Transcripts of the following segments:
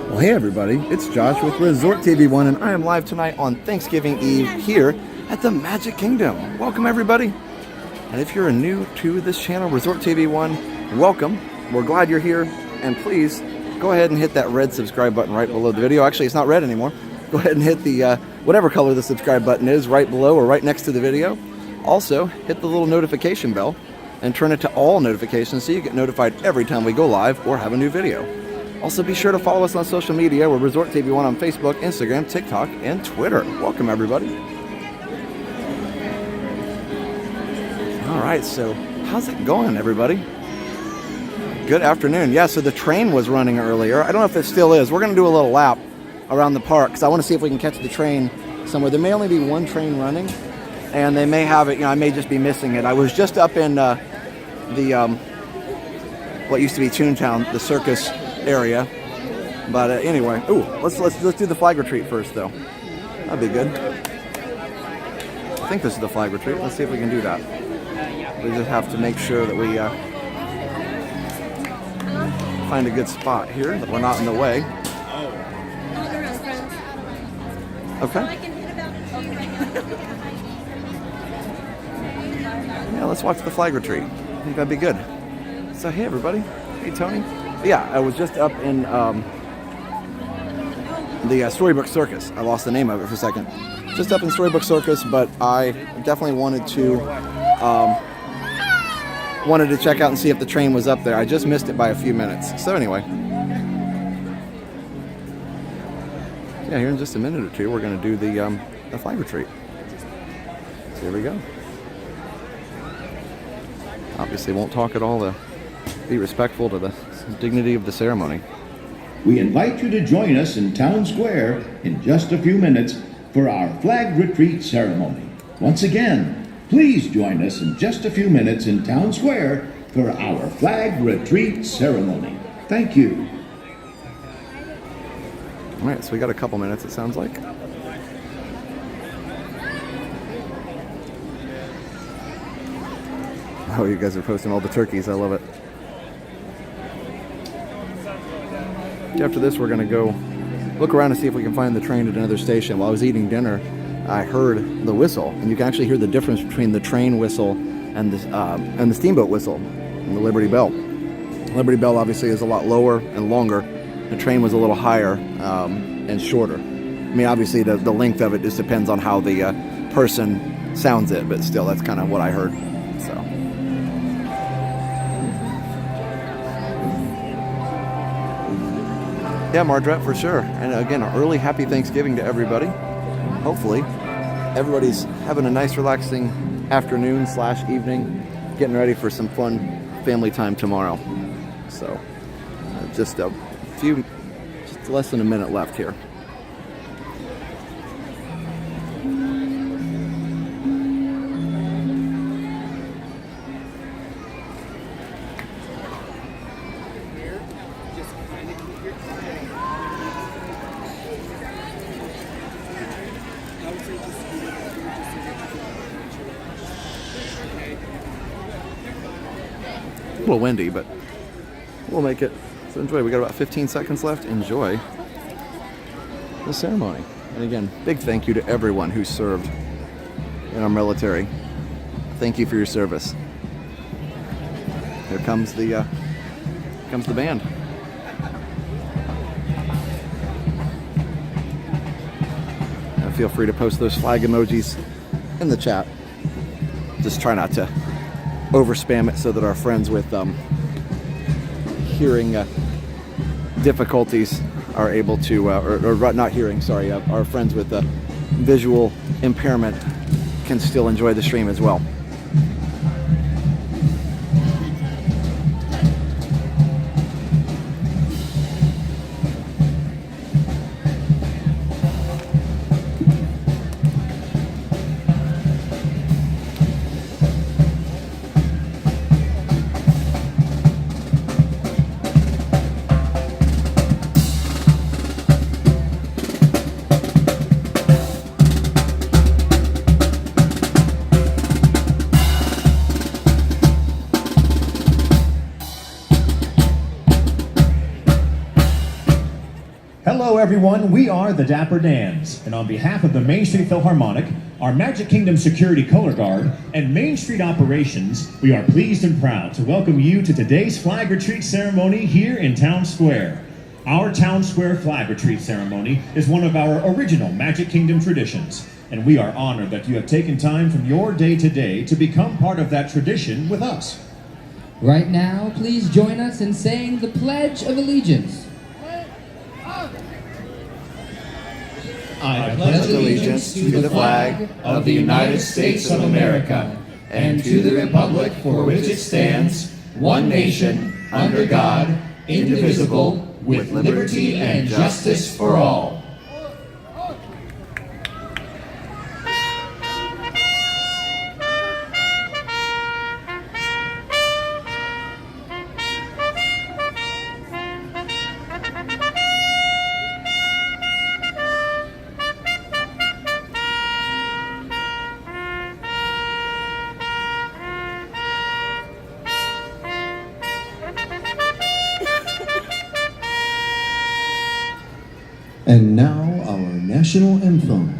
Well, hey everybody, it's Josh with Resort TV 1 and I am live tonight on Thanksgiving Eve here at the Magic Kingdom. Welcome everybody. And if you're new to this channel, Resort TV 1, welcome. We're glad you're here, and please go ahead and hit that red subscribe button right below the video. Actually, it's not red anymore. Go ahead and hit the whatever color the subscribe button is right below or right next to the video. Also, hit the little notification bell and turn it to all notifications so you get notified every time we go live or have a new video. Also, be sure to follow us on social media. We're Resort TV 1 on Facebook, Instagram, TikTok, and Twitter. Welcome, everybody. All right, so how's it going, everybody? Good afternoon. Yeah, so the train was running earlier. I don't know if it still is. We're going to do a little lap around the park because I want to see if we can catch the train somewhere. There may only be one train running, and they may have it. You know, I may just be missing it. I was just up in what used to be Toontown, the circus area, but anyway, let's do the flag retreat first, though. That'd be good. I think this is the flag retreat. Let's see if we can do that. We just have to make sure that we find a good spot here, that we're not in the way. Okay. Yeah, let's watch the flag retreat. I think that'd be good. So hey everybody. Hey Tony. Yeah, I was just up in the Storybook Circus. I lost the name of it for a second. Just up in Storybook Circus, but I definitely wanted to check out and see if the train was up there. I just missed it by a few minutes. So anyway, yeah, here in just a minute or two, we're going to do the flag retreat. So here we go. Obviously, won't talk at all to be respectful to the dignity of the ceremony. We invite you to join us in Town Square in just a few minutes for our flag retreat ceremony. Once again, please join us in just a few minutes in Town Square for our flag retreat ceremony. Thank you. All right, so we got a couple minutes, it sounds like. Oh, you guys are posting all the turkeys. I love it. After this, we're going to go look around and see if we can find the train at another station. While I was eating dinner, I heard the whistle, and you can actually hear the difference between the train whistle and the steamboat whistle and the Liberty Bell. Liberty Bell obviously is a lot lower and longer. The train was a little higher and shorter. I mean, obviously the length of it just depends on how the person sounds it, but still, that's kind of what I heard. So. Yeah, Margaret, for sure. And again, an early happy Thanksgiving to everybody. Hopefully, everybody's having a nice, relaxing afternoon / evening, getting ready for some fun family time tomorrow. So, just less than a minute left here. little windy, but we'll make it. So enjoy. We got about 15 seconds left. Enjoy the ceremony. And again, big thank you to everyone who served in our military. Thank you for your service. Here comes the band. And feel free to post those flag emojis in the chat. Just try not to over spam it so that our friends with hearing difficulties are able to, or not hearing, sorry, our friends with visual impairment can still enjoy the stream as well. Hello everyone, we are the Dapper Dans, and on behalf of the Main Street Philharmonic, our Magic Kingdom Security Color Guard, and Main Street Operations, we are pleased and proud to welcome you to today's Flag Retreat ceremony here in Town Square. Our Town Square Flag Retreat ceremony is one of our original Magic Kingdom traditions, and we are honored that you have taken time from your day to day to become part of that tradition with us. Right now, please join us in saying the Pledge of Allegiance. I pledge allegiance to the flag of the United States of America and to the republic for which it stands, one nation, under God, indivisible, with liberty and justice for all. And now our national anthem.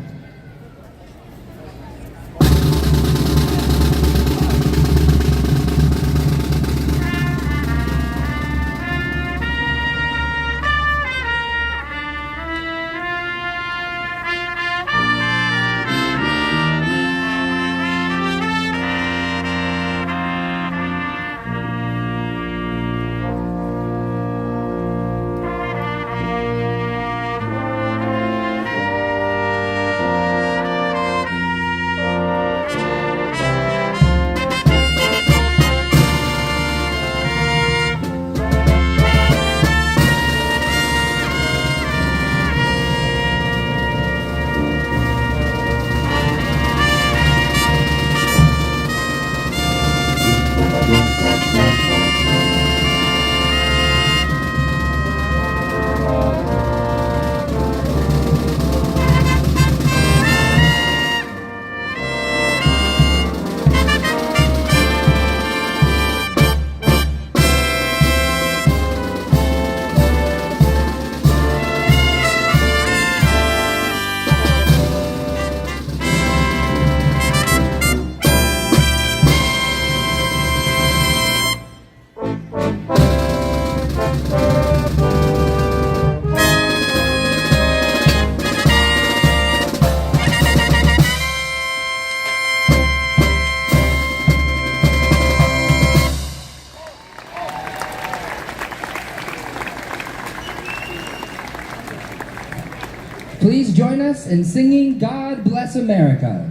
Please join us in singing God Bless America.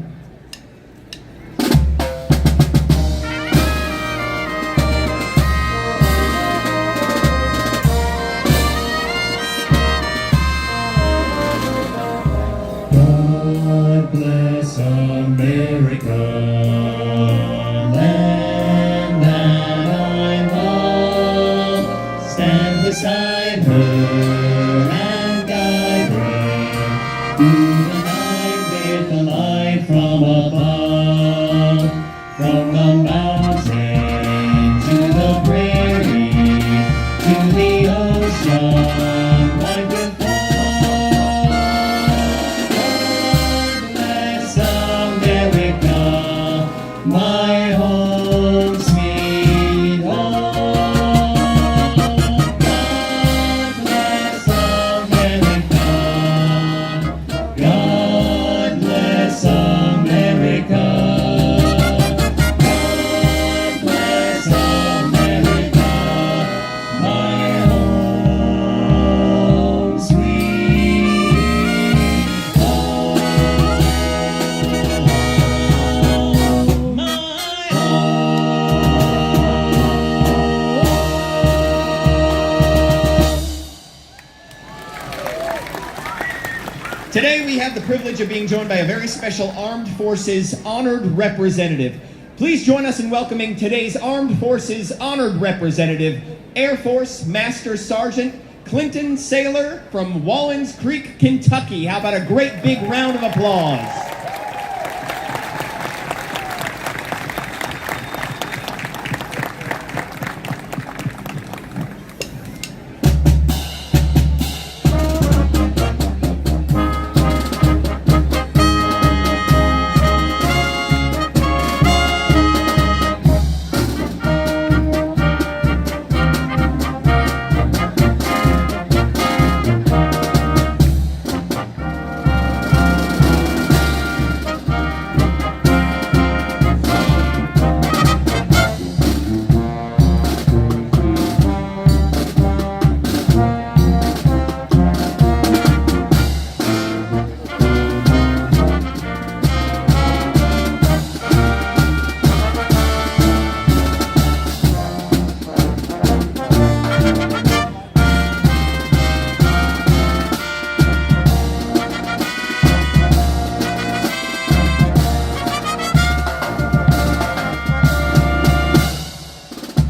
God bless America, land that I love. Stand beside her and guide her through the night with the light from above. From the mountain to the grave. Today we have the privilege of being joined by a very special Armed Forces Honored Representative. Please join us in welcoming today's Armed Forces Honored Representative, Air Force Master Sergeant Clinton Saylor from Wallens Creek, Kentucky. How about a great big round of applause?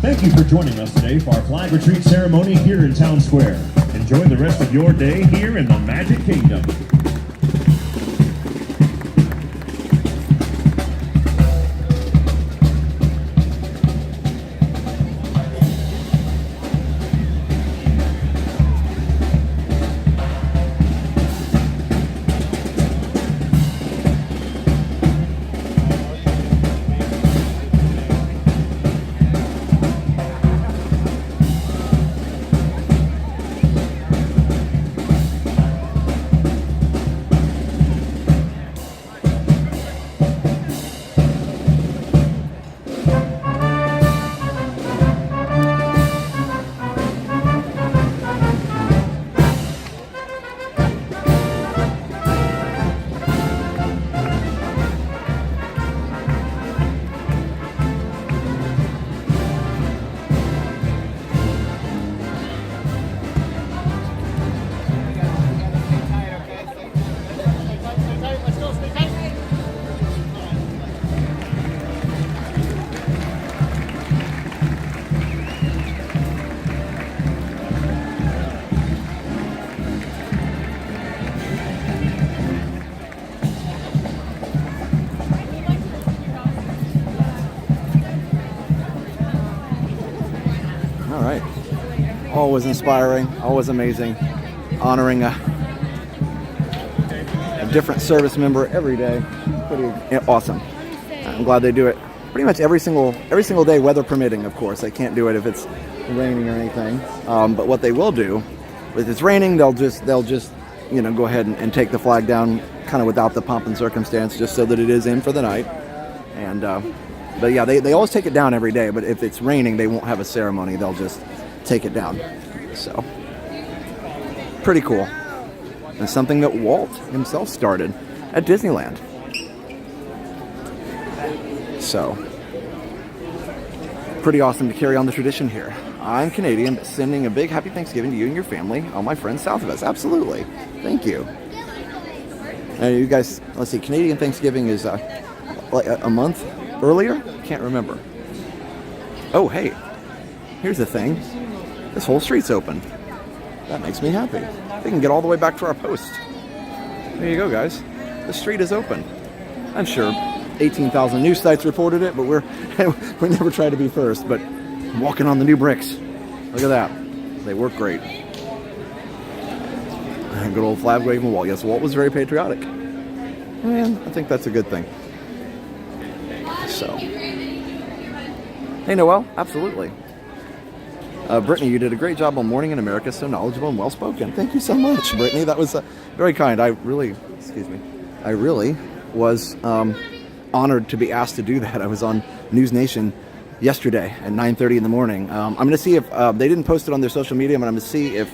Thank you for joining us today for our flag retreat ceremony here in Town Square. Enjoy the rest of your day here in the Magic Kingdom. All right. Always inspiring, always amazing. Honoring a different service member every day. Pretty awesome. I'm glad they do it pretty much every single day, weather permitting, of course. They can't do it if it's raining or anything. But what they will do, if it's raining, they'll just go ahead and take the flag down kind of without the pomp and circumstance, just so that it is in for the night. And but yeah, they always take it down every day, but if it's raining, they won't have a ceremony. They'll just take it down. So, pretty cool. And something that Walt himself started at Disneyland. So, pretty awesome to carry on the tradition here. I'm Canadian, but sending a big happy Thanksgiving to you and your family, all my friends south of us. Absolutely. Thank you. And you guys, let's see, Canadian Thanksgiving is like a month earlier? Can't remember. Oh, hey, here's the thing. This whole street's open. That makes me happy. We can get all the way back to our post. There you go, guys. The street is open. I'm sure 18,000 news sites reported it, but we never try to be first. But I'm walking on the new bricks. Look at that. They work great. And good old flag waving Walt. Yes, Walt was very patriotic. And I think that's a good thing. So, hey Noel, absolutely. Brittany, you did a great job on Morning in America, so knowledgeable and well-spoken. Thank you so much, Brittany. That was very kind. I really was honored to be asked to do that. I was on News Nation yesterday at 9:30 in the morning. I'm going to see if they didn't post it on their social media, but I'm going to see if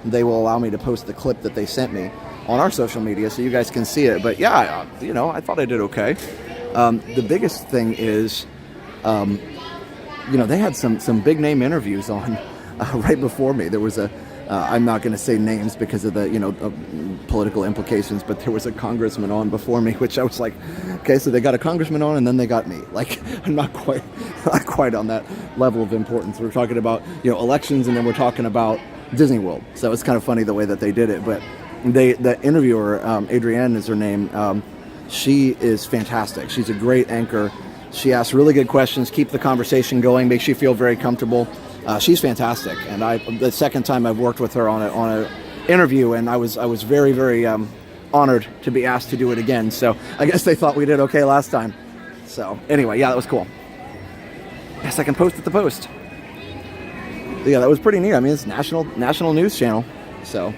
they will allow me to post the clip that they sent me on our social media so you guys can see it. But yeah, I thought I did okay. The biggest thing is, they had some big name interviews on right before me. There was a I'm not going to say names because of the, political implications, but there was a congressman on before me, which I was like, okay, so they got a congressman on and then they got me. Like, I'm not quite on that level of importance. We're talking about, elections, and then we're talking about Disney World. So it's kind of funny the way that they did it. But the interviewer, Adrienne is her name, she is fantastic. She's a great anchor. She asks really good questions, keep the conversation going, makes you feel very comfortable. She's fantastic, and the second time I've worked with her on a interview, and I was very, very honored to be asked to do it again. So I guess they thought we did okay last time. So anyway, yeah, that was cool. Yes, I can post at the post. But yeah, that was pretty neat. I mean, it's national news channel. So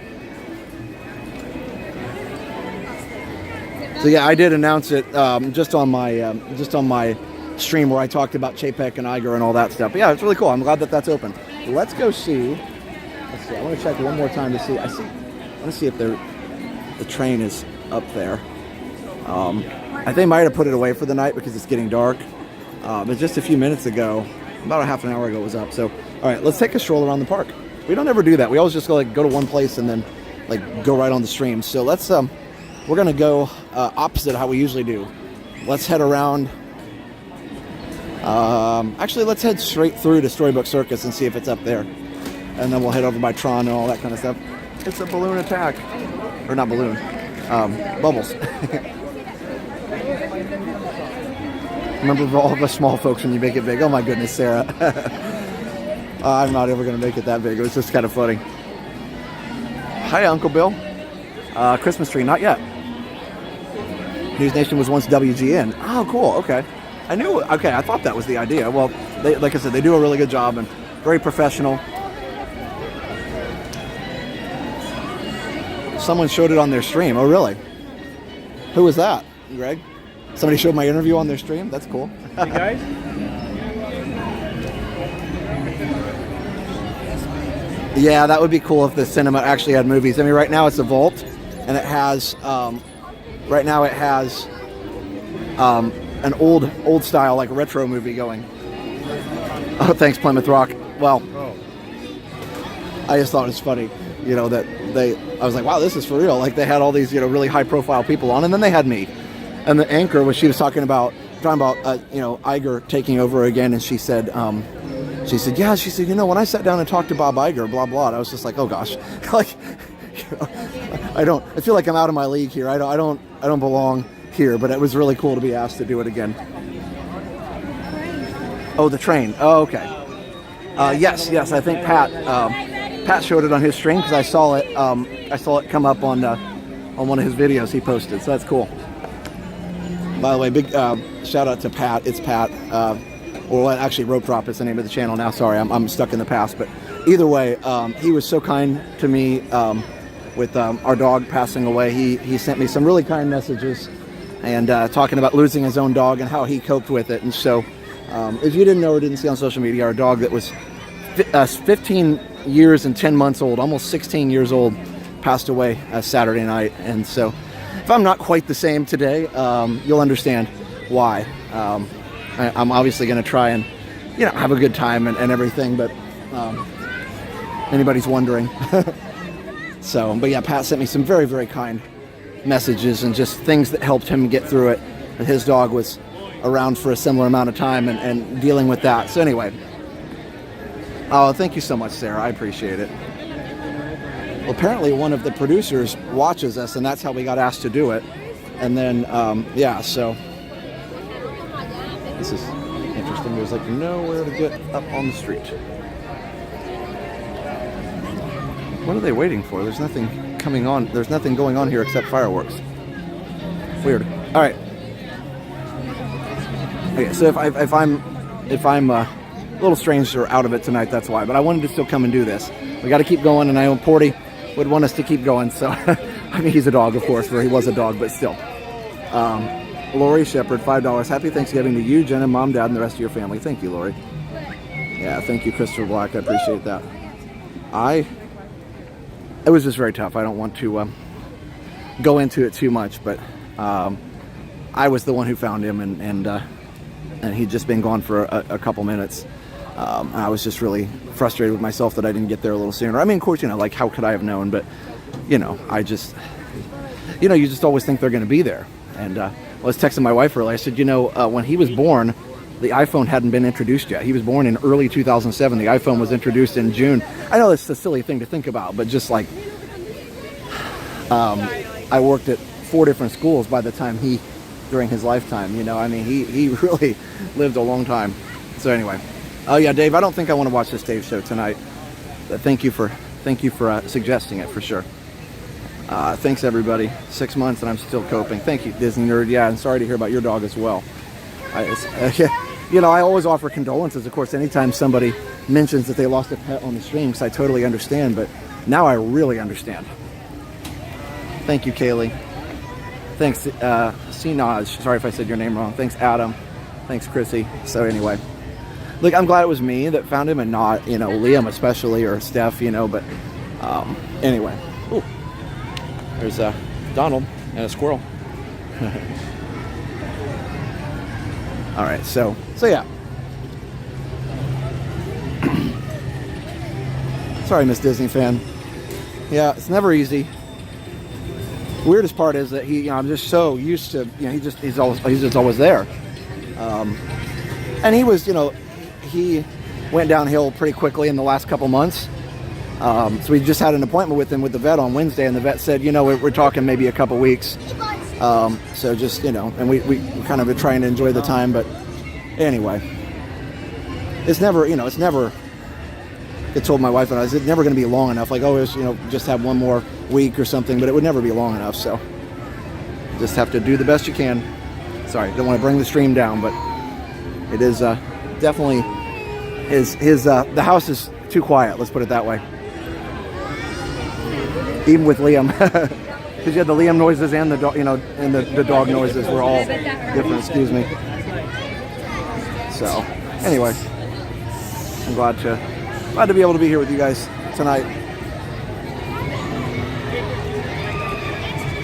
yeah, I did announce it just on my stream where I talked about Chapek and Iger and all that stuff. But yeah, it's really cool. I'm glad that that's open. Let's go see. Let's see. I want to check one more time to see. I want to see if the train is up there. I think they might have put it away for the night because it's getting dark. But just a few minutes ago, about a half an hour ago, it was up. So, all right, let's take a stroll around the park. We don't ever do that. We always just go to one place and then go right on the stream. So let's we're gonna go opposite how we usually do. Let's head around. Actually, let's head straight through to Storybook Circus and see if it's up there. And then we'll head over by Tron and all that kind of stuff. It's a balloon attack. Or not balloon. Bubbles. Remember all of us small folks when you make it big. Oh my goodness, Sarah. I'm not ever going to make it that big. It was just kind of funny. Hi, Uncle Bill. Christmas tree, not yet. News Nation was once WGN. Oh, cool. Okay. I thought that was the idea. Well, like I said, they do a really good job and very professional. Someone showed it on their stream. Oh, really? Who was that, Greg? Somebody showed my interview on their stream? That's cool. Hey, guys. Yeah, that would be cool if the cinema actually had movies. I mean, right now it's a vault, and it has, an old style, like retro movie going. Oh, thanks, Plymouth Rock. Well, I just thought it was funny, that I was like, wow, this is for real. Like, they had all these, really high profile people on, and then they had me. And the anchor was, she was talking about Iger taking over again, and she said, when I sat down and talked to Bob Iger, blah, blah, and I was just like, oh gosh, like, I feel like I'm out of my league here. I don't belong here, but it was really cool to be asked to do it again. Oh, the train. Oh, okay. Yes. I think Pat showed it on his stream because I saw it come up on one of his videos he posted. So that's cool. By the way, big shout out to Pat. It's Pat. Well, actually, Rope Drop is the name of the channel now. Sorry, I'm stuck in the past. But either way, he was so kind to me with our dog passing away. He sent me some really kind messages. And talking about losing his own dog and how he coped with it. And so, if you didn't know or didn't see on social media, our dog that was 15 years and 10 months old, almost 16 years old, passed away Saturday night. And so, if I'm not quite the same today, you'll understand why. I'm obviously going to try and, have a good time and everything, but anybody's wondering. So, but yeah, Pat sent me some very, very kind messages and just things that helped him get through it. And his dog was around for a similar amount of time and dealing with that. So anyway, oh, thank you so much, Sarah. I appreciate it. Well, apparently one of the producers watches us, and that's how we got asked to do it. And then, so this is interesting. There's nowhere to get up on the street. What are they waiting for? There's nothing coming on. There's nothing going on here except fireworks. Weird. All right. Okay, so if I'm a little strange or out of it tonight, that's why. But I wanted to still come and do this. We got to keep going, and I know Porty would want us to keep going. So, I mean, he's a dog, of course, or he was a dog, but still. Lori Shepard, $5. Happy Thanksgiving to you, Jenna, Mom, Dad, and the rest of your family. Thank you, Lori. Yeah, thank you, Christopher Black. I appreciate that. It was just very tough. I don't want to go into it too much, but I was the one who found him, and he'd just been gone for a couple minutes. And I was just really frustrated with myself that I didn't get there a little sooner. I mean, of course, like, how could I have known? But, I just, you just always think they're going to be there. And I was texting my wife earlier. I said, when he was born, the iPhone hadn't been introduced yet. He was born in early 2007. The iPhone was introduced in June. I know it's a silly thing to think about, but just like, I worked at 4 different schools by the time during his lifetime, he really lived a long time. So anyway, oh yeah, Dave, I don't think I want to watch this Dave show tonight. But thank you for suggesting it for sure. Thanks everybody. 6 months and I'm still coping. Thank you, Disney Nerd. Yeah, and sorry to hear about your dog as well. I always offer condolences, of course, anytime somebody mentions that they lost a pet on the stream, because I totally understand, but now I really understand. Thank you, Kaylee. Thanks, Sinaj. Sorry if I said your name wrong. Thanks, Adam. Thanks, Chrissy. So anyway, look, I'm glad it was me that found him and not, Liam especially, or Steph, but anyway. Ooh. There's Donald and a squirrel. All right, so yeah. Sorry, Miss Disney fan. Yeah, it's never easy. Weirdest part is that I'm just so used to, he's just always there. And he was, he went downhill pretty quickly in the last couple months. So we just had an appointment with him with the vet on Wednesday, and the vet said, we're talking maybe a couple weeks. So just, and we kind of are trying to enjoy the time, but anyway, it's never, I told my wife and I, it's never going to be long enough. Like, just have one more week or something, but it would never be long enough. So just have to do the best you can. Sorry, don't want to bring the stream down, but it is definitely the house is too quiet. Let's put it that way. Even with Liam, because you had the Liam noises and the dog, and the dog noises were all different. Excuse me. So anyway, I'm glad to be able to be here with you guys tonight.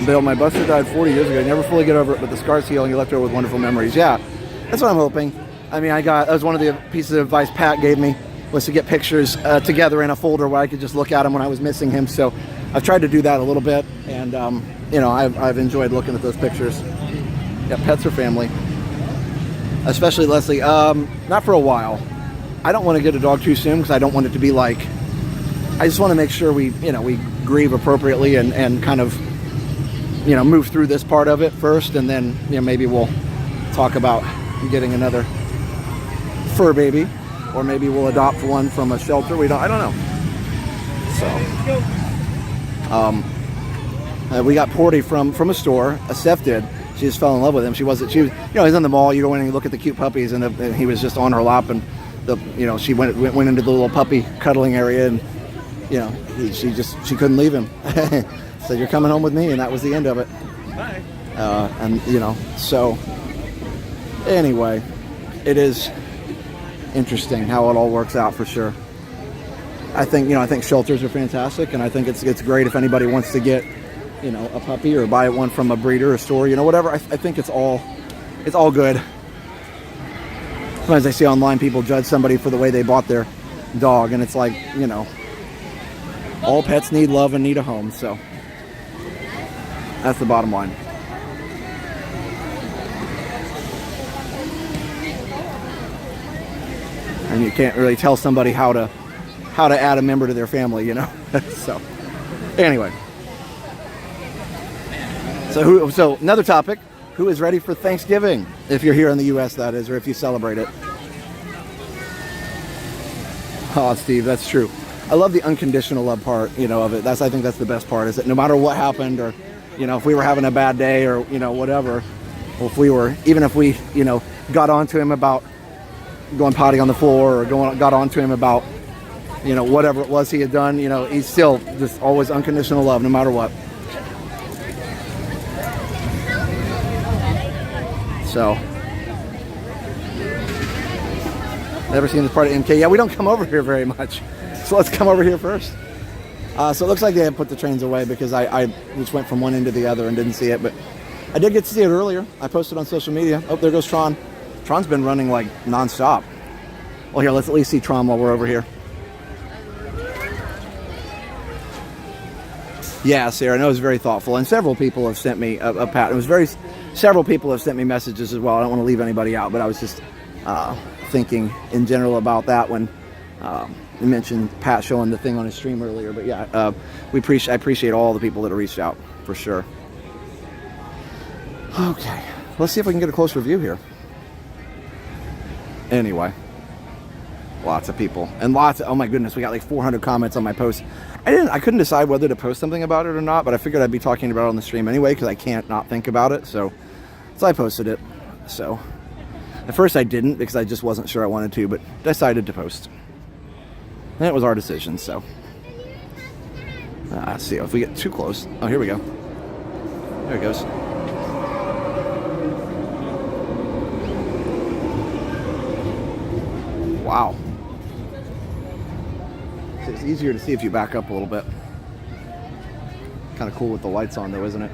Bill, my buster died 40 years ago. I never fully get over it, but the scars heal and you left over with wonderful memories. Yeah, that's what I'm hoping. I mean, that was one of the pieces of advice Pat gave me, was to get pictures together in a folder where I could just look at them when I was missing him. So I've tried to do that a little bit, and I've enjoyed looking at those pictures. Yeah, pets are family, especially Leslie. Not for a while. I don't want to get a dog too soon because I don't want it to be like. I just want to make sure we grieve appropriately and kind of move through this part of it first, and then maybe we'll talk about getting another fur baby, or maybe we'll adopt one from a shelter. I don't know. So we got Porty from a store. Steph did. She just fell in love with him. She was he's in the mall. You go in and you look at the cute puppies, and he was just on her lap, and she went into the little puppy cuddling area, and she couldn't leave him. Said, "You're coming home with me," and that was the end of it. Bye. And so anyway, it is interesting how it all works out for sure. I think shelters are fantastic, and I think it's great if anybody wants to get a puppy or buy one from a breeder or store, whatever. I think it's all good. Sometimes I see online people judge somebody for the way they bought their dog, and it's like, all pets need love and need a home. So that's the bottom line. And you can't really tell somebody how to add a member to their family, So anyway. So another topic, who is ready for Thanksgiving? If you're here in the US, that is, or if you celebrate it. Oh, Steve, that's true. I love the unconditional love part, of it. I think that's the best part, is that no matter what happened, or, if we were having a bad day, or, whatever, or if we got onto him about going potty on the floor, or got onto him about, whatever it was he had done, he's still just always unconditional love, no matter what. So, never seen this part of MK. Yeah, we don't come over here very much. So let's come over here first. So it looks like they had put the trains away, because I just went from one end to the other and didn't see it. But I did get to see it earlier. I posted on social media. Oh, there goes Tron. Tron's been running like nonstop. Well, here, let's at least see Tron while we're over here. Yeah, Sarah, I know it was very thoughtful, and several people have sent me a pat. It was several people have sent me messages as well. I don't want to leave anybody out, but I was just thinking in general about that when you mentioned Pat showing the thing on his stream earlier. But yeah, I appreciate all the people that have reached out for sure. Okay, let's see if we can get a closer view here. Anyway, lots of people and oh my goodness, we got like 400 comments on my post. I couldn't decide whether to post something about it or not, but I figured I'd be talking about it on the stream anyway because I can't not think about it. So I posted it. So at first I didn't because I just wasn't sure I wanted to, but decided to post. And it was our decision. So let's see if we get too close. Oh, here we go. There it goes. Wow. It's easier to see if you back up a little bit. Kind of cool with the lights on though, isn't it?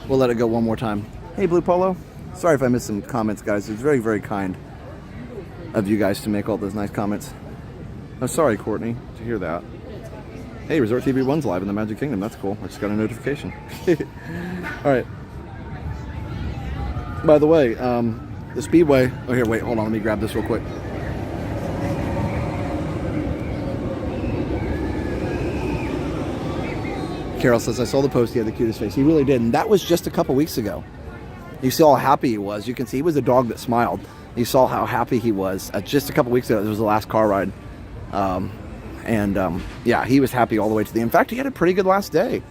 We'll let it go one more time. Hey, Blue Polo. Sorry if I missed some comments, guys. It's very, very kind of you guys to make all those nice comments. I'm sorry, Courtney, to hear that. Hey, Resort TV 1's live in the Magic Kingdom. That's cool. I just got a notification. All right. By the way, the Speedway... Oh, here, wait. Hold on. Let me grab this real quick. Carol says, I saw the post. He had the cutest face. He really did. And that was just a couple weeks ago. You saw how happy he was. You can see he was a dog that smiled. You saw how happy he was. Just a couple weeks ago, this was the last car ride. Yeah, he was happy all the way to the... In fact, he had a pretty good last day.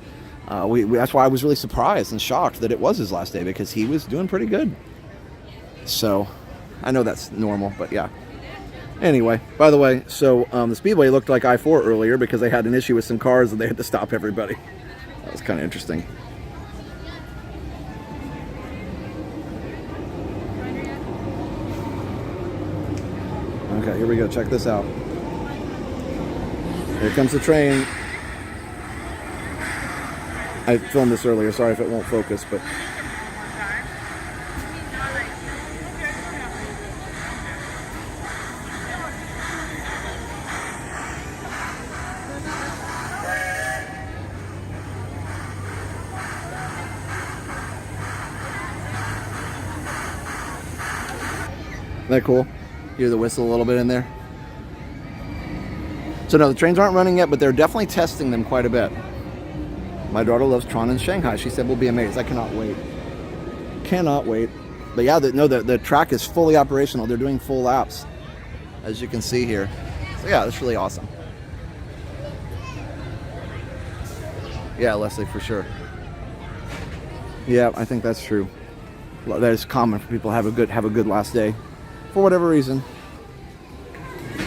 That's why I was really surprised and shocked that it was his last day, because he was doing pretty good. So, I know that's normal, but yeah. Anyway, by the way, so the Speedway looked like I-4 earlier because they had an issue with some cars and they had to stop everybody. That was kind of interesting. Okay, here we go. Check this out. Here comes the train. I filmed this earlier. Sorry if it won't focus, but... Isn't that cool? Hear the whistle a little bit in there. So no, the trains aren't running yet, but they're definitely testing them quite a bit. My daughter loves Tron in Shanghai. She said we'll be amazed. I cannot wait. Cannot wait. But yeah, the track is fully operational. They're doing full laps, as you can see here. So yeah, that's really awesome. Yeah, Leslie, for sure. Yeah, I think that's true. That is common for people to have a good last day. For whatever reason.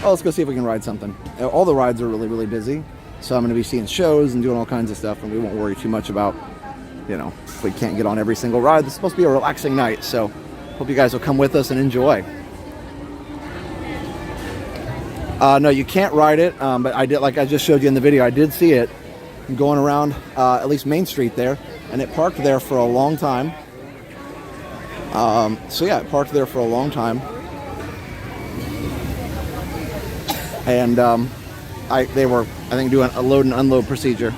Oh, let's go see if we can ride something. All the rides are really, really busy. So I'm going to be seeing shows and doing all kinds of stuff, and we won't worry too much about, if we can't get on every single ride. This is supposed to be a relaxing night, so hope you guys will come with us and enjoy. No, you can't ride it, but I did, like I just showed you in the video, I did see it going around at least Main Street there, and it parked there for a long time. So yeah, it parked there for a long time. And they were, I think, doing a load and unload procedure.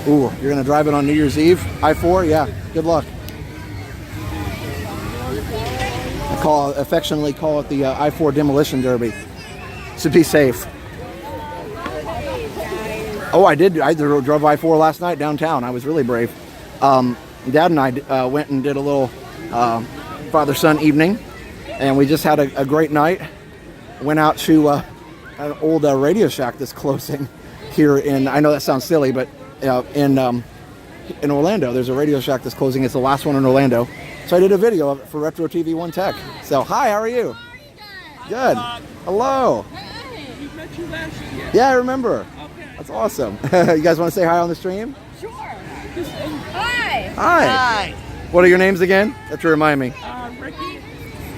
Ooh, you're gonna drive it on New Year's Eve? I-4? Yeah, good luck. I affectionately call it the I-4 Demolition Derby. So be safe. Oh, I did. I drove I-4 last night downtown. I was really brave. Dad and I went and did a little father-son evening, and we just had a great night. Went out to an old Radio Shack that's closing here in, I know that sounds silly, but in Orlando, there's a Radio Shack that's closing. It's the last one in Orlando. So I did a video of it for Retro TV 1 Tech. So, hi, how are you? Good. Hello. We met you last year. Yeah, I remember. Okay. That's awesome. You guys want to say hi on the stream? Sure. Hi. Hi. What are your names again? You have to remind me. Ricky.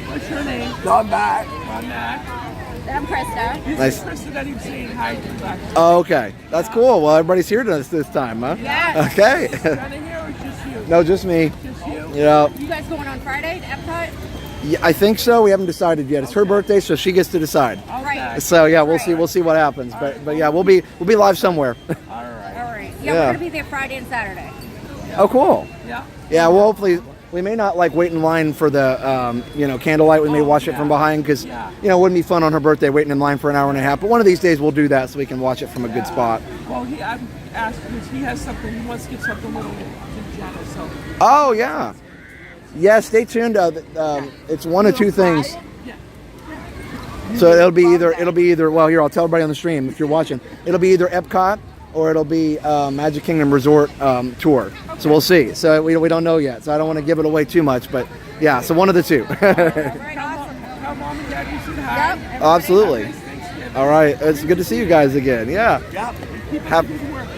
What's your name? Don back. I'm Krista. This Nice. is Krista that he's saying hi to back. Oh, okay. That's cool. Well, everybody's here this time, huh? Yeah. Okay. Down in here or just you? No, just me. Just you? Yeah. You guys going on Friday to Epcot? Yeah, I think so. We haven't decided yet. It's her birthday, so she gets to decide. Right. So yeah, we'll see. We'll see what happens. But yeah, we'll be live somewhere. All right. Yeah, Yeah. we're gonna be there Friday and Saturday. Oh, cool. Yeah. Yeah. Well, hopefully we may not like wait in line for the candlelight. We may watch it from behind because it wouldn't be fun on her birthday waiting in line for an hour and a half. But one of these days we'll do that so we can watch it from a good spot. Well, I'm asked because he has something. He wants to get something little to Jenna. So. Oh yeah. Yeah. Stay tuned. It's one of two things. So it'll be either. Well, here I'll tell everybody on the stream if you're watching. It'll be either Epcot or it'll be Magic Kingdom Resort tour. So we'll see. So we don't know yet. So I don't want to give it away too much. But yeah. So one of the two. Tell Mom and Dad you said hi. Yep. Absolutely. Nice Thanksgiving. All right. It's good to see you guys again. Yeah. Yep.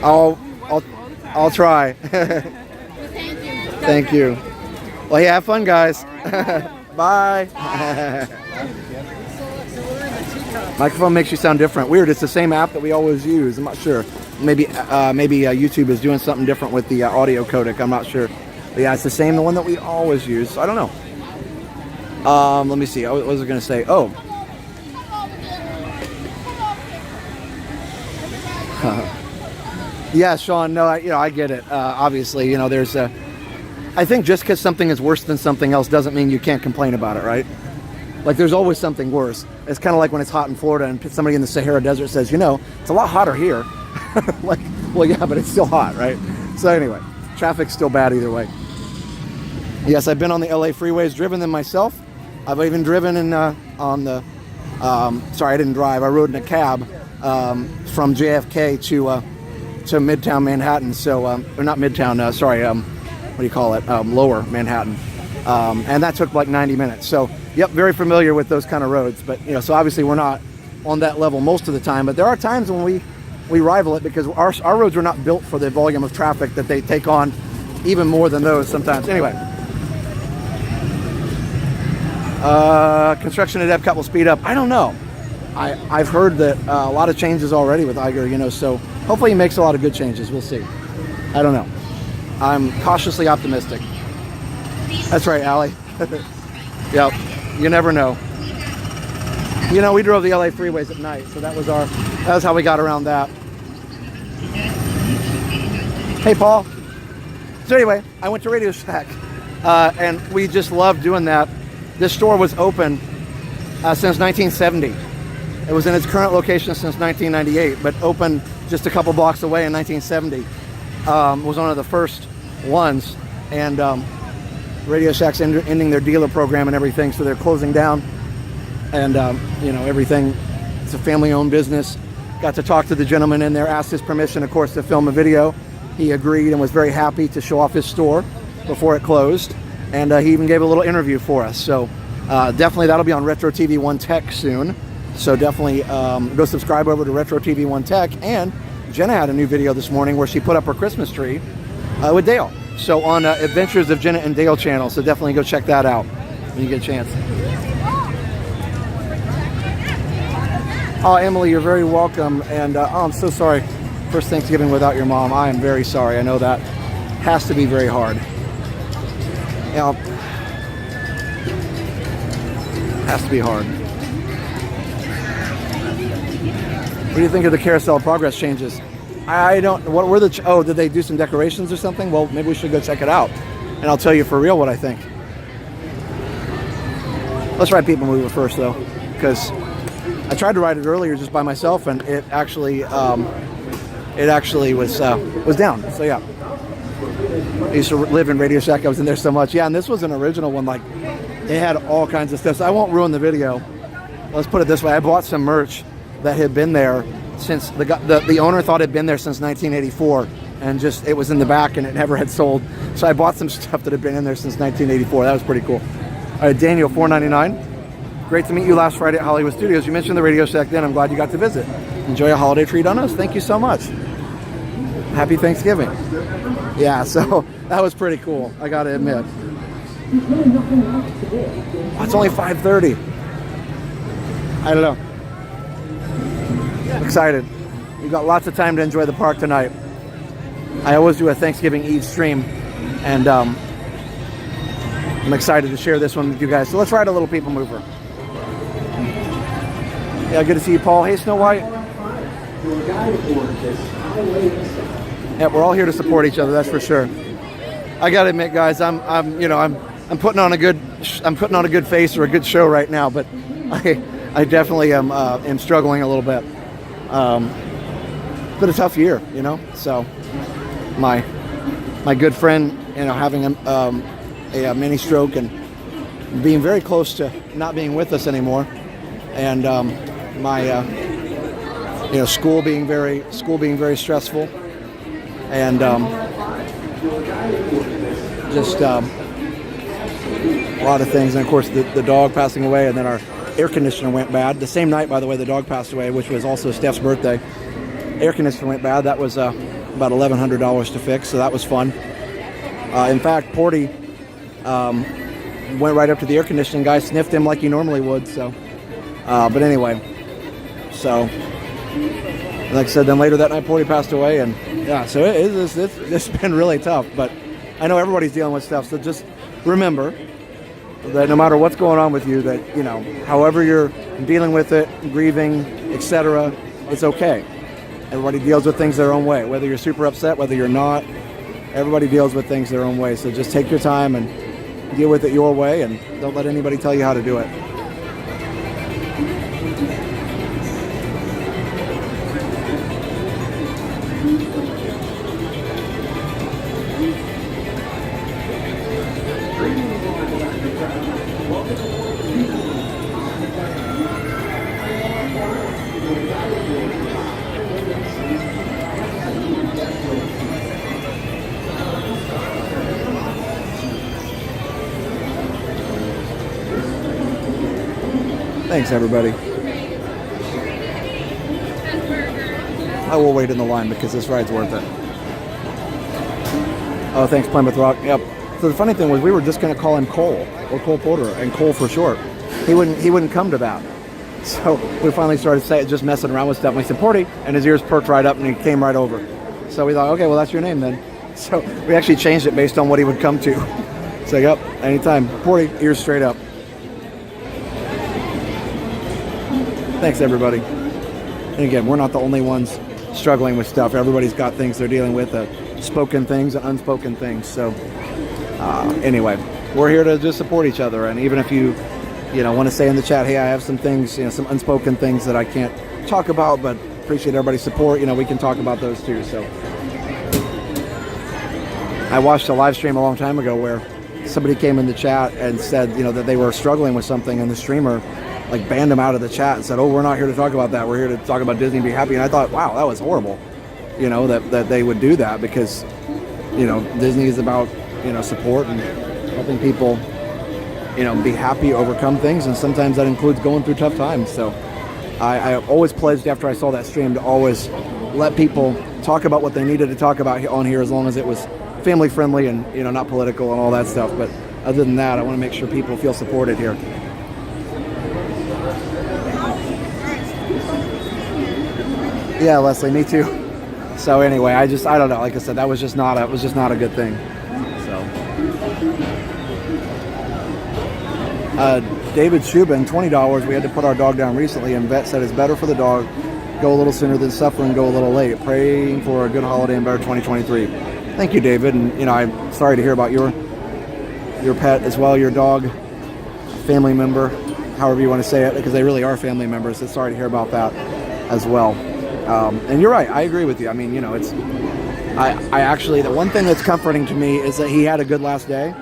I'll try. Thank you. Thank you. Well, hey, have fun, guys. Bye. Microphone makes you sound different. Weird. It's the same app that we always use. I'm not sure. Maybe YouTube is doing something different with the audio codec. I'm not sure. But yeah, it's the same, the one that we always use. So I don't know. Let me see. What was I going to say? Oh. Yeah, Sean. No, I get it. Obviously, there's a. I think just because something is worse than something else doesn't mean you can't complain about it, right? Like there's always something worse. It's kind of like when it's hot in Florida and somebody in the Sahara Desert says, it's a lot hotter here. Like, well, yeah, but it's still hot, right? So anyway, traffic's still bad either way. Yes, I've been on the LA freeways, driven them myself. I've even driven on the. Sorry, I didn't drive. I rode in a cab from JFK to Midtown Manhattan. So, or not Midtown. Sorry. What do you call it? Lower Manhattan. And that took like 90 minutes. So, yep, very familiar with those kind of roads. But so obviously we're not on that level most of the time. But there are times when we rival it because our roads are not built for the volume of traffic that they take on, even more than those sometimes. Anyway. Construction at Epcot will speed up. I don't know. I've heard that a lot of changes already with Iger, so hopefully he makes a lot of good changes. We'll see. I don't know. I'm cautiously optimistic. That's right, Allie. Yep. You never know. We drove the LA freeways at night, so that was how we got around that. Hey, Paul. So anyway, I went to Radio Shack, and we just loved doing that. This store was open since 1970. It was in its current location since 1998, but opened just a couple blocks away in 1970. Was one of the first ones, and Radio Shack's ending their dealer program and everything, so they're closing down. And everything. It's a family-owned business. Got to talk to the gentleman in there, asked his permission, of course, to film a video. He agreed and was very happy to show off his store before it closed. And he even gave a little interview for us. So definitely that'll be on Retro TV 1 Tech soon. So definitely go subscribe over to Retro TV 1 Tech. And Jenna had a new video this morning where she put up her Christmas tree with Dale. So on Adventures of Jenna and Dale channel. So definitely go check that out when you get a chance. Oh, Emily, you're very welcome. And I'm so sorry. First Thanksgiving without your mom. I am very sorry. I know that has to be very hard. Has to be hard. What do you think of the Carousel of Progress changes? I don't. What were the? Did they do some decorations or something? Well, maybe we should go check it out, and I'll tell you for real what I think. Let's ride Peoplemover first, though, because I tried to ride it earlier just by myself, and it actually was down. So yeah. I used to live in Radio Shack. I was in there so much. Yeah, and this was an original one. Like, it had all kinds of stuff. So I won't ruin the video. Let's put it this way. I bought some merch that had been there since the owner thought it had been there since 1984. And just, it was in the back and it never had sold. So I bought some stuff that had been in there since 1984. That was pretty cool. All right, Daniel, $4.99. Great to meet you last Friday at Hollywood Studios. You mentioned the Radio Shack then. I'm glad you got to visit. Enjoy a holiday treat on us. Thank you so much. Happy Thanksgiving. Yeah, so that was pretty cool, I gotta admit. It's only 5:30. I don't know. Excited. We've got lots of time to enjoy the park tonight. I always do a Thanksgiving Eve stream, and I'm excited to share this one with you guys. So let's ride a little Peoplemover. Yeah, good to see you, Paul. Hey, Snow White. Yeah, we're all here to support each other. That's for sure. I gotta admit, guys, I'm putting on a good face or a good show right now, but I definitely am struggling a little bit. It's been a tough year, you know. So my good friend, you know, having a mini stroke and being very close to not being with us anymore, and my school being very stressful, and just a lot of things, and of course the dog passing away, and then our air conditioner went bad the same night, by the way, the dog passed away, which was also Steph's birthday. Air conditioner went bad. That was about $1,100 to fix, so that was fun. In fact, Porty went right up to the air conditioning guy, sniffed him like he normally would. So, but anyway, so like I said, then later that night, Porty passed away, and yeah, so it's been really tough. But I know everybody's dealing with stuff, so just remember that no matter what's going on with you, that, you know, however you're dealing with it, grieving, etc., it's okay. Everybody deals with things their own way. Whether you're super upset, whether you're not, everybody deals with things their own way. So just take your time and deal with it your way, and don't let anybody tell you how to do it. Thanks, everybody. I will wait in the line because this ride's worth it. Oh, thanks, Plymouth Rock. Yep. So the funny thing was, we were just going to call him Cole, or Cole Porter, and Cole for short. He wouldn't come to that. So we finally started just messing around with stuff. And we said, Porty, and his ears perked right up, and he came right over. So we thought, okay, well, that's your name then. So we actually changed it based on what he would come to. So, yep, anytime. Porty, ears straight up. Thanks, everybody. And again, we're not the only ones struggling with stuff. Everybody's got things they're dealing with, spoken things and unspoken things. So anyway, we're here to just support each other. And even if you want to say in the chat, hey, I have some things, some unspoken things that I can't talk about, but appreciate everybody's support, we can talk about those too. So I watched a live stream a long time ago where somebody came in the chat and said, that they were struggling with something, and the streamer banned them out of the chat and said, oh, we're not here to talk about that. We're here to talk about Disney and be happy. And I thought, wow, that was horrible, that they would do that, because, Disney is about, support and helping people, be happy, overcome things. And sometimes that includes going through tough times. So I always pledged after I saw that stream to always let people talk about what they needed to talk about on here, as long as it was family friendly and, not political and all that stuff. But other than that, I want to make sure people feel supported here. Yeah, Leslie, me too. So anyway, I don't know. Like I said, that was just not a good thing. So, David Shubin, $20. We had to put our dog down recently, and vet said it's better for the dog go a little sooner than suffer and go a little late. Praying for a good holiday and better 2023. Thank you, David. And I'm sorry to hear about your pet as well, your dog, family member, however you want to say it, because they really are family members. So sorry to hear about that as well. And you're right. I agree with you. I mean, I actually, the one thing that's comforting to me is that he had a good last day,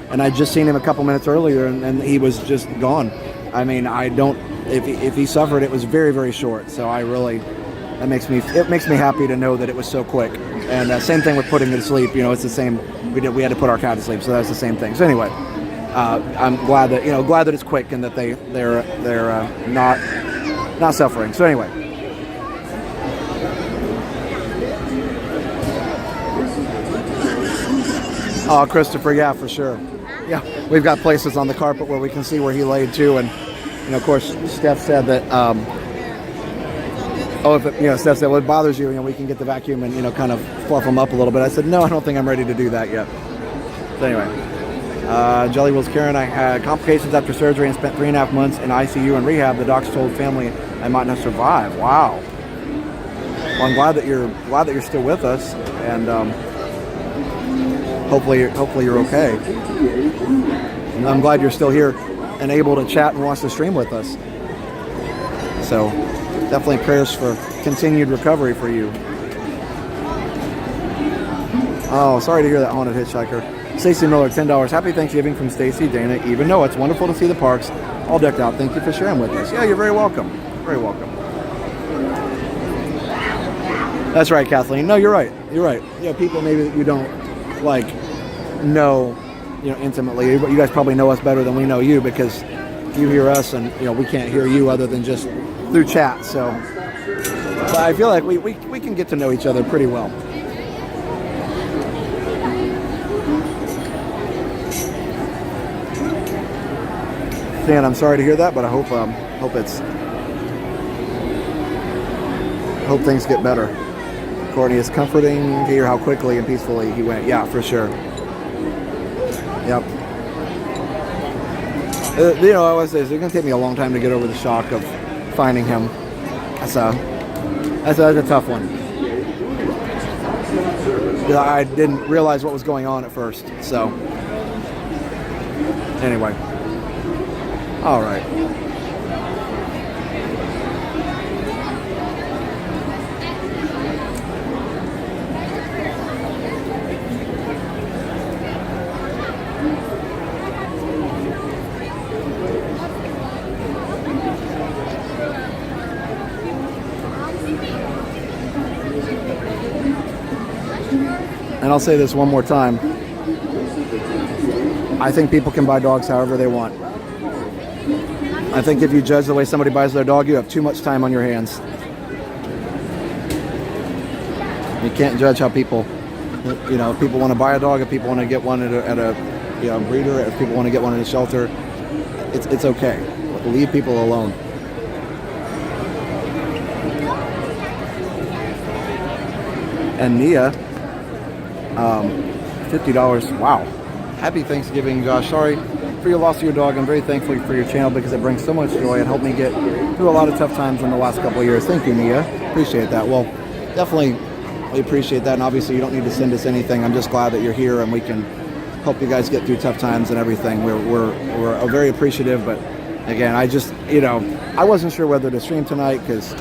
and I'd just seen him a couple minutes earlier, and he was just gone. I mean, if he suffered, it was very, very short. So it makes me happy to know that it was so quick. And same thing with putting him to sleep. It's the same. We had to put our cat to sleep, so that's the same thing. So anyway, I'm glad that it's quick and that they're not suffering. So anyway. Oh, Christopher, yeah, for sure. Yeah, we've got places on the carpet where we can see where he laid too, and of course, Steph said that. Steph said, well, it bothers you, we can get the vacuum and kind of fluff them up a little bit. I said, no, I don't think I'm ready to do that yet. So anyway, Jelly Wills Karen, I had complications after surgery and spent 3.5 months in ICU and rehab. The doctors told family I might not survive. Wow. Well, I'm glad that you're still with us, and hopefully you're okay. And I'm glad you're still here and able to chat and watch the stream with us. So definitely prayers for continued recovery for you. Oh, sorry to hear that, haunted hitchhiker. Stacy Miller, $10. Happy Thanksgiving from Stacy, Dana, even Noah. It's wonderful to see the parks all decked out. Thank you for sharing with us. Yeah, you're very welcome. Very welcome. That's right, Kathleen. No, you're right. You're right. You know, people maybe that you don't know, intimately. You guys probably know us better than we know you, because you hear us and we can't hear you other than just through chat. So, but I feel like we can get to know each other pretty well. Dan, I'm sorry to hear that, but I hope things get better. Courtney, is comforting to hear how quickly and peacefully he went. Yeah, for sure. Yep. I always say it's going to take me a long time to get over the shock of finding him. That's a tough one. I didn't realize what was going on at first. So, anyway. All right. And I'll say this one more time. I think people can buy dogs however they want. I think if you judge the way somebody buys their dog, you have too much time on your hands. You can't judge how people, if people want to buy a dog, if people want to get one at a breeder, if people want to get one at a shelter, it's okay. Leave people alone. And Nia, $50. Wow. Happy Thanksgiving, Josh. Sorry for your loss of your dog. I'm very thankful for your channel because it brings so much joy and helped me get through a lot of tough times in the last couple of years. Thank you, Nia. Appreciate that. Well, definitely we appreciate that. And obviously you don't need to send us anything. I'm just glad that you're here and we can help you guys get through tough times and everything. We're very appreciative. But again, I just, I wasn't sure whether to stream tonight because,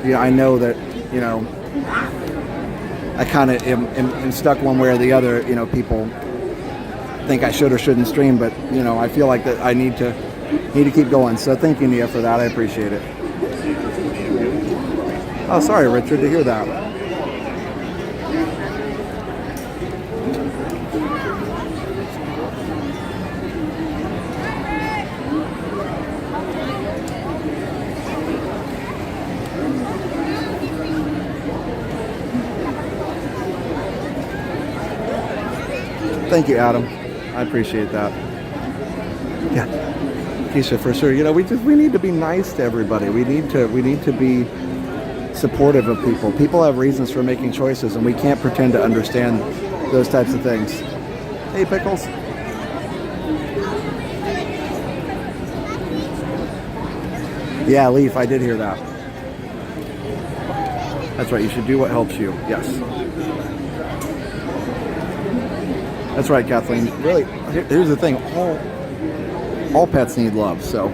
I know that, I kind of am stuck one way or the other. People think I should or shouldn't stream, but I feel like that I need to keep going. So thank you, Nia, for that. I appreciate it. Oh, sorry, Richard, to hear that. Thank you, Adam. I appreciate that. Yeah, Keisha, for sure. We need to be nice to everybody. We need to be supportive of people. People have reasons for making choices, and we can't pretend to understand those types of things. Hey, Pickles. Yeah, Leaf, I did hear that. That's right. You should do what helps you. Yes. That's right, Kathleen. Really, here's the thing. All pets need love, so.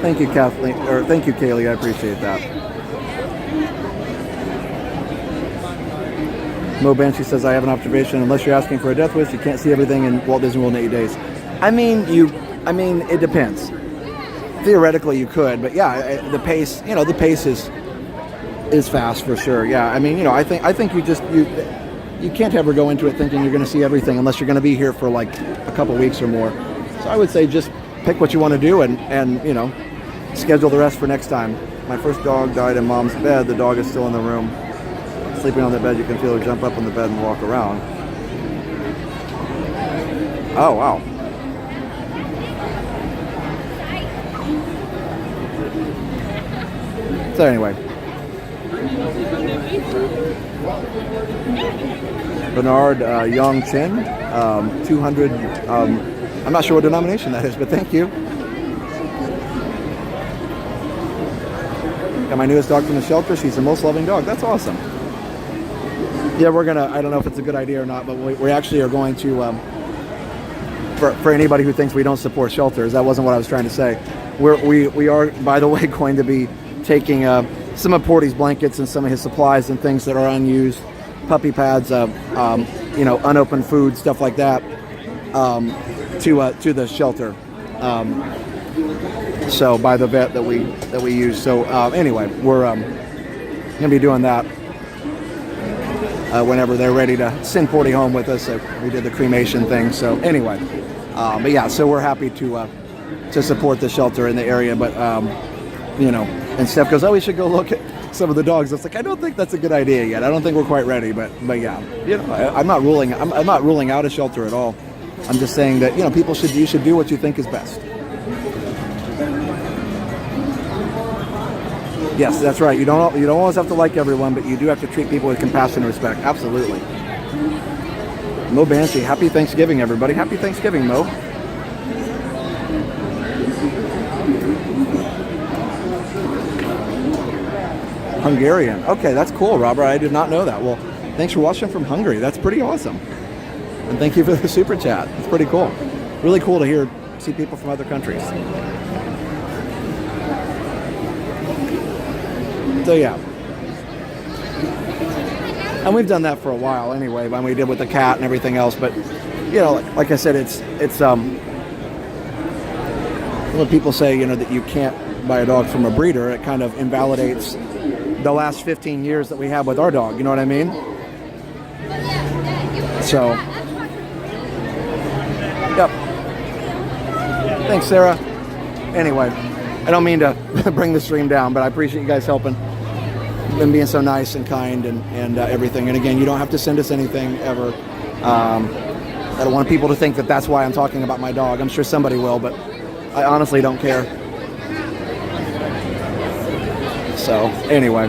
Thank you, Kathleen, or thank you, Kaylee. I appreciate that. Mo Banshee says, I have an observation. Unless you're asking for a death wish, you can't see everything in Walt Disney World in 8 days. I mean, it depends. Theoretically, you could, but yeah, the pace is fast for sure. Yeah, I mean, I think you can't ever go into it thinking you're going to see everything unless you're going to be here for like a couple weeks or more. So I would say just pick what you want to do and schedule the rest for next time. My first dog died in Mom's bed. The dog is still in the room, sleeping on the bed. You can feel her jump up on the bed and walk around. Oh wow. So anyway, Bernard Young Chin, 200. I'm not sure what denomination that is, but thank you. Got my newest dog from the shelter. She's the most loving dog. That's awesome. Yeah, we're gonna. I don't know if it's a good idea or not, but we actually are going to. For anybody who thinks we don't support shelters, that wasn't what I was trying to say. We are, by the way, going to be taking some of Porty's blankets and some of his supplies and things that are unused, puppy pads, unopened food, stuff like that, to the shelter. So by the vet that we use. So anyway, we're gonna be doing that whenever they're ready to send Porty home with us. So we did the cremation thing. So anyway, but yeah, so we're happy to support the shelter in the area. But and Steph goes, oh, we should go look at some of the dogs. It's like, I don't think that's a good idea yet. I don't think we're quite ready. But yeah, I'm not ruling out a shelter at all. I'm just saying that you should do what you think is best. Yes, that's right. You don't always have to like everyone, but you do have to treat people with compassion and respect. Absolutely. Mo Banshee, happy Thanksgiving, everybody. Happy Thanksgiving, Mo. Hungarian. Okay, that's cool, Robert. I did not know that. Well, thanks for watching from Hungary. That's pretty awesome. And thank you for the super chat. It's pretty cool. Really cool to see people from other countries. So yeah, and we've done that for a while anyway, when we did with the cat and everything else. But like I said, it's when people say that you can't buy a dog from a breeder, it kind of invalidates the last 15 years that we have with our dog. You know what I mean? So, yep. Thanks, Sarah. Anyway, I don't mean to bring the stream down, but I appreciate you guys helping and being so nice and kind and everything. And again, you don't have to send us anything ever. I don't want people to think that that's why I'm talking about my dog. I'm sure somebody will, but I honestly don't care. So anyway.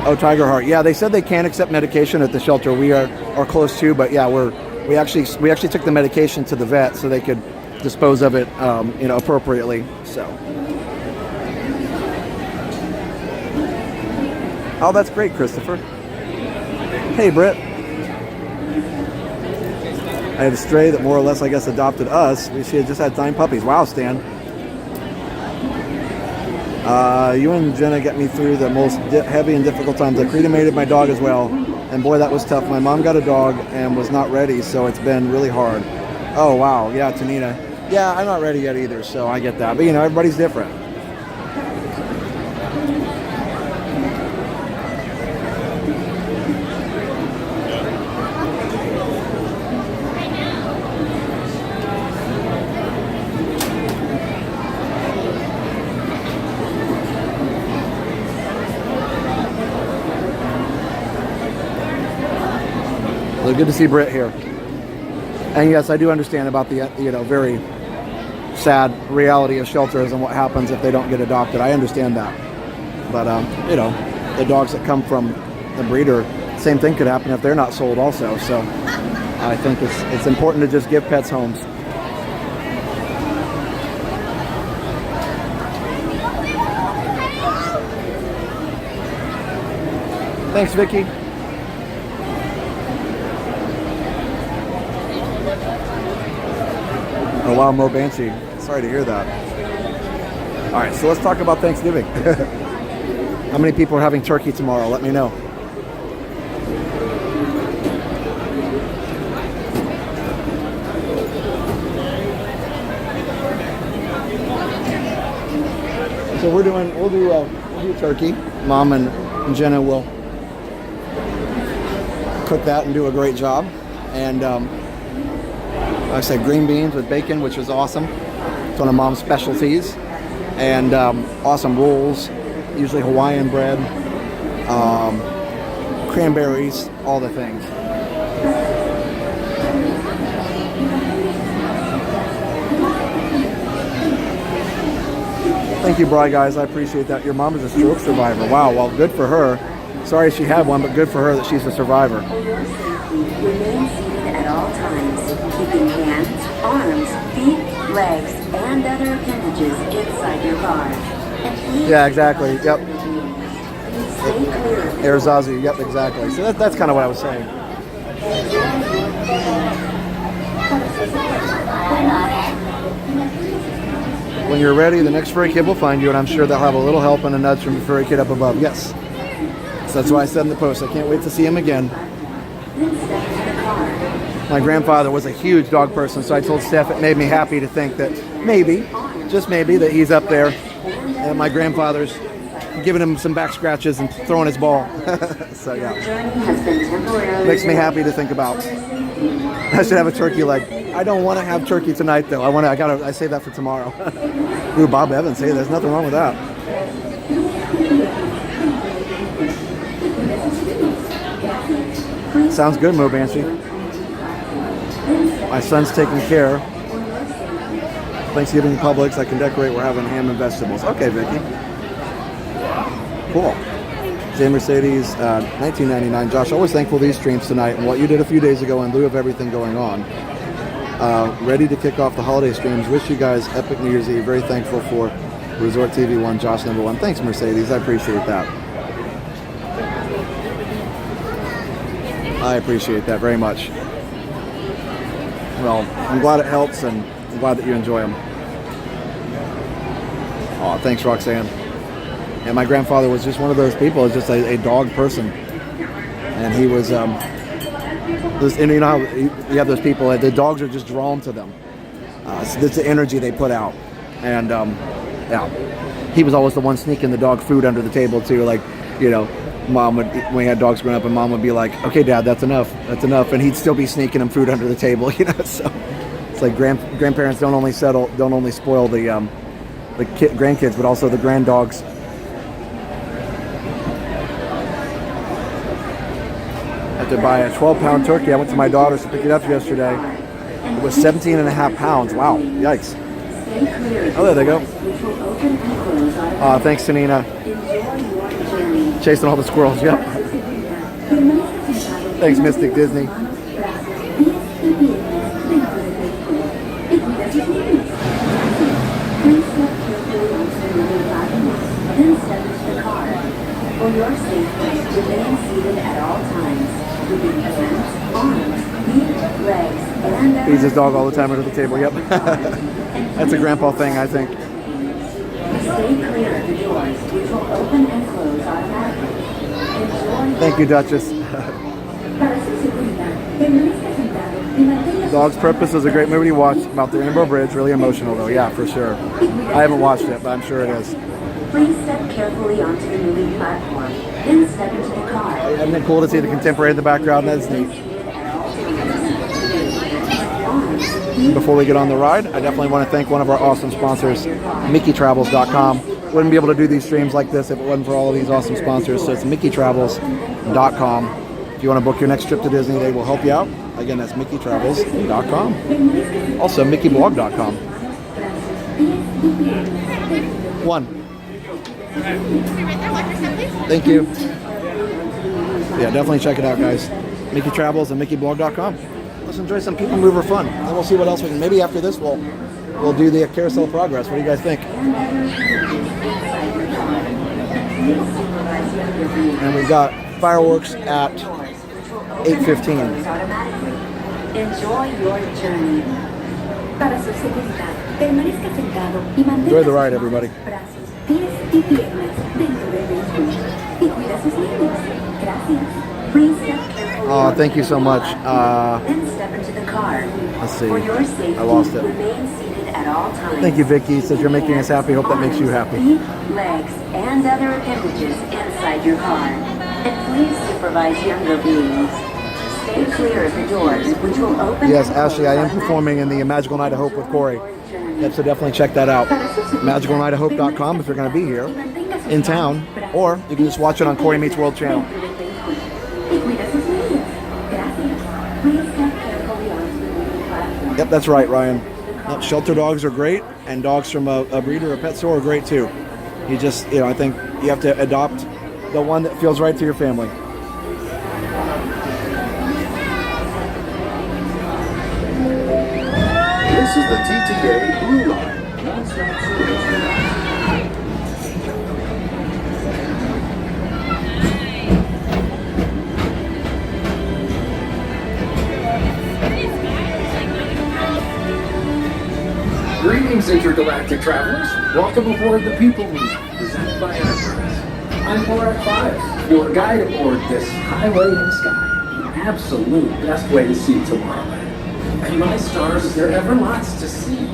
Oh, Tiger Heart. Yeah, they said they can't accept medication at the shelter. We are close to, but yeah, we actually took the medication to the vet so they could dispose of it, appropriately. So. Oh, that's great, Christopher. Hey, Britt. I had a stray that more or less, I guess, adopted us. She had just had 9 puppies. Wow, Stan. You and Jenna get me through the most heavy and difficult times. I cremated my dog as well, and boy, that was tough. My mom got a dog and was not ready, so it's been really hard. Oh, wow. Yeah, Tanita. Yeah, I'm not ready yet either, so I get that. But, everybody's different. So good to see Britt here. And yes, I do understand about the very sad reality of shelters and what happens if they don't get adopted. I understand that. But the dogs that come from the breeder, same thing could happen if they're not sold also. So I think it's important to just give pets homes. Thanks, Vicky. Oh wow, Mo Banshee. Sorry to hear that. All right, so let's talk about Thanksgiving. How many people are having turkey tomorrow? Let me know. So we'll do turkey. Mom and Jenna will cook that and do a great job. And like I said, green beans with bacon, which is awesome. It's one of Mom's specialties. And awesome rolls, usually Hawaiian bread, cranberries, all the things. Thank you, Bri, guys. I appreciate that. Your mom is a stroke survivor. Wow, well, good for her. Sorry she had one, but good for her that she's a survivor. Remain seated at all times, keeping hands, arms, feet, legs, and other appendages inside your car. And please Yeah, exactly. Yep. stay clear. Airzazu. Yep, exactly. So that's kind of what I was saying. When you're ready, the next furry kid will find you, and I'm sure they'll have a little help and a nudge from the furry kid up above. Yes. So that's why I said in the post, I can't wait to see him again. My grandfather was a huge dog person, so I told Steph it made me happy to think that maybe, just maybe, that he's up there and my grandfather's giving him some back scratches and throwing his ball. So yeah, makes me happy to think about. I should have a turkey leg. I don't want to have turkey tonight though. I save that for tomorrow. Ooh, Bob Evans, hey, there's nothing wrong with that. Sounds good, Mo Banshee. My son's taking care. Thanksgiving Publix, I can decorate. We're having ham and vegetables. Okay, Vicky. Cool. J Mercedes, 1999. Josh, always thankful for these streams tonight and what you did a few days ago in lieu of everything going on. Ready to kick off the holiday streams. Wish you guys epic New Year's Eve. Very thankful for Resort TV 1, Josh number 1. Thanks, Mercedes. I appreciate that. I appreciate that very much. Well, I'm glad it helps, and I'm glad that you enjoy them. Oh, thanks, Roxanne. And my grandfather was just one of those people. He's just a dog person, and he was. And you know how you have those people. The dogs are just drawn to them. So it's the energy they put out, and yeah, he was always the one sneaking the dog food under the table too. Like, you know, Mom would, when we had dogs growing up, and Mom would be like, "Okay, Dad, that's enough, and he'd still be sneaking them food under the table. You know, so it's like grandparents don't only spoil the grandkids, but also the granddogs. To buy a 12-pound turkey. I went to my daughter's to pick it up yesterday. It was 17.5 pounds. Wow, yikes. Oh, there they go. Thanks, Tanina. Chasing all the squirrels, yep. Thanks, Mystic Disney. For your safety, remain seated at all times. Feeds his dog all the time under the table. Yep. That's a grandpa thing, I think. Stay clear of the doors, which will open and close automatically. Thank you, Duchess. Dog's Purpose is a great movie to watch about the Rainbow Bridge. Really emotional, though. Yeah, for sure. I haven't watched it, but I'm sure it is. Please step carefully onto the moving platform, then step into the car. Isn't it cool to see the contemporary in the background? That's neat. Before we get on the ride, I definitely want to thank one of our awesome sponsors, MickeyTravels.com. Wouldn't be able to do these streams like this if it wasn't for all of these awesome sponsors. So it's MickeyTravels.com. If you want to book your next trip to Disney, they will help you out. Again, that's MickeyTravels.com. Also, MickeyBlog.com. One. Thank you. Yeah, definitely check it out, guys. Mickey Travels and MickeyBlog.com. Let's enjoy some Peoplemover fun. Then we'll see what else we can. Maybe after this, we'll do the Carousel of Progress. What do you guys think? And we've got fireworks at 8:15. Enjoy your journey. Para su seguridad, permanezca sentado y mantenga Enjoy the ride, everybody. brazos, pies y piernas dentro del vehículo. Y cuida sus niños. Gracias. Please step carefully. Thank you so much. Then step into the car. Let's see. For your safety, I lost it. remain seated at all times. Thank you, Vicky. It says you're making us happy. Hope that makes you happy. Feet, legs, and other appendages inside your car. And please supervise younger beings. Stay clear of the doors, which will open. Yes, and Ashley, I am close performing in the Magical Night of Hope with Corey. Yep, so definitely check that out. MagicalNightOfHope.com if you're going to be here in town, or you can just watch it on Corey Meets World channel. Yep, that's right, Ryan. Shelter dogs are great, and dogs from a breeder or pet store are great too. You just, I think you have to adopt the one that feels right to your family. This is the TTA Blue Line. Non-stop service. Greetings, intergalactic travelers. Welcome aboard the Peoplemover, presented by Enterprise. I'm Borat 5, your guide aboard this highway in the sky. The absolute best way to see Tomorrowland. And my stars, is there ever lots to see?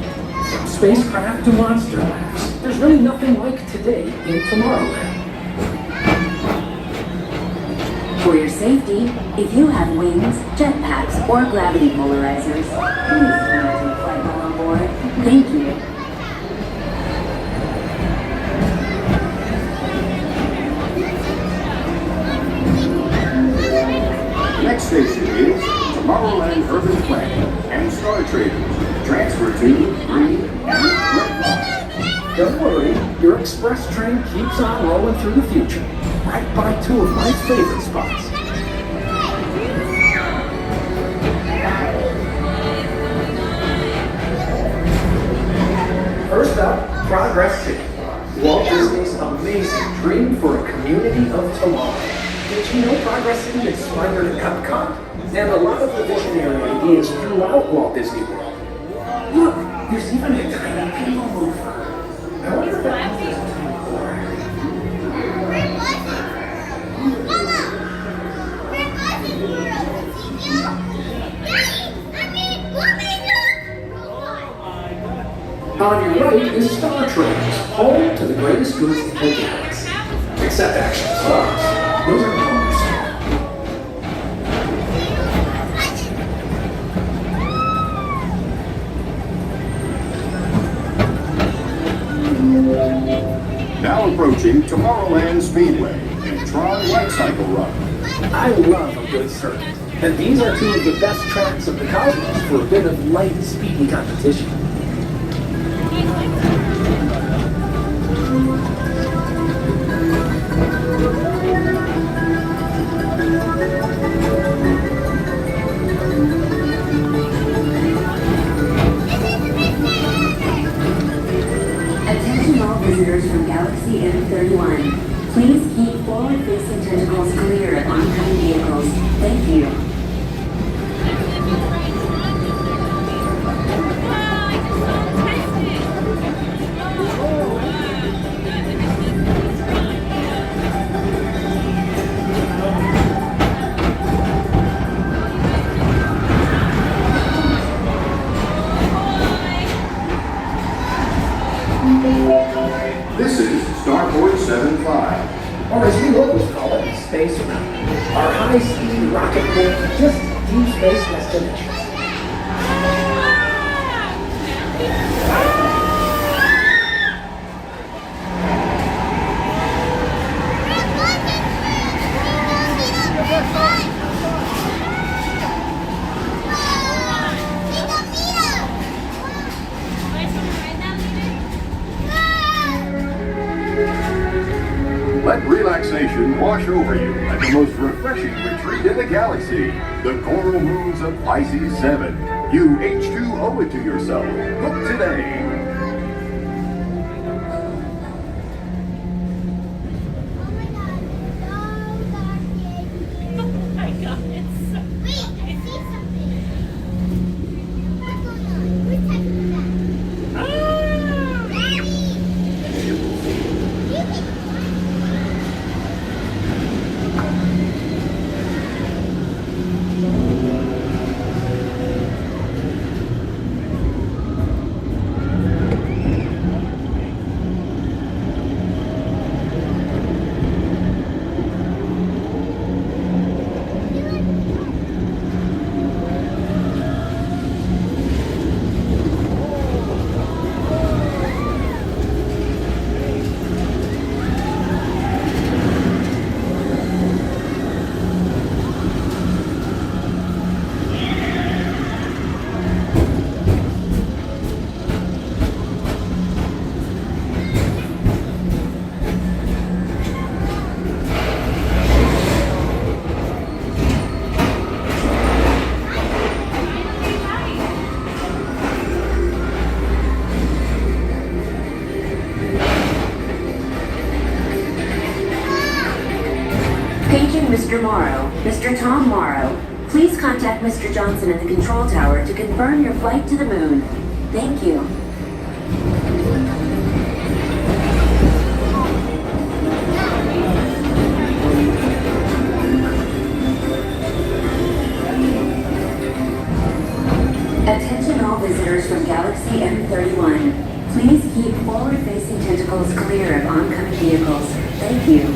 From spacecraft to monster labs. There's really nothing like today in Tomorrowland. For your safety, if you have wings, jetpacks, or gravity polarizers, please turn to flight while on board. Thank you. Next station is Tomorrowland Urban Planning and Star Traders. Transfer to green and red line. Don't worry, your express train keeps on rolling through the future, right by two of my favorite spots. First up, Progress City. Walt Disney's amazing dream for a community of tomorrow. Did you know Progress City inspired Epcot? And a lot of the visionary ideas throughout Walt Disney World. Look, there's even a tiny Peoplemover. I wonder if that means a tiny board. On your right is Star Traders, home to the greatest goods in the galaxy. Except actual stars. Those are normal stars. Now approaching Tomorrowland Speedway and Tron Light Cycle Run. I love a good circuit, and these are two of the best tracks of the cosmos for a bit of light, speedy competition. Attention all visitors from Galaxy M31. Please keep forward-facing tentacles clear of oncoming vehicles. Thank you. This is Starport 75. Or as we locals call it, Space Mountain. Our high-speed rocket boat to just deep space destinations. Let relaxation wash over you at the most refreshing retreat in the galaxy, the coral moons of Pisces 7. You H2 owe it to yourself. Book today. tomorrow, please contact Mr. Johnson at the control tower to confirm your flight to the moon. Thank you. Attention all visitors from Galaxy M31. Please keep forward-facing tentacles clear of oncoming vehicles. Thank you.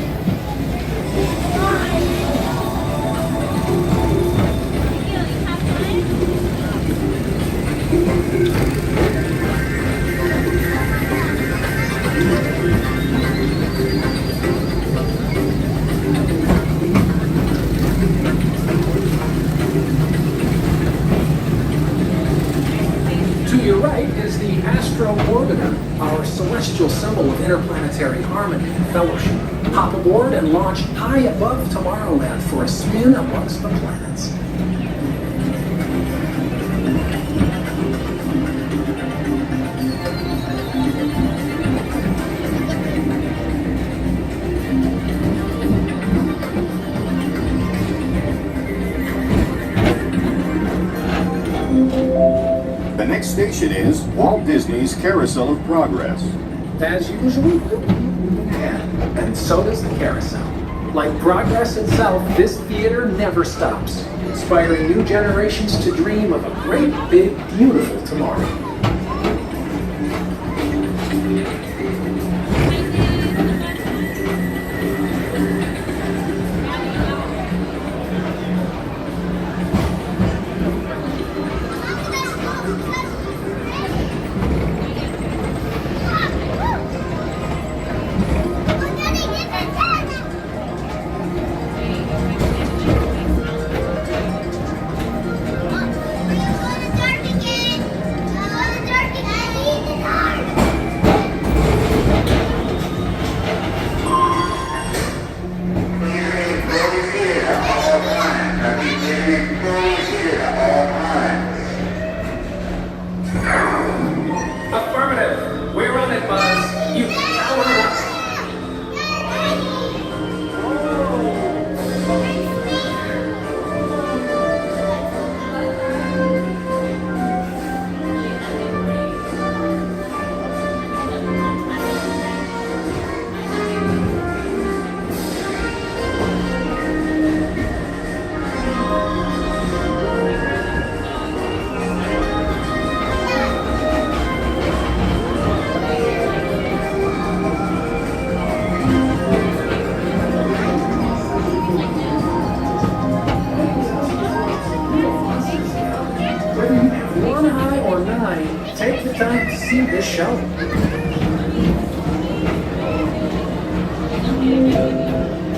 To your right is the Astro Orbiter, our celestial symbol of interplanetary harmony and fellowship. Hop aboard and launch high above Tomorrowland for a spin amongst the planets. The next station is Walt Disney's Carousel of Progress. As usual, and so does the carousel. Like progress itself, this theater never stops, inspiring new generations to dream of a great, big, beautiful tomorrow. Affirmative. We're on it, Buzz. You power up. Whether you have one eye or nine, take the time to see this show.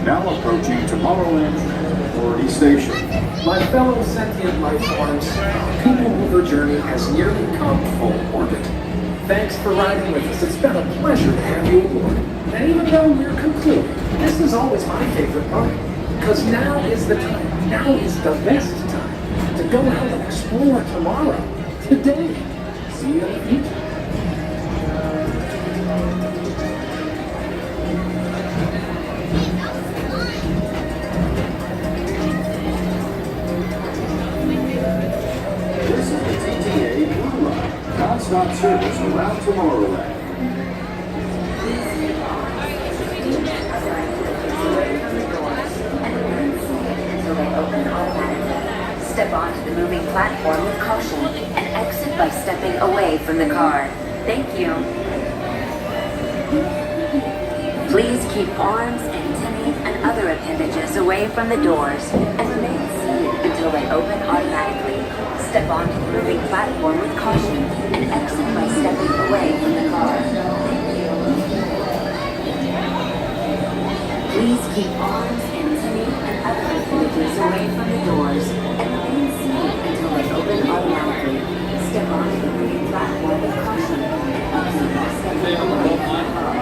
Now approaching Tomorrowland Authority Station. My fellow sentient life forms, our Peoplemover journey has nearly come full orbit. Thanks for riding with us. It's been a pleasure to have you aboard. And even though we're concluding, this is always my favorite part. Because now is the time, now is the best time to go out and explore tomorrow, today. See you in the future. This is the TTA Blue Line, non-stop service around Tomorrowland. Until they open automatically. Step onto the moving platform with caution and exit by stepping away from the car. Thank you. Please keep arms, antennae, and other appendages away from the doors and remain seated until they open automatically. Step onto the moving platform with caution and exit by stepping away from the car. Thank you. Please keep arms, antennae, and other appendages away from the doors and remain seated until they open automatically. Step onto the moving platform with caution and exit by stepping away from the car.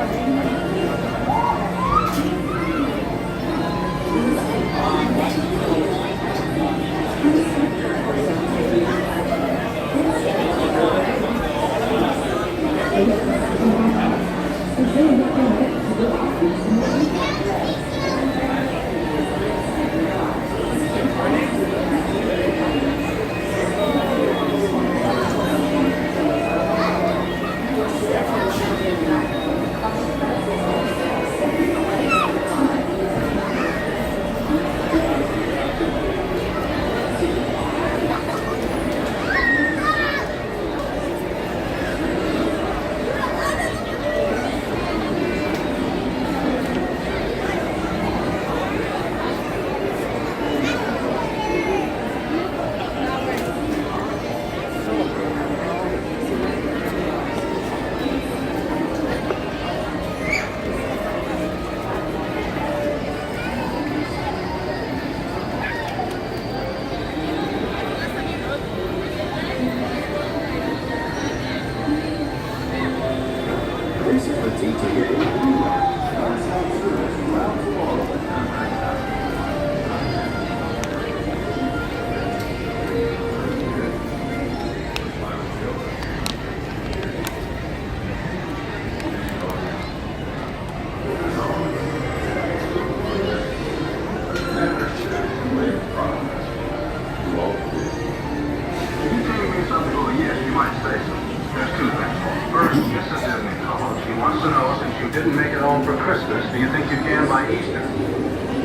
Didn't make it home for Christmas. Do you think you can by Easter?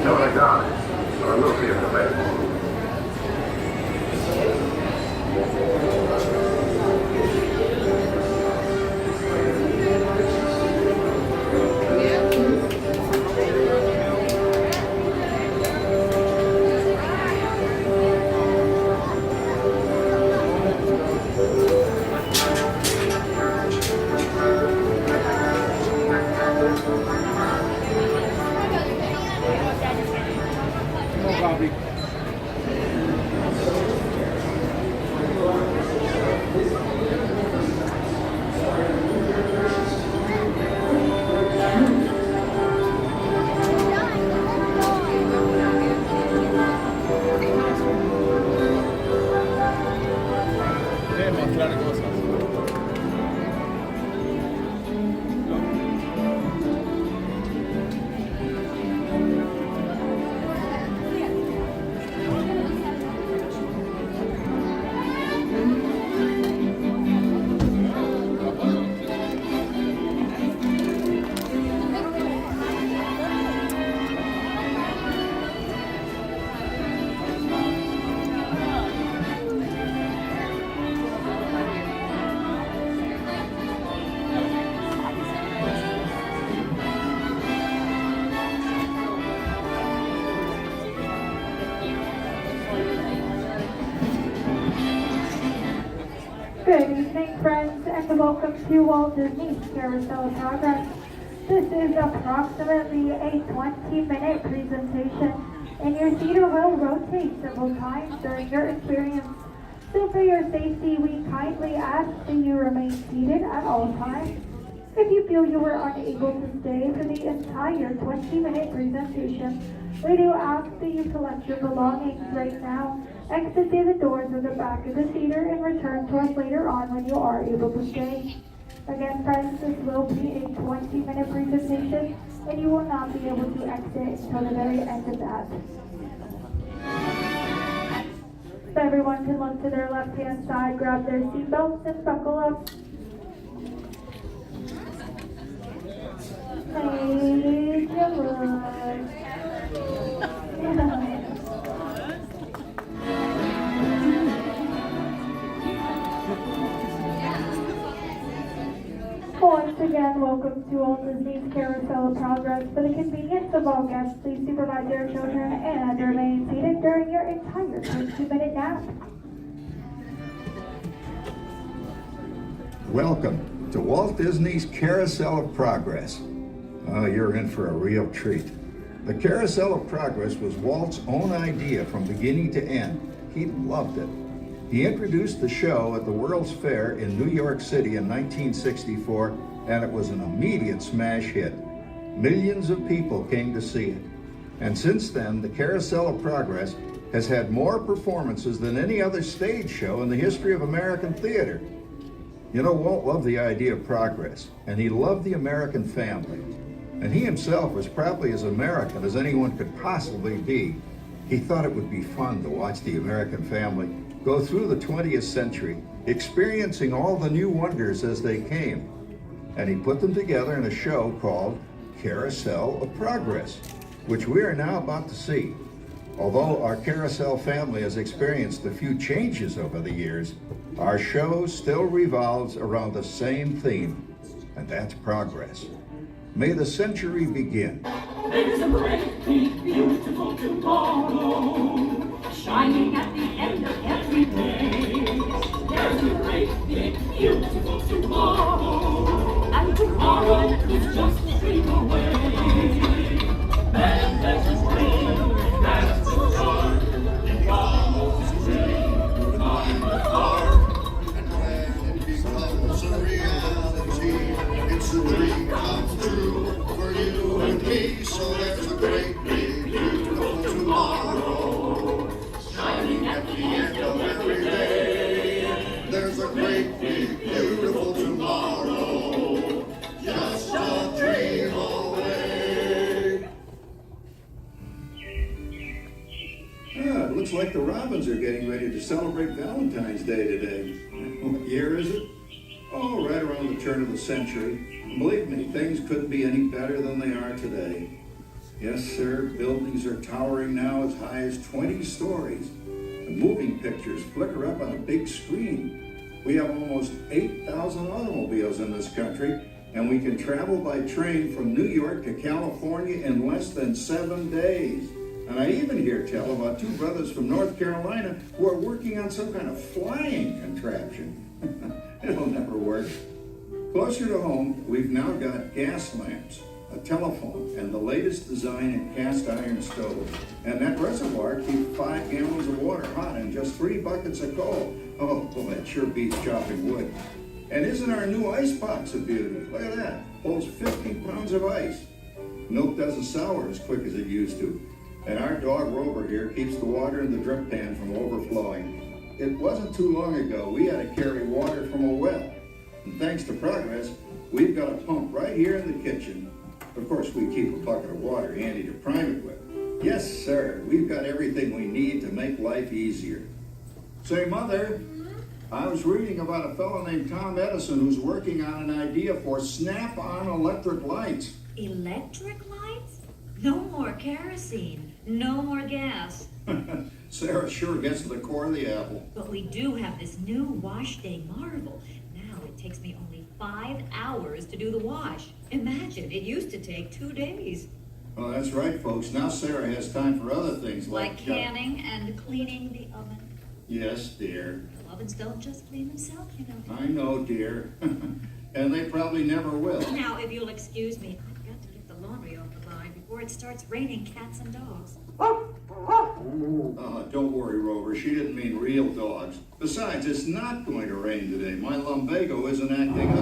No, I doubt it. But we'll see if the best. Good evening, friends, and welcome to Walt Disney's Carousel of Progress. This is approximately a 20-minute presentation, and your theater will rotate several times during your experience. So for your safety, we kindly ask that you remain seated at all times. If you feel you were unable to stay for the entire 20-minute presentation, we do ask that you collect your belongings right now, exit through the doors of the back of the theater, and return to us later on when you are able to stay. Again, friends, this will be a 20-minute presentation, and you will not be able to exit until the very end of that. So everyone can look to their left-hand side, grab their seatbelts, and buckle up. Hey, Once again, welcome to Walt Disney's Carousel of Progress. For the convenience of all guests, please supervise your children and remain seated during your entire 20-minute nap. Welcome to Walt Disney's Carousel of Progress. Oh, you're in for a real treat. The Carousel of Progress was Walt's own idea from beginning to end. He loved it. He introduced the show at the World's Fair in New York City in 1964, and it was an immediate smash hit. Millions of people came to see it. And since then, the Carousel of Progress has had more performances than any other stage show in the history of American theater. You know, Walt loved the idea of progress, and he loved the American family. And he himself was probably as American as anyone could possibly be. He thought it would be fun to watch the American family go through the 20th century, experiencing all the new wonders as they came. And he put them together in a show called Carousel of Progress, which we are now about to see. Although our Carousel family has experienced a few changes over the years, our show still revolves around the same theme, and that's progress. May the century begin. There's a great, big, beautiful tomorrow, shining at the end of every day. There's a great, big, beautiful tomorrow, and tomorrow is just a dream away. And there's a dream, that's the start, it follows the dream, on the start. And when it becomes a reality, it's a dream comes true. getting ready to celebrate Valentine's Day today. What year is it? Oh, right around the turn of the century. And believe me, things couldn't be any better than they are today. Yes, sir, buildings are towering now as high as 20 stories. And moving pictures flicker up on a big screen. We have almost 8,000 automobiles in this country, and we can travel by train from New York to California in less than 7 days. And I even hear tell about two brothers from North Carolina who are working on some kind of flying contraption. It'll never work. Closer to home, we've now got gas lamps, a telephone, and the latest design in cast iron stoves. And that reservoir keeps 5 gallons of water hot and just 3 buckets of coal. Oh, boy, it sure beats chopping wood. And isn't our new ice box a beauty? Look at that. Holds 50 pounds of ice. Milk doesn't sour as quick as it used to. And our dog Rover here keeps the water in the drip pan from overflowing. It wasn't too long ago we had to carry water from a well. And thanks to Progress, we've got a pump right here in the kitchen. Of course, we keep a bucket of water handy to prime it with. Yes, sir, we've got everything we need to make life easier. Say, Mother, I was reading about a fellow named Tom Edison who's working on an idea for snap-on electric lights. Electric lights? No more kerosene. No more gas. Sarah sure gets to the core of the apple. But we do have this new wash day marvel. Now it takes me only 5 hours to do the wash. Imagine, it used to take 2 days. Well, that's right, folks. Now Sarah has time for other things Like canning and cleaning the oven. Yes, dear. The ovens don't just clean themselves, you know. I know, dear. And they probably never will. Now, if you'll excuse me, I've got to get the laundry off the line before it starts raining cats and dogs. Don't worry, Rover. She didn't mean real dogs. Besides, it's not going to rain today. My lumbago isn't acting up.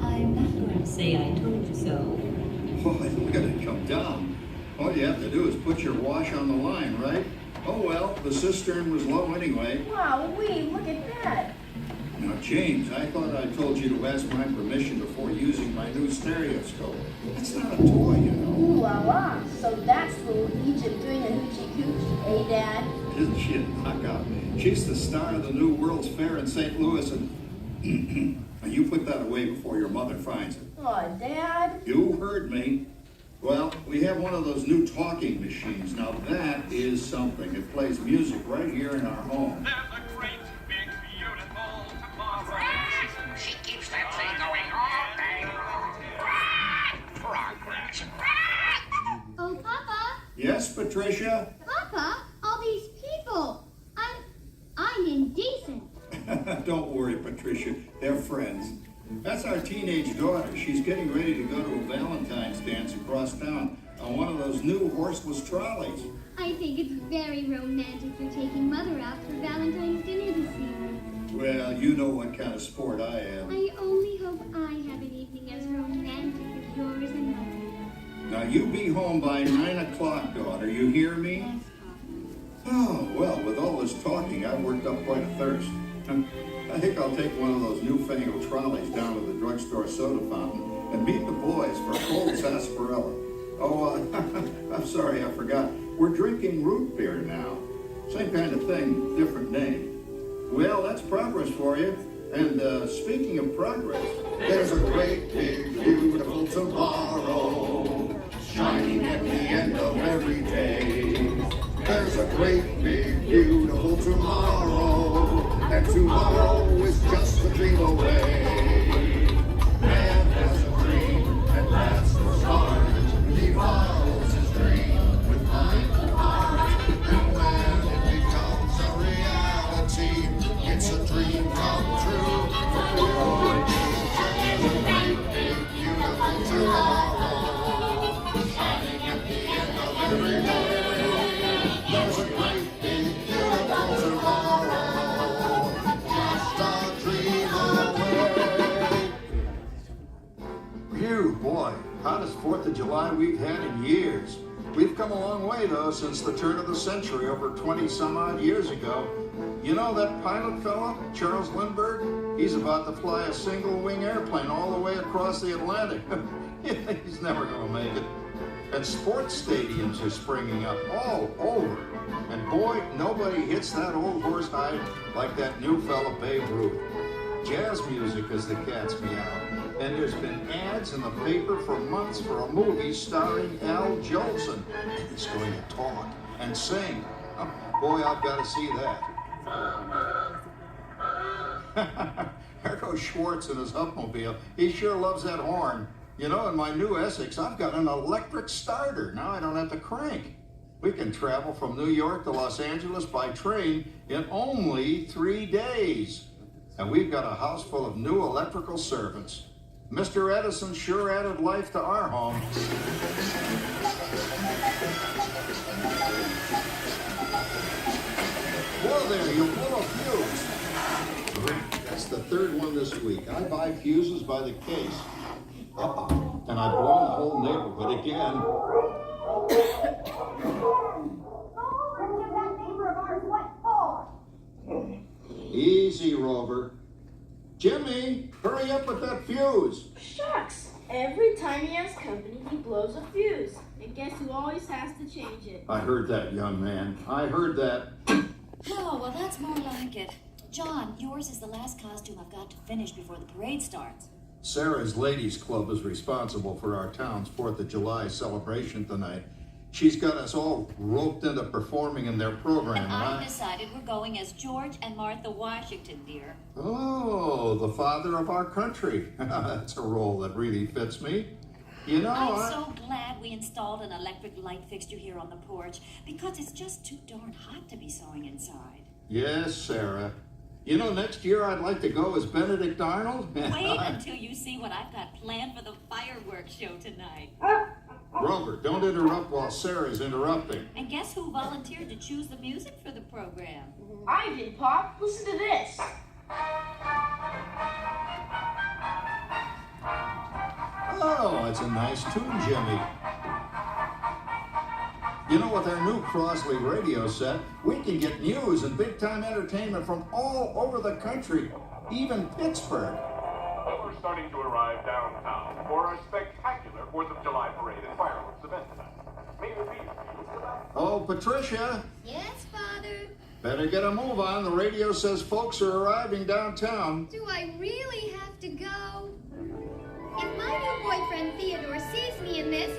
I'm not going to say I told you so. Boy, look at it come down. All you have to do is put your wash on the line, right? Oh well, the cistern was low anyway. Wow, look at that. Now, James, I thought I told you to ask my permission before using my new stereoscope. It's not a toy, you know. Ooh la la. So that's little Egypt doing a hoochie coochie, eh, Dad? Isn't she a knockout? She's the star of the new World's Fair in St. Louis, and you put that away before your mother finds it. Oh, Dad. You heard me. Well, we have one of those new talking machines. Now that is something. It plays music right here in our home. There's a great, big, beautiful tomorrow. She keeps that thing going all day long. Progress. Oh, Papa. Yes, Patricia? Papa, all these people. I'm indecent. Don't worry, Patricia. They're friends. That's our teenage daughter. She's getting ready to go to a Valentine's dance across town on one of those new horseless trolleys. I think it's very romantic you're taking Mother out for Valentine's dinner this evening. Well, you know what kind of sport I am. I only hope I have an evening as romantic as yours and Mother. Now, you be home by 9 o'clock, daughter. You hear me? Yes, Papa. Oh, well, with all this talking, I've worked up quite a thirst. I think I'll take one of those newfangled trolleys down to the drugstore soda fountain and meet the boys for a cold sarsaparilla. Oh, I'm sorry, I forgot. We're drinking root beer now. Same kind of thing, different name. Well, that's progress for you. And speaking of progress, there's a great, big, beautiful tomorrow shining at the end of every day. There's a great, big, beautiful tomorrow, and tomorrow is just a dream away. Man has a dream, and that's the start. He follows his dream with mind and heart, and when it becomes a reality, it's a dream come true for you and me. There's a great, big, beautiful tomorrow shining at the end of every day. There's a great, big, beautiful tomorrow, just a dream away. Phew, boy, hottest 4th of July we've had in years. We've come a long way, though, since the turn of the century, over 20-some-odd years ago. You know that pilot fella, Charles Lindbergh? He's about to fly a single-wing airplane all the way across the Atlantic. He's never going to make it. And sports stadiums are springing up all over. And boy, nobody hits that old horse hide like that new fella Babe Ruth. Jazz music as the cat's meow. And there's been ads in the paper for months for a movie starring Al Jolson. He's going to talk and sing. Oh, boy, I've got to see that. There goes Schwartz in his Upmobile. He sure loves that horn. You know, in my new Essex, I've got an electric starter. Now I don't have to crank. We can travel from New York to Los Angeles by train in only 3 days. And we've got a house full of new electrical servants. Mr. Edison sure added life to our home. Whoa there, you blew a fuse. That's the third one this week. I buy fuses by the case. Uh-oh. And I've blown the whole neighborhood again. Give that neighbor of ours what for? Easy, Rover. Jimmy, hurry up with that fuse. Shucks! Every time he has company, he blows a fuse. And guess who always has to change it? I heard that, young man. I heard that. Oh, well, that's more like it. John, yours is the last costume I've got to finish before the parade starts. Sarah's Ladies Club is responsible for our town's 4th of July celebration tonight. She's got us all roped into performing in their program. And I've decided we're going as George and Martha Washington, dear. Oh, the father of our country. That's a role that really fits me. You know, I'm so glad we installed an electric light fixture here on the porch because it's just too darn hot to be sewing inside. Yes, Sarah. You know, next year I'd like to go as Benedict Arnold. Wait until you see what I've got planned for the fireworks show tonight. Rover, don't interrupt while Sarah's interrupting. And guess who volunteered to choose the music for the program? I did, Pop. Listen to this. Oh, that's a nice tune, Jimmy. You know, with our new Crosley radio set, we can get news and big-time entertainment from all over the country, even Pittsburgh. We're starting to arrive downtown for our spectacular 4th of July parade and fireworks event tonight. May it be. Oh, Patricia. Yes, Father? Better get a move on. The radio says folks are arriving downtown. Do I really have to go? If my new boyfriend Theodore sees me in this,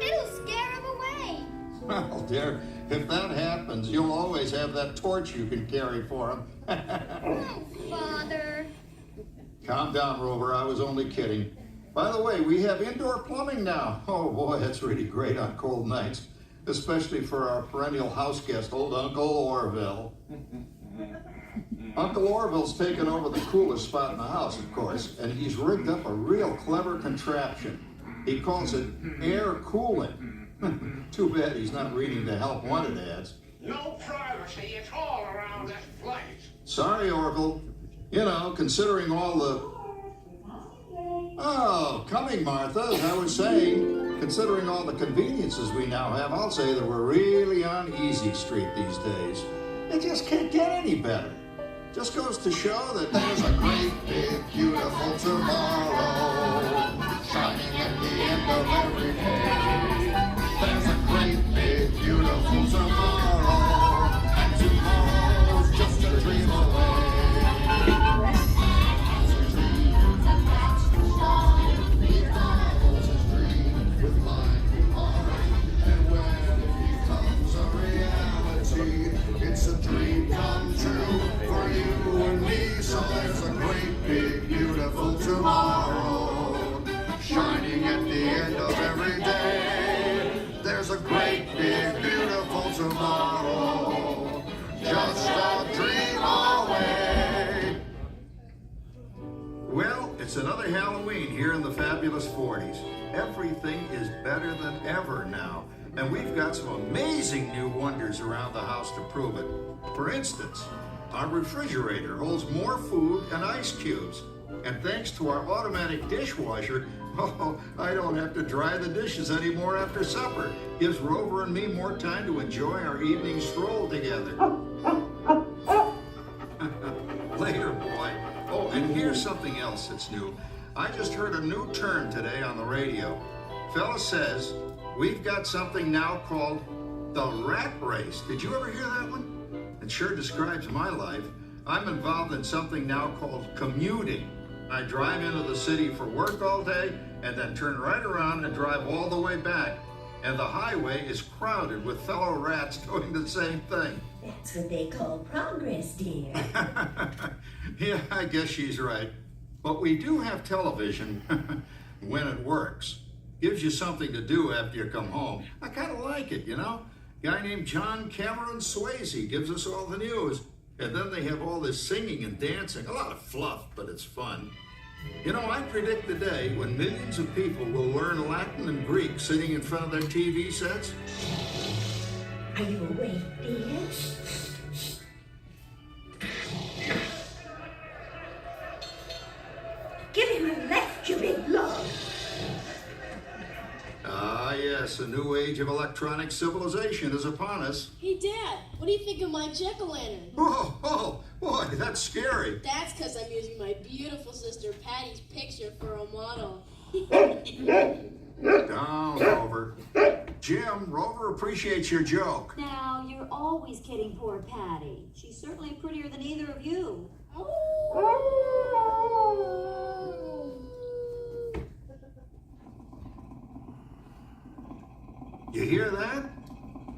it'll scare him away. Well, dear, if that happens, you'll always have that torch you can carry for him. Oh, Father. Calm down, Rover. I was only kidding. By the way, we have indoor plumbing now. Oh, boy, that's really great on cold nights, especially for our perennial house guest, old Uncle Orville. Uncle Orville's taken over the coolest spot in the house, of course, and he's rigged up a real clever contraption. He calls it air cooling. Too bad he's not reading the help wanted ads. No privacy at all around this place. Sorry, Orville. You know, considering all the... Oh, coming, Martha, as I was saying, considering all the conveniences we now have, I'll say that we're really on easy street these days. It just can't get any better. Just goes to show that there's a great, big, beautiful tomorrow shining at the end of every day. There's a great, big, beautiful tomorrow, and tomorrow's just a dream away. It's a dream come true for you and me. So there's a great, big, beautiful tomorrow shining at the end of every day. There's a great, big, beautiful tomorrow, just a dream away. Well, it's another Halloween here in the fabulous 40s. Everything is better than ever now. And we've got some amazing new wonders around the house to prove it. For instance, our refrigerator holds more food and ice cubes. And thanks to our automatic dishwasher, I don't have to dry the dishes anymore after supper. Gives Rover and me more time to enjoy our evening stroll together. Later, boy. Oh, and here's something else that's new. I just heard a new term today on the radio. Fella says, we've got something now called The rat race. Did you ever hear that one? It sure describes my life. I'm involved in something now called commuting. I drive into the city for work all day and then turn right around and drive all the way back. And the highway is crowded with fellow rats doing the same thing. That's what they call progress, dear. Yeah, I guess she's right. But we do have television when it works. Gives you something to do after you come home. I kind of like it, you know? Guy named John Cameron Swayze gives us all the news. And then they have all this singing and dancing. A lot of fluff, but it's fun. You know, I predict the day when millions of people will learn Latin and Greek sitting in front of their TV sets. Are you awake, dear? Give him a left, you big log. Ah, yes, a new age of electronic civilization is upon us. Hey, Dad, what do you think of my jack-o'-lantern? Oh, boy, that's scary. That's because I'm using my beautiful sister Patty's picture for a model. Down, Rover. Jim, Rover appreciates your joke. Now, you're always kidding poor Patty. She's certainly prettier than either of you. You hear that?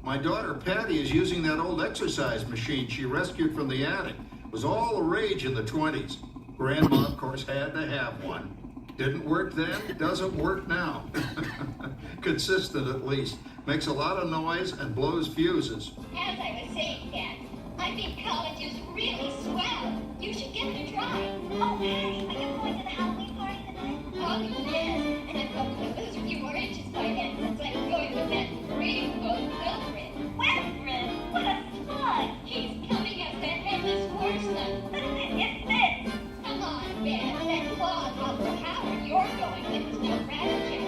My daughter Patty is using that old exercise machine she rescued from the attic. It was all the rage in the 20s. Grandma, of course, had to have one. Didn't work then, doesn't work now. Consistent at least. Makes a lot of noise and blows fuses. As I was saying, Dad, I think college is really swell. You should give it a try. Oh, Patty, are you going to the Halloween party tonight? Oh, yes. And I've probably lose a few more inches by then since I'm going to that Riverboat Wilfred. Wilfred? What a slug! He's coming up the headless horseman. It's this. Come on, Ben. That claw Uncle Howard you're going with is no rabbit.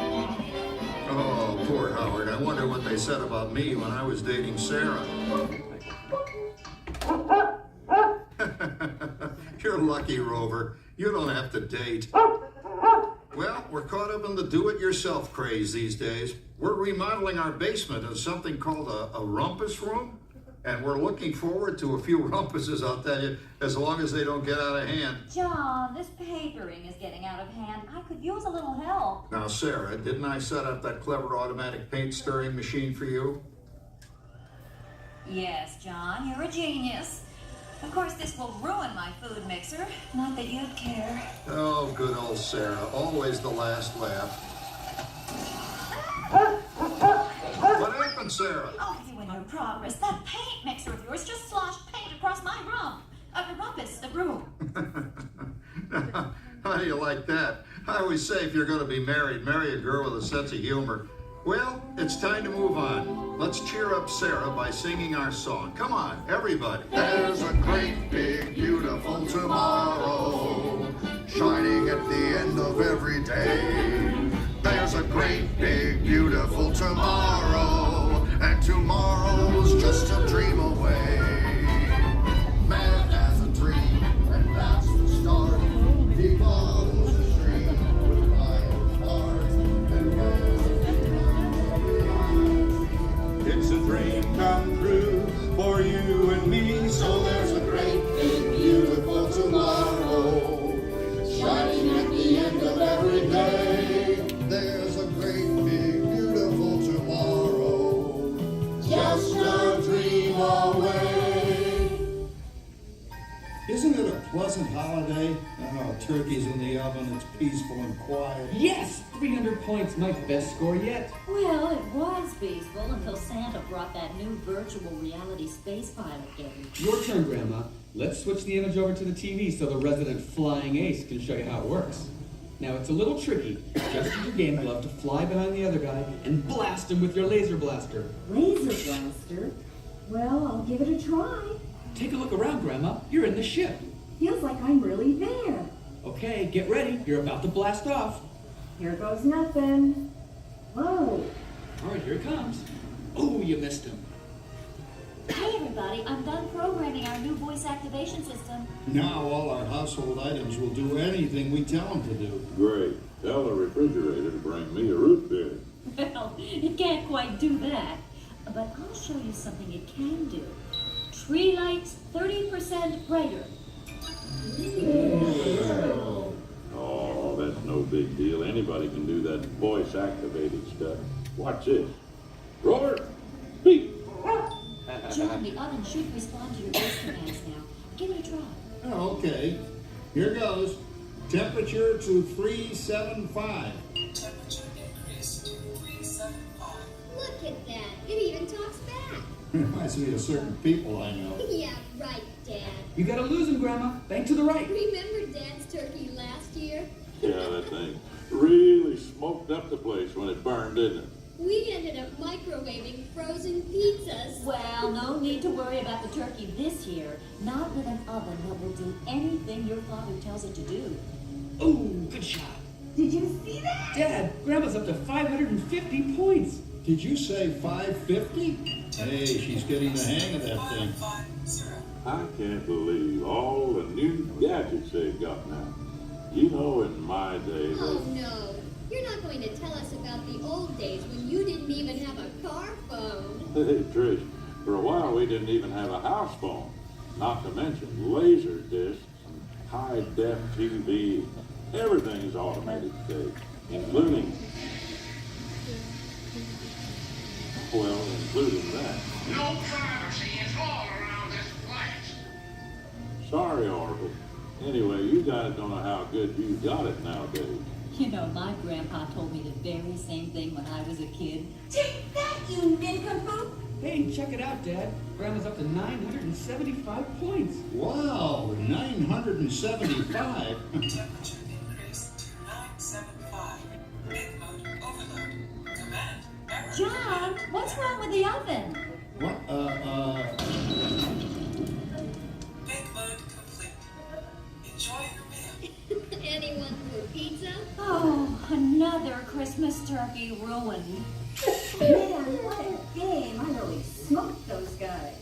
Oh, poor Howard. I wonder what they said about me when I was dating Sarah. You're lucky, Rover. You don't have to date. Well, we're caught up in the do-it-yourself craze these days. We're remodeling our basement into something called a rumpus room. And we're looking forward to a few rumpuses, I'll tell you, as long as they don't get out of hand. John, this papering is getting out of hand. I could use a little help. Now, Sarah, didn't I set up that clever automatic paint stirring machine for you? Yes, John, you're a genius. Of course, this will ruin my food mixer. Not that you'd care. Oh, good old Sarah. Always the last laugh. What happened, Sarah? Oh, you and your progress. That paint mixer of yours just sloshed paint across my rump. The rumpus, the room. How do you like that? I always say if you're going to be married, marry a girl with a sense of humor. Well, it's time to move on. Let's cheer up Sarah by singing our song. Come on, everybody. There's a great, big, beautiful tomorrow, shining at the end of every day. There's a great, big, beautiful tomorrow, and tomorrow's just a dream away. Man has a dream, and that's the start. He follows his dream with light heart, and it's a dream come true for you and me. so there's a great, big, beautiful tomorrow, shining at the end of every day. There's a great, big, beautiful tomorrow, just a dream away. Isn't it a pleasant holiday? Oh, turkey's in the oven, it's peaceful and quiet. Yes! 300 points, my best score yet. Well, it was peaceful until Santa brought that new virtual reality space pilot in. Your turn, Grandma. Let's switch the image over to the TV so the resident flying ace can show you how it works. Now, it's a little tricky. Just use your game glove to fly behind the other guy and blast him with your laser blaster. Laser blaster? Well, I'll give it a try. Take a look around, Grandma. You're in the ship. Feels like I'm really there. Okay, get ready. You're about to blast off. Here goes nothing. Whoa. All right, here it comes. Oh, you missed him. Hey, everybody. I'm done programming our new voice activation system. Now all our household items will do anything we tell them to do. Great. Tell the refrigerator to bring me a root beer. Well, it can't quite do that. but I'll show you something it can do. Tree lights 30% brighter. Oh, that's no big deal. Anybody can do that voice-activated stuff. Watch this. Robert, speak. John, the oven should respond to your voice commands now. Give it a try. Oh, okay. Here goes. Temperature to 375. Temperature increase to 375. Look at that. It even talks back. Reminds me of certain people I know. Yeah, right, Dad. You gotta lose him, Grandma. Bank to the right. Remember Dad's turkey last year? Yeah, that thing really smoked up the place when it burned, didn't it? We ended up microwaving frozen pizzas. Well, no need to worry about the turkey this year. Not with an oven that will do anything your father tells it to do. Oh, good shot. Did you see that? Dad, Grandma's up to 550 points. Did you say 550? Hey, she's getting the hang of that thing. I can't believe all the new gadgets they've got now. You know, in my day, Oh no, you're not going to tell us about the old days when you didn't even have a car phone. Hey, Trish, for a while we didn't even have a house phone. Not to mention laser discs and high-def TV. Everything is automated today, including that. No privacy is all around this place. Sorry, Oracle. Anyway, you guys don't know how good you got it nowadays. You know, my grandpa told me the very same thing when I was a kid. Take that, you nincompoop! Hey, check it out, Dad. Grandma's up to 975 points. Wow, 975. Temperature increase to 975. Big motor overload. Command error. John, what's wrong with the oven? What? Big mode complete. Enjoy your meal. Anyone for pizza? Oh, another Christmas turkey ruined. Man, what a game. I really smoked those guys.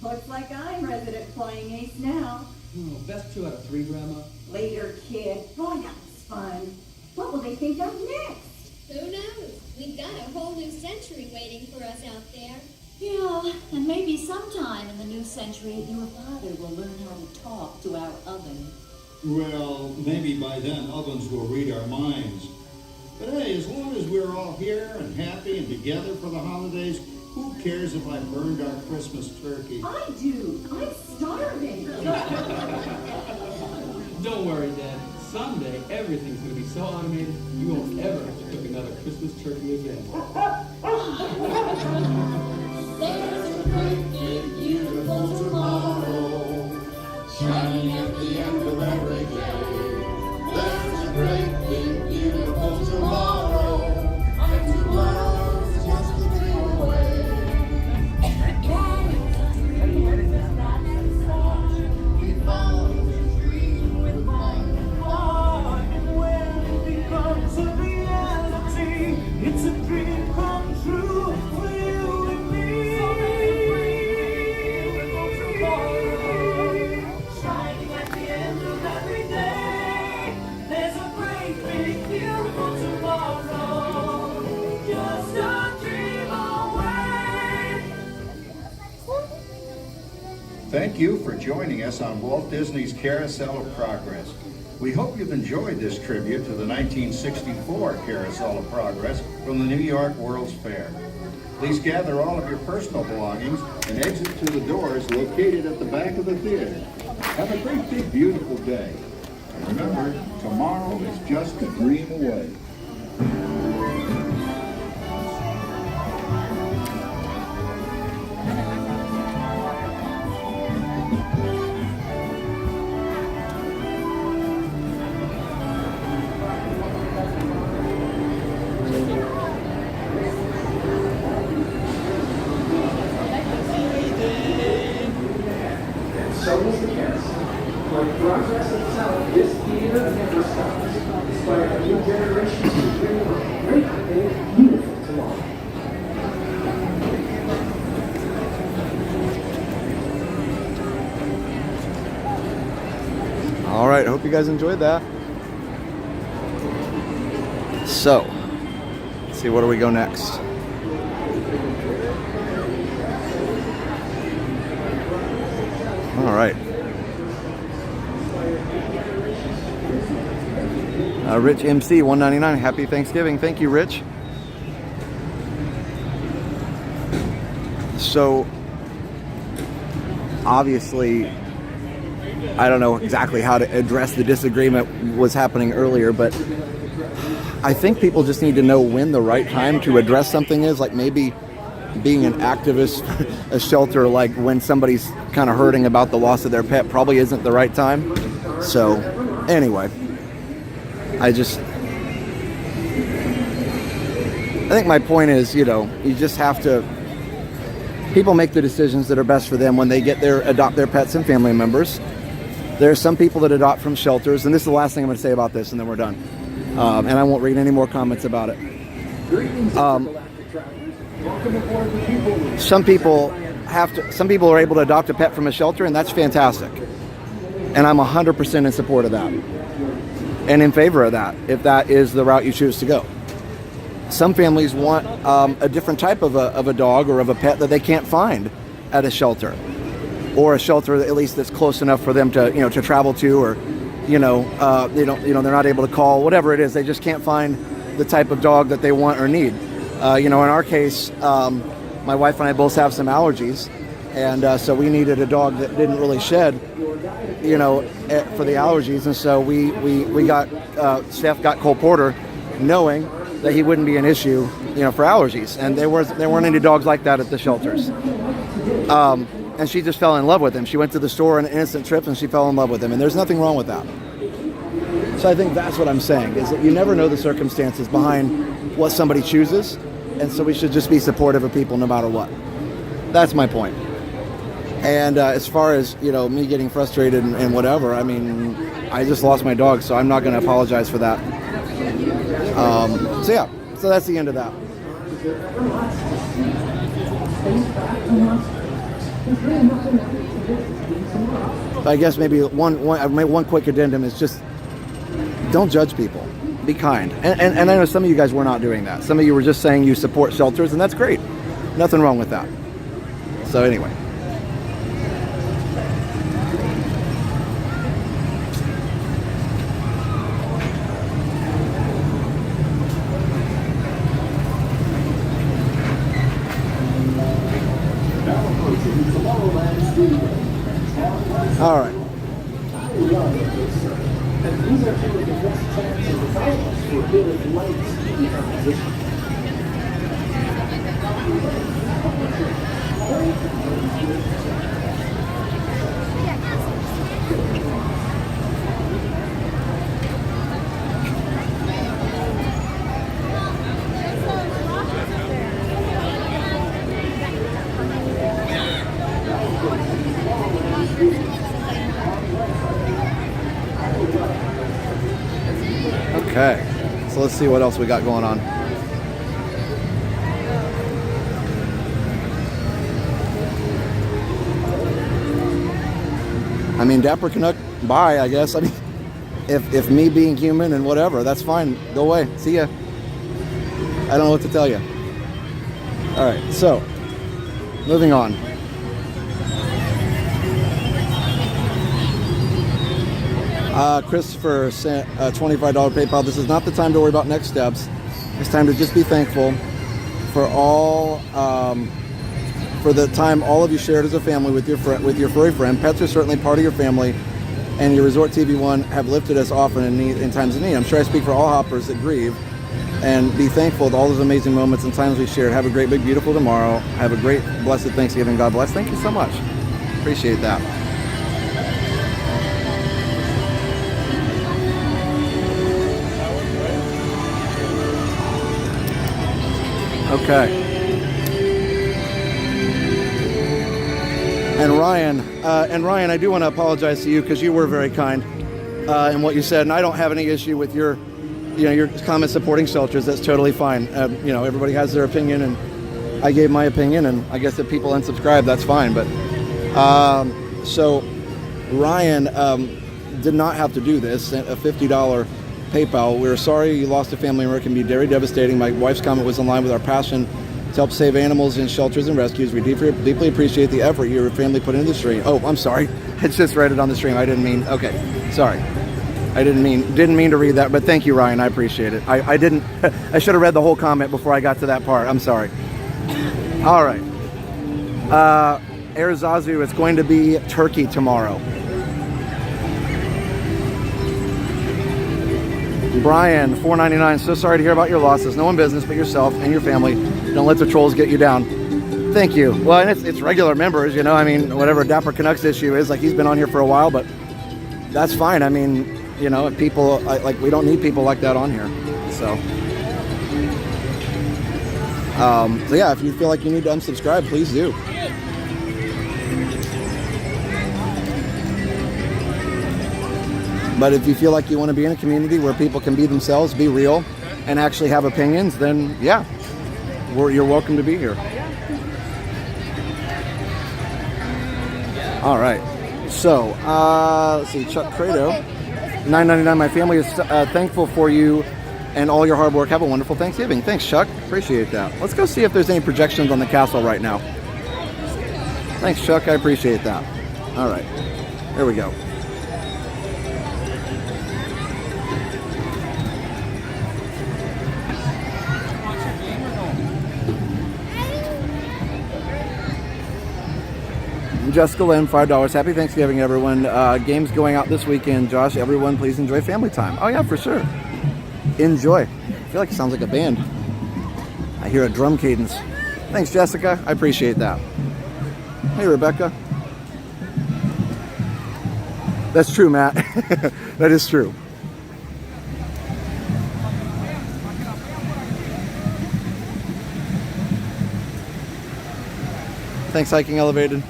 Looks like I'm resident flying ace now. Oh, best 2 out of 3, Grandma. Later, kid. Boy, that was fun. What will they think of next? Who knows? We've got a whole new century waiting for us out there. Yeah, and maybe sometime in the new century, your father will learn how to talk to our oven. Well, maybe by then ovens will read our minds. But hey, as long as we're all here and happy and together for the holidays, who cares if I burned our Christmas turkey? I do. I'm starving. Don't worry, Dad. Someday, everything's going to be so automated, you won't ever have to cook another Christmas turkey again. There's a great big beautiful tomorrow, shining at the end of every day. There's a great big beautiful tomorrow, and tomorrow's just a dream away. He follows his dream with fun. And when it becomes a reality, it's a dream come true for you and me. Shining at the end of every day, there's a great big beautiful tomorrow, just a dream away. Thank you for joining us on Walt Disney's Carousel of Progress. We hope you've enjoyed this tribute to the 1964 Carousel of Progress from the New York World's Fair. Please gather all of your personal belongings and exit through the doors located at the back of the theater. Have a great big beautiful day. And remember, tomorrow is just a dream away. So is the carousel. Like progress itself, this theater never stops, inspiring new generations to dream of a great big, beautiful tomorrow. All right, hope you guys enjoyed that. So, let's see, where do we go next? All right. Rich MC 199. Happy Thanksgiving. Thank you, Rich. So obviously, I don't know exactly how to address the disagreement was happening earlier, but I think people just need to know when the right time to address something is. Like maybe being an activist, a shelter, like when somebody's kind of hurting about the loss of their pet probably isn't the right time. So anyway, I think my point is, you just have to, people make the decisions that are best for them when they adopt their pets and family members. There are some people that adopt from shelters, and this is the last thing I'm going to say about this, and then we're done. And I won't read any more comments about it. Some people are able to adopt a pet from a shelter, and that's fantastic. And I'm 100% in support of that. And in favor of that, if that is the route you choose to go. Some families want a different type of a dog or of a pet that they can't find at a shelter, or a shelter at least that's close enough for them to to travel to, or they're not able to call, whatever it is. They just can't find the type of dog that they want or need. In our case, my wife and I both have some allergies, and so we needed a dog that didn't really shed, for the allergies, and so we got Steph got Cole Porter, knowing that he wouldn't be an issue, for allergies, and there weren't any dogs like that at the shelters. And she just fell in love with him. She went to the store on an innocent trip and she fell in love with him, and there's nothing wrong with that. So I think that's what I'm saying, is that you never know the circumstances behind what somebody chooses, and so we should just be supportive of people no matter what. That's my point. And as far as, me getting frustrated and whatever, I mean, I just lost my dog, so I'm not going to apologize for that. So that's the end of that. But I guess maybe one quick addendum is just don't judge people. Be kind. And I know some of you guys were not doing that. Some of you were just saying you support shelters, and that's great. Nothing wrong with that. So anyway. All right. Okay, so let's see what else we got going on. I mean, Dapper Canuck, bye, I guess. I mean, if me being human and whatever, that's fine. Go away. See ya. I don't know what to tell you. All right, so moving on. Christopher sent a $25 PayPal. This is not the time to worry about next steps. It's time to just be thankful for all, for the time all of you shared as a family with your furry friend. Pets are certainly part of your family, and your Resort TV1 have lifted us often in times of need. I'm sure I speak for all hoppers that grieve, and be thankful to all those amazing moments and times we shared. Have a great, big, beautiful tomorrow. Have a great, blessed Thanksgiving. God bless. Thank you so much. Appreciate that. Okay. And Ryan, I do want to apologize to you because you were very kind in what you said, and I don't have any issue with your comments supporting shelters. That's totally fine. Everybody has their opinion, and I gave my opinion, and I guess if people unsubscribe, that's fine. But so Ryan did not have to do this. Sent a $50 PayPal. We're sorry you lost a family member. It can be very devastating. My wife's comment was in line with our passion to help save animals in shelters and rescues. We deeply appreciate the effort your family put into the stream. Oh, I'm sorry. It's just read it on the stream. I didn't mean. Okay, sorry. I didn't mean to read that, but thank you, Ryan. I appreciate it. I didn't. I should have read the whole comment before I got to that part. I'm sorry. All right. Air Zazu, it's going to be turkey tomorrow. Brian, $4.99. So sorry to hear about your losses. No one business but yourself and your family. Don't let the trolls get you down. Thank you. Well, and it's regular members, you know. I mean, whatever Dapper Canucks issue is, like, he's been on here for a while, but that's fine. I mean, you know, if people like, we don't need people like that on here. So yeah, if you feel like you need to unsubscribe, please do. But if you feel like you want to be in a community where people can be themselves, be real, and actually have opinions, then yeah, you're welcome to be here. All right. So, let's see, Chuck Credo, $9.99. My family is thankful for you and all your hard work. Have a wonderful Thanksgiving. Thanks, Chuck. Appreciate that. Let's go see if there's any projections on the castle right now. Thanks, Chuck. I appreciate that. All right. There we go. Jessica Lynn, $5. Happy Thanksgiving, everyone. Games going out this weekend. Josh, everyone, please enjoy family time. Oh, yeah, for sure. Enjoy. I feel like it sounds like a band. I hear a drum cadence. Thanks, Jessica. I appreciate that. Hey, Rebecca. That's true, Matt. That is true. Thanks, Hiking Elevated.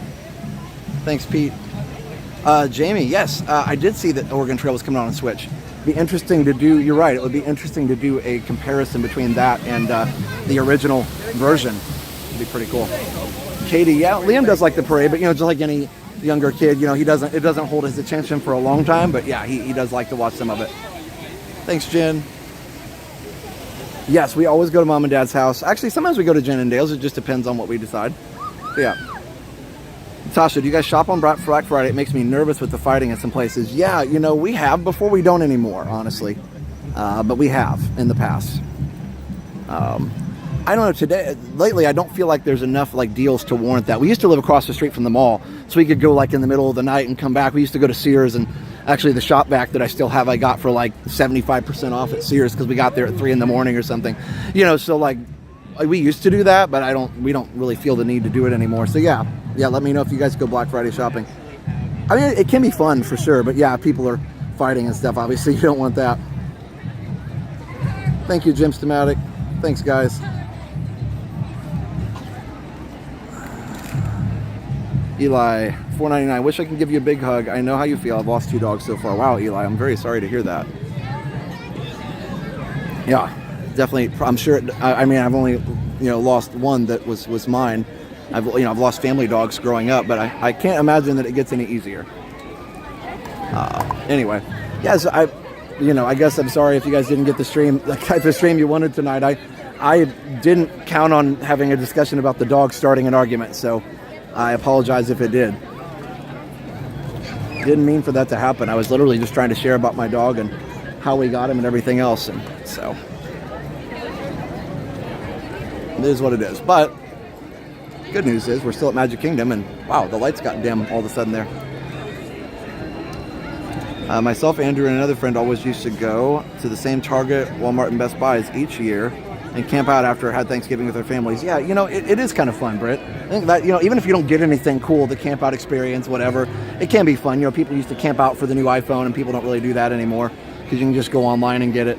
Thanks, Pete. Jamie, yes, I did see that Oregon Trail was coming on Switch. It'd be interesting to do, you're right, it would be interesting to do a comparison between that and the original version. It'd be pretty cool. Katie, yeah, Liam does like the parade, but you know, just like any younger kid, you know, it doesn't hold his attention for a long time, but yeah, he does like to watch some of it. Thanks, Jen. Yes, we always go to Mom and Dad's house. Actually, sometimes we go to Jen and Dale's. It just depends on what we decide. But yeah. Tasha, do you guys shop on Black Friday? It makes me nervous with the fighting in some places. Yeah, you know, we have before. We don't anymore, honestly. But we have in the past. I don't know, lately I don't feel like there's enough like deals to warrant that. We used to live across the street from the mall, so we could go like in the middle of the night and come back. We used to go to Sears, and actually the shop vac that I still have, I got for like 75% off at Sears because we got there at 3 in the morning or something. You know, so like we used to do that, but we don't really feel the need to do it anymore. So yeah, let me know if you guys go Black Friday shopping. I mean, it can be fun for sure, but yeah, people are fighting and stuff. Obviously, you don't want that. Thank you, Jim Stamatic. Thanks, guys. Eli, $4.99. Wish I could give you a big hug. I know how you feel. I've lost 2 dogs so far. Wow, Eli, I'm very sorry to hear that. Yeah, definitely. I'm sure. I mean, I've only lost one that was mine. I've lost family dogs growing up, but I can't imagine that it gets any easier. Anyway, yes, I guess I'm sorry if you guys didn't get the type of stream you wanted tonight. I didn't count on having a discussion about the dog starting an argument, so I apologize if it did. Didn't mean for that to happen. I was literally just trying to share about my dog and how we got him and everything else, and so it is what it is. But good news is we're still at Magic Kingdom, and wow, the lights got dim all of a sudden there. Myself, Andrew, and another friend always used to go to the same Target, Walmart, and Best Buys each year and camp out after had Thanksgiving with our families. Yeah, it is kind of fun, Britt. I think that, even if you don't get anything cool, the camp out experience, whatever, it can be fun. People used to camp out for the new iPhone, and people don't really do that anymore because you can just go online and get it.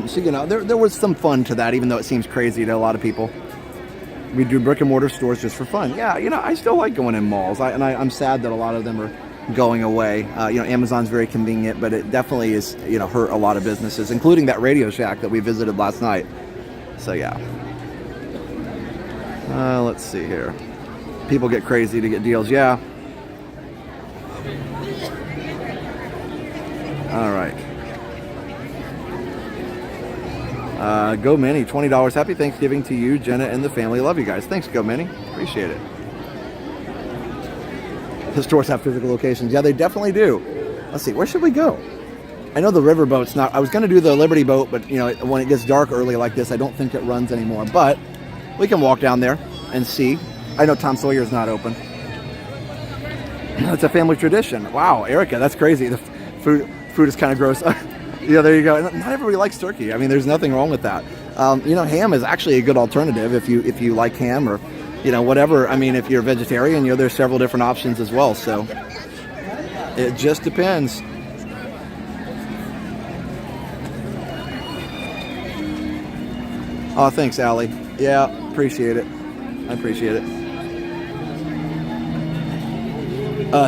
So there was some fun to that, even though it seems crazy to a lot of people. We do brick and mortar stores just for fun. Yeah, I still like going in malls, I'm sad that a lot of them are going away. Amazon's very convenient, but it definitely is, hurt a lot of businesses, including that Radio Shack that we visited last night. So yeah. Let's see here. People get crazy to get deals. Yeah. All right. Go Mini, $20. Happy Thanksgiving to you, Jenna, and the family. Love you guys. Thanks, Go Mini. Appreciate it. The stores have physical locations. Yeah, they definitely do. Let's see, where should we go? I know the Riverboat's not, I was going to do the Liberty Boat, but when it gets dark early like this, I don't think it runs anymore. But we can walk down there and see. I know Tom Sawyer's not open. It's a family tradition. Wow, Erica, that's crazy. The food is kind of gross. Yeah, there you go. Not everybody likes turkey. I mean, there's nothing wrong with that. Ham is actually a good alternative if you like ham or, whatever. I mean, if you're a vegetarian, there's several different options as well. So it just depends. Oh, thanks, Allie. Yeah, appreciate it. I appreciate it.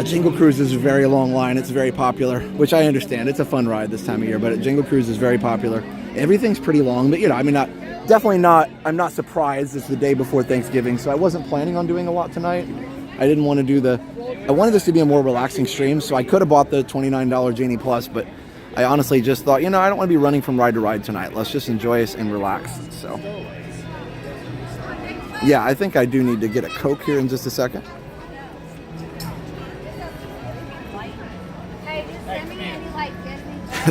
Jingle Cruise is a very long line. It's very popular, which I understand. It's a fun ride this time of year, but Jingle Cruise is very popular. Everything's pretty long, but I'm not surprised. It's the day before Thanksgiving, so I wasn't planning on doing a lot tonight. I didn't want to do I wanted this to be a more relaxing stream, so I could have bought the $29 Genie Plus, but I honestly just thought, I don't want to be running from ride to ride tonight. Let's just enjoy us and relax. So, yeah, I think I do need to get a Coke here in just a second.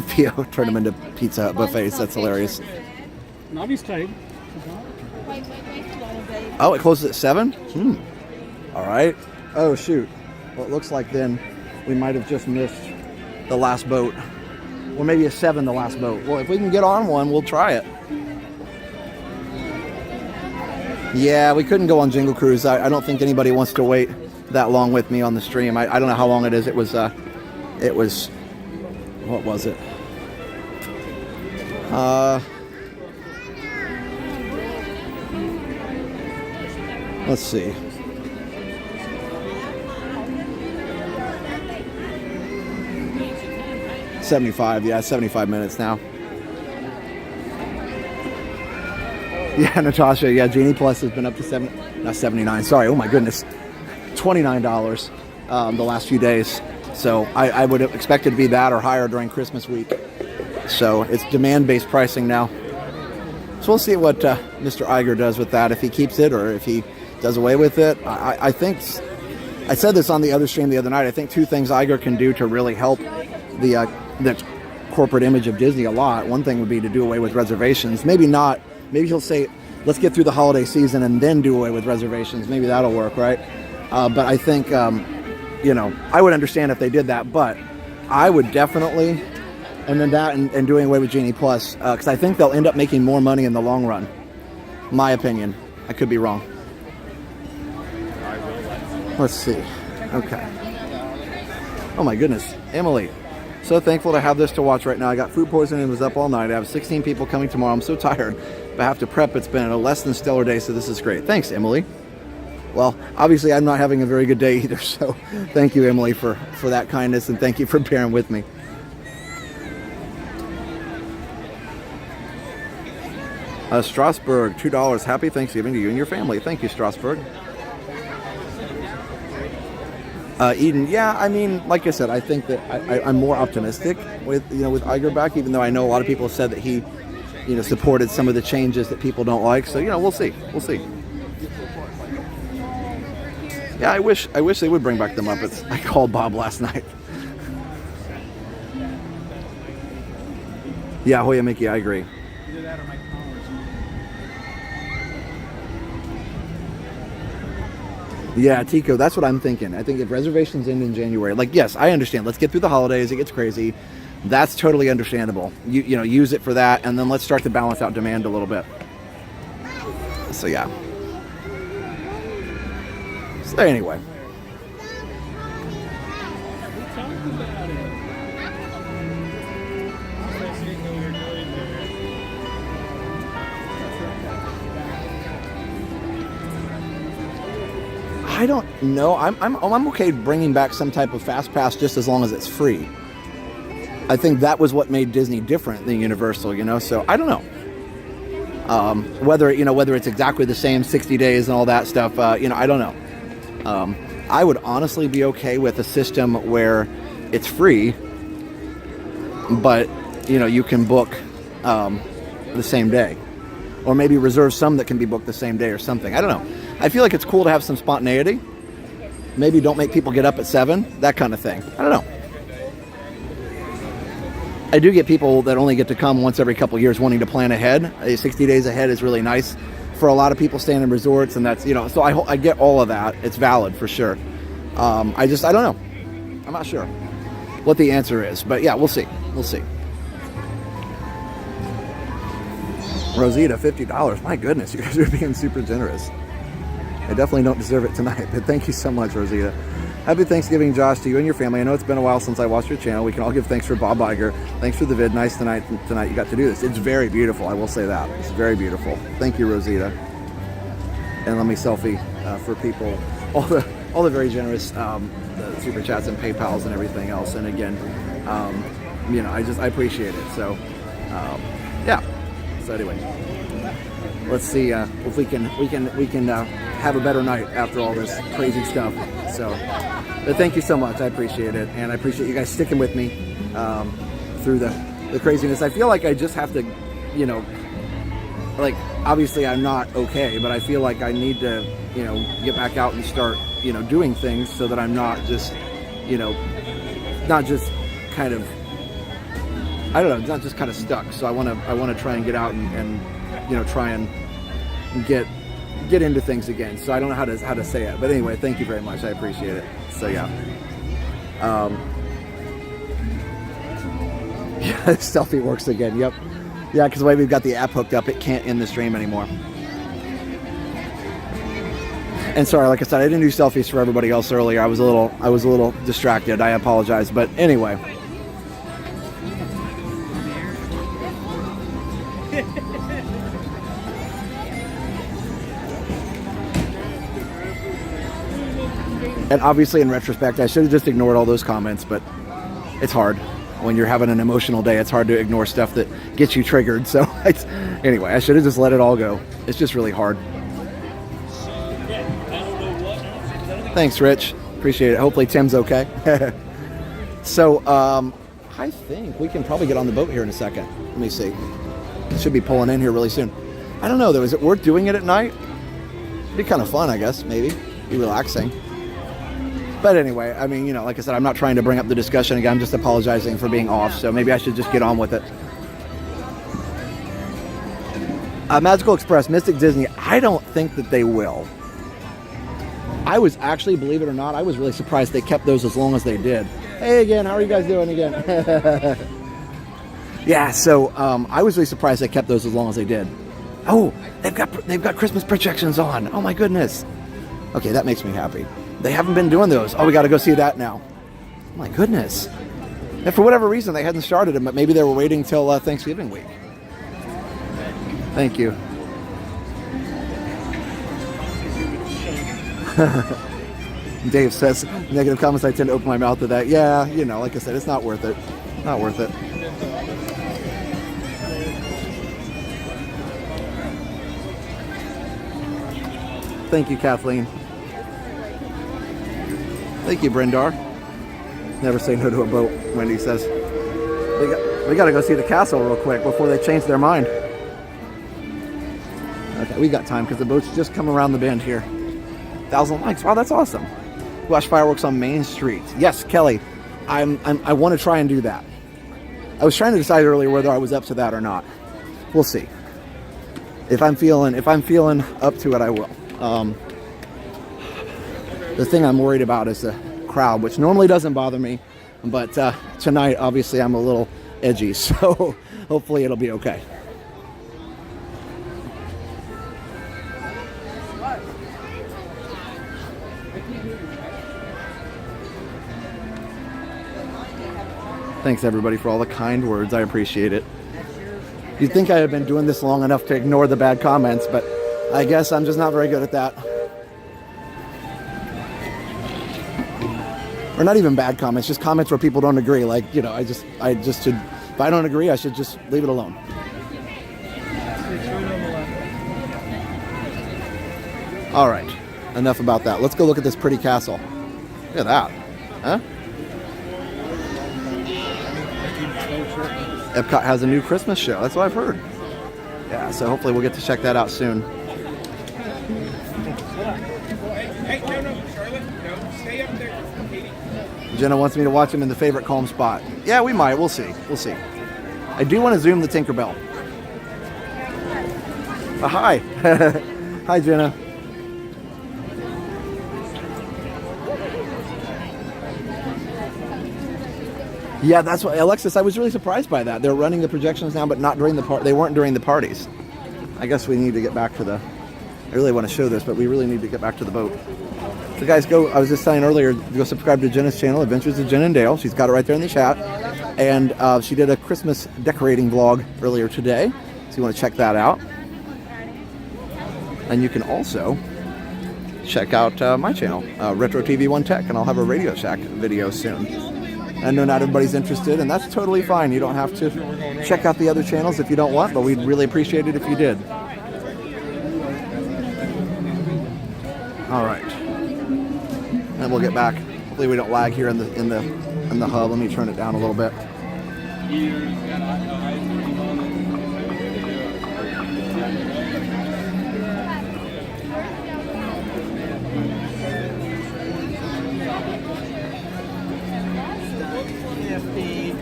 Theo turned him into Pizza Hut buffets. That's hilarious. Oh, it closes at 7? All right. Oh, shoot. Well, it looks like then we might have just missed the last boat. Or maybe a 7, the last boat. Well, if we can get on one, we'll try it. Yeah, we couldn't go on Jingle Cruise. I don't think anybody wants to wait that long with me on the stream. I don't know how long it is. It was, what was it? Let's see. Yeah, 75 minutes now. Yeah, Natasha, yeah, Genie Plus has been up to 79, sorry, oh my goodness, $29 the last few days. So I would have expected to be that or higher during Christmas week. So it's demand-based pricing now. So we'll see what Mr. Iger does with that, if he keeps it or if he does away with it. I think, I said this on the other stream the other night, I think 2 things Iger can do to really help the corporate image of Disney a lot. One thing would be to do away with reservations. Maybe not. Maybe he'll say, let's get through the holiday season and then do away with reservations. Maybe that'll work, right? But I think, I would understand if they did that. But I would definitely, and then that and doing away with Genie Plus, because I think they'll end up making more money in the long run. My opinion. I could be wrong. Let's see. Okay. Oh my goodness. Emily. So thankful to have this to watch right now. I got food poisoning and was up all night. I have 16 people coming tomorrow. I'm so tired, but I have to prep. It's been a less than stellar day, so this is great. Thanks, Emily. Well, obviously I'm not having a very good day either, so thank you, Emily, for that kindness, and thank you for bearing with me. Strasbourg, $2. Happy Thanksgiving to you and your family. Thank you, Strasbourg. Eden, yeah, I mean, like I said, I think that I'm more optimistic with Iger back, even though I know a lot of people have said that he, supported some of the changes that people don't like. So, we'll see. We'll see. Yeah, I wish they would bring back the Muppets. I called Bob last night. Yeah, Hoya Mickey, I agree. Yeah, Tico, that's what I'm thinking. I think if reservations end in January, yes, I understand. Let's get through the holidays. It gets crazy. That's totally understandable. Use it for that, and then let's start to balance out demand a little bit. So, yeah. So, anyway. I don't know. I'm okay bringing back some type of fast pass just as long as it's free. I think that was what made Disney different than Universal, So I don't know whether it's exactly the same 60 days and all that stuff. I don't know. I would honestly be okay with a system where it's free, but you can book the same day. Or maybe reserve some that can be booked the same day or something. I don't know. I feel like it's cool to have some spontaneity. Maybe don't make people get up at 7, that kind of thing. I don't know. I do get people that only get to come once every couple years wanting to plan ahead. 60 days ahead is really nice for a lot of people staying in resorts, and that's, so I get all of that. It's valid for sure. I don't know. I'm not sure what the answer is, but yeah, we'll see. We'll see. Rosita, $50. My goodness, you guys are being super generous. I definitely don't deserve it tonight, but thank you so much, Rosita. Happy Thanksgiving, Josh, to you and your family. I know it's been a while since I watched your channel. We can all give thanks for Bob Iger. Thanks for the vid. Nice tonight you got to do this. It's very beautiful, I will say that. It's very beautiful. Thank you, Rosita. And let me selfie for people. All the very generous the super chats and PayPals and everything else. And again, I appreciate it. So, yeah. So anyway, let's see if we can have a better night after all this crazy stuff. So, but thank you so much. I appreciate it, and I appreciate you guys sticking with me through the craziness. I feel like I just have to, like, obviously I'm not okay, but I feel like I need to, get back out and start, doing things so that I'm not just, not just kind of, I don't know, not just kind of stuck. So I want to try and get out and try and get into things again. So I don't know how to say it, but anyway, thank you very much. I appreciate it. So yeah. Yeah, selfie works again. Yep. Yeah, because the way we've got the app hooked up, it can't end the stream anymore. And sorry, like I said, I didn't do selfies for everybody else earlier. I was a little distracted. I apologize. But anyway. And obviously, in retrospect, I should have just ignored all those comments, but it's hard. When you're having an emotional day, it's hard to ignore stuff that gets you triggered. So, anyway, I should have just let it all go. It's just really hard. Thanks, Rich. Appreciate it. Hopefully, Tim's okay. So, I think we can probably get on the boat here in a second. Let me see. Should be pulling in here really soon. I don't know, though. Is it worth doing it at night? It'd be kind of fun, I guess, maybe. Be relaxing. But anyway, I mean, like I said, I'm not trying to bring up the discussion again. I'm just apologizing for being off, so maybe I should just get on with it. Magical Express, Mystic Disney, I don't think that they will. I was actually, believe it or not, I was really surprised they kept those as long as they did. Hey again, how are you guys doing again? Yeah, so I was really surprised they kept those as long as they did. Oh, they've got Christmas projections on. Oh my goodness. Okay, that makes me happy. They haven't been doing those. Oh, we got to go see that now. Oh my goodness. And for whatever reason, they hadn't started them, but maybe they were waiting till Thanksgiving week. Thank you. Dave says, negative comments, I tend to open my mouth to that. Yeah, like I said, it's not worth it. Not worth it. Thank you, Kathleen. Thank you, Brindar. Never say no to a boat, Wendy says. We got to go see the castle real quick before they change their mind. Okay, we got time because the boat's just come around the bend here. 1,000 likes. Wow, that's awesome. Watch fireworks on Main Street. Yes, Kelly. I want to try and do that. I was trying to decide earlier whether I was up to that or not. We'll see. If I'm feeling up to it, I will. The thing I'm worried about is the crowd, which normally doesn't bother me, but tonight, obviously, I'm a little edgy, so hopefully it'll be okay. Thanks, everybody, for all the kind words. I appreciate it. You'd think I had been doing this long enough to ignore the bad comments, but I guess I'm just not very good at that. Or not even bad comments, just comments where people don't agree. Like, I just should, if I don't agree, I should just leave it alone. All right, enough about that. Let's go look at this pretty castle. Look at that, huh? Epcot has a new Christmas show. That's what I've heard. Yeah, so hopefully we'll get to check that out soon. Hey, no, Charlotte, no, stay up there, Katie. Jenna wants me to watch him in the favorite calm spot. Yeah, we might. We'll see. We'll see. I do want to zoom the Tinkerbell. Hi. Hi, Jenna. Yeah, that's what, Alexis, I was really surprised by that. They're running the projections now, but not during the they weren't during the parties. I guess we need to get back to the, I really want to show this, but we really need to get back to the boat. So guys, I was just saying earlier, go subscribe to Jenna's channel, Adventures of Jen and Dale. She's got it right there in the chat. And she did a Christmas decorating vlog earlier today, so you want to check that out. And you can also check out my channel, Retro TV 1 Tech, and I'll have a Radio Shack video soon. I know not everybody's interested, and that's totally fine. You don't have to check out the other channels if you don't want, but we'd really appreciate it if you did. All right, and we'll get back. Hopefully, we don't lag here in the hub. Let me turn it down a little bit.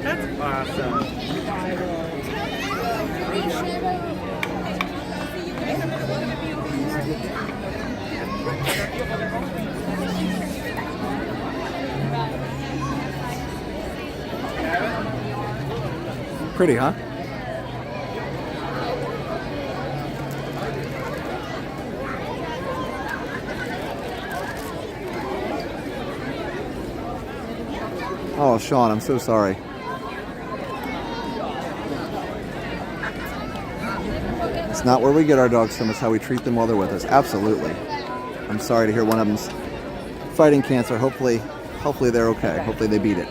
That's awesome. Pretty, huh? Oh, Sean, I'm so sorry. It's not where we get our dogs from, it's how we treat them while they're with us. Absolutely. I'm sorry to hear one of them's fighting cancer. Hopefully they're okay. Hopefully they beat it.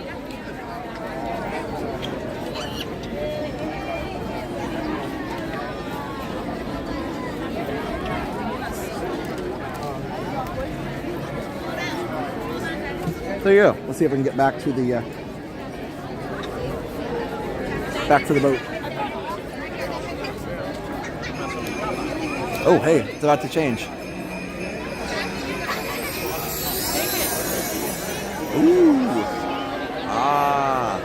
There you go. Let's see if we can get back to the boat. Oh, hey, it's about to change. Ooh. Ah.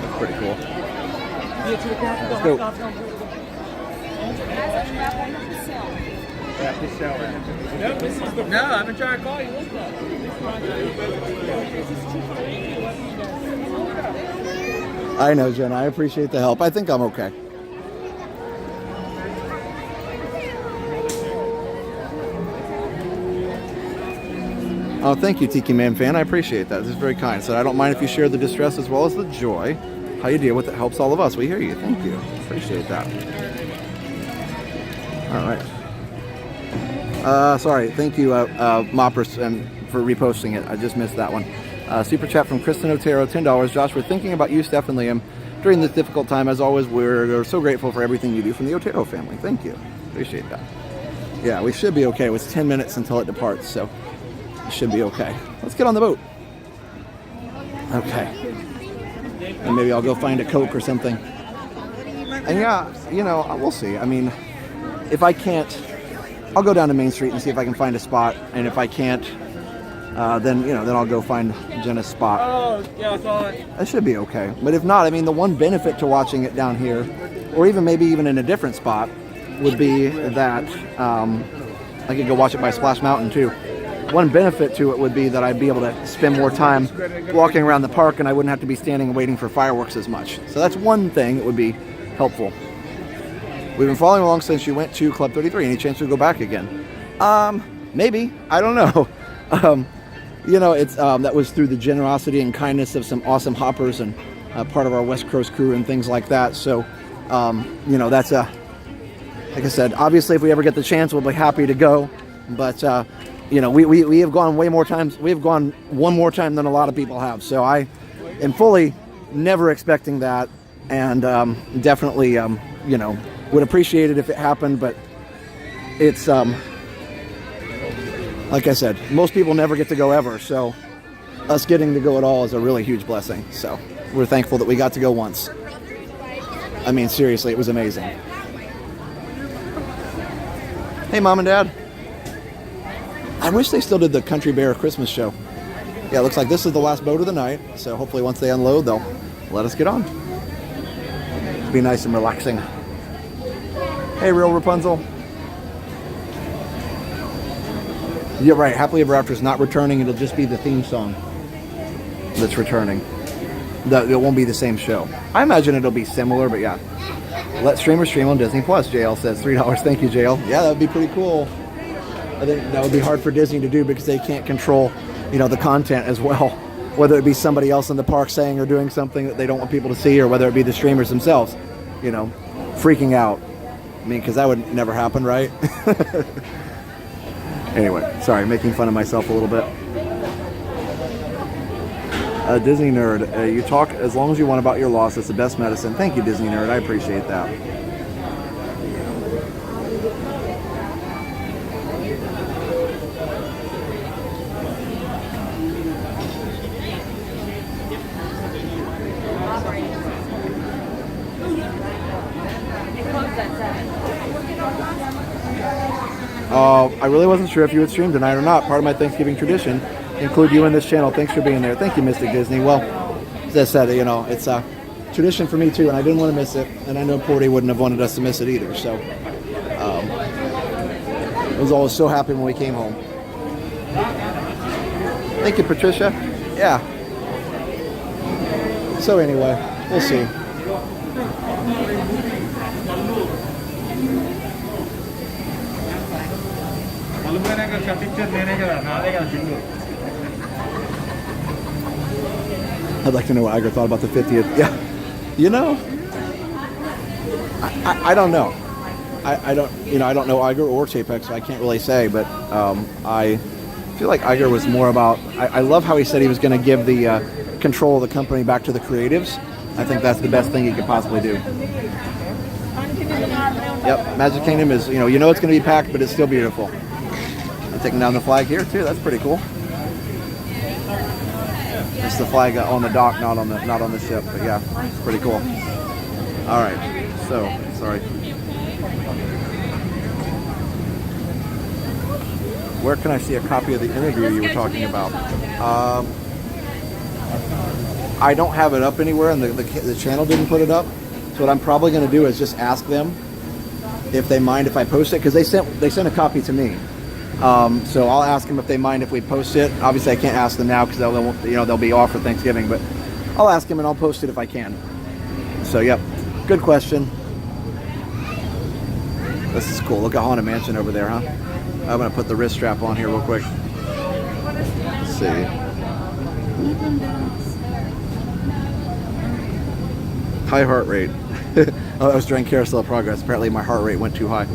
That's pretty cool. Let's go. No, I've been trying to call you. I know, Jen. I appreciate the help. I think I'm okay. Oh, thank you, Tiki Man fan. I appreciate that. This is very kind. So I don't mind if you share the distress as well as the joy. How you deal with it helps all of us. We hear you. Thank you. Appreciate that. All right. Sorry. Thank you, Moppers, for reposting it. I just missed that one. Super chat from Kristen Otero, $10. Josh, we're thinking about you, Steph, and Liam during this difficult time. As always, we're so grateful for everything you do from the Otero family. Thank you. Appreciate that. Yeah, we should be okay. It's 10 minutes until it departs, so it should be okay. Let's get on the boat. Okay. And maybe I'll go find a Coke or something. And yeah, you know, we'll see. I mean, if I can't, I'll go down to Main Street and see if I can find a spot. And if I can't, then I'll go find Jenna's spot. Oh, yeah, I saw it. That should be okay. But if not, I mean, the one benefit to watching it down here, or even maybe even in a different spot, would be that I could go watch it by Splash Mountain too. One benefit to it would be that I'd be able to spend more time walking around the park, and I wouldn't have to be standing and waiting for fireworks as much. So that's one thing that would be helpful. We've been following along since you went to Club 33. Any chance to go back again? Maybe. I don't know. It's that was through the generosity and kindness of some awesome hoppers and part of our West Coast crew and things like that. So, that's like I said, obviously if we ever get the chance, we'll be happy to go. But, we have gone way more times. We have gone one more time than a lot of people have. So I am fully never expecting that. And definitely, would appreciate it if it happened. But it's, like I said, most people never get to go ever. So us getting to go at all is a really huge blessing. So we're thankful that we got to go once. I mean, seriously, it was amazing. Hey, Mom and Dad. I wish they still did the Country Bear Christmas show. Yeah, it looks like this is the last boat of the night, so hopefully once they unload, they'll let us get on. It'll be nice and relaxing. Hey, Real Rapunzel. You're right, Happily Ever After is not returning. It'll just be the theme song that's returning. It won't be the same show. I imagine it'll be similar, but yeah. Let streamers stream on Disney Plus, JL says. $3. Thank you, JL. Yeah, that would be pretty cool. I think that would be hard for Disney to do because they can't control, the content as well. Whether it be somebody else in the park saying or doing something that they don't want people to see, or whether it be the streamers themselves, freaking out. I mean, because that would never happen, right? Anyway, sorry, making fun of myself a little bit. Disney Nerd, you talk as long as you want about your loss. It's the best medicine. Thank you, Disney Nerd. I appreciate that. I really wasn't sure if you would stream tonight or not. Part of my Thanksgiving tradition include you in this channel. Thanks for being there. Thank you, Mystic Disney. Well, as I said, it's a tradition for me too, and I didn't want to miss it, and I know Porty wouldn't have wanted us to miss it either. So I was always so happy when we came home. Thank you, Patricia. Yeah. So anyway, we'll see. I'd like to know what Iger thought about the 50th. Yeah, I don't know. I don't know Iger or Chapek, so I can't really say. But I feel like Iger was more about. I love how he said he was going to give the control of the company back to the creatives. I think that's the best thing he could possibly do. Yep, Magic Kingdom is it's going to be packed, but it's still beautiful. I'm taking down the flag here too. That's pretty cool. It's the flag on the dock, not on the ship. But yeah, it's pretty cool. All right. So sorry. Where can I see a copy of the interview you were talking about? I don't have it up anywhere, and the channel didn't put it up. So what I'm probably going to do is just ask them if they mind if I post it, because they sent a copy to me. So I'll ask them if they mind if we post it. Obviously, I can't ask them now because they'll be off for Thanksgiving. But I'll ask them and I'll post it if I can. So yep, good question. This is cool. Look at Haunted Mansion over there, huh? I'm gonna put the wrist strap on here real quick. Let's see. High heart rate. Oh, that was during Carousel of Progress. Apparently, my heart rate went too high.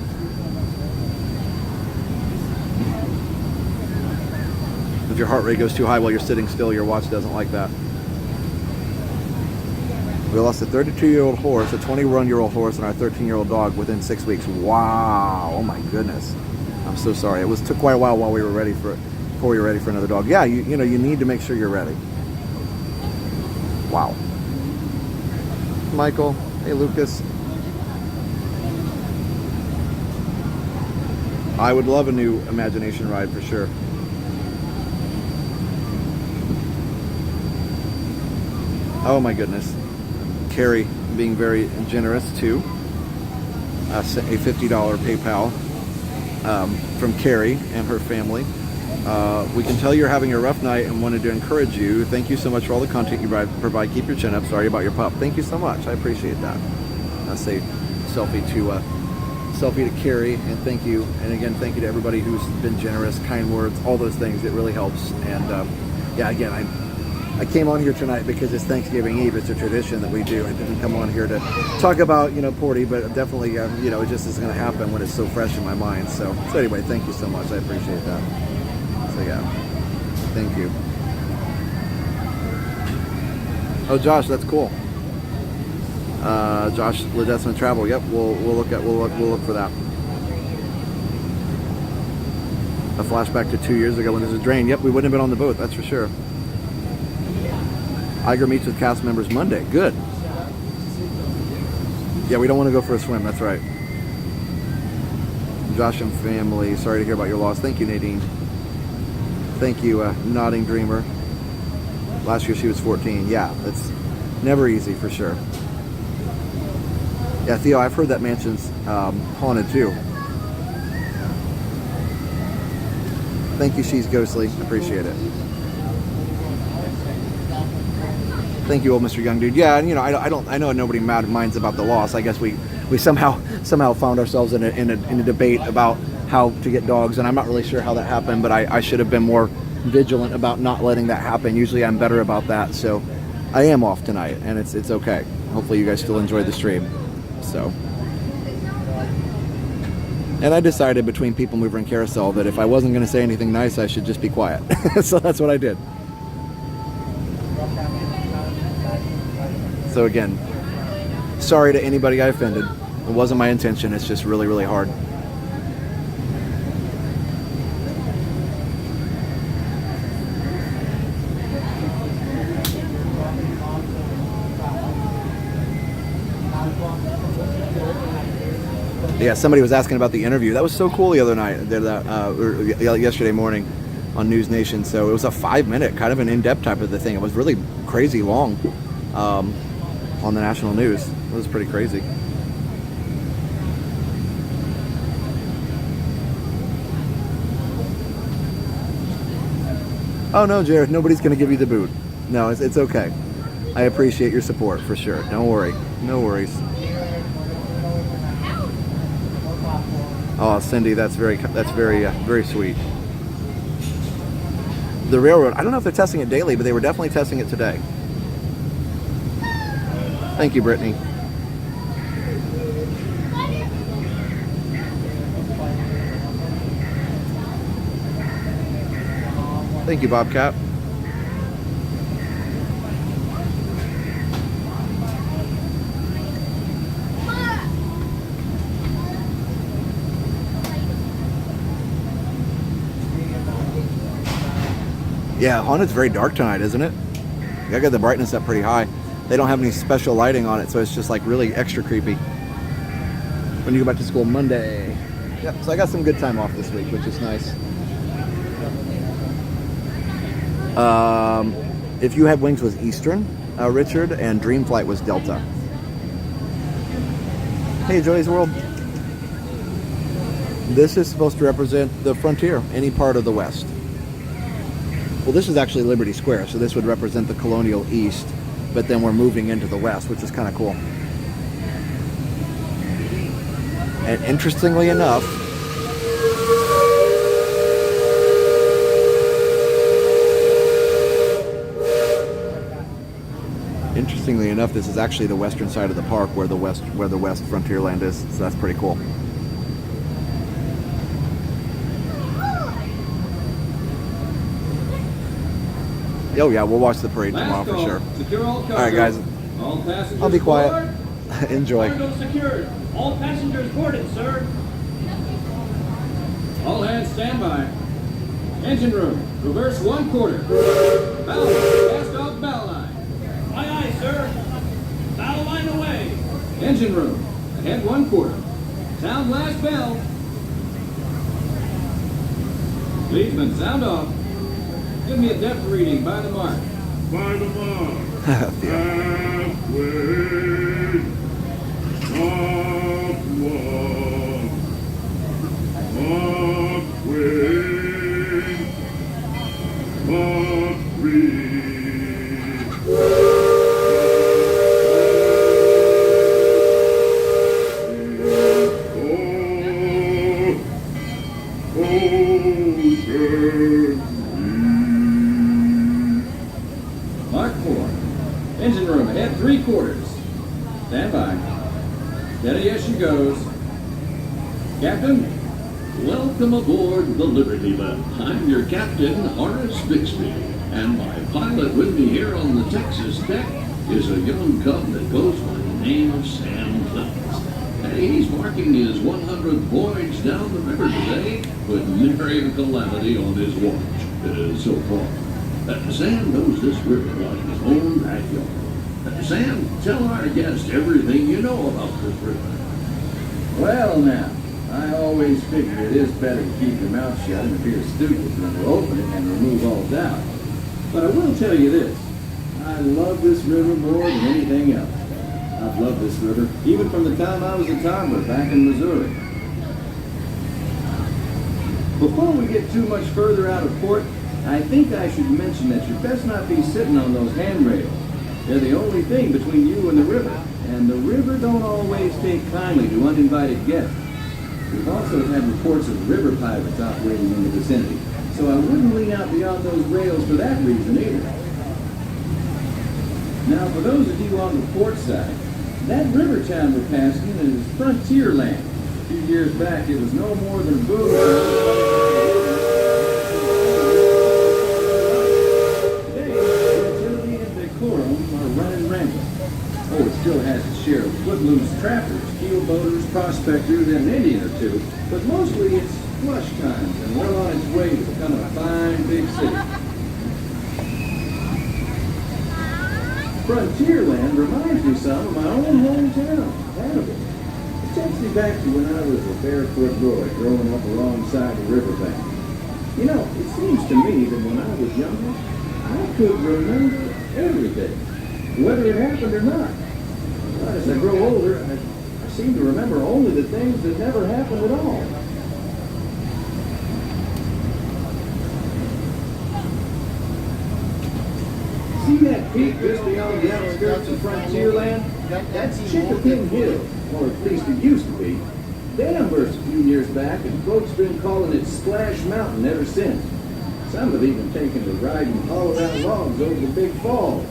If your heart rate goes too high while you're sitting still, your watch doesn't like that. We lost a 32-year-old horse, a 21-year-old horse, and our 13-year-old dog within 6 weeks. Wow! Oh my goodness! I'm so sorry. It took quite a while while we were ready before we were ready for another dog. Yeah, you need to make sure you're ready. Wow. Michael, hey Lucas. I would love a new Imagination ride for sure. Oh my goodness. Carrie being very generous too. A $50 PayPal from Carrie and her family. We can tell you're having a rough night and wanted to encourage you. Thank you so much for all the content you provide. Keep your chin up. Sorry about your pup. Thank you so much. I appreciate that. I'll say selfie to Carrie, and thank you. And again, thank you to everybody who's been generous, kind words, all those things. It really helps. And yeah, again, I came on here tonight because it's Thanksgiving Eve. It's a tradition that we do. I didn't come on here to talk about, Porty, but definitely, it just is going to happen when it's so fresh in my mind. So anyway, thank you so much. I appreciate that. So yeah, thank you. Oh, Josh, that's cool. Josh Ledesma Travel. Yep, we'll look for that. A flashback to 2 years ago when there's a drain. Yep, we wouldn't have been on the boat. That's for sure. Iger meets with cast members Monday. Good. Yeah, we don't want to go for a swim. That's right. Josh and family, sorry to hear about your loss. Thank you, Nadine. Thank you, Nodding Dreamer. Last year she was 14. Yeah, it's never easy for sure. Yeah, Theo, I've heard that mansion's haunted too. Thank you, She's Ghostly. Appreciate it. Thank you, old Mr. Young Dude. Yeah, and you know, I know nobody minds about the loss. I guess we somehow found ourselves in a debate about how to get dogs, and I'm not really sure how that happened, but I should have been more vigilant about not letting that happen. Usually I'm better about that, so I am off tonight, and it's okay. Hopefully you guys still enjoyed the stream. So, and I decided between Peoplemover and Carousel that if I wasn't going to say anything nice, I should just be quiet. So that's what I did. So again, sorry to anybody I offended. It wasn't my intention. It's just really, really hard. Yeah, somebody was asking about the interview. That was so cool the other night, yesterday morning on News Nation. So it was a 5-minute, kind of an in-depth type of the thing. It was really crazy long on the national news. It was pretty crazy. Oh no, Jared, nobody's going to give you the boot. No, it's okay. I appreciate your support for sure. Don't worry. No worries. Oh, Cindy, that's very sweet. The railroad, I don't know if they're testing it daily, but they were definitely testing it today. Thank you, Brittany. Thank you, Bobcat. Yeah, Haunted's very dark tonight, isn't it? I got the brightness up pretty high. They don't have any special lighting on it, so it's just like really extra creepy. When you go back to school Monday. Yep, so I got some good time off this week, which is nice. If You Had Wings was Eastern, Richard, and Dreamflight was Delta. Hey, Joey's World. This is supposed to represent the frontier, any part of the West. Well, this is actually Liberty Square, so this would represent the colonial East, but then we're moving into the West, which is kind of cool. And interestingly enough, this is actually the western side of the park where the West Frontierland is, so that's pretty cool. Oh yeah, we'll watch the parade tomorrow for sure. All right, guys. I'll be quiet. Enjoy. Cargo secured. All passengers boarded, sir. All hands stand by. Engine room. Reverse 1/4. Bow. Cast off bow line. Aye, aye, sir. Bow line away. Engine room. Ahead 1/4. Sound last bell. Leadsman, sound off. Give me a depth reading by the mark. By the mark. Halfway. Mark 1. Mark 2. Mark 3. Mark 4. Engine room ahead 3/4. Stand by. Steady as she goes. Captain? Welcome aboard the Liberty Bell. I'm your captain, Horace Bixby, and my pilot with me here on the Texas deck is a young cub that goes by the name of Sam Clemens. Hey, he's marking his 100th voyage down the river today with nary a calamity on his watch so far. Sam knows this river like his own backyard. Sam, tell our guests everything you know about this river. Well now, I always figure it is better to keep your mouth shut and appear stupid than to open it and remove all doubt. But I will tell you this, I love this river more than anything else. I've loved this river, even from the time I was a toddler back in Missouri. Before we get too much further out of port, I think I should mention that you best not be sitting on those handrails. They're the only thing between you and the river, and the river don't always take kindly to uninvited guests. We've also had reports of river pirates operating in the vicinity, so I wouldn't lean out beyond those rails for that reason either. Now, for those of you on the port side, that river town we're passing is Frontierland. A few years back, it was no more than a boom. Today, utility and decorum are running rampant. Oh, it still has its share of footloose trappers, keel boaters, prospectors, and an Indian or two, but mostly it's flush times and well on its way to becoming a fine big city. Frontierland reminds me some of my own hometown, Hannibal. It takes me back to when I was a barefoot boy growing up alongside the riverbank. You know, it seems to me that when I was younger, I could remember everything, whether it happened or not. But as I grow older, I seem to remember only the things that never happened at all. See that peak just beyond the outskirts of Frontierland? That's Chickapin Hill, or at least it used to be. Dam burst a few years back, and folks been calling it Splash Mountain ever since. Some have even taken to riding hollowed-out logs over the big falls.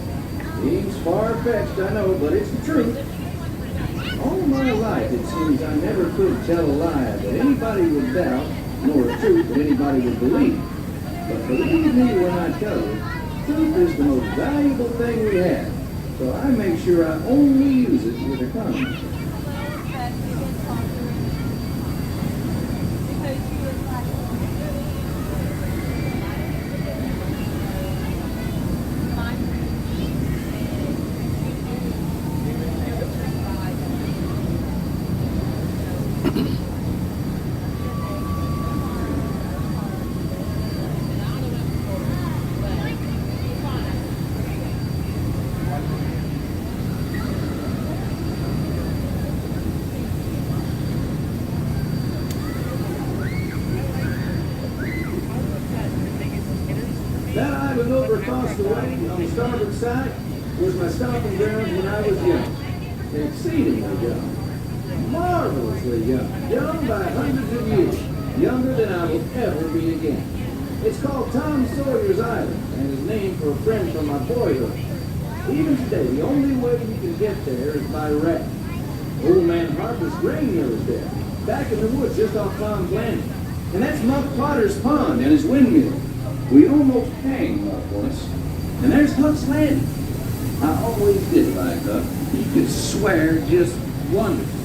Seems far-fetched, I know, but it's the truth. All my life, it seems I never could tell a lie that anybody would doubt, nor a truth that anybody would believe. But believe me when I tell you, truth is the most valuable thing we have, so I make sure I only use it with economy. That island over across the way on the starboard side was my stomping grounds when I was young. Exceedingly young. Marvelously young. Young by hundreds of years. Younger than I will ever be again. It's called Tom Sawyer's Island and is named for a friend from my boyhood. Even today, the only way you can get there is by raft. Old Man Harper's grain mill is there, back in the woods just off Tom's Landing. And that's Muck Potter's pond and his windmill. We almost hanged Muck once. And there's Huck's Landing. I always did like Huck. He could swear just wonderful.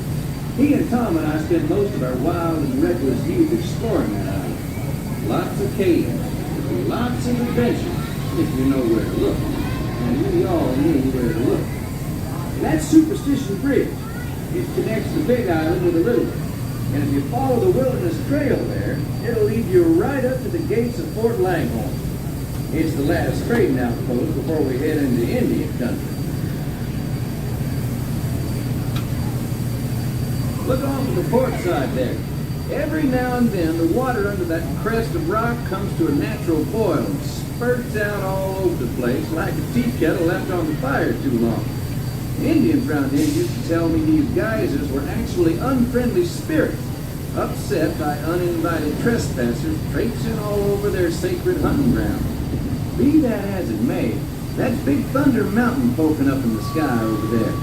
He and Tom and I spent most of our wild and reckless youth exploring that island. Lots of caves, lots of adventures, if you know where to look. And we all knew where to look. That's Superstition Bridge. It connects the big island with the little one. And if you follow the Wilderness Trail there, it'll lead you right up to the gates of Fort Langhorne. It's the last trading outpost before we head into Indian country. Look off to the port side there. Every now and then, the water under that crest of rock comes to a natural boil and spurts out all over the place like a tea kettle left on the fire too long. Indians around here used to tell me these geysers were actually unfriendly spirits, upset by uninvited trespassers traipsing all over their sacred hunting ground. Be that as it may, that's Big Thunder Mountain poking up in the sky over there.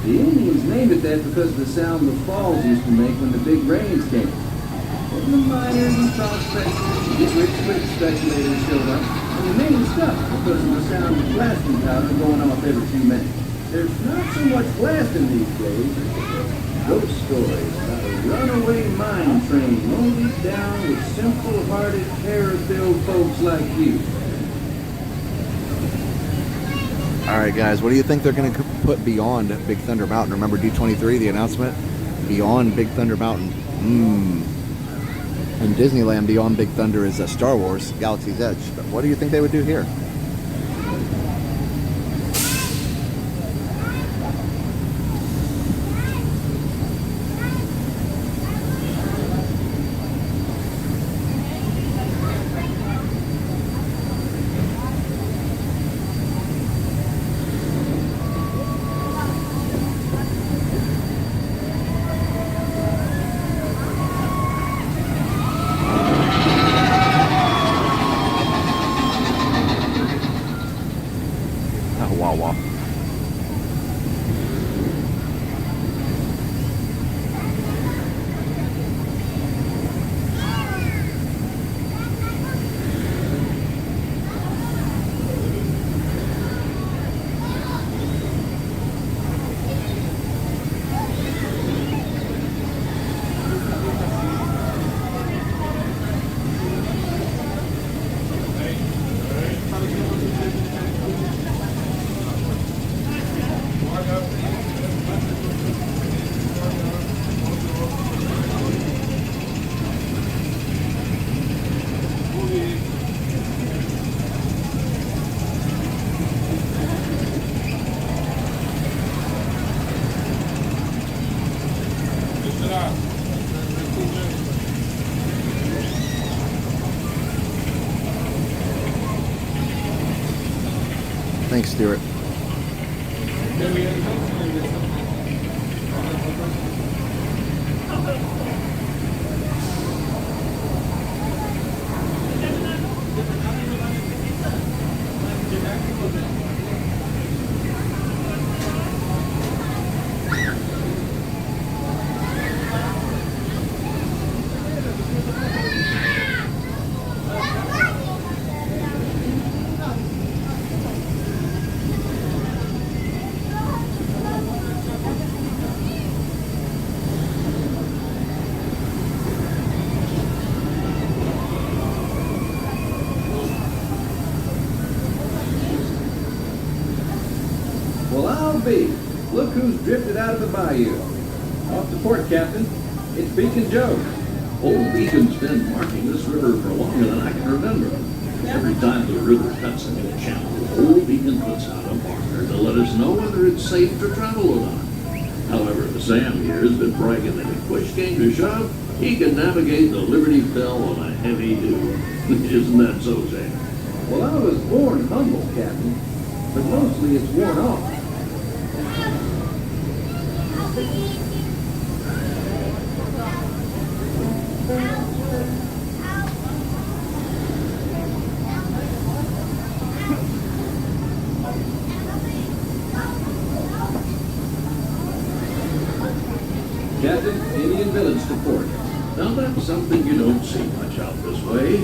The Indians named it that because of the sound the falls used to make when the big rains came. And the miners and prospectors and get-rich-quick speculators showed up, and the main stuff because of the sound of blasting powder going off every few minutes. There's not so much blasting these days. Ghost stories about a runaway mine train loaded down with simple-hearted, terror-filled folks like you. All right, guys, what do you think they're going to put beyond Big Thunder Mountain? Remember D23, the announcement? Beyond Big Thunder Mountain. In Disneyland, beyond Big Thunder is Star Wars, Galaxy's Edge. But what do you think they would do here? Wawa. Thanks, Stuart. Look who's drifted out of the bayou. Off the port, Captain. It's Beacon Joe. Old Beacon's been marking this river for longer than I can remember. Every time the river cuts into a channel, Old Beacon puts out a marker to let us know whether it's safe to travel or not. However, Sam here has been bragging that if push came to shove, he can navigate the Liberty Bell on a heavy dew. Isn't that so, Sam? Well, I was born humble, Captain, but mostly it's worn off. Captain, Indian Village to port. Now that's something you don't see much out this way.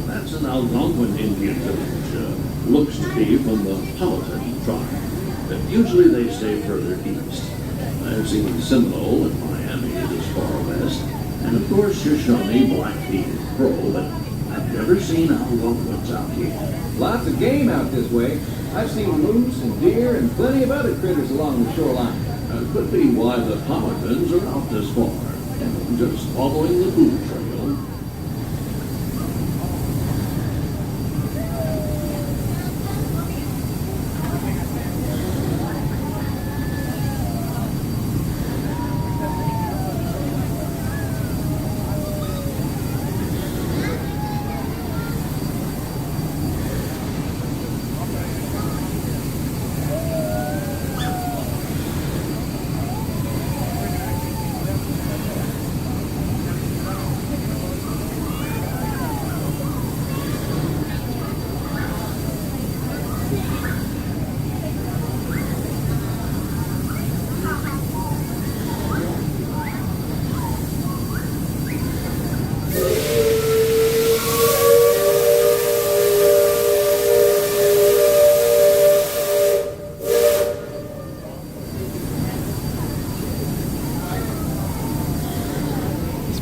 That's an Algonquin Indian village. Looks to be from the Powhatan tribe. But usually they stay further east. I've seen Seminole and Miami as far west. And of course Shoshone, Blackfeet, and Crow, but I've never seen Algonquins out here. Lots of game out this way. I've seen moose and deer and plenty of other critters along the shoreline. Could be why the Powhatans are out this far. Just following the food trail.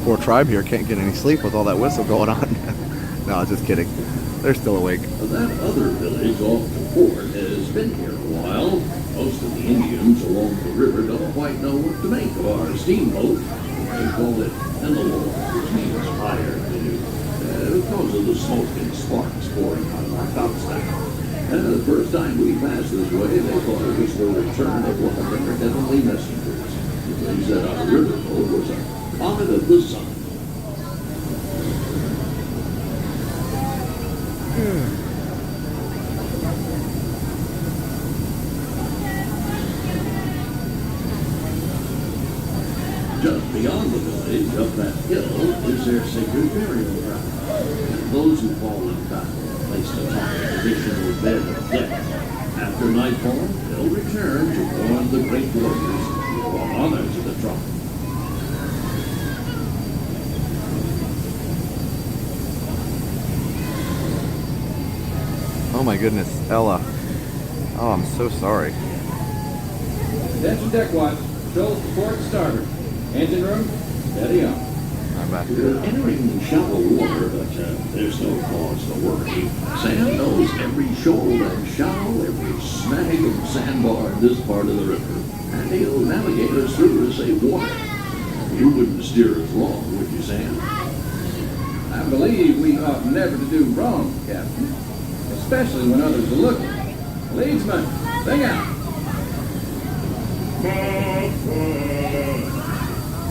Poor tribe here can't get any sleep with all that whistle going on. No, just kidding. They're still awake. That other village off the port has been here a while. Most of the Indians along the river don't quite know what to make of our steamboat. They call it Enelor, which means fire canoe, because of the smoke and sparks pouring out of our topstack. The first time we passed this way, they thought it was the return of one of their heavenly messengers. They said our riverboat was a comet of the sun. Just beyond the village, up that hill, is their sacred burial ground. And those who fall in battle are placed atop an additional bed of death. After nightfall, they'll return to warn the great warriors who brought honor to the Tron. Oh my goodness, Ella. Oh, I'm so sorry. Attention deck watch. Strolls to port and starboard. Engine room, steady on. I'm back. We're entering shallow water, but there's no cause to worry. Sam knows every shoal and shallow, every snag and sandbar in this part of the river, and he'll navigate us through to safe water. You wouldn't steer us wrong, would you, Sam? I believe we ought never to do wrong, Captain. Especially when others are looking. Leadsman, sing out.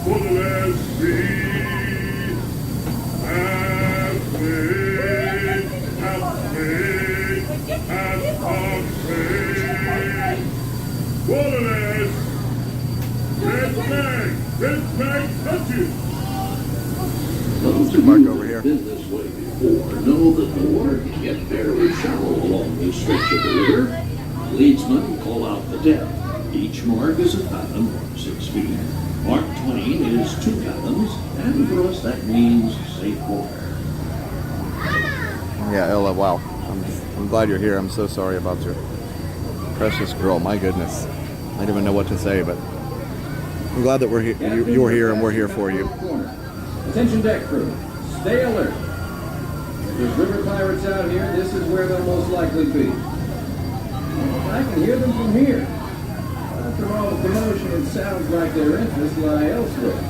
For the last sea, have faith, have faith, have faith. Wilderness, red flag touches. Those who have been this way before know that the water can get very shallow along this stretch of the river. Leadsmen call out the depth. Each mark is a fathom, or 6 feet. Mark twain is 2 fathoms, and for us that means safe water. Yeah, Ella, wow. I'm glad you're here. I'm so sorry about your precious girl. My goodness. I don't even know what to say, but I'm glad that we're here. You're here and we're here for you. Attention deck crew, stay alert. If there's river pirates out here, this is where they'll most likely be. I can hear them from here. After all the commotion, it sounds like their interests lie elsewhere.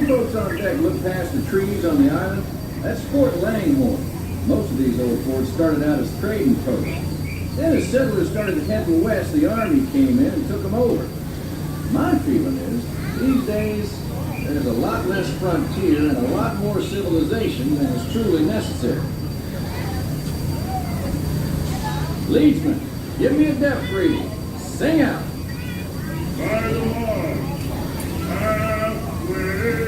Folks on deck look past the trees on the island. That's Fort Langhorne. Most of these old forts started out as trading posts. Then as settlers started heading west, the army came in and took them over. My feeling is, these days, there's a lot less frontier and a lot more civilization than is truly necessary. Leadsman, give me a depth reading. Sing out. By the Lord, halfway.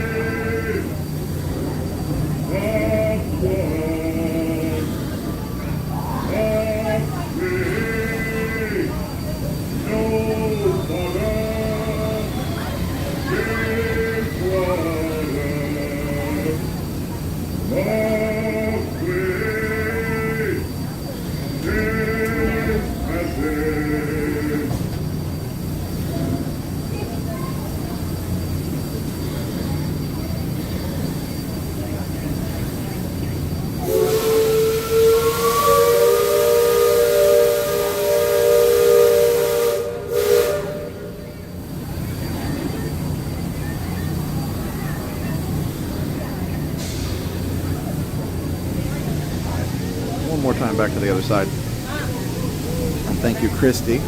More time back to the other side. And thank you, Christy,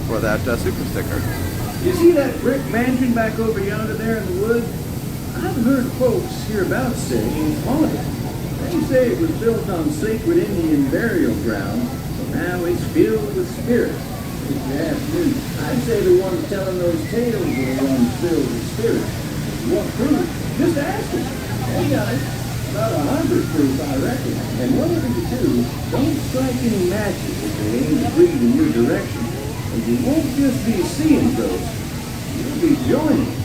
for that super sticker. You see that brick mansion back over yonder there in the woods? I've heard folks hereabouts say it's haunted. They say it was built on sacred Indian burial ground, so now it's filled with spirits. If you ask me, I'd say the ones telling those tales are the ones filled with spirits. If you want proof, just ask them. They got it. About 100 proof, I reckon. And whatever you do, don't strike any matches if they ain't agreed in your direction. And you won't just be seeing ghosts, you'll be joining.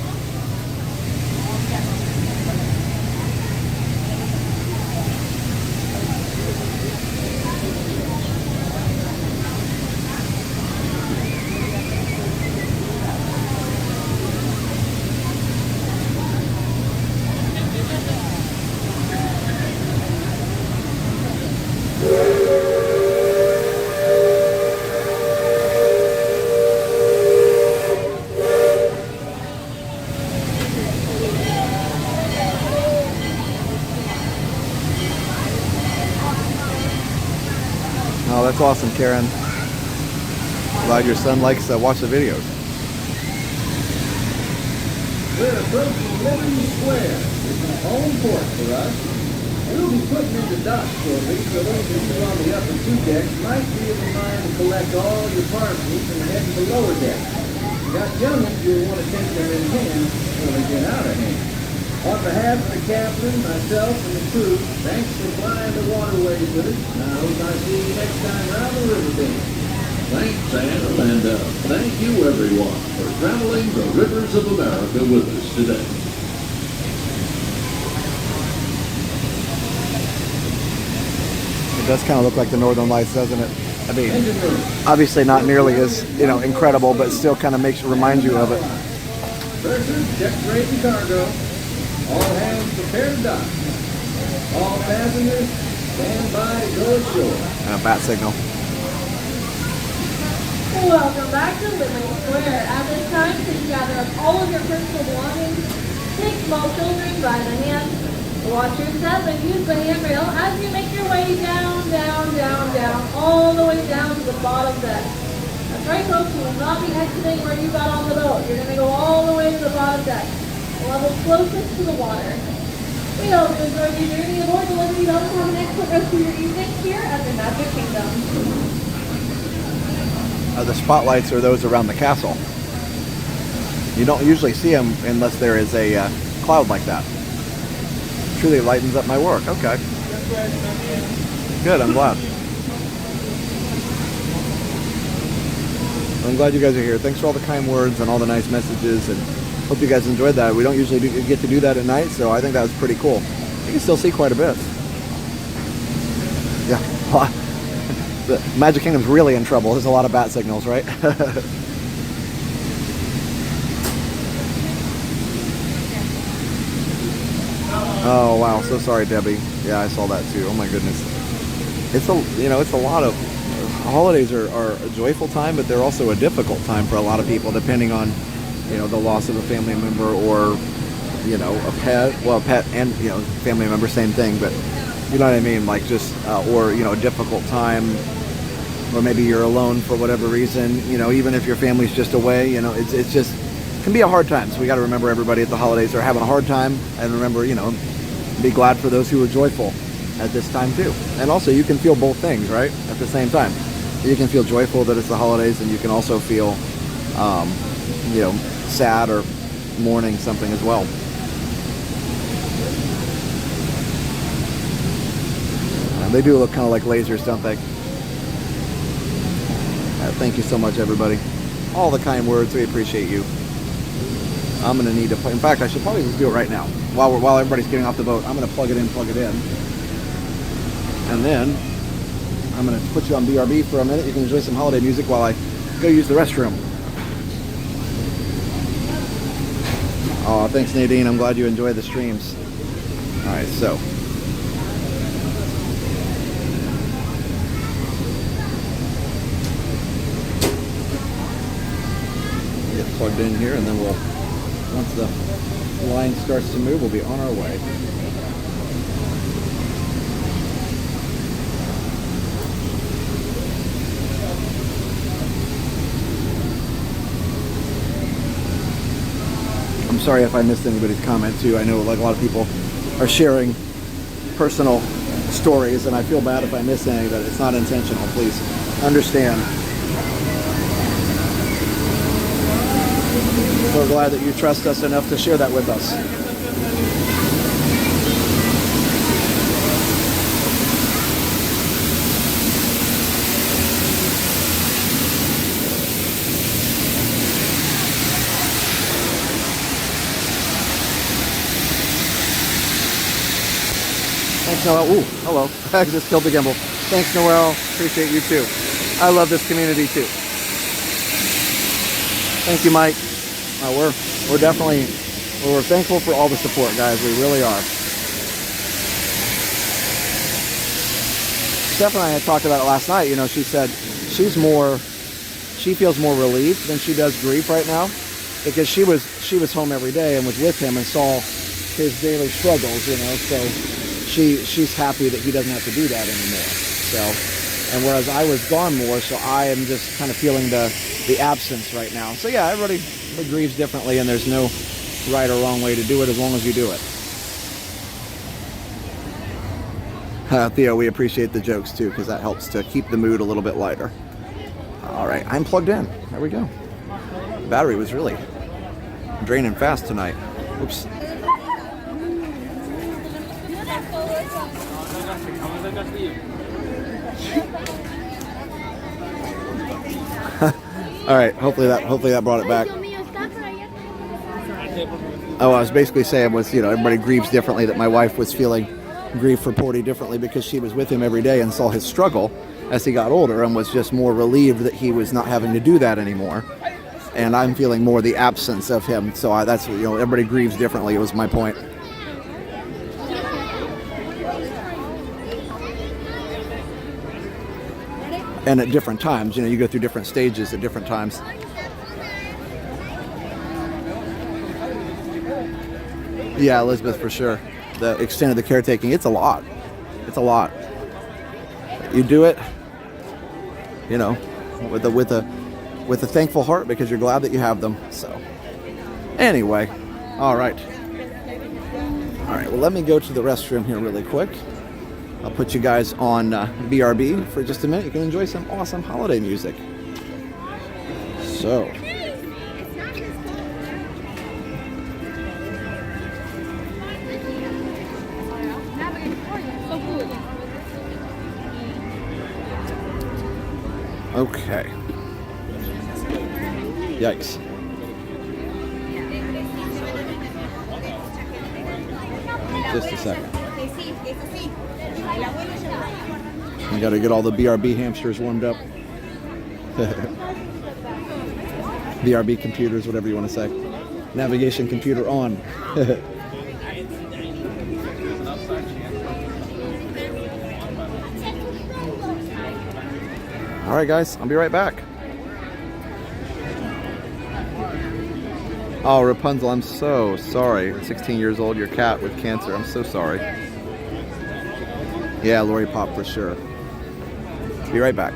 Oh, that's awesome, Karen. Glad your son likes to watch the videos. We're approaching Liberty Square. It's a home port for us. We'll be putting into dock shortly, so those of you on the upper two decks might be of a mind to collect all your parcels and head to the lower deck. You got young'uns, you'll want to take them in hand before they get out of hand. On behalf of the captain, myself, and the crew, thanks for flying the waterways with us. I hope I see you next time around the Riverboat. Thanks, Adam, and thank you, everyone, for traveling the rivers of America with us today. It does kind of look like the Northern Lights, doesn't it? I mean, obviously not nearly as, incredible, but still kind of reminds you of it. Pursers, check freight and cargo. All hands prepare to dock. All passengers, stand by to go ashore. And a bat signal. Welcome back to Liberty Square. At this time, please gather up all of your personal belongings. Take small children by the hand. Watch your step and use the handrail as you make your way down, down, down, down, all the way down to the bottom deck. That's right, folks, you will not be exiting where you got on the boat. You're going to go all the way to the bottom deck, the level closest to the water. We hope you enjoyed your journey aboard the Liberty Bell and have an excellent rest of your evening here at the Magic Kingdom. The spotlights are those around the castle. You don't usually see them unless there is a cloud like that. Truly lightens up my work. Okay. Good, I'm glad. I'm glad you guys are here. Thanks for all the kind words and all the nice messages, and hope you guys enjoyed that. We don't usually get to do that at night, so I think that was pretty cool. You can still see quite a bit. Yeah. The Magic Kingdom's really in trouble. There's a lot of bat signals, right? Oh wow, so sorry, Debbie. Yeah, I saw that too. Oh my goodness. It's a lot of holidays are a joyful time, but they're also a difficult time for a lot of people, depending on the loss of a family member or a pet. Well, a pet and family member, same thing, but you know what I mean, like just or a difficult time, or maybe you're alone for whatever reason. Even if your family's just away, it's just can be a hard time. So we got to remember everybody at the holidays are having a hard time, and remember, be glad for those who are joyful at this time too. And also, you can feel both things, right, at the same time. You can feel joyful that it's the holidays, and you can also feel, sad or mourning something as well. And they do look kind of like lasers, don't they? Thank you so much, everybody. All the kind words, we appreciate you. I'm going to need to play. In fact, I should probably just do it right now. While everybody's getting off the boat, I'm going to plug it in. And then I'm going to put you on BRB for a minute. You can enjoy some holiday music while I go use the restroom. Oh, thanks, Nadine. I'm glad you enjoyed the streams. All right, so. Get plugged in here, and then once the line starts to move, we'll be on our way. I'm sorry if I missed anybody's comment too. I know like a lot of people are sharing personal stories, and I feel bad if I miss any, but it's not intentional. Please understand. We're glad that you trust us enough to share that with us. Thanks, Noel. Ooh, hello. I just killed the gimbal. Thanks, Noel. Appreciate you too. I love this community too. Thank you, Mike. We're definitely thankful for all the support, guys. We really are. Steph and I had talked about it last night. You know, she said she feels more relieved than she does grief right now, because she was home every day and was with him and saw his daily struggles. You know, so she's happy that he doesn't have to do that anymore. So, and whereas I was gone more, so I am just kind of feeling the absence right now. So yeah, everybody grieves differently, and there's no right or wrong way to do it as long as you do it. Theo, we appreciate the jokes too, because that helps to keep the mood a little bit lighter. All right, I'm plugged in. There we go. The battery was really draining fast tonight. Oops. All right, hopefully that brought it back. Oh, I was basically saying was, you know, everybody grieves differently, that my wife was feeling grief for Porty differently because she was with him every day and saw his struggle as he got older, and was just more relieved that he was not having to do that anymore. And I'm feeling more the absence of him. So that's, you know, everybody grieves differently. It was my point. And at different times, you know, you go through different stages at different times. Yeah, Elizabeth, for sure. The extent of the caretaking, it's a lot. It's a lot. You do it, you know, with a thankful heart, because you're glad that you have them. So, anyway, all right. Well, let me go to the restroom here really quick. I'll put you guys on BRB for just a minute. You can enjoy some awesome holiday music. So. Okay. Yikes. Just a second. We got to get all the BRB hamsters warmed up. BRB computers, whatever you want to say. Navigation computer on. All right, guys, I'll be right back. Oh, Rapunzel, I'm so sorry. 16 years old, your cat with cancer. I'm so sorry. Yeah, Lori Pop for sure. Be right back.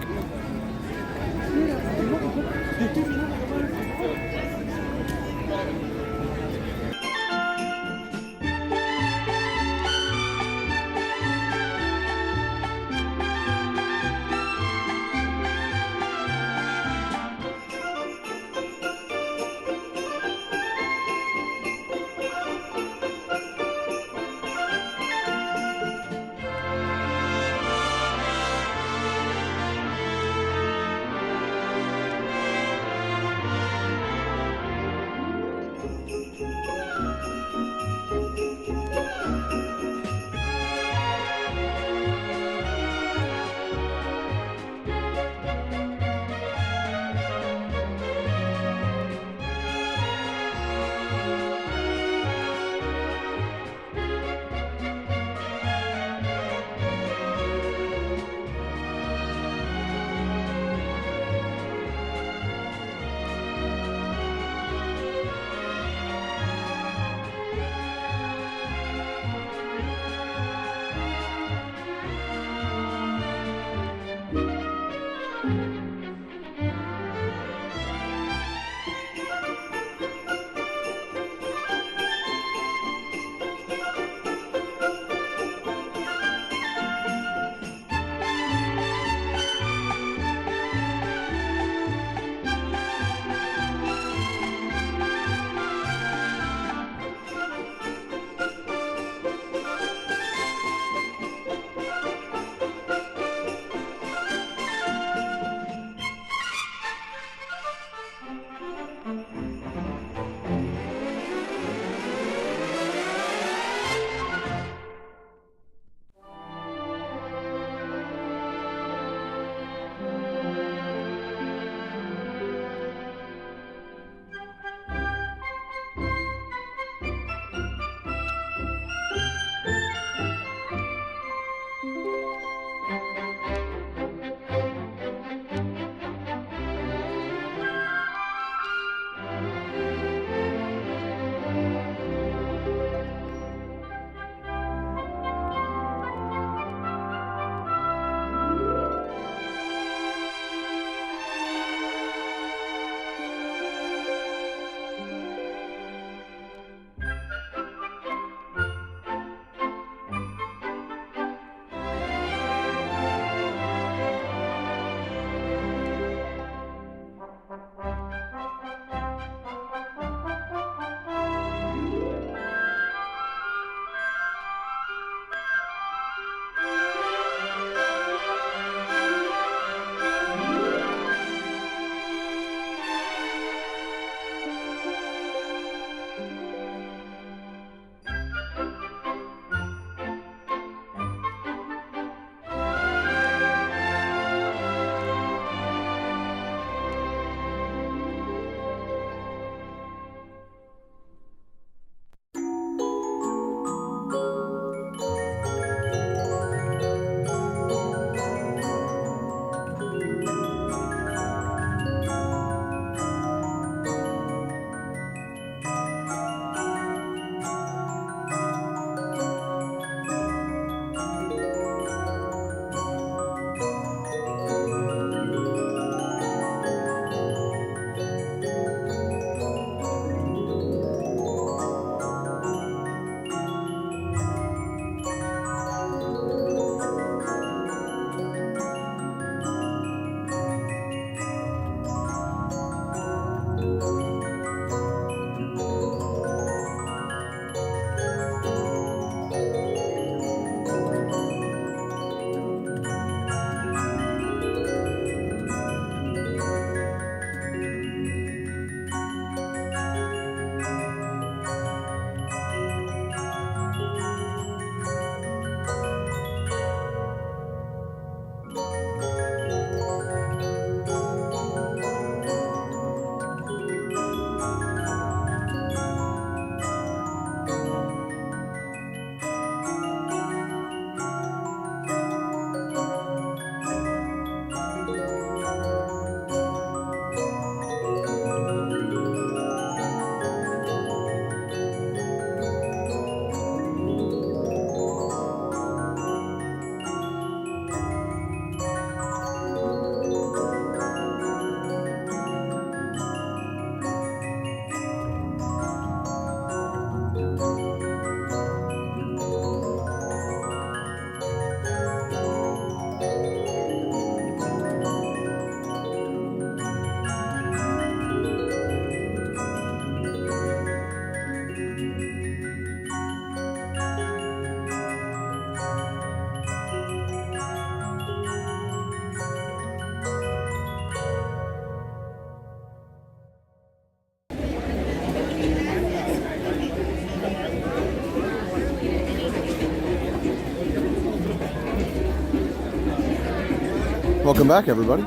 Welcome back, everybody.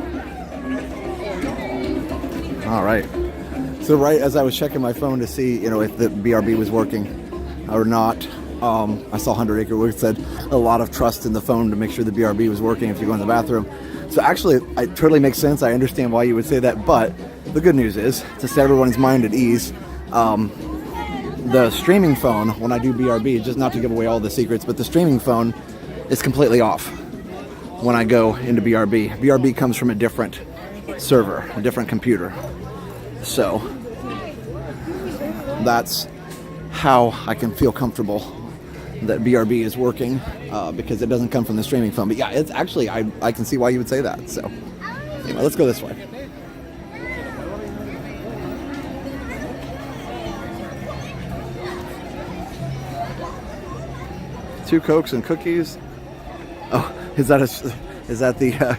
All right. So right as I was checking my phone to see, if the BRB was working or not, I saw 100 Acre Woods said a lot of trust in the phone to make sure the BRB was working if you go in the bathroom. So actually, it totally makes sense. I understand why you would say that, but the good news is, to set everyone's mind at ease, the streaming phone, when I do BRB, just not to give away all the secrets, but the streaming phone is completely off when I go into BRB. BRB comes from a different server, a different computer. So that's how I can feel comfortable that BRB is working, because it doesn't come from the streaming phone. But yeah, it's actually, I can see why you would say that. So anyway, let's go this way. Two Cokes and cookies. Oh, is that the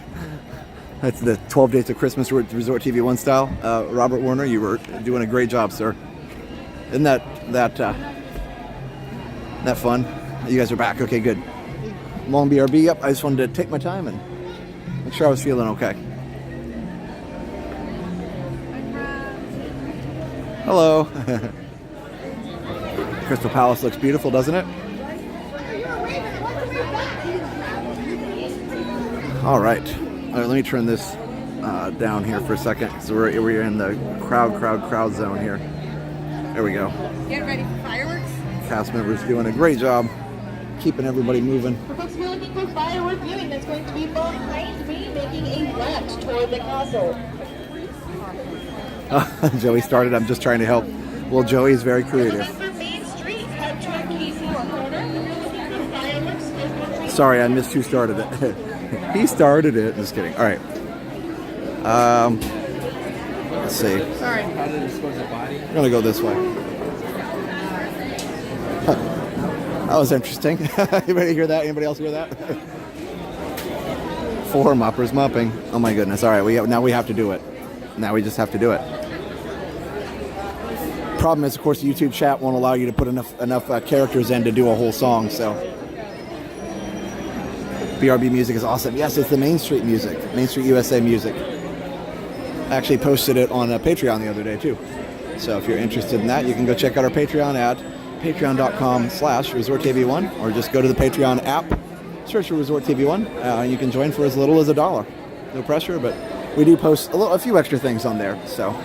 that's the 12 Days of Christmas Resort TV 1 style? Robert Warner, you were doing a great job, sir. Isn't that fun? You guys are back. Okay, good. Long BRB. Yep. I just wanted to take my time and make sure I was feeling okay. Hello. Crystal Palace looks beautiful, doesn't it? All right, let me turn this down here for a second, because we're in the crowd zone here. There we go. Get ready for fireworks. Cast members doing a great job keeping everybody moving. For folks who are looking for firework viewing, that's going to be behind me, making a left toward the castle. Joey started. I'm just trying to help. Well, Joey's very creative. Sorry, I missed who started it. He started it. Just kidding. All right. Let's see. Sorry. I'm gonna go this way. That was interesting. Anybody hear that? Anybody else hear that? 4 moppers mopping. Oh my goodness. All right. Now we have to do it. Now we just have to do it. Problem is, of course, the YouTube chat won't allow you to put enough characters in to do a whole song. So. BRB music is awesome. Yes, it's the Main Street music, Main Street USA music. I actually posted it on Patreon the other day too. So if you're interested in that, you can go check out our Patreon at patreon.com/ResortTV1, or just go to the Patreon app, search for Resort TV1, and you can join for as little as $1. No pressure, but we do post a few extra things on there. So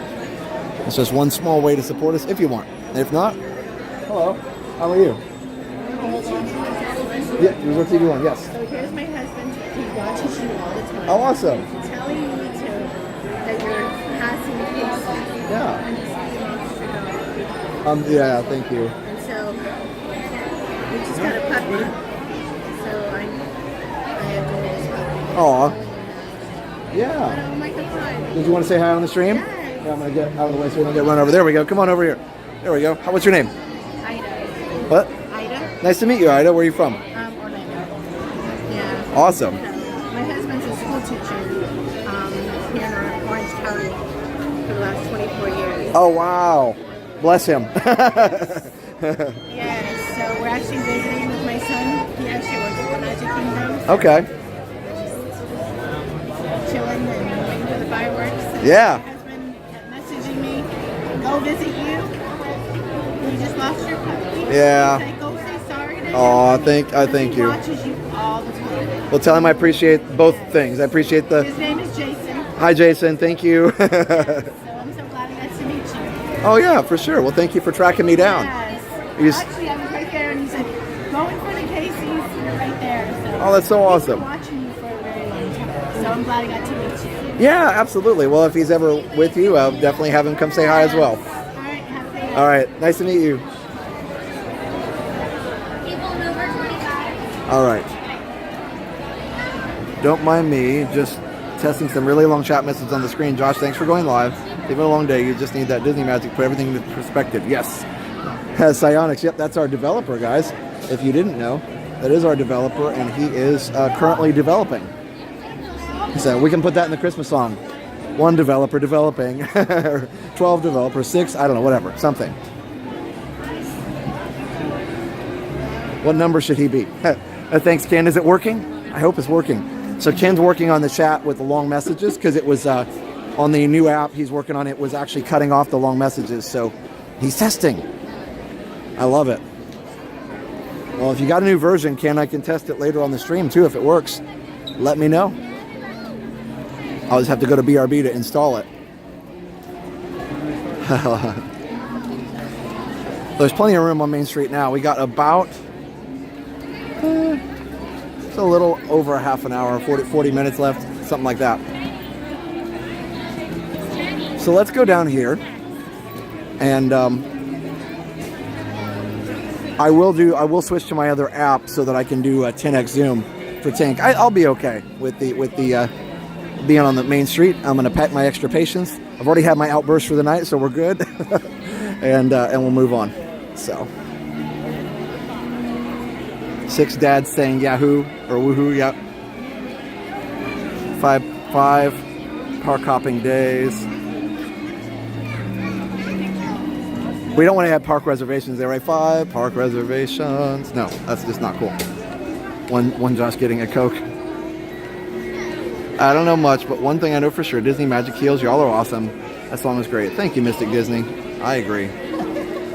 it's just one small way to support us if you want. And if not, hello, how are you? Yeah, Resort TV1, yes. So here's my husband. He watches you all the time. Oh, awesome. He's telling me that you're passing the pace. Yeah. And he's Yeah, thank you. And so we just got a puppy. So I adore this puppy. Aw. Yeah. Oh my God. Did you want to say hi on the stream? Yeah. Yeah, I'm going to get out of the way so we don't get run over. There we go. Come on over here. There we go. What's your name? Ida. What? Ida. Nice to meet you, Ida. Where are you from? Orlando. Yeah. Awesome. My husband's a school teacher here in Orange County for the last 24 years. Oh, wow. Bless him. Yes, so we're actually visiting with my son. He actually works at the Magic Kingdom. Okay. Chilling and waiting for the fireworks. And Yeah. my husband kept messaging me, go visit you. You just lost your puppy. Yeah. He's like, go say sorry to him. Oh, I thank He you. watches you all the time. Well, tell him I appreciate both things. I appreciate His name is Jason. Hi, Jason. Thank you. So I'm so glad I got to meet you. Oh, yeah, for sure. Well, thank you for tracking me down. Yes. You s- Actually, I was right there, and he said, "Go in front of Casey's. You're right there." So Oh, that's so he's awesome. been watching you for a very long time. So I'm glad I got to meet you. Yeah, absolutely. Well, if he's ever with you, I'll definitely have him come say hi as well. All right. Nice to meet you. Peoplemover 25. All right. Don't mind me, just testing some really long chat messages on the screen. Josh, thanks for going live. It's been a long day. You just need that Disney magic, put everything into perspective. Yes. Psionics, yep, that's our developer, guys. If you didn't know, that is our developer, and he is currently developing. So we can put that in the Christmas song. 1 developer developing, 12 developers, 6, I don't know, whatever, something. What number should he be? Thanks, Ken. Is it working? I hope it's working. So Ken's working on the chat with the long messages because it was on the new app he's working on. It was actually cutting off the long messages. So he's testing. I love it. Well, if you got a new version, Ken, I can test it later on the stream too. If it works, let me know. I'll just have to go to BRB to install it. There's plenty of room on Main Street now. We got about it's a little over a half an hour, 40 minutes left, something like that. So let's go down here, and I will switch to my other app so that I can do a 10x zoom for Tank. I'll be okay with the being on the Main Street. I'm going to pack my extra patience. I've already had my outburst for the night, so we're good. and we'll move on. So 6 dads saying Yahoo or woohoo, yep. 5 park hopping days. We don't want to have park reservations there, right? 5 park reservations. No, that's just not cool. One Josh getting a Coke. I don't know much, but one thing I know for sure, Disney Magic Heels, y'all are awesome. That song is great. Thank you, Mystic Disney. I agree.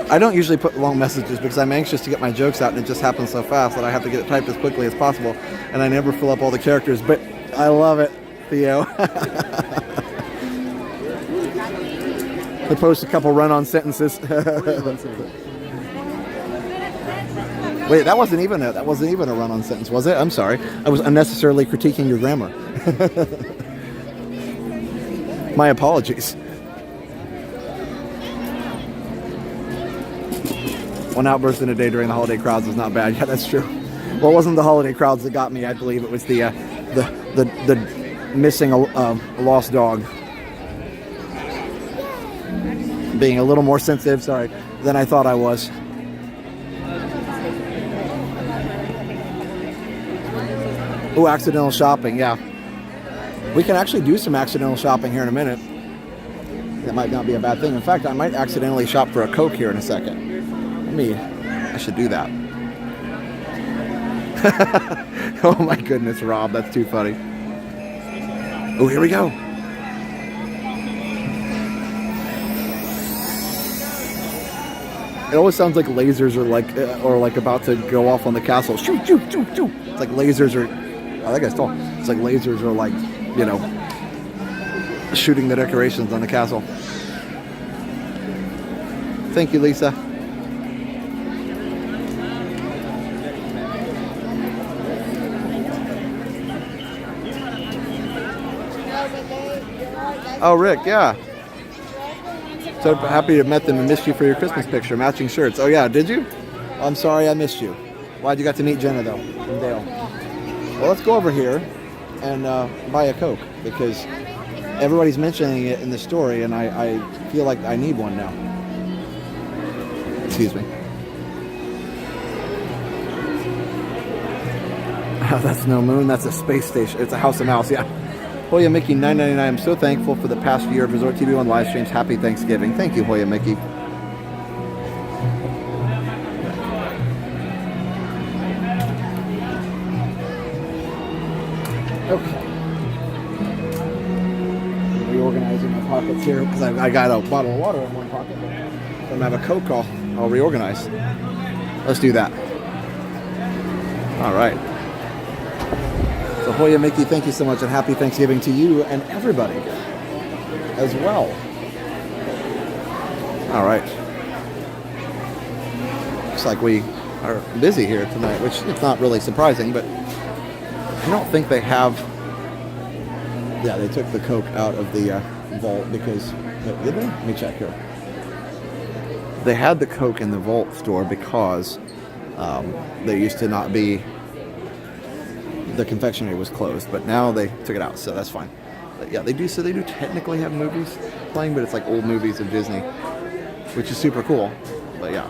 I don't usually put long messages because I'm anxious to get my jokes out, and it just happens so fast that I have to get it typed as quickly as possible, and I never fill up all the characters, but I love it, Theo. I post a couple run-on sentences. Wait, that wasn't even a run-on sentence, was it? I'm sorry. I was unnecessarily critiquing your grammar. My apologies. One outburst in a day during the holiday crowds is not bad. Yeah, that's true. Well, it wasn't the holiday crowds that got me. I believe it was the missing a lost dog. Being a little more sensitive, sorry, than I thought I was. Oh, accidental shopping, yeah. We can actually do some accidental shopping here in a minute. That might not be a bad thing. In fact, I might accidentally shop for a Coke here in a second. I should do that. Oh my goodness, Rob, that's too funny. Oh, here we go. It always sounds like lasers are like about to go off on the castle. Shoot, shoot, shoot, shoot. It's like lasers are. I think I stole. It's like lasers are like, you know, shooting the decorations on the castle. Thank you, Lisa. Oh, Rick, yeah. So happy to have met them and missed you for your Christmas picture. Matching shirts. Oh, yeah, did you? I'm sorry I missed you. Glad you got to meet Jenna, though, and Dale. Well, let's go over here and buy a Coke, because everybody's mentioning it in the story, and I feel like I need one now. Excuse me. Oh, that's no moon. That's a space station. It's a House of Mouse, yeah. Hoya Mickey 999. I'm so thankful for the past year of Resort TV 1 live streams. Happy Thanksgiving. Thank you, Hoya Mickey. Okay. Reorganizing my pockets here because I got a bottle of water in one pocket. If I have a Coke, I'll reorganize. Let's do that. All right. So Hoya Mickey, thank you so much, and happy Thanksgiving to you and everybody as well. All right. Looks like we are busy here tonight, which is not really surprising, but I don't think they have. Yeah, they took the Coke out of the vault because, did they? Let me check here. They had the Coke in the vault store because there used to not be. The confectionery was closed, but now they took it out, so that's fine. But yeah, they do technically have movies playing, but it's like old movies of Disney, which is super cool. But yeah.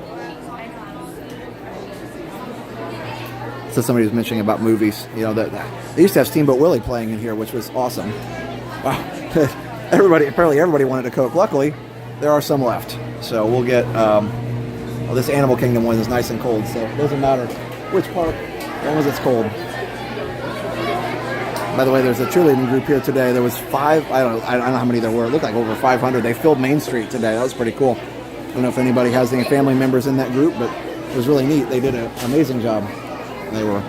So somebody was mentioning about movies. You know, that they used to have Steamboat Willie playing in here, which was awesome. Wow. Apparently everybody wanted a Coke. Luckily, there are some left. So we'll get, well, this Animal Kingdom one is nice and cold, so it doesn't matter which part, as long as it's cold. By the way, there's a cheerleading group here today. There was 5, I don't know how many there were. It looked like over 500. They filled Main Street today. That was pretty cool. I don't know if anybody has any family members in that group, but it was really neat. They did an amazing job. They were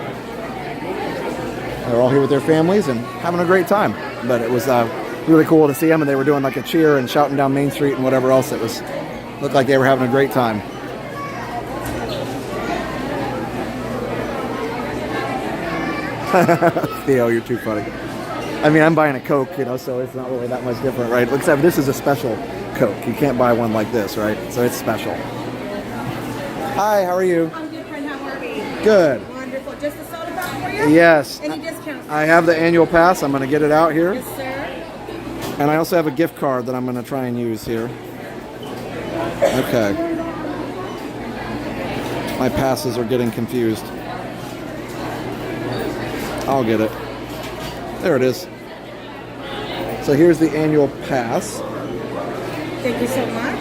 all here with their families and having a great time. But it was really cool to see them, and they were doing like a cheer and shouting down Main Street and whatever else. It looked like they were having a great time. Theo, you're too funny. I mean, I'm buying a Coke, you know, so it's not really that much different, right? Except this is a special Coke. You can't buy one like this, right? So it's special. Hi, how are you? I'm good, friend. How are we? Good. Wonderful. Just a soda pop for you? Yes. Any discounts? I have the annual pass. I'm going to get it out here. Yes, sir. And I also have a gift card that I'm going to try and use here. Okay. My passes are getting confused. I'll get it. There it is. So here's the annual pass. Thank you so much.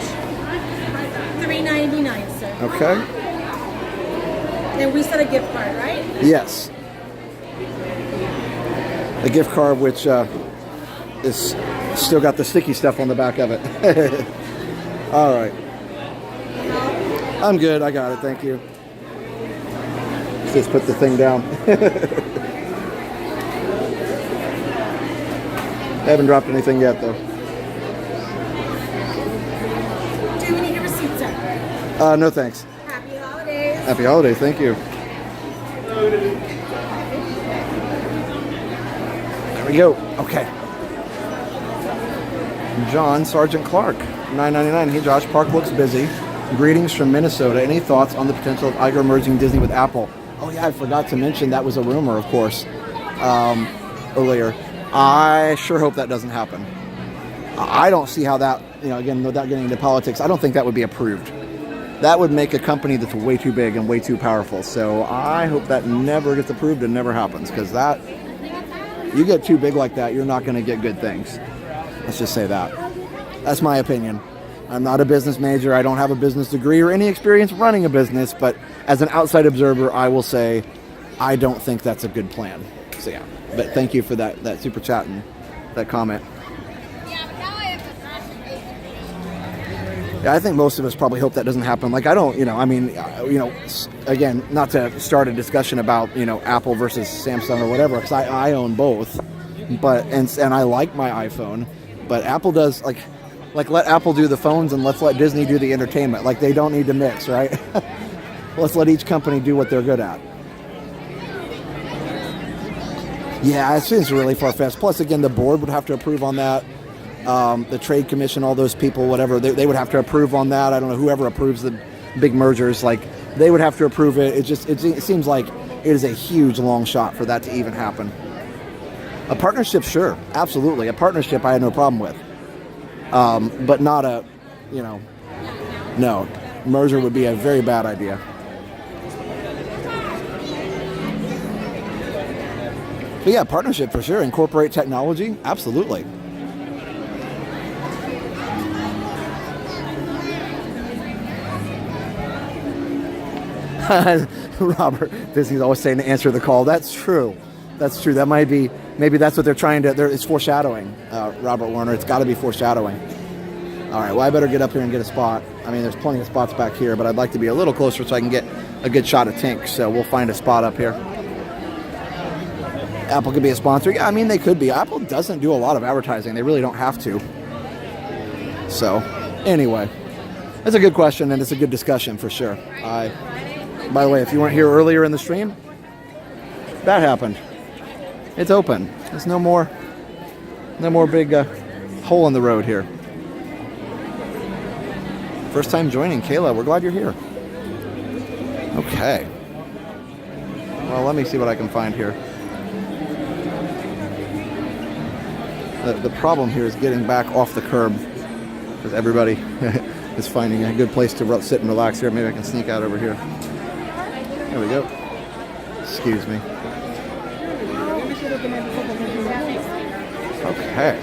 $3.99, sir. Okay. And we said a gift card, right? Yes. A gift card which is still got the sticky stuff on the back of it. All right. I'm good. I got it. Thank you. Just put the thing down. I haven't dropped anything yet, though. Do we need a receipt, sir? No, thanks. Happy holidays. Happy holidays. Thank you. There we go. Okay. John Sergeant Clark, $9.99. Hey, Josh. Park looks busy. Greetings from Minnesota. Any thoughts on the potential of Iger merging Disney with Apple? Oh, yeah, I forgot to mention that was a rumor, of course, earlier. I sure hope that doesn't happen. I don't see how that, you know, again, without getting into politics, I don't think that would be approved. That would make a company that's way too big and way too powerful. So I hope that never gets approved and never happens, because that, you get too big like that, you're not going to get good things. Let's just say that. That's my opinion. I'm not a business major. I don't have a business degree or any experience running a business, but as an outside observer, I will say I don't think that's a good plan. So yeah, but thank you for that super chat and that comment. Yeah, I think most of us probably hope that doesn't happen. Like, I don't, you know, I mean, you know, again, not to start a discussion about, you know, Apple versus Samsung or whatever, because I own both, but, and I like my iPhone, but Apple does, like let Apple do the phones and let's let Disney do the entertainment. Like, they don't need to mix, right? Let's let each company do what they're good at. Yeah, it seems really far-fetched. Plus, again, the board would have to approve on that. The Trade Commission, all those people, whatever, they would have to approve on that. I don't know, whoever approves the big mergers, like, they would have to approve it. It seems like it is a huge long shot for that to even happen. A partnership, sure, absolutely. A partnership I had no problem with. But not a, you know, no. Merger would be a very bad idea. But yeah, partnership for sure. Incorporate technology, absolutely. Robert, Disney's always saying to answer the call. That's true. That's true. That might be, maybe that's what they're trying to, it's foreshadowing, Robert Warner. It's got to be foreshadowing. All right, well, I better get up here and get a spot. I mean, there's plenty of spots back here, but I'd like to be a little closer so I can get a good shot of Tink. So we'll find a spot up here. Apple could be a sponsor. Yeah, I mean, they could be. Apple doesn't do a lot of advertising. They really don't have to. So, anyway, that's a good question, and it's a good discussion for sure. By the way, if you weren't here earlier in the stream, that happened. It's open. There's no more big hole in the road here. First time joining, Kayla. We're glad you're here. Okay. Well, let me see what I can find here. The problem here is getting back off the curb because everybody is finding a good place to sit and relax here. Maybe I can sneak out over here. There we go. Excuse me. Okay.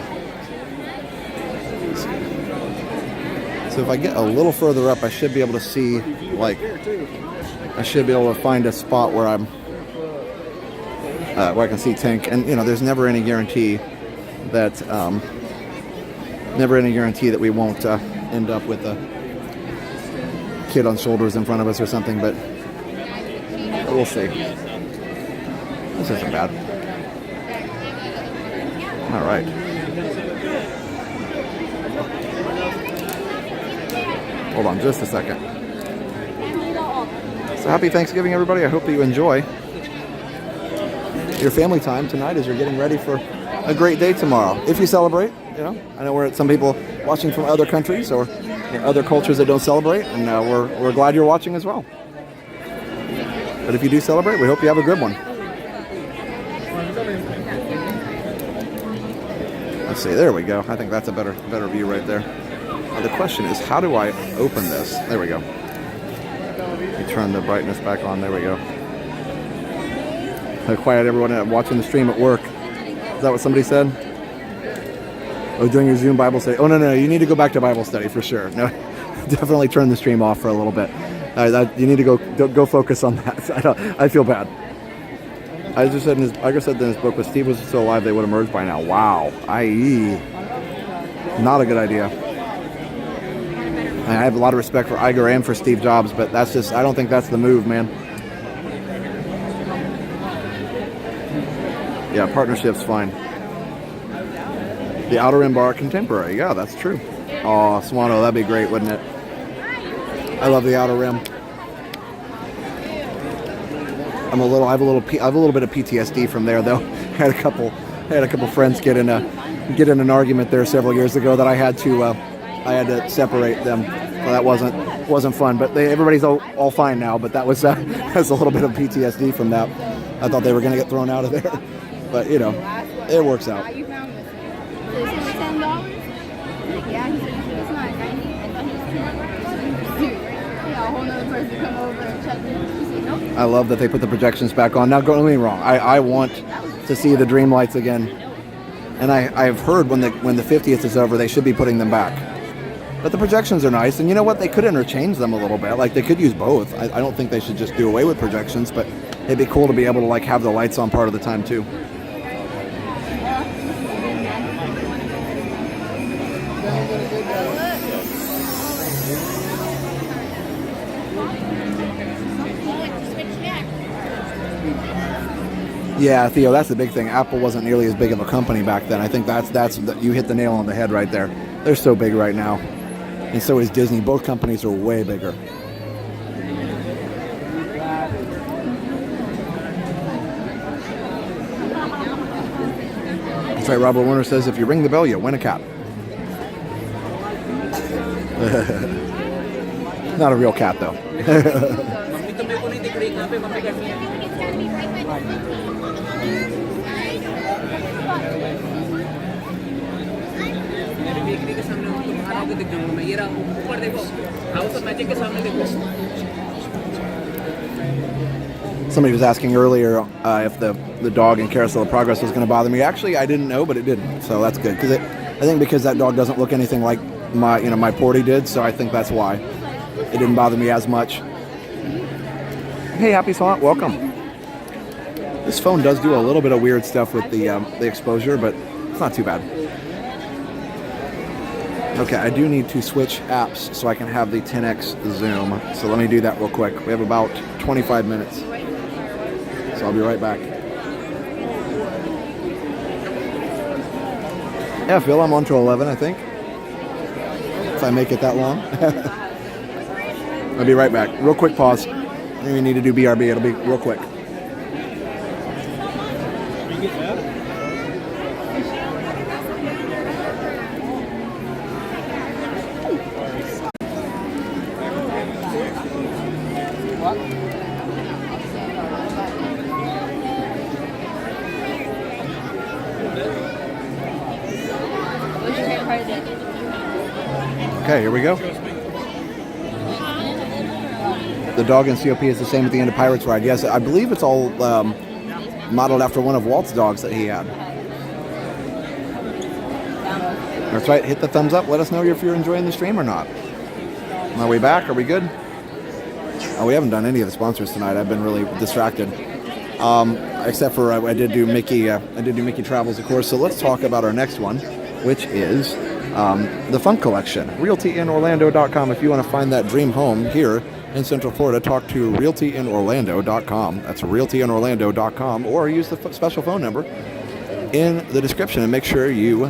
So if I get a little further up, I should be able to see, like, I should be able to find a spot where I'm, where I can see Tink. And, you know, there's never any guarantee that, we won't end up with a kid on shoulders in front of us or something, but we'll see. This isn't bad. All right. Hold on just a second. So happy Thanksgiving, everybody. I hope that you enjoy your family time tonight as you're getting ready for a great day tomorrow. If you celebrate, you know, I know we're at some people watching from other countries or other cultures that don't celebrate, and we're glad you're watching as well. But if you do celebrate, we hope you have a good one. Let's see, there we go. I think that's a better view right there. Now the question is, how do I open this? There we go. You turn the brightness back on. There we go. Quiet everyone watching the stream at work. Is that what somebody said? Oh, doing your Zoom Bible study. Oh, no, you need to go back to Bible study for sure. No, definitely turn the stream off for a little bit. You need to go focus on that. I feel bad. I just said in his book, if Steve was still alive, they would have merged by now. Wow. Not a good idea. I have a lot of respect for Iger and for Steve Jobs, but that's just, I don't think that's the move, man. Yeah, partnership's fine. The Outer Rim Bar Contemporary. Yeah, that's true. Oh, Swano, that'd be great, wouldn't it? I love the Outer Rim. I have a little bit of PTSD from there, though. I had a couple friends get in an argument there several years ago that I had to separate them. So that wasn't fun. But everybody's all fine now. But that was has a little bit of PTSD from that. I thought they were going to get thrown out of there, but you know, it works out. You found this. It's only $10? Yeah, he said it's not 90. I thought he was 10. Yeah, a whole nother person to come over and check it. He said nope. I love that they put the projections back on. Now, don't get me wrong. I want to see the dream lights again, and I've heard when the 50th is over, they should be putting them back. But the projections are nice, and you know what? They could interchange them a little bit. Like, they could use both. I don't think they should just do away with projections, but it'd be cool to be able to like have the lights on part of the time too. Yeah, Theo, that's the big thing. Apple wasn't nearly as big of a company back then. I think that's you hit the nail on the head right there. They're so big right now, and so is Disney. Both companies are way bigger. That's right. Robert Warner says, if you ring the bell, you win a cat. Not a real cat, though. Somebody was asking earlier if the dog in Carousel of Progress was going to bother me. Actually, I didn't know, but it didn't, so that's good. Because I think because that dog doesn't look anything like my Porty did, so I think that's why it didn't bother me as much. Hey, Happy Slant, welcome. This phone does do a little bit of weird stuff with the exposure, but it's not too bad. Okay, I do need to switch apps so I can have the 10x zoom. So let me do that real quick. We have about 25 minutes. So I'll be right back. Yeah, Phil, I'm on to 11, I think. If I make it that long. I'll be right back. Real quick pause. We need to do BRB. It'll be real quick. Okay, here we go. The dog in COP is the same at the end of Pirates Ride. Yes, I believe it's all modeled after one of Walt's dogs that he had. That's right. Hit the thumbs up. Let us know if you're enjoying the stream or not. Are we back? Are we good? Oh, we haven't done any of the sponsors tonight. I've been really distracted. Except for I did do Mickey. I did do Mickey Travels, of course. So let's talk about our next one, which is the Fun Collection. RealtyInOrlando.com. If you want to find that dream home here in Central Florida, talk to RealtyInOrlando.com. That's RealtyInOrlando.com, or use the special phone number in the description and make sure you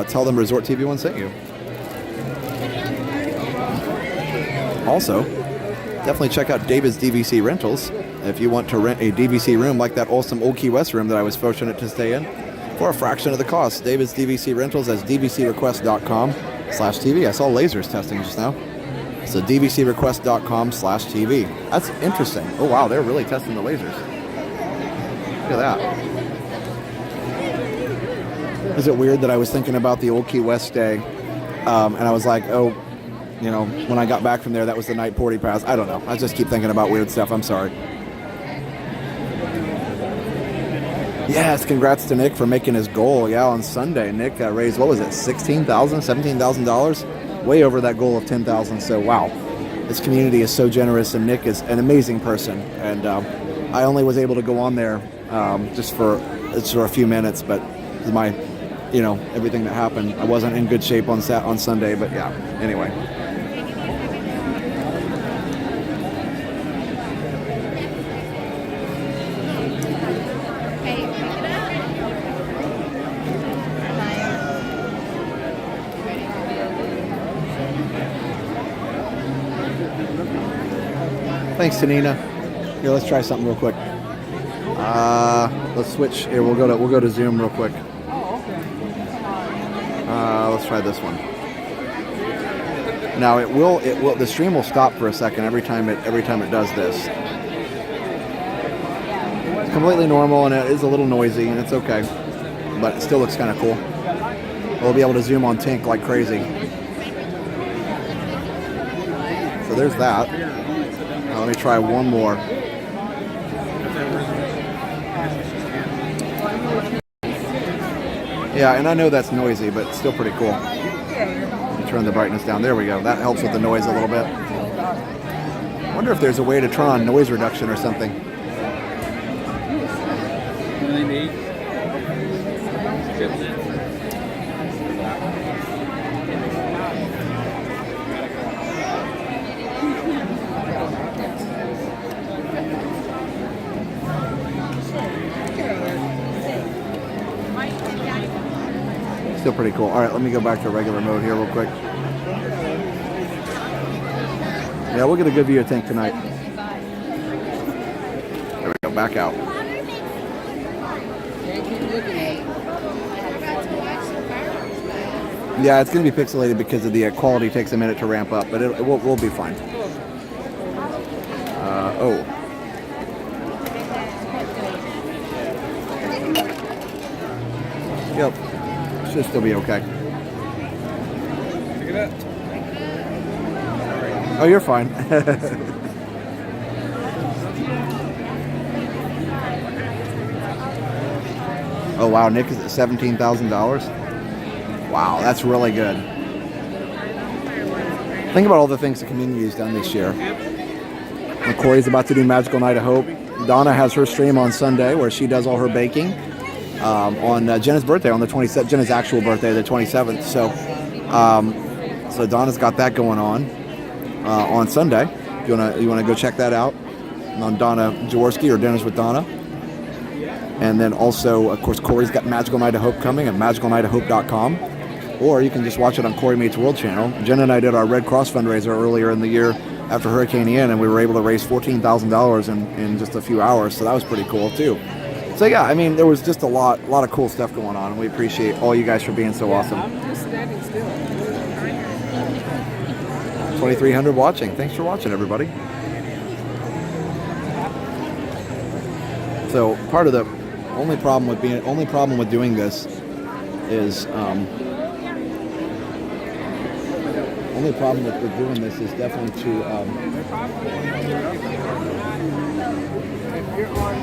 tell them Resort TV 1 sent you. Also, definitely check out David's DVC Rentals if you want to rent a DVC room like that awesome Old Key West room that I was fortunate to stay in for a fraction of the cost. David's DVC Rentals as dvcrequest.com/TV. I saw lasers testing just now. So dvcrequest.com/TV. That's interesting. Oh wow, they're really testing the lasers. Look at that. Is it weird that I was thinking about the Old Key West stay and I was like, oh, you know, when I got back from there, that was the night Porty Pass. I don't know. I just keep thinking about weird stuff. I'm sorry. Yes, congrats to Nick for making his goal. Yeah, on Sunday, Nick raised, what was it, $16,000, $17,000? Way over that goal of $10,000. So, wow. This community is so generous, and Nick is an amazing person. And I only was able to go on there just for a few minutes, but my, you know, everything that happened, I wasn't in good shape on Sunday, but yeah, anyway. Thanks, Tanina. Here, let's try something real quick. Let's switch. Here, we'll go to Zoom real quick. Let's try this one. Now the stream will stop for a second every time it does this. It's completely normal and it is a little noisy and it's okay, but it still looks kind of cool. We'll be able to zoom on Tink like crazy. So there's that. Now let me try one more. Yeah, and I know that's noisy, but it's still pretty cool. Let me turn the brightness down. There we go. That helps with the noise a little bit. I wonder if there's a way to turn on noise reduction or something. Still pretty cool. All right, let me go back to regular mode here real quick. Yeah, we'll get a good view of Tank tonight. There we go, back out. Yeah, it's going to be pixelated because of the quality takes a minute to ramp up, but we'll be fine. Oh. Yep. Should still be okay. Pick it up. Oh, you're fine. Oh wow, Nick is at $17,000. Wow, that's really good. Think about all the things the community has done this year. Corey's about to do Magical Night of Hope. Donna has her stream on Sunday where she does all her baking. On Jenna's birthday, on the 27th, Jenna's actual birthday, the 27th. So Donna's got that going on Sunday. If you wanna go check that out on Donna Jaworski or Dinners with Donna. And then also, of course, Corey's got Magical Night of Hope coming at magicalnightofhope.com, or you can just watch it on Corey Meets World channel. Jenna and I did our Red Cross fundraiser earlier in the year after Hurricane Ian, and we were able to raise $14,000 in just a few hours. So that was pretty cool too. So yeah, I mean, there was just a lot of cool stuff going on, and we appreciate all you guys for being so awesome. I'm just standing still. 2,300 watching. Thanks for watching, everybody. So part of the only problem with doing this is only problem with doing this is definitely to,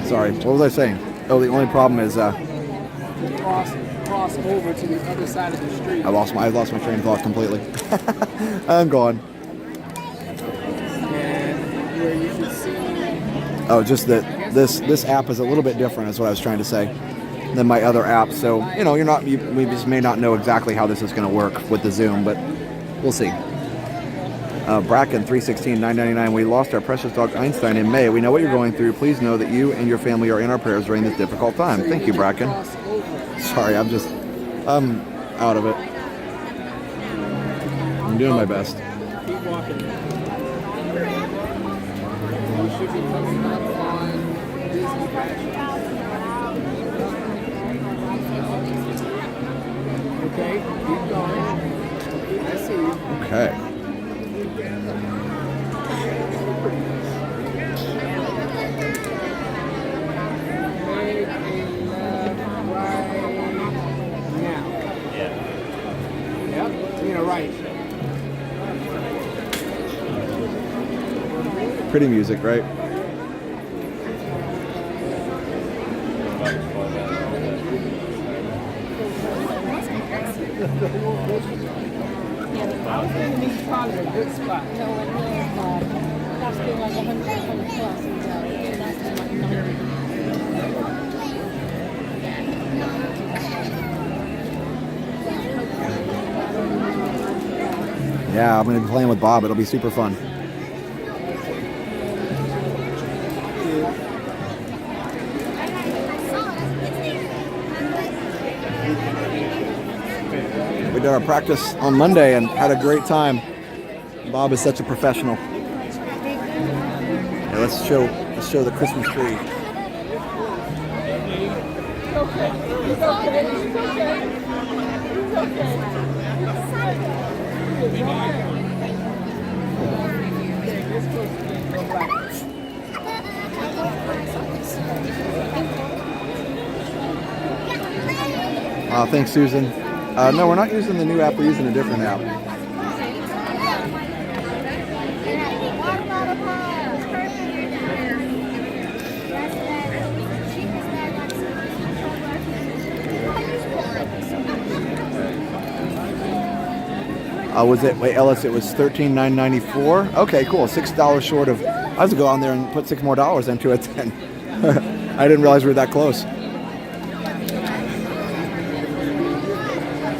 sorry, what was I saying? Oh, the only problem is, cross over to the other side of the street. I've lost my train of thought completely. I'm gone. And where you can see. Oh, just that this app is a little bit different, is what I was trying to say, than my other app. So, you know, we just may not know exactly how this is going to work with the Zoom, but we'll see. Bracken 316-999. We lost our precious dog Einstein in May. We know what you're going through. Please know that you and your family are in our prayers during this difficult time. Thank you, Bracken. Sorry, I'm out of it. I'm doing my best. Keep walking. You should be coming up on Disney Fashion. Okay, keep going. I see you. Okay. Right. Pretty music, right? He's probably a good spot. Yeah, I'm going to be playing with Bob. It'll be super fun. We did our practice on Monday and had a great time. Bob is such a professional. Yeah, let's show the Christmas tree. Thanks, Susan. No, we're not using the new app. We're using a different app. Was it? Wait, Ellis, it was $13,994. Okay, cool. $6 short of. I was gonna go on there and put $6 more into it. Then I didn't realize we were that close.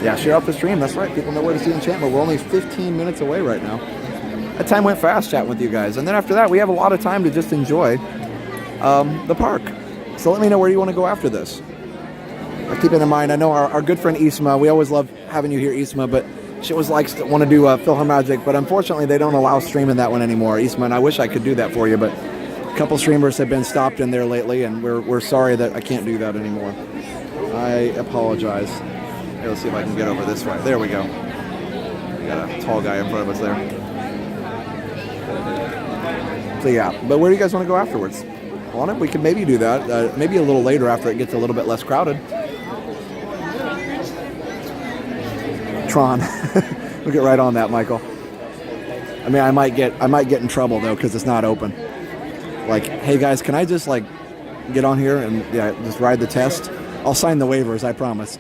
Yeah, share out the stream. That's right. People know where to see Enchantment. We're only 15 minutes away right now. That time went fast chatting with you guys. And then after that, we have a lot of time to just enjoy the park. So let me know where you want to go after this. Keeping in mind, I know our good friend Isma, we always love having you here, Isma, but she always likes to want to do PhilharMagic, but unfortunately they don't allow streaming that one anymore, Isma, and I wish I could do that for you, but a couple streamers have been stopped in there lately, and we're sorry that I can't do that anymore. I apologize. Here, let's see if I can get over this way. There we go. We got a tall guy in front of us there. So yeah, but where do you guys want to go afterwards? On it, we can maybe do that. Maybe a little later after it gets a little bit less crowded. Tron. We'll get right on that, Michael. I mean, I might get in trouble though because it's not open. Like, hey guys, can I just like get on here and just ride the test? I'll sign the waivers, I promise.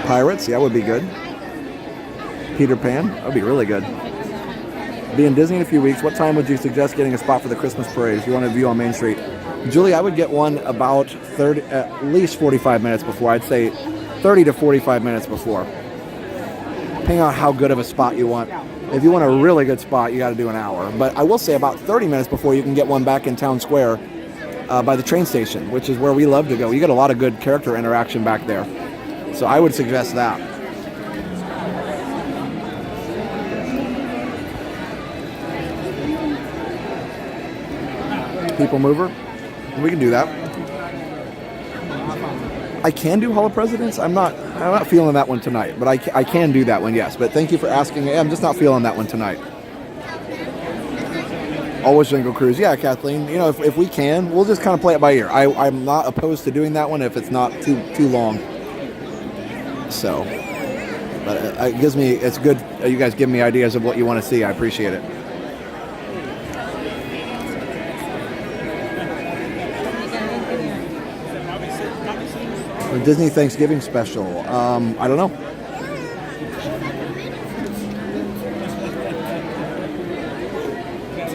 Pirates, yeah, would be good. Peter Pan, that would be really good. Be in Disney in a few weeks. What time would you suggest getting a spot for the Christmas parade if you want to view on Main Street? Julie, I would get one about at least 45 minutes before. I'd say 30 to 45 minutes before. Depending on how good of a spot you want. If you want a really good spot, you got to do an hour. But I will say about 30 minutes before you can get one back in Town Square by the train station, which is where we love to go. You get a lot of good character interaction back there. So I would suggest that. Peoplemover, we can do that. I can do Hall of Presidents. I'm not feeling that one tonight, but I can do that one, yes. But thank you for asking. I'm just not feeling that one tonight. Always Jungle Cruise. Yeah, Kathleen, you know, if we can, we'll just kind of play it by ear. I'm not opposed to doing that one if it's not too long. So, But it gives me, it's good. You guys give me ideas of what you want to see. I appreciate it. The Disney Thanksgiving special. I don't know.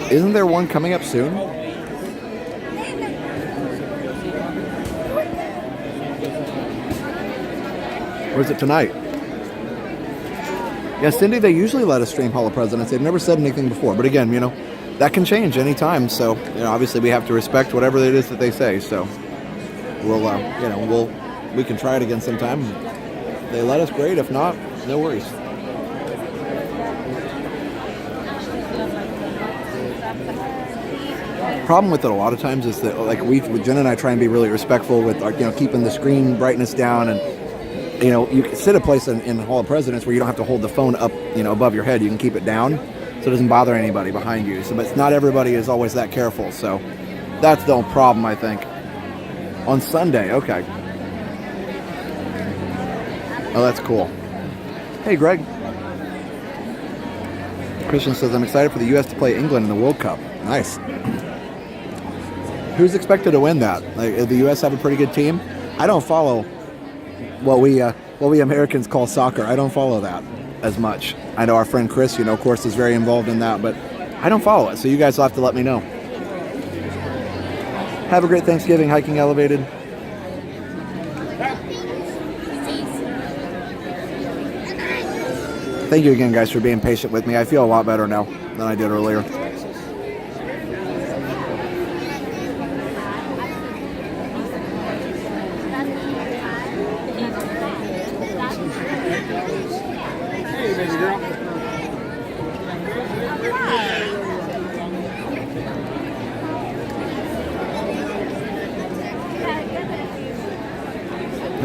Isn't there one coming up soon? Or is it tonight? Yeah, Cindy, they usually let us stream Hall of Presidents. They've never said anything before. But again, you know, that can change anytime. So, you know, obviously we have to respect whatever it is that they say. So we'll, you know, we can try it again sometime. If they let us, great. If not, no worries. Problem with it a lot of times is that, like, Jen and I try and be really respectful with, you know, keeping the screen brightness down, and you know, you can sit a place in Hall of Presidents where you don't have to hold the phone up, you know, above your head. You can keep it down so it doesn't bother anybody behind you. So, but not everybody is always that careful. So that's the problem, I think. On Sunday, okay. Oh, that's cool. Hey, Greg. Christian says, I'm excited for the U.S. to play England in the World Cup. Nice. Who's expected to win that? Like, the U.S. have a pretty good team. I don't follow what we Americans call soccer. I don't follow that as much. I know our friend Chris, you know, of course, is very involved in that, but I don't follow it. So you guys will have to let me know. Have a great Thanksgiving, hiking elevated. Thank you again, guys, for being patient with me. I feel a lot better now than I did earlier.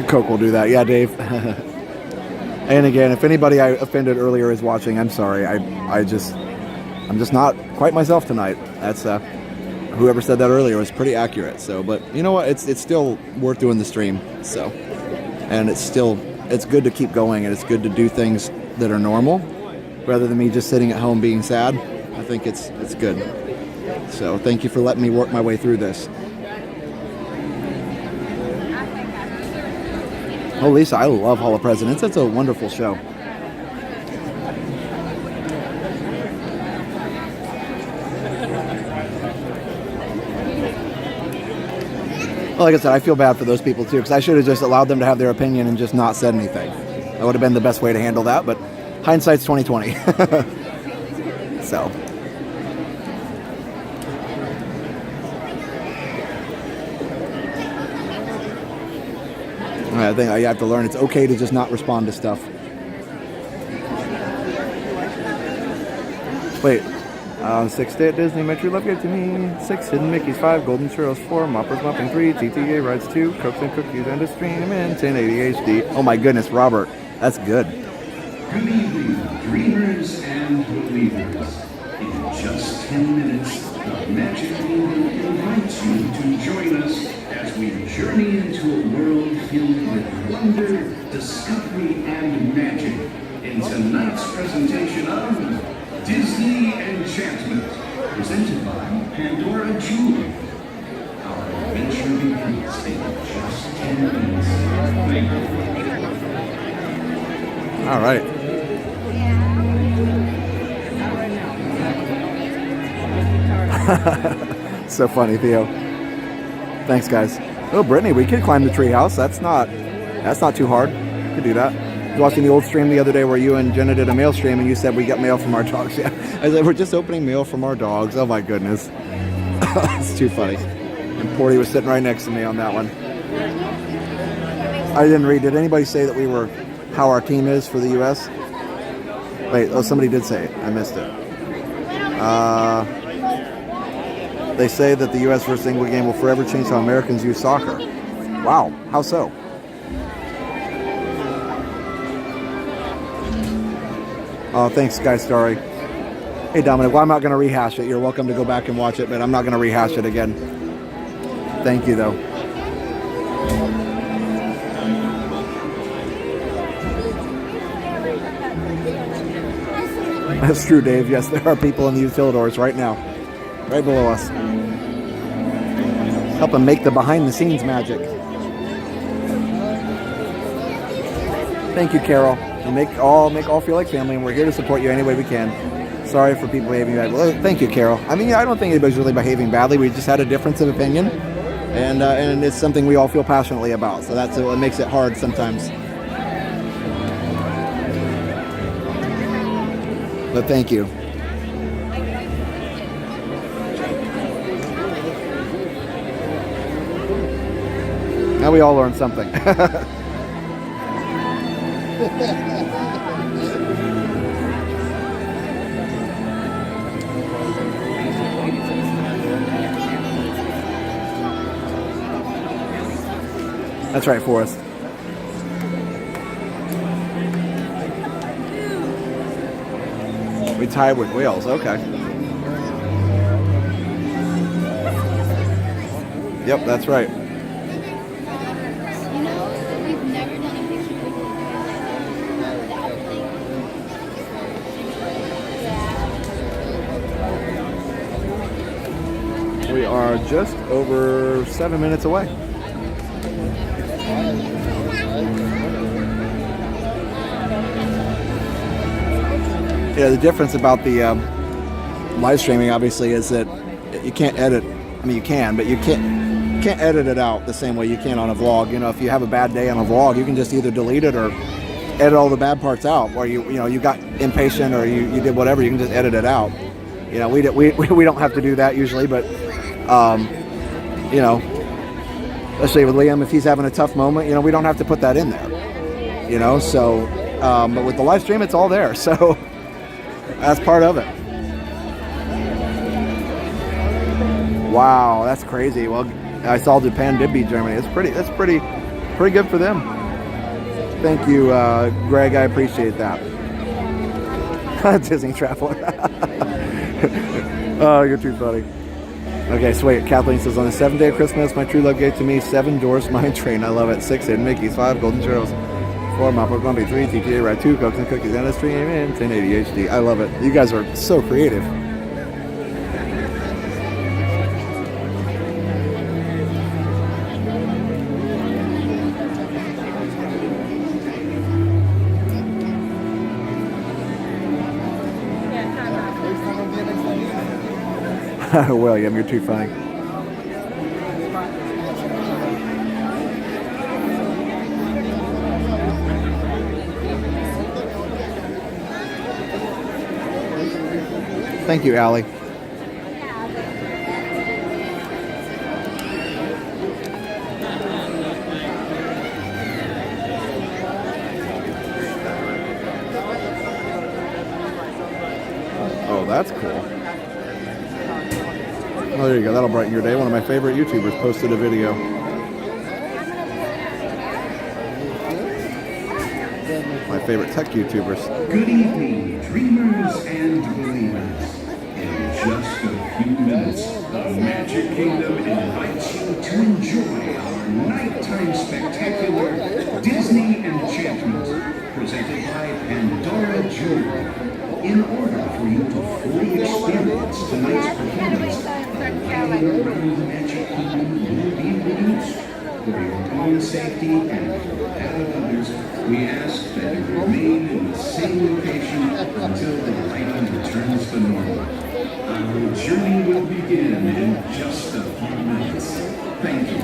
Coke will do that. Yeah, Dave. And again, if anybody I offended earlier is watching, I'm sorry. I'm just not quite myself tonight. That's whoever said that earlier was pretty accurate. So, but you know what? It's still worth doing the stream. So, and it's good to keep going, and it's good to do things that are normal rather than me just sitting at home being sad. I think it's good. So, thank you for letting me work my way through this. Oh, Lisa, I love Hall of Presidents. It's a wonderful show. Well, like I said, I feel bad for those people too, because I should have just allowed them to have their opinion and just not said anything. That would have been the best way to handle that, but hindsight's 20/20. So. I think I have to learn it's okay to just not respond to stuff. Wait, 6 day at Disney, Metro Love Gave to me, 6 Hidden Mickeys, 5 Golden Churros, 4 Moppers Mopping, 3 GTA Rides, 2 Cokes and Cookies, and a stream, and 1080 HD. Oh my goodness, Robert, that's good. Good evening, dreamers and believers. In just 10 minutes, the Magic Kingdom invites you to join us as we journey into a world filled with wonder, discovery, and magic in tonight's presentation of Disney Enchantment, presented by Pandora Jewelry. Our adventure begins in just 10 minutes. Thank you. All right. So funny, Theo. Thanks, guys. Oh, Brittany, we could climb the treehouse. That's not too hard. We could do that. I was watching the old stream the other day where you and Jenna did a mail stream, and you said we got mail from our dogs. Yeah, I said we're just opening mail from our dogs. Oh my goodness, it's too funny. And Porty was sitting right next to me on that one. I didn't read. Did anybody say that we were how our team is for the U.S.? Wait, oh, somebody did say it. I missed it. They say that the U.S. versus England game will forever change how Americans use soccer. Wow, how so? Oh, thanks, Sky Starry. Hey, Dominic, well, I'm not going to rehash it. You're welcome to go back and watch it, but I'm not going to rehash it again. Thank you, though. That's true, Dave. Yes, there are people in the utilidors right now, right below us, helping make the behind-the-scenes magic. Thank you, Carol. You make all feel like family, and we're here to support you any way we can. Sorry for people behaving badly. Well, thank you, Carol. I mean, I don't think anybody's really behaving badly. We just had a difference of opinion, and it's something we all feel passionately about. So that's what makes it hard sometimes. But thank you. Now we all learned something. That's right, Forrest. We tied with whales, okay. Yep, that's right. We are just over 7 minutes away. Yeah, the difference about the live streaming obviously is that you can't edit. I mean, you can, but you can't edit it out the same way you can on a vlog. You know, if you have a bad day on a vlog, you can just either delete it or edit all the bad parts out. Or you got impatient or you did whatever, you can just edit it out. You know, we don't have to do that usually, but you know, especially with Liam, if he's having a tough moment, you know, we don't have to put that in there. You know, so but with the live stream, it's all there. So. That's part of it. Wow, that's crazy. Well, I saw Japan did beat Germany. That's pretty good for them. Thank you, Greg. I appreciate that. Disney traveler. Oh, you're too funny. Okay, so wait. Kathleen says, on the 7th day of Christmas, my true love gave to me 7 Doors Mine Train. I love it. 6 Hidden Mickeys, 5 Golden Churros, 4 Mopper Grumpy, 3 TTA Ride, 2 Cokes and Cookies, and a stream, and 10 ADHD. I love it. You guys are so creative. William, you're too funny. Thank you, Allie. Oh, that's cool. Oh, there you go. That'll brighten your day. One of my favorite YouTubers posted a video. My favorite tech YouTubers. Good evening, dreamers and believers. In just a few minutes, the Magic Kingdom invites you to enjoy our nighttime spectacular Disney Enchantment, presented by Pandora Jewelry. In order for you to fully experience tonight's performance, the lighting around the Magic Kingdom will be reduced. For your own safety and for that of others, we ask that you remain in the same location until the lighting returns to normal. Our journey will begin in just a few minutes. Thank you.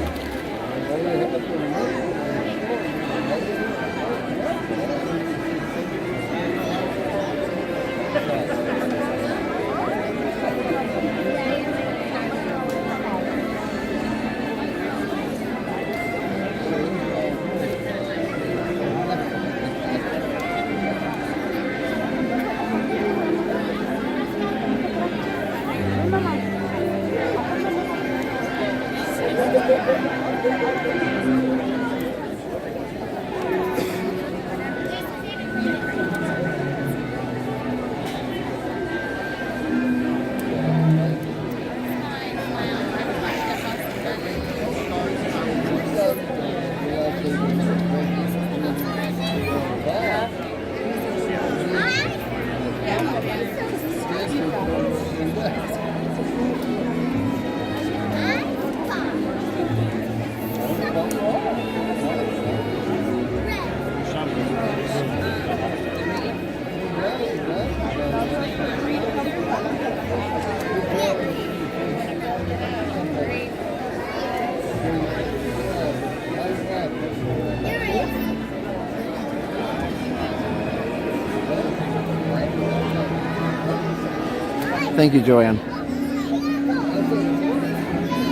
Thank you, Joanne.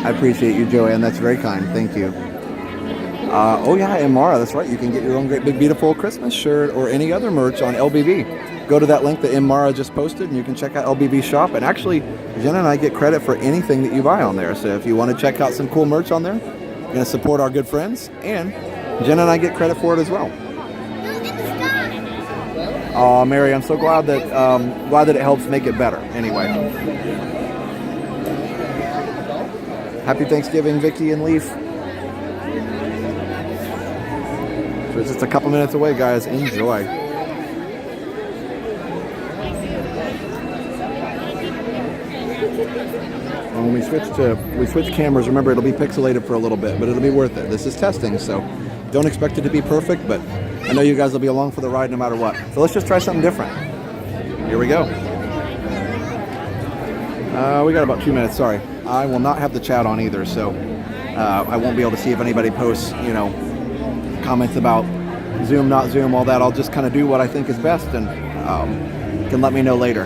I appreciate you, Joanne. That's very kind. Thank you. Oh yeah, and Mara, that's right. You can get your own Great Big Beautiful Christmas shirt or any other merch on LBB. Go to that link that Mara just posted, and you can check out LBB shop. And actually, Jen and I get credit for anything that you buy on there. So if you want to check out some cool merch on there, you're going to support our good friends, and Jen and I get credit for it as well. Oh, Mary, I'm so glad that it helps make it better. Anyway, happy Thanksgiving, Vicky and Leaf. So it's just a couple minutes away, guys. Enjoy. And when we switch cameras, remember it'll be pixelated for a little bit, but it'll be worth it. This is testing, so don't expect it to be perfect, but I know you guys will be along for the ride no matter what. So let's just try something different. Here we go. We got about 2 minutes, sorry. I will not have the chat on either, so I won't be able to see if anybody posts, comments about Zoom, not Zoom, all that. I'll just kind of do what I think is best, and can let me know later.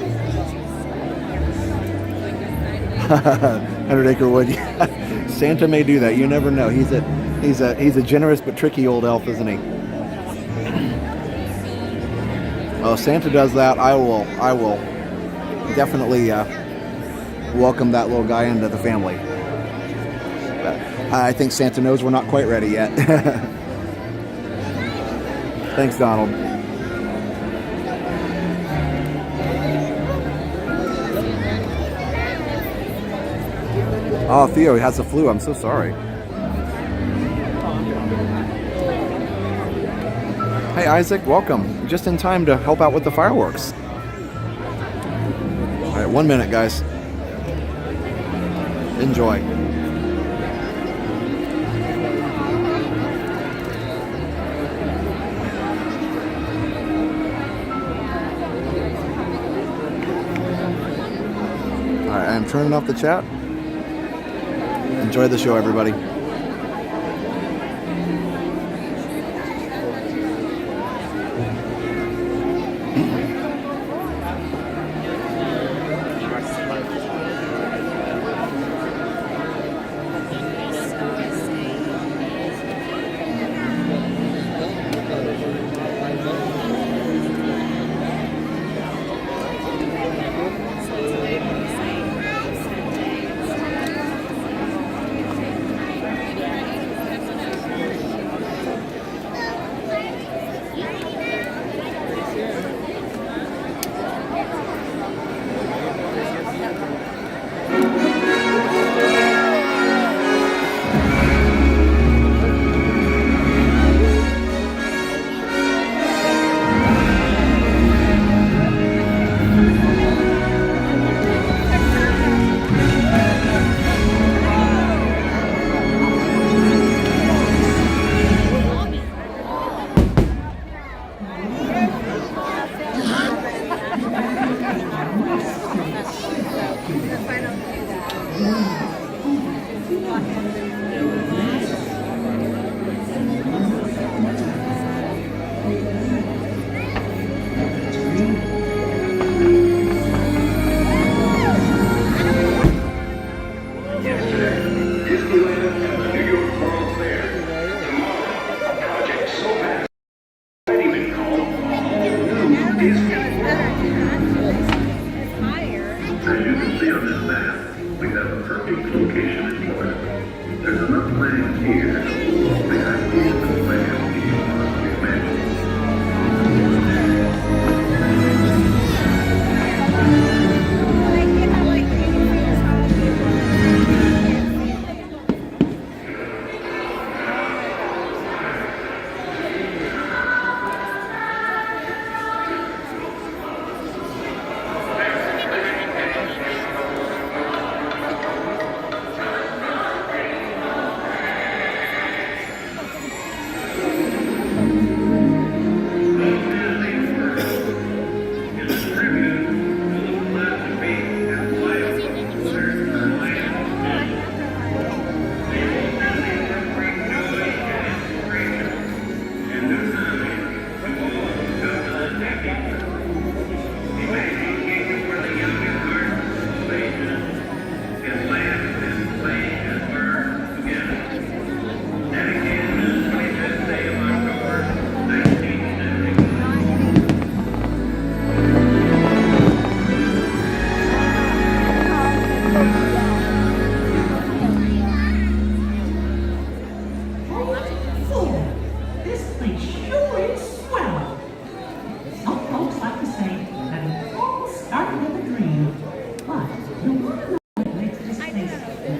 100 Acre Wood. Santa may do that. You never know. He's a generous but tricky old elf, isn't he? Oh, Santa does that. I will definitely welcome that little guy into the family. But I think Santa knows we're not quite ready yet. Thanks, Donald. Oh, Theo, he has the flu. I'm so sorry. Hey, Isaac, welcome. Just in time to help out with the fireworks. All right, 1 minute, guys. Enjoy. All right, I'm turning off the chat. Enjoy the show, everybody.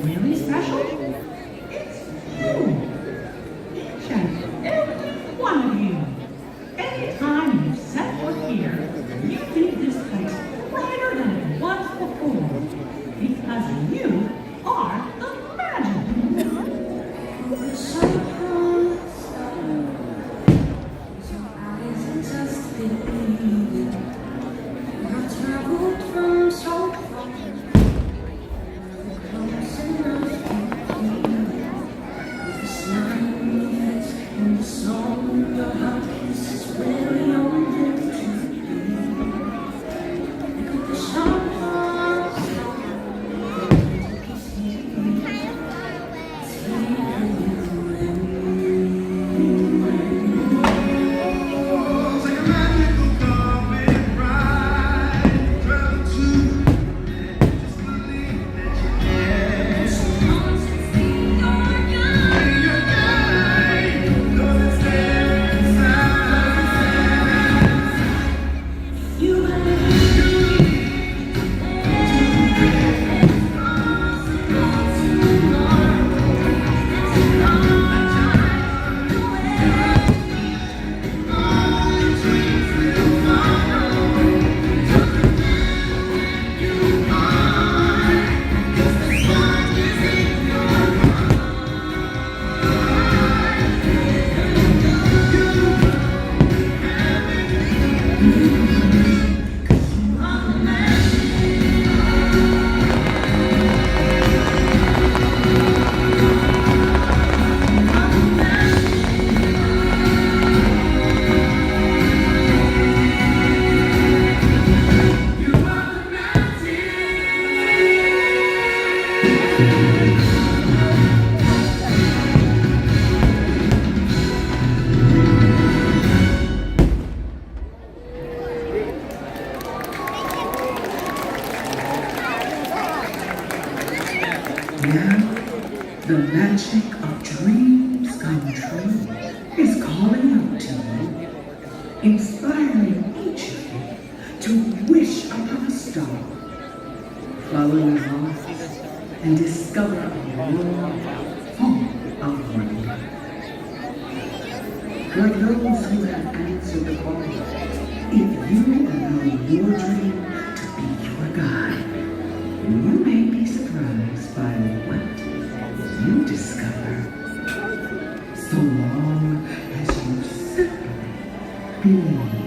really special? It's you. Each and every one of you. Anytime you set foot here, you leave this place brighter than it was before. Because you are the magic. The magic of dreams come true is calling out to you, inspiring each of you to wish upon a star. Follow your hearts and discover a world full of wonder. For those who have answered the call, if you allow your dream to be your guide, you may be surprised by what you discover, so long as you simply believe.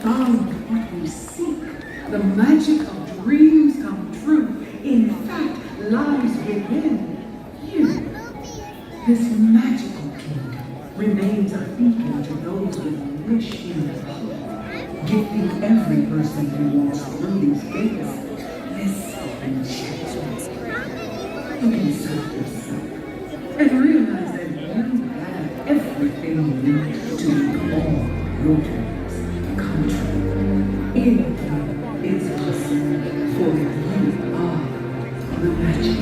found what we seek. The magic of dreams come true, in fact, lies within you. This magical kingdom remains a beacon to those with wishing hope, gifting every person who walks through these gates this enchantment. Look inside yourself and realize that you have everything you need to make all your dreams come true. Anything is possible, for you are the magic.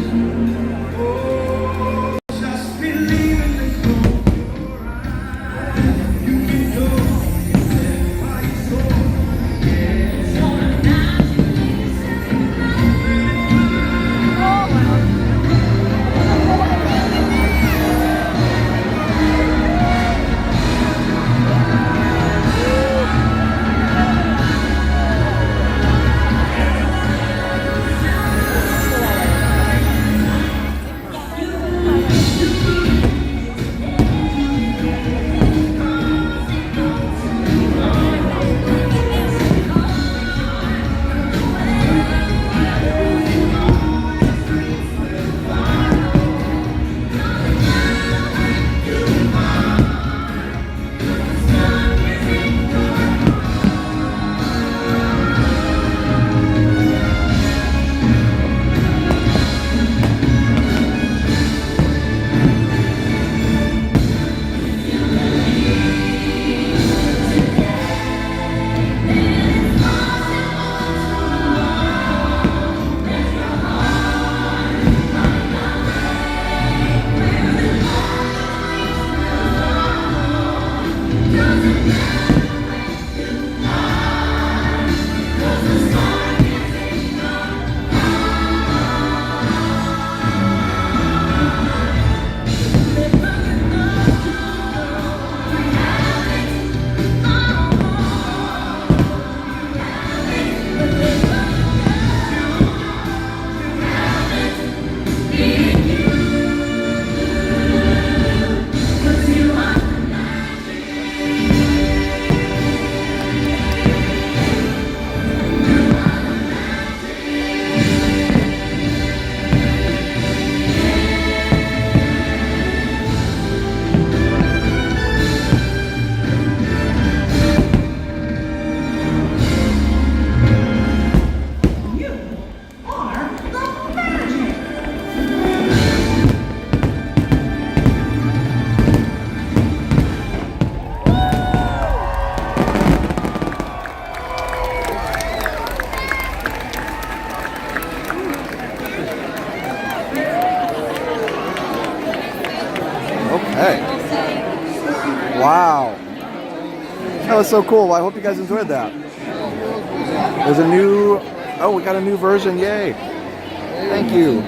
Wow. That was so cool. I hope you guys enjoyed that. There's a new, oh, we got a new version. Yay. Thank you.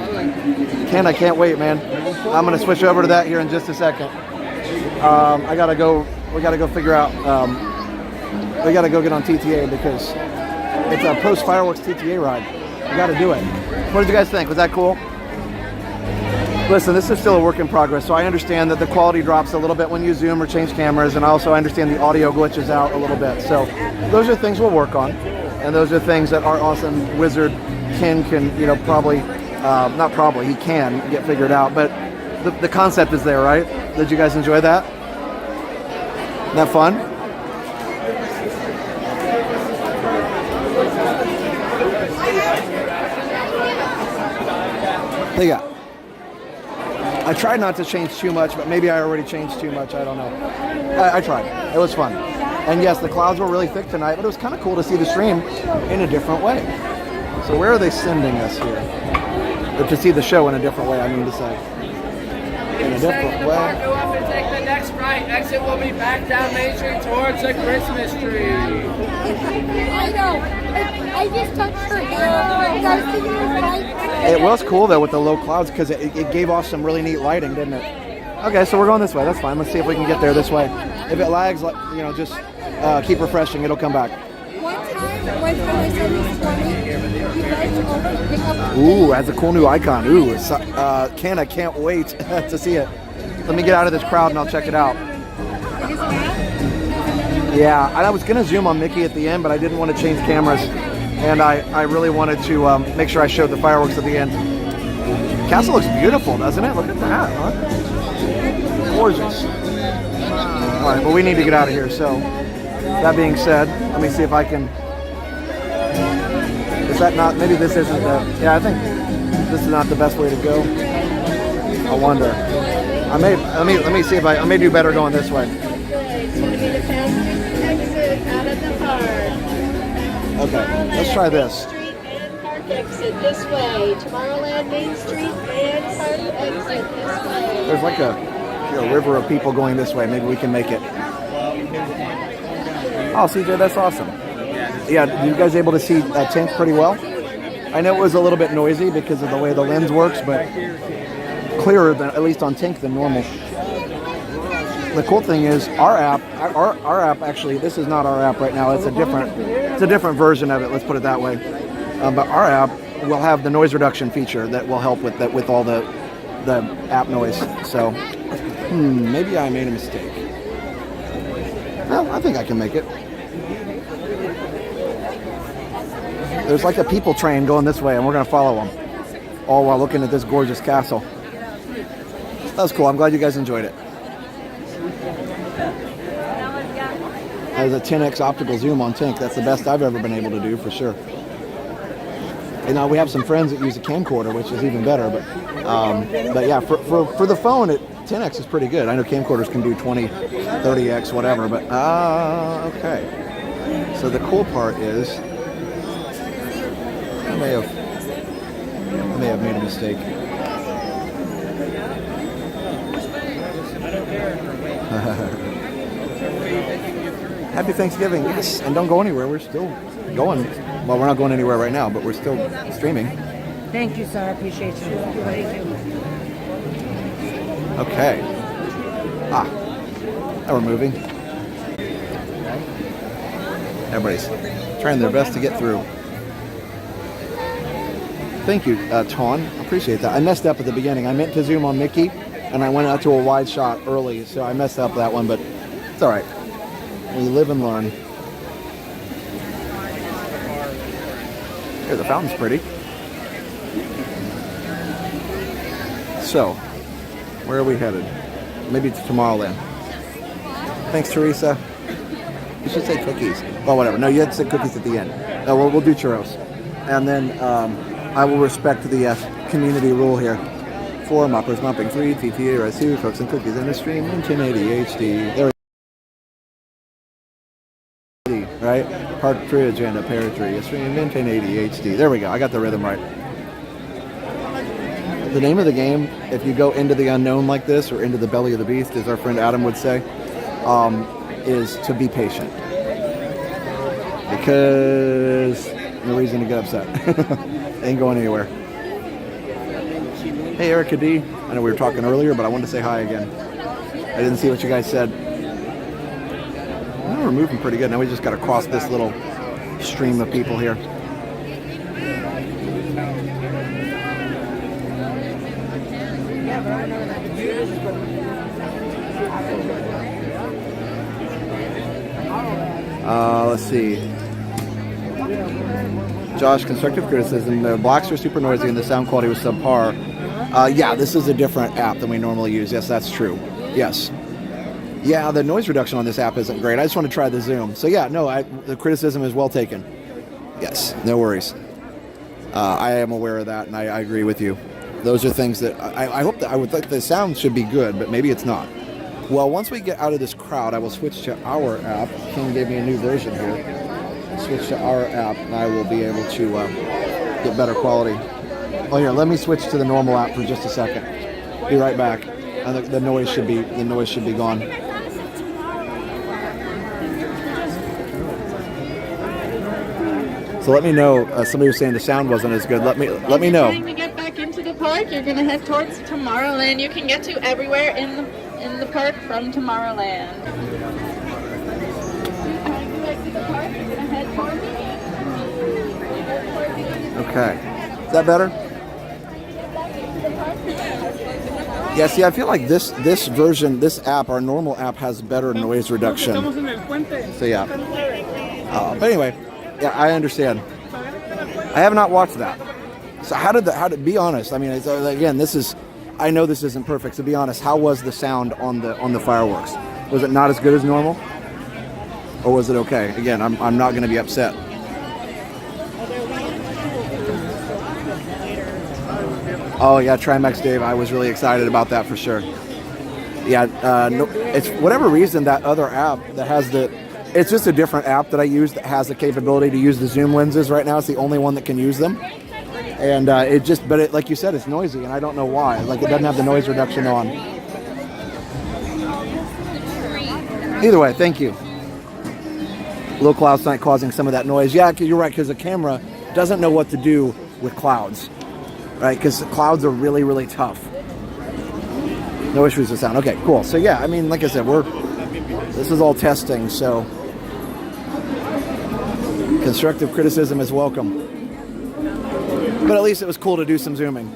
Ken, I can't wait, man. I'm going to switch over to that here in just a second. I got to go, we got to go figure out, we got to go get on TTA because it's a post-fireworks TTA ride. We got to do it. What did you guys think? Was that cool? Listen, this is still a work in progress, so I understand that the quality drops a little bit when you zoom or change cameras, and also I understand the audio glitches out a little bit. So those are things we'll work on, and those are things that our awesome wizard Ken can, you know, probably, not probably, he can get figured out, but the concept is there, right? Did you guys enjoy that? Isn't that fun? What do you got? I tried not to change too much, but maybe I already changed too much. I don't know. I tried. It was fun. And yes, the clouds were really thick tonight, but it was kind of cool to see the stream in a different way. So where are they sending us here? Or to see the show in a different way, I mean to say. In a different way. Go up and take the next right. Exit will be back down Main Street towards the Christmas tree. I know. I just touched her hair. It was cool though with the low clouds because it gave off some really neat lighting, didn't it? Okay, so we're going this way. That's fine. Let's see if we can get there this way. If it lags, you know, just keep refreshing. It'll come back. One time I said this 20, you guys over pick up. Ooh, that's a cool new icon. Ooh, Ken, I can't wait to see it. Let me get out of this crowd and I'll check it out. Yeah, and I was gonna zoom on Mickey at the end, but I didn't want to change cameras, and I really wanted to make sure I showed the fireworks at the end. Castle looks beautiful, doesn't it? Look at that, huh? Gorgeous. All right, well, we need to get out of here. So, that being said, let me see if I can. Is that not? Maybe this isn't the. Yeah, I think this is not the best way to go. I wonder. I may. Let me see if I may do better going this way. It's going to be the fastest exit out of the park. Okay, let's try this. Street and park exit this way. Tomorrowland Main Street and park exit this way. There's like a river of people going this way. Maybe we can make it. Oh, CJ, that's awesome. Yeah, you guys able to see Tink pretty well? I know it was a little bit noisy because of the way the lens works, but clearer than, at least on Tink, than normal. The cool thing is our app actually, this is not our app right now. It's a different version of it. Let's put it that way. But our app will have the noise reduction feature that will help with that, with all the app noise. So maybe I made a mistake. Well, I think I can make it. There's like a people train going this way, and we're going to follow them, all while looking at this gorgeous castle. That was cool. I'm glad you guys enjoyed it. That was a 10x optical zoom on Tink. That's the best I've ever been able to do, for sure. And now we have some friends that use a camcorder, which is even better. But yeah, for the phone, 10x is pretty good. I know camcorders can do 20, 30x, whatever. But okay. So the cool part is, I may have made a mistake. Happy Thanksgiving, yes, and don't go anywhere. We're still going. Well, we're not going anywhere right now, but we're still streaming. Thank you, sir. I appreciate you. Thank you. Okay. Now we're moving. Everybody's trying their best to get through. Thank you, Tron. Appreciate that. I messed up at the beginning. I meant to zoom on Mickey, and I went out to a wide shot early, so I messed up that one, but it's all right. We live and learn. Here, the fountain's pretty. So, where are we headed? Maybe to Tomorrowland. Thanks, Teresa. You should say cookies. Well, whatever. No, you had to say cookies at the end. No, we'll do churros. And then I will respect the community rule here. 4 moppers mopping 3, TTA, rice 2, cooks and cookies in the stream in 1080 HD. There we go. Right? Partridge and a pear tree. A stream in 1080 HD. There we go. I got the rhythm right. The name of the game, if you go into the unknown like this, or into the belly of the beast, as our friend Adam would say, is to be patient. Because no reason to get upset. Ain't going anywhere. Hey, Erica D. I know we were talking earlier, but I wanted to say hi again. I didn't see what you guys said. Well, we're moving pretty good. Now we just got to cross this little stream of people here. Let's see. Josh, constructive criticism. The blocks were super noisy and the sound quality was subpar. Yeah, this is a different app than we normally use. Yes, that's true. Yes. Yeah, the noise reduction on this app isn't great. I just want to try the zoom. So yeah, no, the criticism is well taken. Yes, no worries. I am aware of that, and I agree with you. Those are things that I hope that I would think the sound should be good, but maybe it's not. Well, once we get out of this crowd, I will switch to our app. King gave me a new version here. Switch to our app, and I will be able to get better quality. Oh, here, let me switch to the normal app for just a second. Be right back. And the noise should be gone. So let me know. Somebody was saying the sound wasn't as good. Let me know. If you're trying to get back into the park, you're going to head towards Tomorrowland. You can get to everywhere in the park from Tomorrowland. Okay. Is that better? Yeah, see, I feel like this version, this app, our normal app, has better noise reduction. So yeah. But anyway, yeah, I understand. I have not watched that. So how did be honest? I mean, it's, again, I know this isn't perfect. So be honest, how was the sound on the fireworks? Was it not as good as normal, or was it okay? Again, I'm not going to be upset. Oh yeah, Trimax Dave. I was really excited about that for sure. Yeah, no, it's whatever reason that other app that has it's just a different app that I use that has the capability to use the zoom lenses right now. It's the only one that can use them. And like you said, it's noisy, and I don't know why. Like, it doesn't have the noise reduction on. Either way, thank you. Low clouds not causing some of that noise. Yeah, you're right, because the camera doesn't know what to do with clouds, right? Because clouds are really, really tough. No issues with sound. Okay, cool. So yeah, I mean, like I said, this is all testing, so constructive criticism is welcome. But at least it was cool to do some zooming.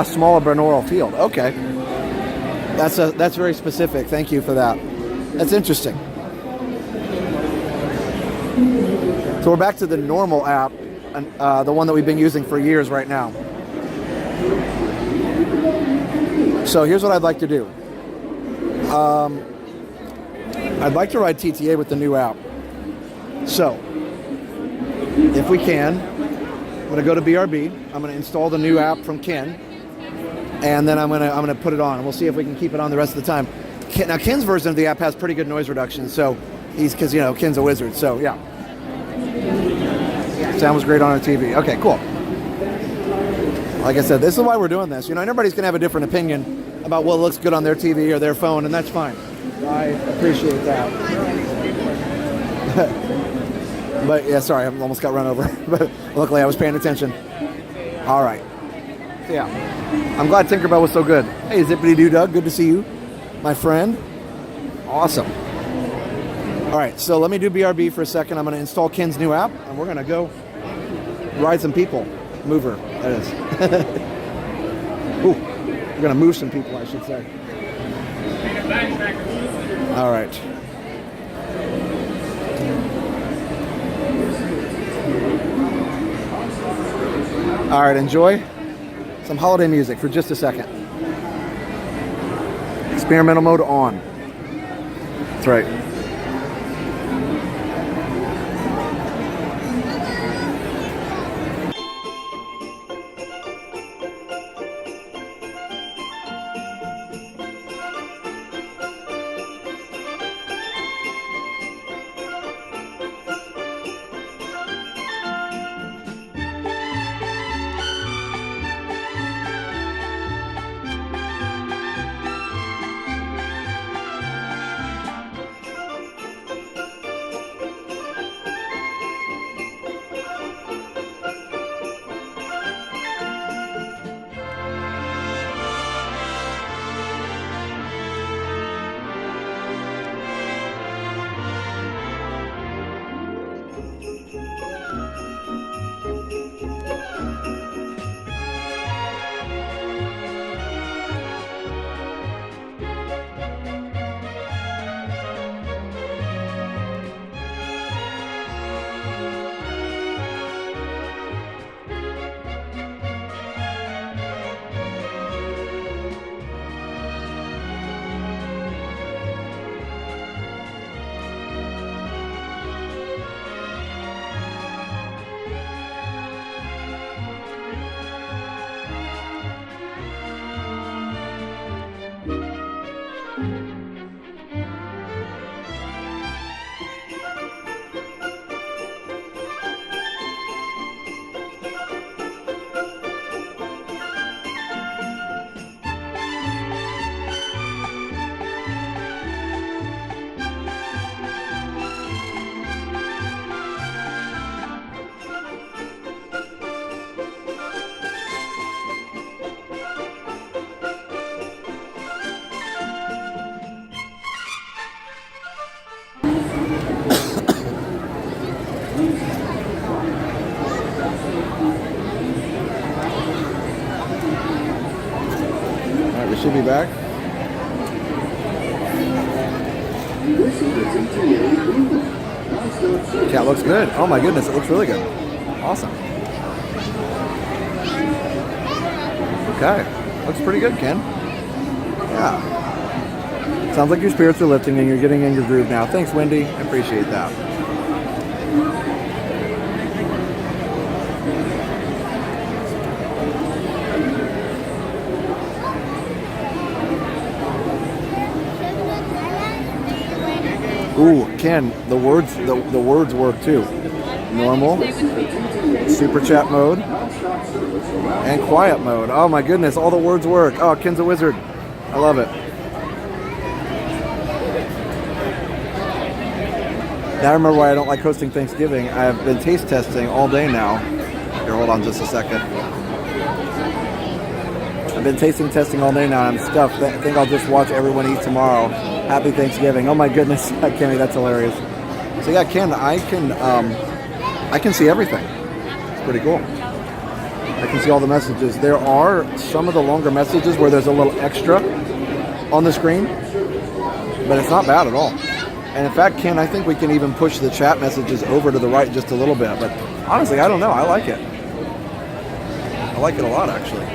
Smaller binaural field. Okay. That's very specific. Thank you for that. That's interesting. So we're back to the normal app, the one that we've been using for years right now. So here's what I'd like to do. I'd like to ride TTA with the new app. So if we can, I'm going to go to BRB. I'm going to install the new app from Ken, and then I'm going to put it on, and we'll see if we can keep it on the rest of the time. Now, Ken's version of the app has pretty good noise reduction, so because Ken's a wizard. So yeah, sound was great on our TV. Okay, cool. Like I said, this is why we're doing this. Everybody's going to have a different opinion about what looks good on their TV or their phone, and that's fine. I appreciate that. But yeah, sorry, I almost got run over. But luckily I was paying attention. All right. So, yeah. I'm glad Tinkerbell was so good. Hey, Zippity-Doo Doug, good to see you, my friend. Awesome. All right, so let me do BRB for a second. I'm going to install Ken's new app, and we're going to go ride some people. Mover, that is. Ooh, we're going to move some people, I should say. All right. All right, enjoy some holiday music for just a second. Experimental mode on. That's right. She'll be back. Cat looks good. Oh my goodness, it looks really good. Awesome. Okay, looks pretty good, Ken. Yeah. Sounds like your spirits are lifting and you're getting in your groove now. Thanks, Wendy. I appreciate that. Ooh, Ken, the words work too. Normal, super chat mode, and quiet mode. Oh my goodness, all the words work. Oh, Ken's a wizard. I love it. Now I remember why I don't like hosting Thanksgiving. I've been taste testing all day now. Here, hold on just a second. I've been testing all day now. I'm stuffed. I think I'll just watch everyone eat tomorrow. Happy Thanksgiving. Oh my goodness, Kenny, that's hilarious. So yeah, Ken, I can see everything. It's pretty cool. I can see all the messages. There are some of the longer messages where there's a little extra on the screen, but it's not bad at all. And in fact, Ken, I think we can even push the chat messages over to the right just a little bit. But honestly, I don't know. I like it. I like it a lot, actually.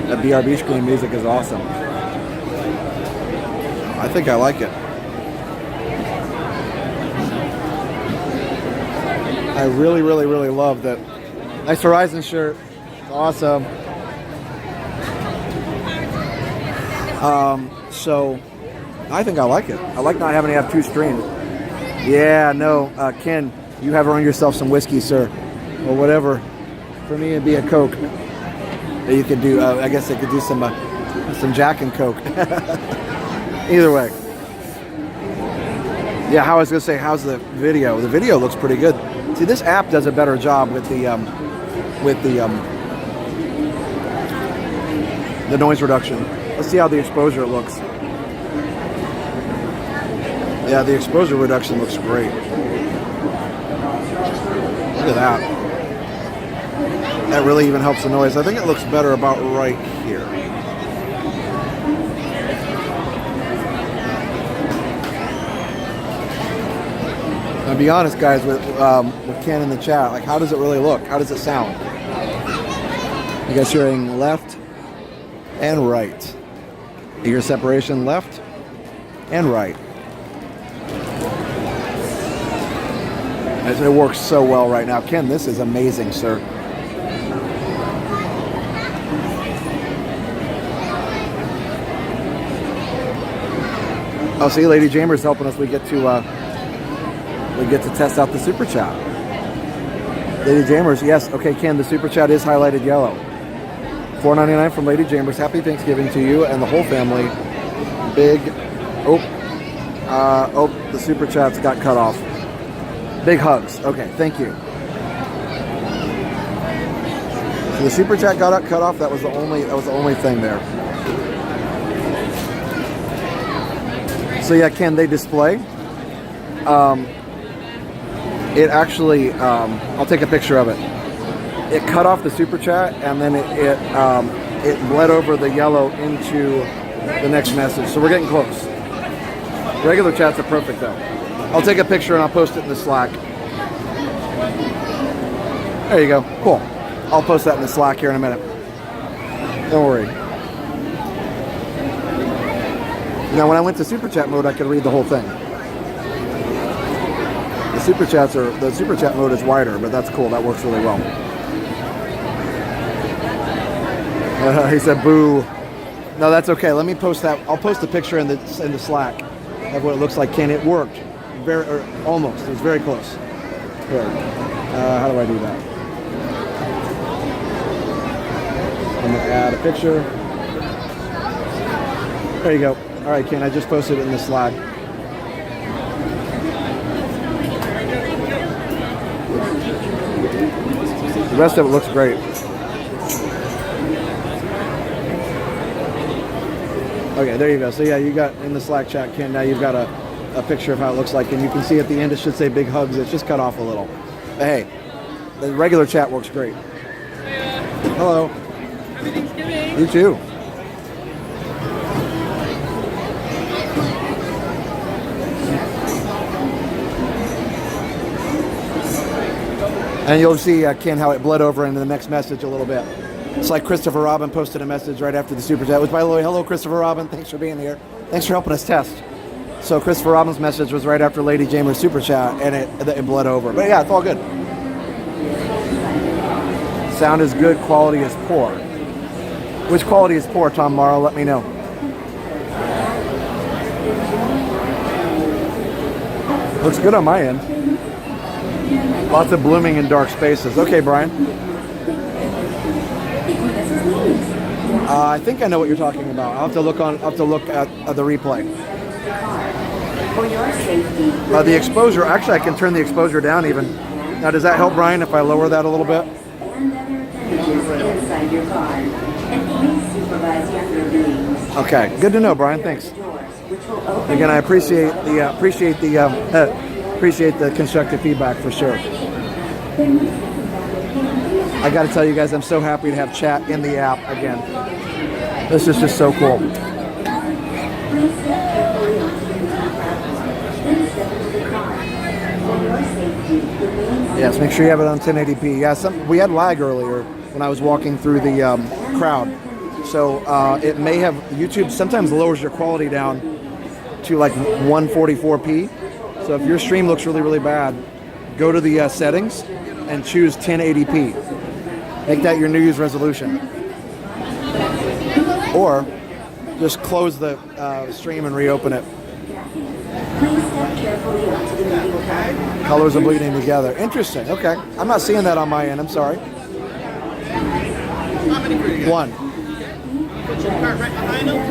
That BRB screen music is awesome. I think I like it. I really, really, really love that. Nice Horizon shirt. It's awesome. So I think I like it. I like not having to have two streams. Yeah, no, Ken, you have earned yourself some whiskey, sir, or whatever. For me, it'd be a Coke. You could do. I guess they could do some Jack and Coke. Either way. Yeah, I was gonna say, how's the video? The video looks pretty good. See, this app does a better job with the noise reduction. Let's see how the exposure looks. Yeah, the exposure reduction looks great. Look at that. That really even helps the noise. I think it looks better about right here. Now, be honest, guys, with Ken in the chat, like, how does it really look? How does it sound? You guys hearing left and right. You hear separation left and right. It works so well right now. Ken, this is amazing, sir. Oh, see, Lady Jamer's helping us. We get to test out the super chat. Lady Jamers, yes. Okay, Ken, the super chat is highlighted yellow. $4.99 from Lady Jamers. Happy Thanksgiving to you and the whole family. Big. The super chats got cut off. Big hugs. Okay, thank you. So the super chat got cut off. That was the only thing there. So yeah, Ken, they display. It actually, I'll take a picture of it. It cut off the super chat, and then it bled over the yellow into the next message. So we're getting close. Regular chats are perfect though. I'll take a picture and I'll post it in the Slack. There you go. Cool. I'll post that in the Slack here in a minute. Don't worry. Now, when I went to super chat mode, I could read the whole thing. The super chat mode is wider, but that's cool. That works really well. He said, "Boo." No, that's okay. Let me post that. I'll post the picture in the Slack of what it looks like. Ken, it worked. Almost. It was very close. Here. How do I do that? I'm gonna add a picture. There you go. All right, Ken, I just posted it in the Slack. The rest of it looks great. Okay, there you go. So yeah, you got in the Slack chat, Ken, now you've got a picture of how it looks like, and you can see at the end it should say big hugs. It's just cut off a little. But hey, the regular chat works great. Hello. Happy Thanksgiving. You too. And you'll see, Ken, how it bled over into the next message a little bit. It's like Christopher Robin posted a message right after the Super Chat, which, by the way, hello, Christopher Robin. Thanks for being here. Thanks for helping us test. So Christopher Robin's message was right after Lady Jamer's Super Chat, and it bled over. But yeah, it's all good. Sound is good, quality is poor. Which quality is poor, Tom Morrow? Let me know. Looks good on my end. Lots of blooming in dark spaces. Okay, Brian. I think I know what you're talking about. I'll have to look at the replay. The exposure. Actually, I can turn the exposure down even. Now, does that help, Brian, if I lower that a little bit? Okay, good to know, Brian. Thanks. Again, I appreciate the constructive feedback for sure. I got to tell you guys, I'm so happy to have chat in the app again. This is just so cool. Yes, make sure you have it on 1080p. Yeah, we had lag earlier when I was walking through the crowd. So it may have, YouTube sometimes lowers your quality down to like 144p. So if your stream looks really, really bad, go to the settings and choose 1080p. Make that your New Year's resolution. Or just close the stream and reopen it. Colors are bleeding together. Interesting. Okay. I'm not seeing that on my end. I'm sorry. One.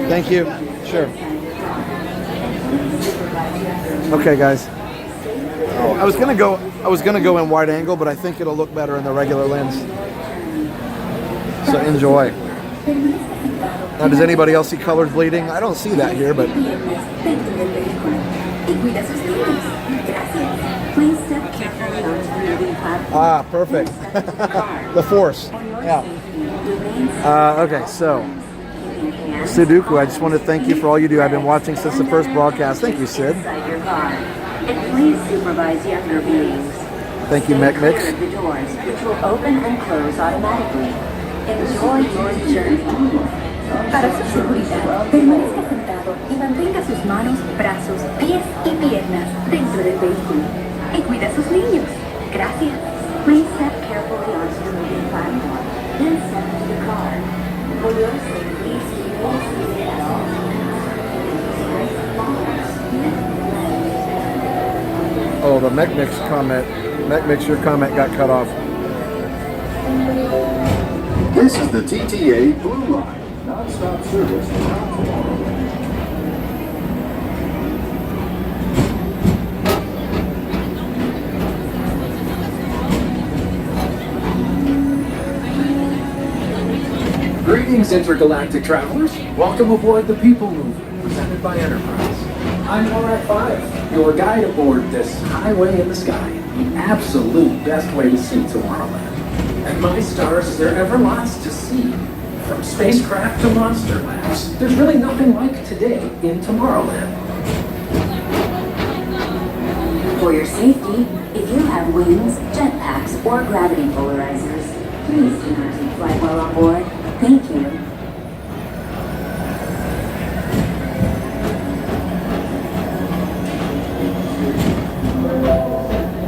Thank you. Sure. Okay, guys. I was gonna go in wide angle, but I think it'll look better in the regular lens. So enjoy. Now, does anybody else see colors bleeding? I don't see that here, but. Ah, perfect. The force. Yeah. Okay, so Sudoku, I just want to thank you for all you do. I've been watching since the first broadcast. Thank you, Sid. Please supervise younger beings. Thank you, Mech Mix. The doors, which will open and close automatically. Enjoy your journey. Para su seguridad, permanezca sentado y mantenga sus manos, brazos, pies y piernas dentro del vehículo. Y cuida a sus niños. Gracias. Please step carefully onto the moving platform, then step into the car. For your safety, remain seated at all times. Oh, the Mech Mix comment. Mech Mix, your comment got cut off. This is the TTA Blue Line, non-stop service around Tomorrowland. Greetings, intergalactic travelers. Welcome aboard the Peoplemover, presented by Enterprise. I'm Lorak 5, your guide aboard this highway in the sky, the absolute best way to see Tomorrowland. And my stars, is there ever lots to see? From spacecraft to monster labs, there's really nothing like today in Tomorrowland. For your safety, if you have wings, jetpacks, or gravity polarizers, please do not take flight while on board. Thank you.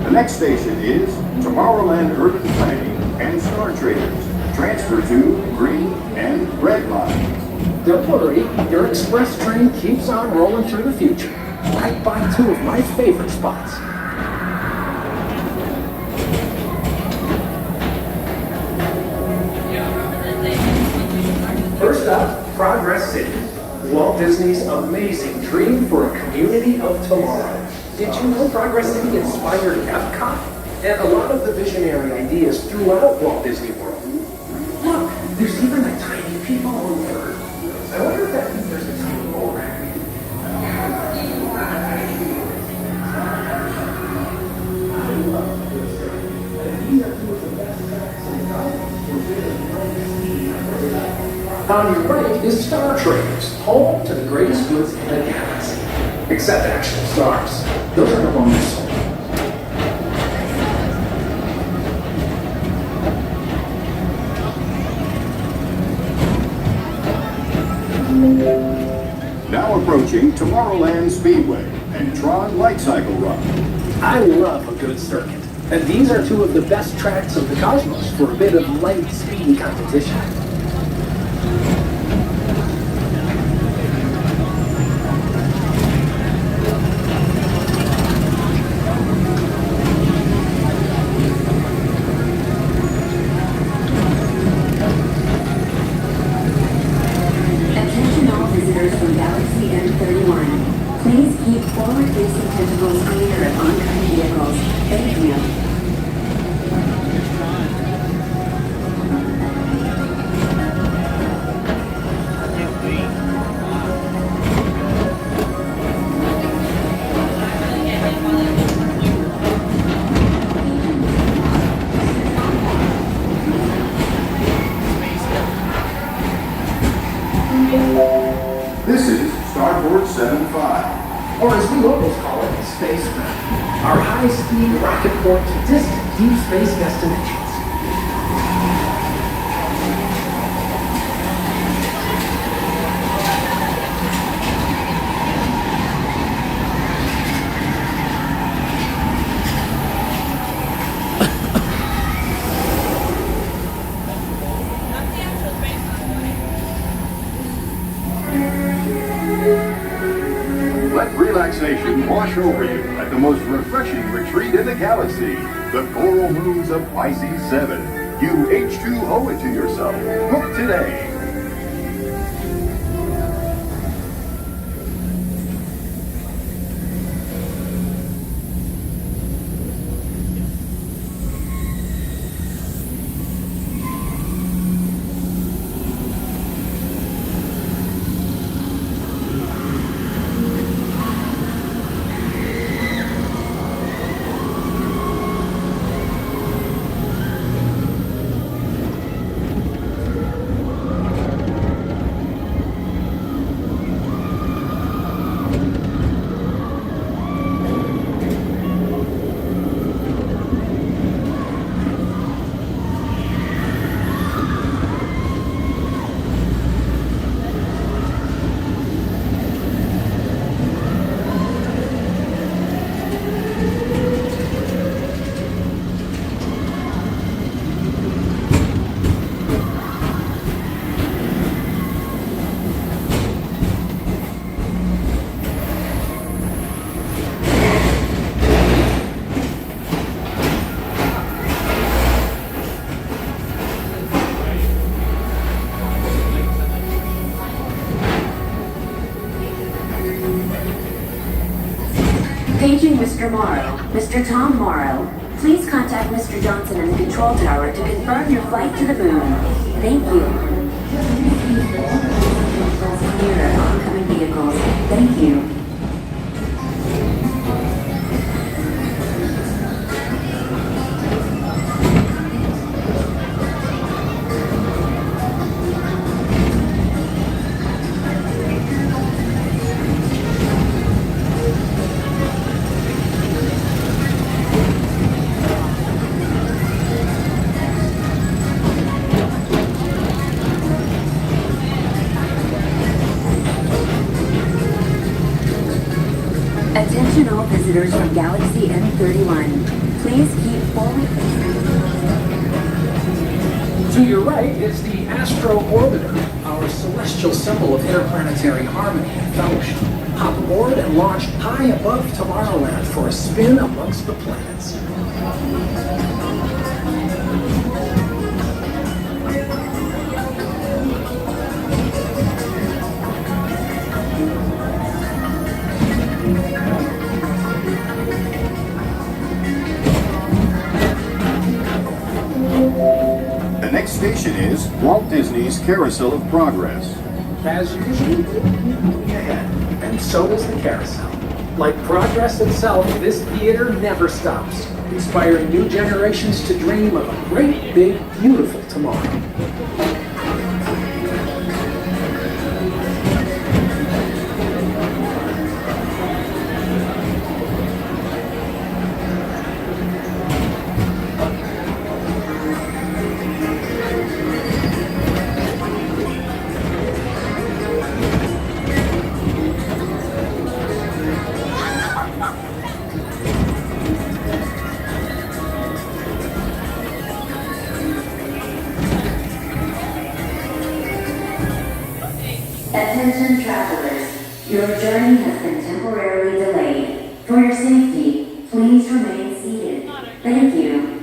The next station is Tomorrowland Urban Planning and Star Traders. Transfer to green and red line. Don't worry, your express train keeps on rolling through the future, right by two of my favorite spots. First up, Progress City, Walt Disney's amazing dream for a community of tomorrow. Did you know Progress City inspired Epcot? And a lot of the visionary ideas throughout Walt Disney World. Look, there's even a tiny Peoplemover. I wonder if that means there's a tiny Morak. On your right is Star Traders, home to the greatest goods in the galaxy. Except actual stars. Those are no longer sold. Approaching Tomorrowland Speedway and Tron Light Cycle Run. I love a good circuit, and these are two of the best tracks of the cosmos for a bit of light speed competition. Attention all visitors from Galaxy M31. Please keep forward-facing tentacles clear of oncoming vehicles. Thank you. This is Starboard 75. Or as we locals call it, Space Mountain. Our high-speed rocket port to distant deep space destinations. Let relaxation wash over you at the most refreshing retreat in the galaxy, the Coral Moons of Pisces 7. You H2O it to yourself. Book today. Paging Mr. Morrow. Mr. Tom Morrow, please contact Mr. Johnson in the control tower to confirm your flight to the moon. Thank you. Clear of oncoming vehicles. Thank you. Attention all visitors from Galaxy M31. Please keep forward. To your right is the Astro Orbiter, our celestial symbol of interplanetary harmony and fellowship. Hop aboard and launch high above Tomorrowland for a spin amongst the planets. The next station is Walt Disney's Carousel of Progress. As usual, moving ahead, and so does the carousel. Like progress itself, this theater never stops, inspiring new generations to dream of a great, big, beautiful tomorrow. Your journey has been temporarily delayed. For your safety, please remain seated. Thank you.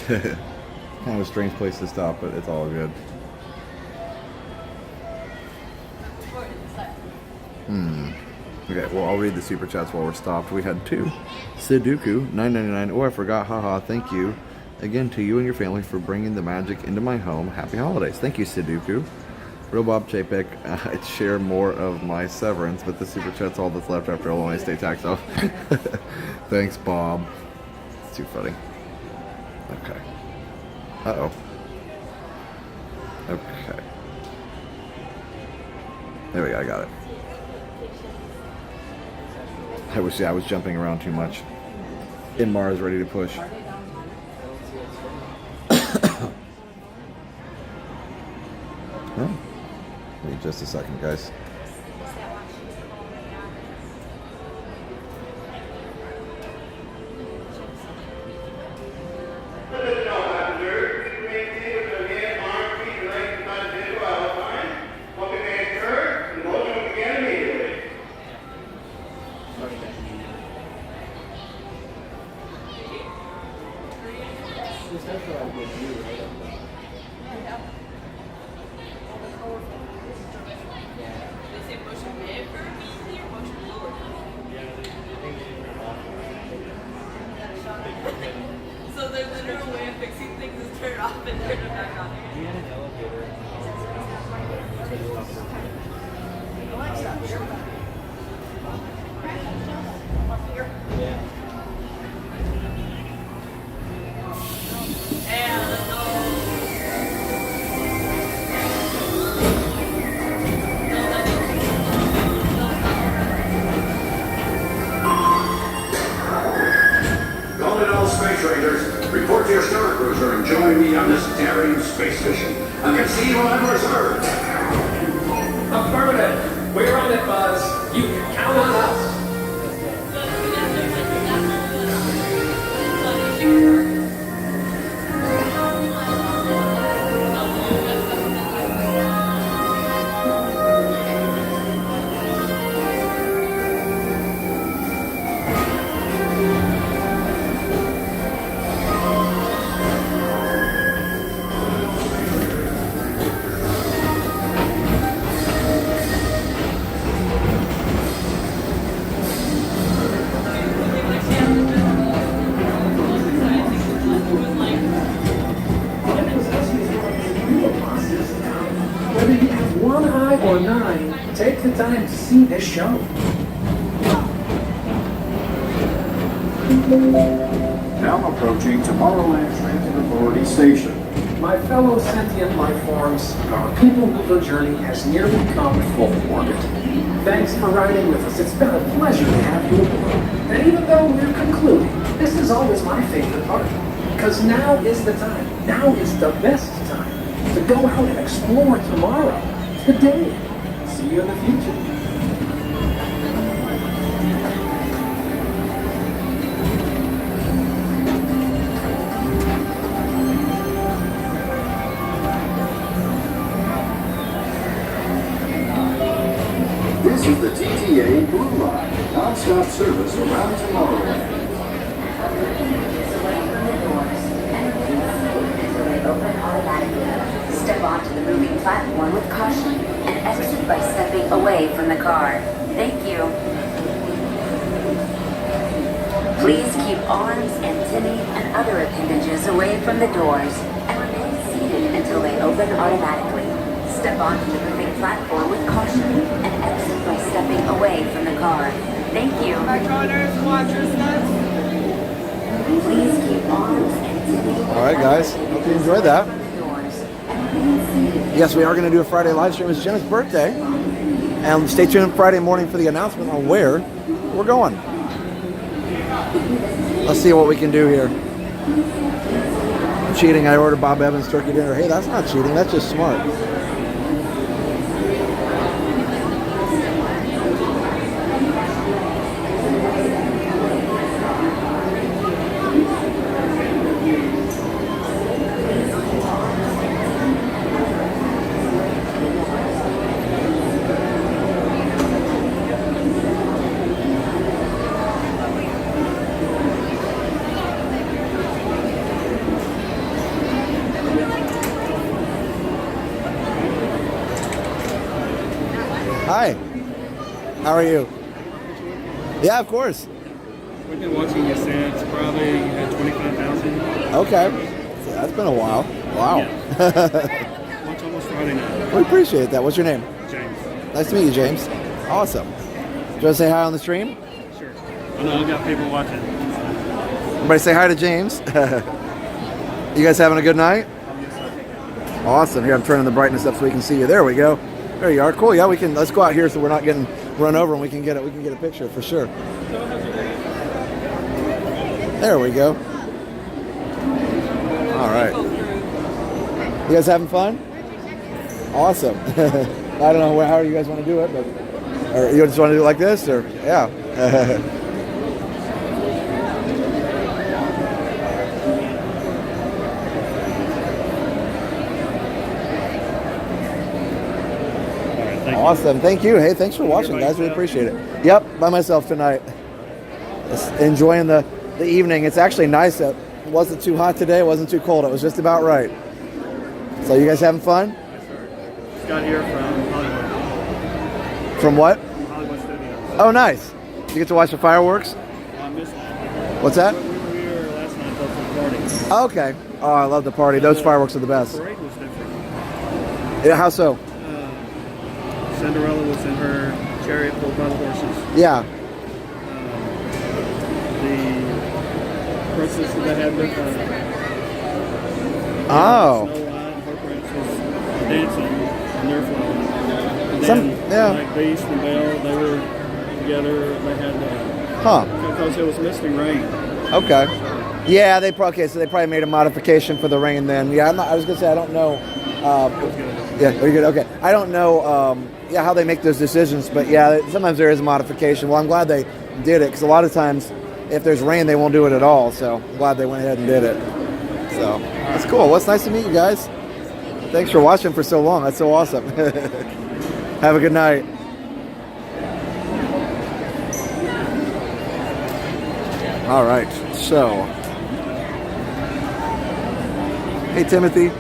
Kind of a strange place to stop, but it's all good. Okay, well, I'll read the super chats while we're stopped. We had 2. Sudoku, $9.99. Oh, I forgot. Haha, thank you. Again, to you and your family for bringing the magic into my home. Happy holidays. Thank you, Sudoku. Real Bob Chapek, I'd share more of my severance, but the super chat's all that's left after all my state tax off. Thanks, Bob. It's too funny. Okay. Uh-oh. Okay. There we go, I got it. I was jumping around too much. Inmar is ready to push. Oh. Wait just a second, guys. So their literal way of fixing things is turn it off and turn it back on again. We had an elevator. Alexa, sure. Yeah. And let's go. Space Rangers, report to your star cruiser and join me on this daring space mission. I can see you on reserve. Affirmative. We're on it, Buzz. You can count on us. Or 9, take the time to see this show. Now approaching Tomorrowland Transit Authority Station. My fellow sentient life forms, our Peoplemover journey has nearly come full orbit. Thanks for riding with us. It's been a pleasure to have you aboard. And even though we're concluding, this is always my favorite part. Because now is the time. Now is the best time to go out and explore tomorrow. Today. See you in the future. This is the TTA Blue Line, non-stop service around Tomorrowland. Step onto the moving platform with caution and exit by stepping away from the car. Thank you. Please keep arms, antennae, and other appendages away from the doors and remain seated until they open automatically. Step onto the moving platform with caution and exit by stepping away from the car. Thank you. Back corners, watchers, nuts. Please keep arms and All right, guys. Hope you enjoyed that. Yes, we are going to do a Friday live stream. It's Jenna's birthday. And stay tuned Friday morning for the announcement on where we're going. Let's see what we can do here. Cheating, I ordered Bob Evans turkey dinner. Hey, that's not cheating. That's just smart. Hi. How are you? Yeah, of course. We've been watching you since probably 25,000. Okay. So that's been a while. Wow. Yeah. Watch almost Friday night. We appreciate that. What's your name? James. Nice to meet you, James. Awesome. Do you want to say hi on the stream? Sure. I know I've got people watching. Everybody say hi to James. You guys having a good night? Awesome. Here, I'm turning the brightness up so we can see you. There we go. There you are. Cool. Yeah, we can. Let's go out here so we're not getting run over, and we can get it. We can get a picture for sure. There we go. All right. You guys having fun? Awesome. I don't know how you guys want to do it, but or you just want to do it like this, or yeah. Awesome. Thank you. Hey, thanks for watching, guys. We appreciate it. Yep, by myself tonight. Just enjoying the evening. It's actually nice. It wasn't too hot today. It wasn't too cold. It was just about right. So you guys having fun? Yes, sir. Just got here from Hollywood. From what? Hollywood Studios. Oh, nice. You get to watch the fireworks? I missed it. What's that? We were here last night for the party. Okay. Oh, I love the party. Those fireworks are the best. The parade was different. Yeah, how so? Cinderella was in her chariot pulled by the horses. Yeah. The princess that had the Oh. Snow White, her princess dancing on their float. And Some- then, yeah. like Beast and Belle, they were together. They had because it was misting rain. Okay. Yeah, they probably made a modification for the rain then. Yeah, I was gonna say I don't know. Yeah, are you good? Okay. I don't know how they make those decisions, but yeah, sometimes there is a modification. Well, I'm glad they did it because a lot of times if there's rain, they won't do it at all. So I'm glad they went ahead and did it. So that's cool. Well, it's nice to meet you guys. Thanks for watching for so long. That's so awesome. Have a good night. All right. So, hey, Timothy.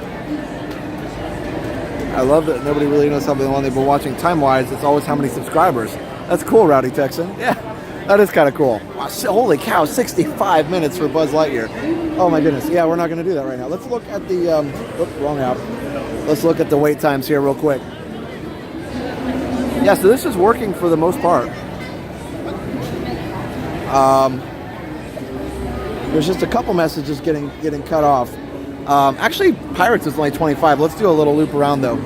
I love that nobody really knows how long they've been watching. Time-wise, it's always how many subscribers. That's cool, Rowdy Texan. Yeah, that is kind of cool. Wow, holy cow, 65 minutes for Buzz Lightyear. Oh my goodness. Yeah, we're not going to do that right now. Let's look at the, wrong app. Let's look at the wait times here real quick. Yeah, so this is working for the most part. There's just a couple messages getting cut off. Actually, Pirates is only 25. Let's do a little loop around, though.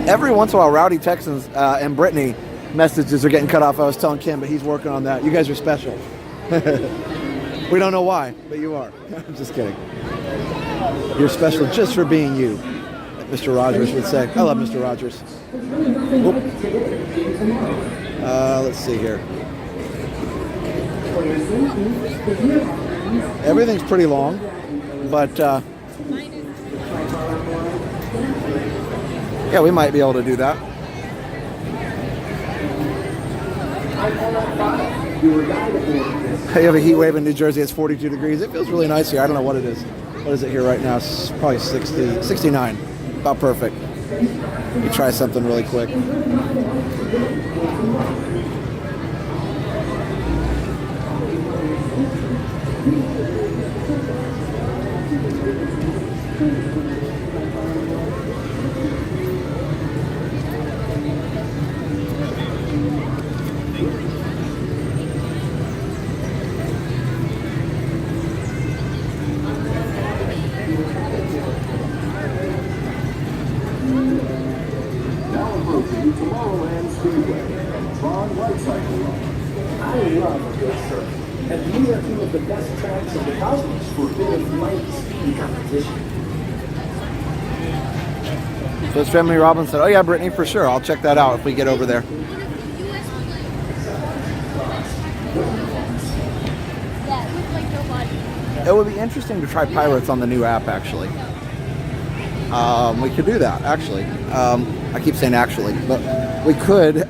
Every once in a while, Rowdy Texans and Brittany messages are getting cut off. I was telling Kim, but he's working on that. You guys are special. We don't know why, but you are. I'm just kidding. You're special just for being you, Mr. Rogers would say. I love Mr. Rogers. Let's see here. Everything's pretty long, but yeah, we might be able to do that. You have a heat wave in New Jersey. It's 42 degrees. It feels really nice here. I don't know what it is. What is it here right now? It's probably 60, 69. About perfect. Let me try something really quick. And these are two of the best tracks in the cosmos for a bit of light speed competition. So it's Family Robin said, oh yeah, Brittany, for sure. I'll check that out if we get over there. It would be interesting to try Pirates on the new app, actually. We could do that, actually. I keep saying actually, but we could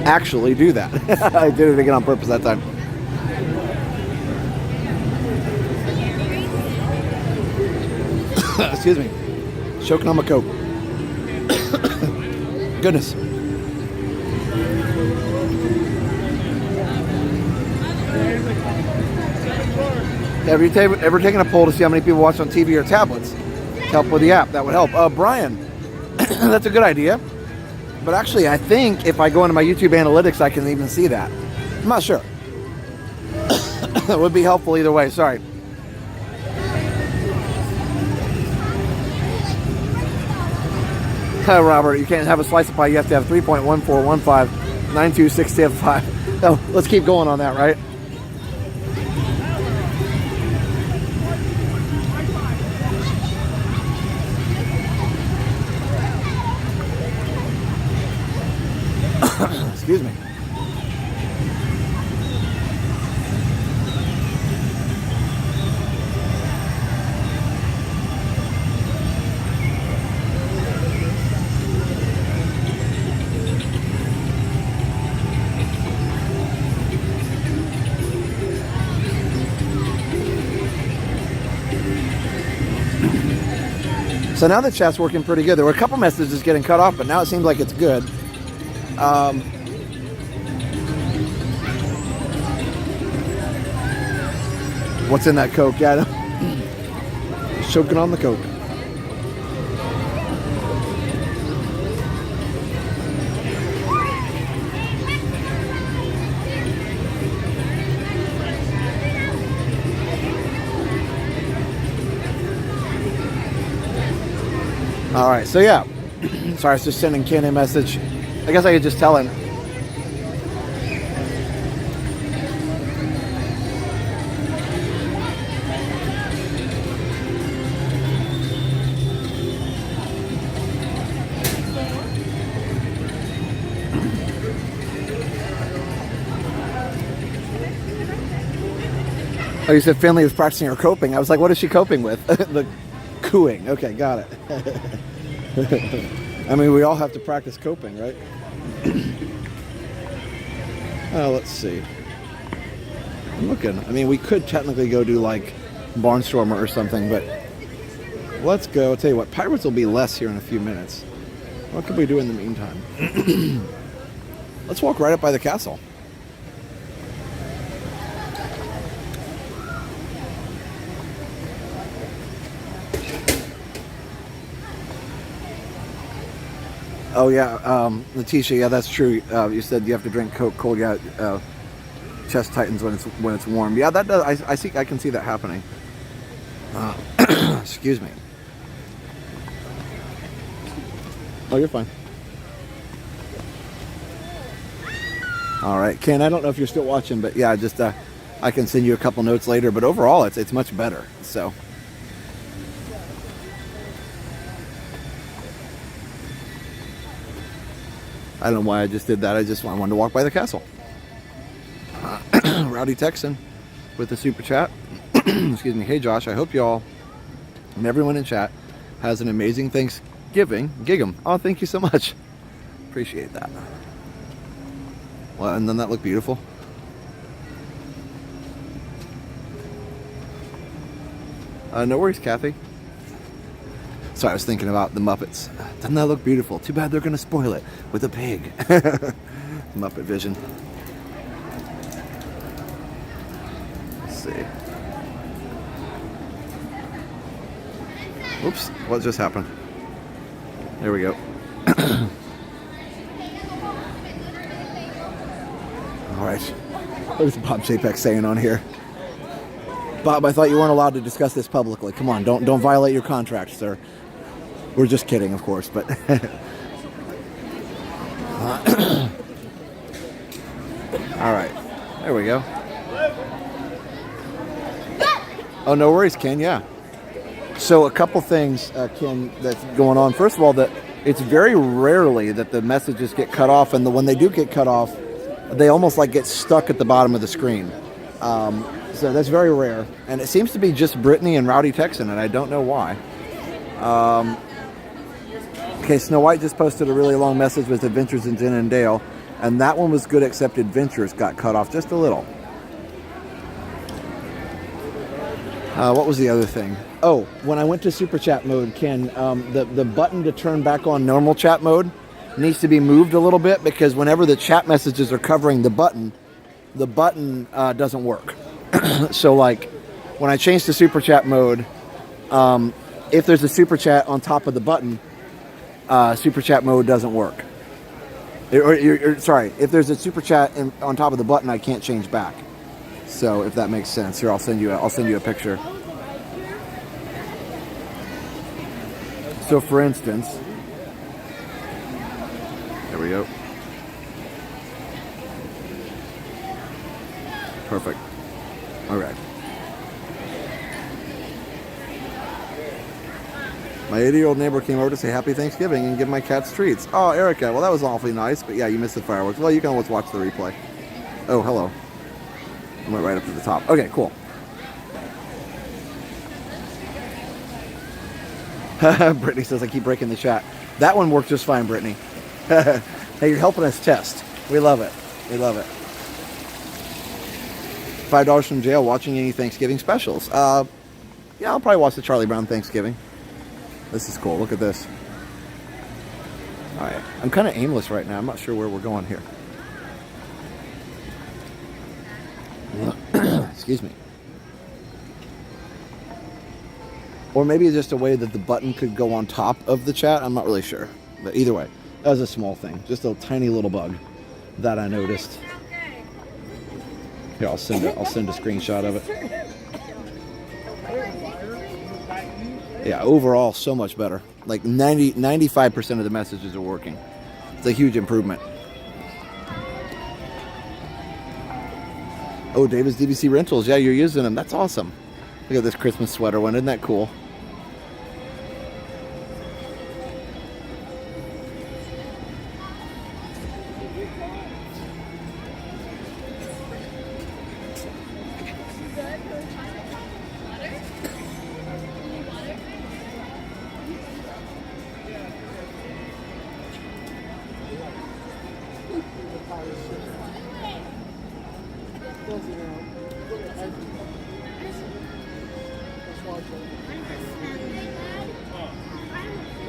actually do that. I did it again on purpose that time. Excuse me. Choking on my Coke. Goodness. Have you ever taken a poll to see how many people watch on TV or tablets? To help with the app, that would help. Brian, that's a good idea. But actually, I think if I go into my YouTube analytics, I can even see that. I'm not sure. It would be helpful either way. Sorry. Robert, you can't have a slice of pie. You have to have 3.14159265. Oh, let's keep going on that, right? Excuse me. So now the chat's working pretty good. There were a couple messages getting cut off, but now it seems like it's good. What's in that Coke? Yeah, choking on the Coke. All right, so yeah. Sorry, I was just sending Ken a message. I guess I could just tell him. Oh, you said Finley was practicing her coping. I was like, what is she coping with? The cooing. Okay, got it. I mean, we all have to practice coping, right? Let's see. I'm looking. I mean, we could technically go do like Barnstormer or something, but let's go. I'll tell you what, Pirates will be less here in a few minutes. What could we do in the meantime? Let's walk right up by the castle. Oh yeah, Letitia, yeah, that's true. You said you have to drink Coke cold. Yeah, chest tightens when it's warm. Yeah, that does. I can see that happening. Excuse me. Oh, you're fine. All right, Ken. I don't know if you're still watching, but yeah, just I can send you a couple notes later. But overall, it's much better. So. I don't know why I just did that. I wanted to walk by the castle. Rowdy Texan with the super chat. Excuse me. Hey Josh, I hope y'all and everyone in chat has an amazing Thanksgiving. Gig 'em. Oh, thank you so much. Appreciate that. Well, and then that looked beautiful. No worries, Kathy. So I was thinking about the Muppets. Doesn't that look beautiful? Too bad they're going to spoil it with a pig. Muppet vision. Let's see. Oops, what just happened? There we go. All right. What is Bob Chapek saying on here? Bob, I thought you weren't allowed to discuss this publicly. Come on, don't violate your contract, sir. We're just kidding, of course, but all right, there we go. Oh, no worries, Ken. Yeah. So a couple things, Ken, that's going on. First of all, that it's very rarely that the messages get cut off, and when they do get cut off, they almost like get stuck at the bottom of the screen. So that's very rare, and it seems to be just Brittany and Rowdy Texan, and I don't know why. Okay, Snow White just posted a really long message with Adventures in Jen and Dale, and that one was good, except Adventures got cut off just a little. What was the other thing? Oh, when I went to Super Chat mode, Ken, the button to turn back on normal chat mode needs to be moved a little bit, because whenever the chat messages are covering the button doesn't work. So like when I change to Super Chat mode, if there's a Super Chat on top of the button, Super Chat mode doesn't work. Sorry, if there's a Super Chat on top of the button, I can't change back. So if that makes sense, here I'll send you a picture. So for instance, there we go. Perfect. All right. My 80-year-old neighbor came over to say Happy Thanksgiving and give my cats treats. Oh, Erica, well that was awfully nice, but yeah, you missed the fireworks. Well, you can always watch the replay. Oh, hello. I went right up to the top. Okay, cool. Brittany says I keep breaking the chat. That one worked just fine, Brittany. Hey, you're helping us test. We love it. We love it. $5 from jail watching any Thanksgiving specials. Yeah, I'll probably watch the Charlie Brown Thanksgiving. This is cool. Look at this. All right. I'm kind of aimless right now. I'm not sure where we're going here. Excuse me. Or maybe it's just a way that the button could go on top of the chat. I'm not really sure. But either way, that was a small thing. Just a tiny little bug that I noticed. Here, I'll send a screenshot of it. Yeah, overall, so much better. Like 95% of the messages are working. It's a huge improvement. Oh, David's DVC Rentals. Yeah, you're using them. That's awesome. Look at this Christmas sweater one. Isn't that cool?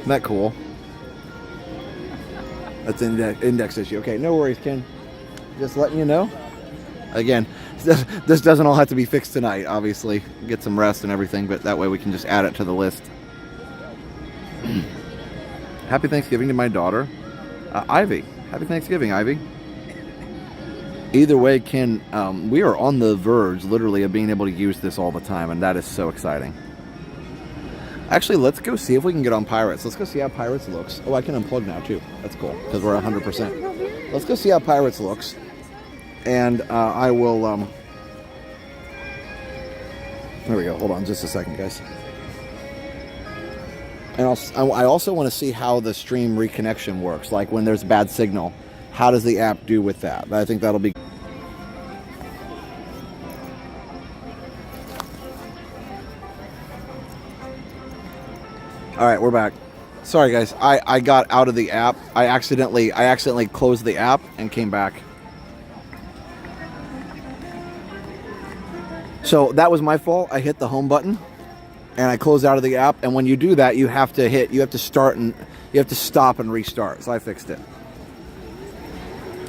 Isn't that cool? That's an index issue. Okay, no worries, Ken. Just letting you know. Again, this doesn't all have to be fixed tonight, obviously. Get some rest and everything, but that way we can just add it to the list. Happy Thanksgiving to my daughter, Ivy. Happy Thanksgiving, Ivy. Either way, Ken, we are on the verge, literally, of being able to use this all the time, and that is so exciting. Actually, let's go see if we can get on Pirates. Let's go see how Pirates looks. Oh, I can unplug now, too. That's cool, because we're 100%. Let's go see how Pirates looks. And I will... There we go. Hold on just a second, guys. And I also want to see how the stream reconnection works. Like, when there's bad signal, how does the app do with that? I think that'll be... All right, we're back. Sorry, guys. I got out of the app. I accidentally closed the app and came back. So that was my fault. I hit the home button and I closed out of the app. And when you do that, you have to stop and restart. So I fixed it.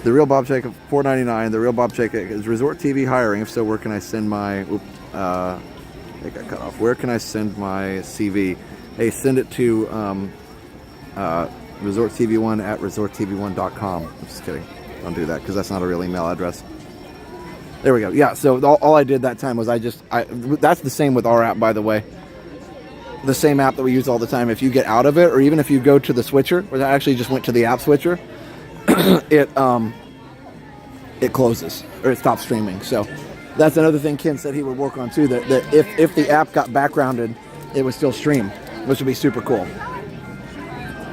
The Real Bob Shake of $4.99. The Real Bob Shake is Resort TV hiring. If so, where can I send my? It got cut off. Where can I send my CV? Hey, send it to resorttv1 at resorttv1.com. I'm just kidding. Don't do that because that's not a real email address. There we go. Yeah, so all I did that time was that's the same with our app, by the way. The same app that we use all the time. If you get out of it, or even if you go to the switcher, where I actually just went to the app switcher, it closes or it stops streaming. So That's another thing Ken said he would work on too, that if the app got backgrounded, it would still stream, which would be super cool.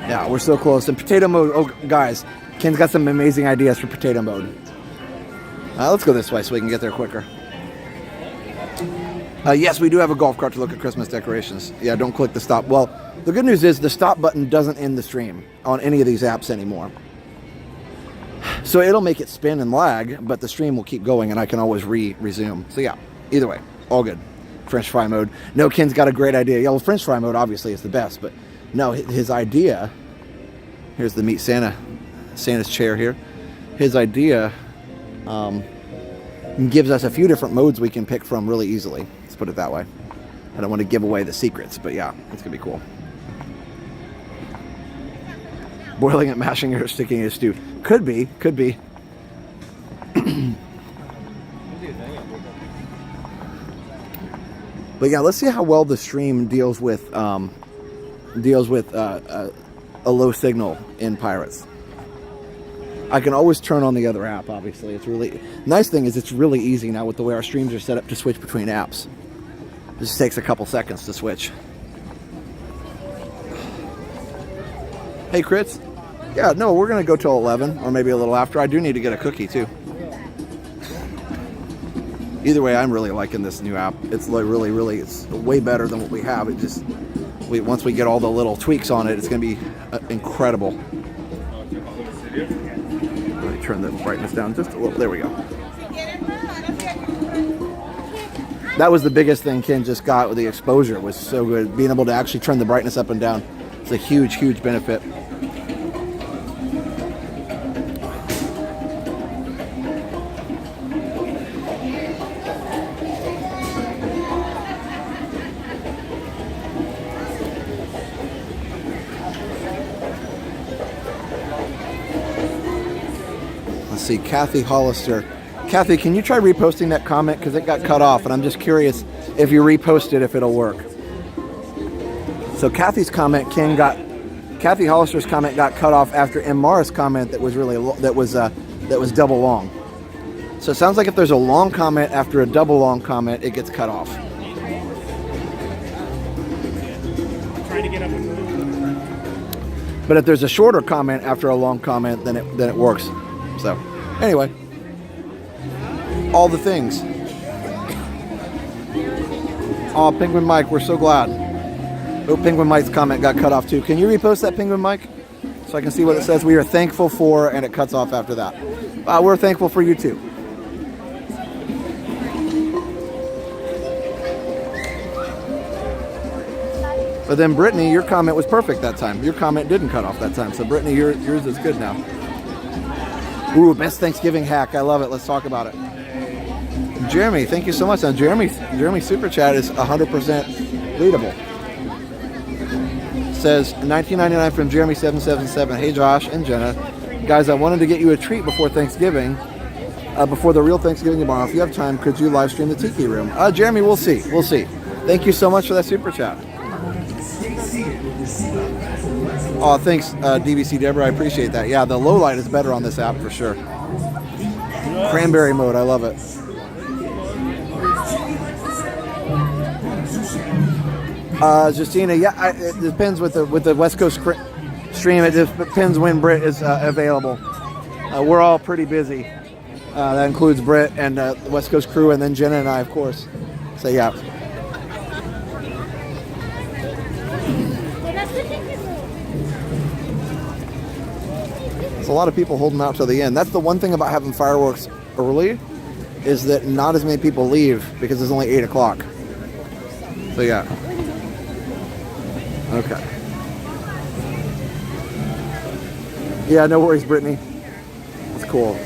Yeah, we're so close. And potato mode, oh guys, Ken's got some amazing ideas for potato mode. Let's go this way so we can get there quicker. Yes, we do have a golf cart to look at Christmas decorations. Yeah, don't click the stop. Well, the good news is the stop button doesn't end the stream on any of these apps anymore. So it'll make it spin and lag, but the stream will keep going and I can always resume. So yeah, either way, all good. French fry mode. No, Ken's got a great idea. Yeah, well, French fry mode obviously is the best, but no, his idea, here's the Meet Santa's chair here. His idea gives us a few different modes we can pick from really easily. Let's put it that way. I don't want to give away the secrets, but yeah, it's gonna be cool. Boiling it, mashing it, or sticking it in stew. Could be. But yeah, let's see how well the stream deals with a low signal in Pirates. I can always turn on the other app, obviously. It's really nice thing is it's really easy now with the way our streams are set up to switch between apps. It just takes a couple seconds to switch. Hey, Crits. Yeah, no, we're going to go till 11 or maybe a little after. I do need to get a cookie too. Either way, I'm really liking this new app. It's really, it's way better than what we have. It just, once we get all the little tweaks on it, it's going to be incredible. Let me turn the brightness down just a little. There we go. That was the biggest thing Ken just got with the exposure. It was so good. Being able to actually turn the brightness up and down. It's a huge benefit. See, Kathy Hollister. Kathy, can you try reposting that comment because it got cut off and I'm just curious if you repost it if it'll work. So Kathy's comment, Kathy Hollister's comment got cut off after Mara's comment that was double long. So it sounds like if there's a long comment after a double long comment, it gets cut off. Trying to get up and move. But if there's a shorter comment after a long comment, then it works. So, anyway, all the things. Oh, Penguin Mike, we're so glad. Oh, Penguin Mike's comment got cut off too. Can you repost that, Penguin Mike? So I can see what it says. We are thankful for, and it cuts off after that. We're thankful for you too. But then Brittany, your comment was perfect that time. Your comment didn't cut off that time. So Brittany, yours is good now. Ooh, best Thanksgiving hack. I love it. Let's talk about it. Jeremy, thank you so much. Now, Jeremy's super chat is 100% readable. Says $19.99 from Jeremy777. Hey, Josh and Jenna. Guys, I wanted to get you a treat before Thanksgiving. Before the real Thanksgiving tomorrow. If you have time, could you live stream the Tiki Room? Jeremy, we'll see. We'll see. Thank you so much for that super chat. Oh, thanks, DVC Deborah. I appreciate that. Yeah, the low light is better on this app for sure. Cranberry mode, I love it. Justina, yeah, it depends with the West Coast stream. It just depends when Britt is available. We're all pretty busy. That includes Britt and the West Coast crew, and then Jenna and I, of course. So yeah. A lot of people holding out till the end. That's the one thing about having fireworks early, is that not as many people leave because it's only 8 o'clock. So yeah. Okay. Yeah, no worries, Brittany. That's cool.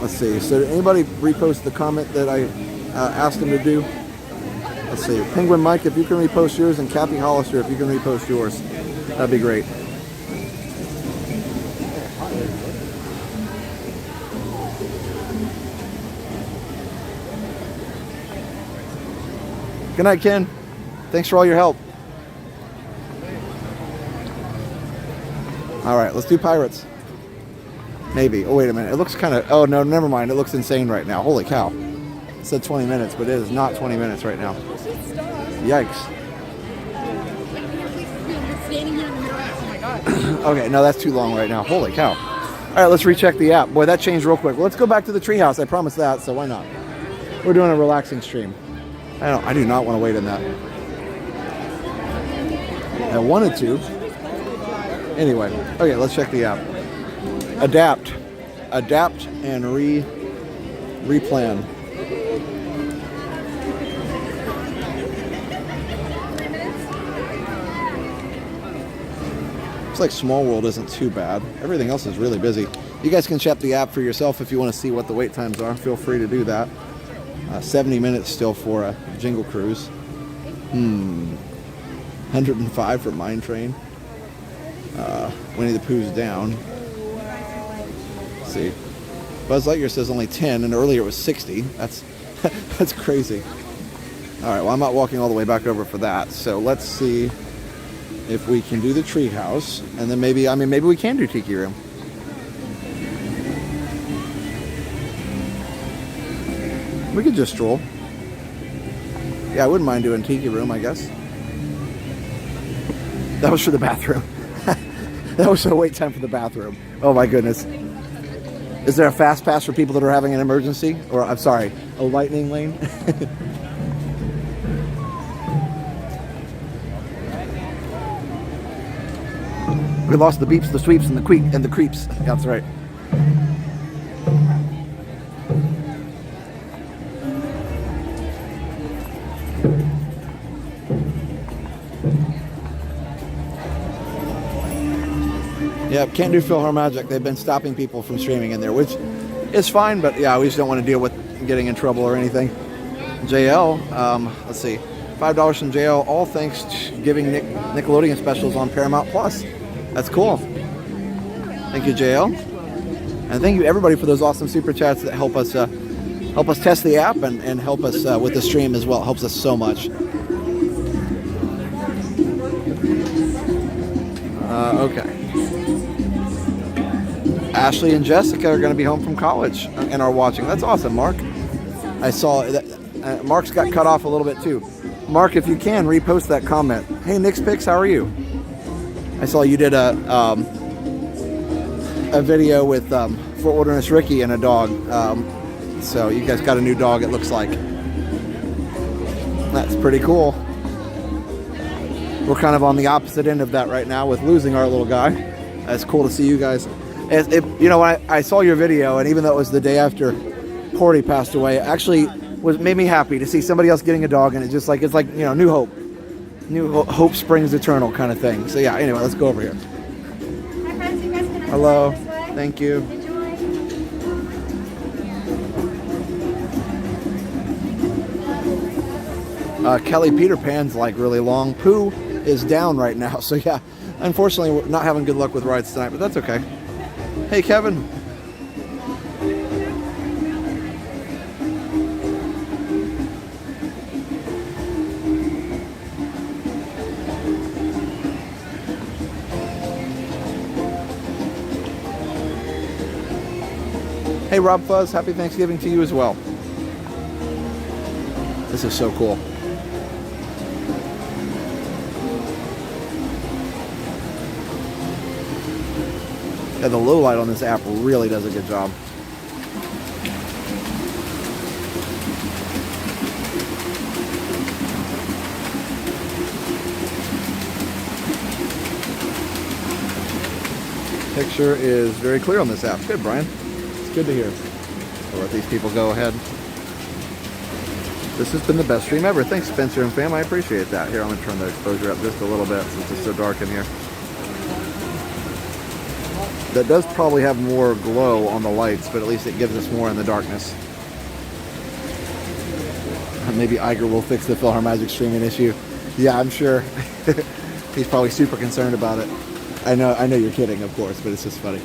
Let's see. So did anybody repost the comment that I asked them to do? Let's see. Penguin Mike, if you can repost yours, and Kathy Hollister, if you can repost yours, that'd be great. Good night, Ken. Thanks for all your help. All right, let's do Pirates. Maybe. Oh, wait a minute. It looks kind of... Oh, no, never mind. It looks insane right now. Holy cow. It said 20 minutes, but it is not 20 minutes right now. Yikes. Okay, no, that's too long right now. Holy cow. All right, let's recheck the app. Boy, that changed real quick. Well, let's go back to the treehouse. I promised that, so why not? We're doing a relaxing stream. I do not want to wait in that. I wanted to. Anyway, okay, let's check the app. Adapt and replan. Looks like Small World isn't too bad. Everything else is really busy. You guys can check the app for yourself if you want to see what the wait times are. Feel free to do that. 70 minutes still for a Jingle Cruise. 105 for Mine Train. Winnie the Pooh's down. Let's see. Buzz Lightyear says only 10, and earlier it was 60. That's that's crazy. All right, well, I'm not walking all the way back over for that. So let's see if we can do the treehouse, and then maybe we can do Tiki Room. We could just stroll. Yeah, I wouldn't mind doing Tiki Room, I guess. That was for the bathroom. That was a wait time for the bathroom. Oh my goodness. Is there a fast pass for people that are having an emergency? Or, I'm sorry, a lightning lane? We lost the beeps, the sweeps, and the creeps. Yeah, that's right. Yeah, can't do PhilharMagic. They've been stopping people from streaming in there, which is fine, but yeah, we just don't want to deal with getting in trouble or anything. JL, let's see, $5 from JL, all thanks to giving Nickelodeon specials on Paramount Plus. That's cool. Thank you, JL. And thank you everybody for those awesome super chats that help us test the app and help us with the stream as well. It helps us so much. Okay. Ashley and Jessica are going to be home from college and are watching. That's awesome, Mark. I saw that Mark's got cut off a little bit too. Mark, if you can, repost that comment. Hey, Nick's Picks, how are you? I saw you did a video with Fort Wilderness Ricky and a dog. So you guys got a new dog, it looks like. That's pretty cool. We're kind of on the opposite end of that right now with losing our little guy. It's cool to see you guys. You know, I saw your video, and even though it was the day after Porty passed away, actually made me happy to see somebody else getting a dog, and it's like you know, new hope. Hope springs eternal kind of thing. So yeah, anyway, let's go over here. Hi friends, you guys can hello. Thank you. Kelly Peter Pan's like really long. Pooh is down right now, so yeah, unfortunately we're not having good luck with rides tonight, but that's okay. Hey Kevin. Hey Rob Fuzz, happy Thanksgiving to you as well. This is so cool. Yeah, the low light on this app really does a good job. Picture is very clear on this app. Good, Brian. It's good to hear. I'll let these people go ahead. This has been the best stream ever. Thanks, Spencer and fam. I appreciate that. Here, I'm going to turn the exposure up just a little bit since it's so dark in here. That does probably have more glow on the lights, but at least it gives us more in the darkness. Maybe Iger will fix the PhilharMagic streaming issue. Yeah, I'm sure. He's probably super concerned about it. I know you're kidding, of course, but it's just funny.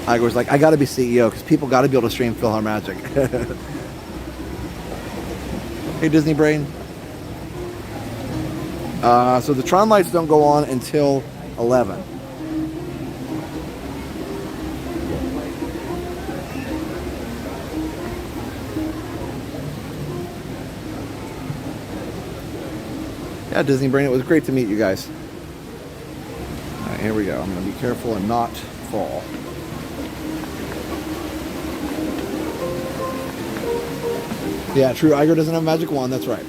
Iger's like, I gotta be CEO because people gotta be able to stream PhilharMagic. Hey, Disney Brain. So the Tron lights don't go on until 11. Yeah, Disney Brain, it was great to meet you guys. All right, here we go. I'm going to be careful and not fall. Yeah, true. Iger doesn't have a magic wand. That's right.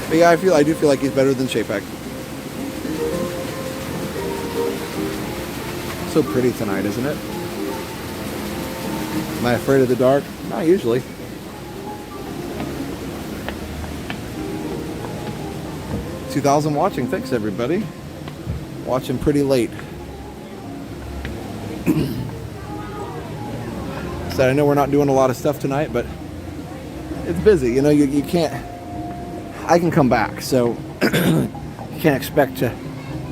But yeah, I do feel like he's better than Chapek. So pretty tonight, isn't it? Am I afraid of the dark? Not usually. $2,000 watching. Thanks, everybody. Watching pretty late. So I know we're not doing a lot of stuff tonight, but it's busy. You know, you can't... I can come back, so you can't expect to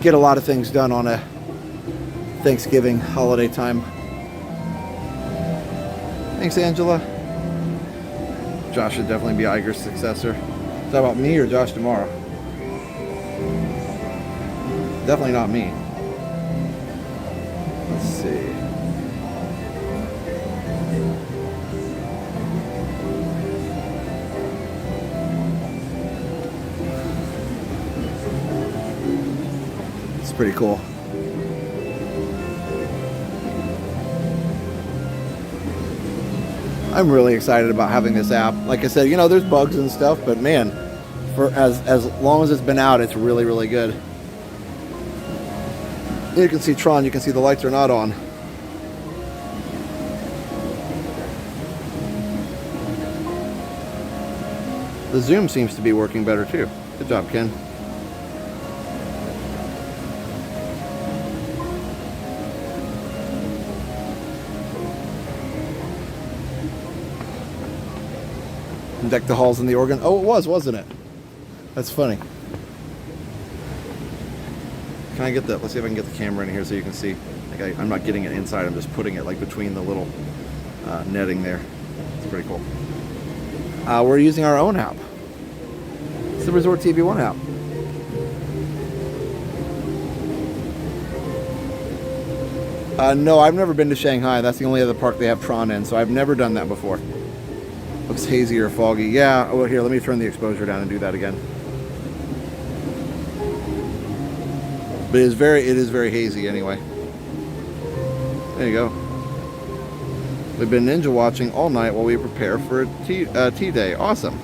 get a lot of things done on a Thanksgiving holiday time. Thanks, Angela. Josh should definitely be Iger's successor. Is that about me or Josh tomorrow? Definitely not me. Let's see. It's pretty cool. I'm really excited about having this app. Like I said, you know, there's bugs and stuff, but man, for as long as it's been out, it's really, really good. You can see Tron, you can see the lights are not on. The zoom seems to be working better too. Good job, Ken. Deck the halls in the organ. Oh, it was, wasn't it? That's funny. Can I get that? Let's see if I can get the camera in here so you can see. Like I'm not getting it inside. I'm just putting it like between the little netting there. It's pretty cool. We're using our own app. It's the Resort TV 1 app. No, I've never been to Shanghai. That's the only other park they have Tron in, so I've never done that before. Looks hazy or foggy. Yeah, oh, here, let me turn the exposure down and do that again. But it is very hazy anyway. There you go. We've been ninja watching all night while we prepare for a tea day. Awesome.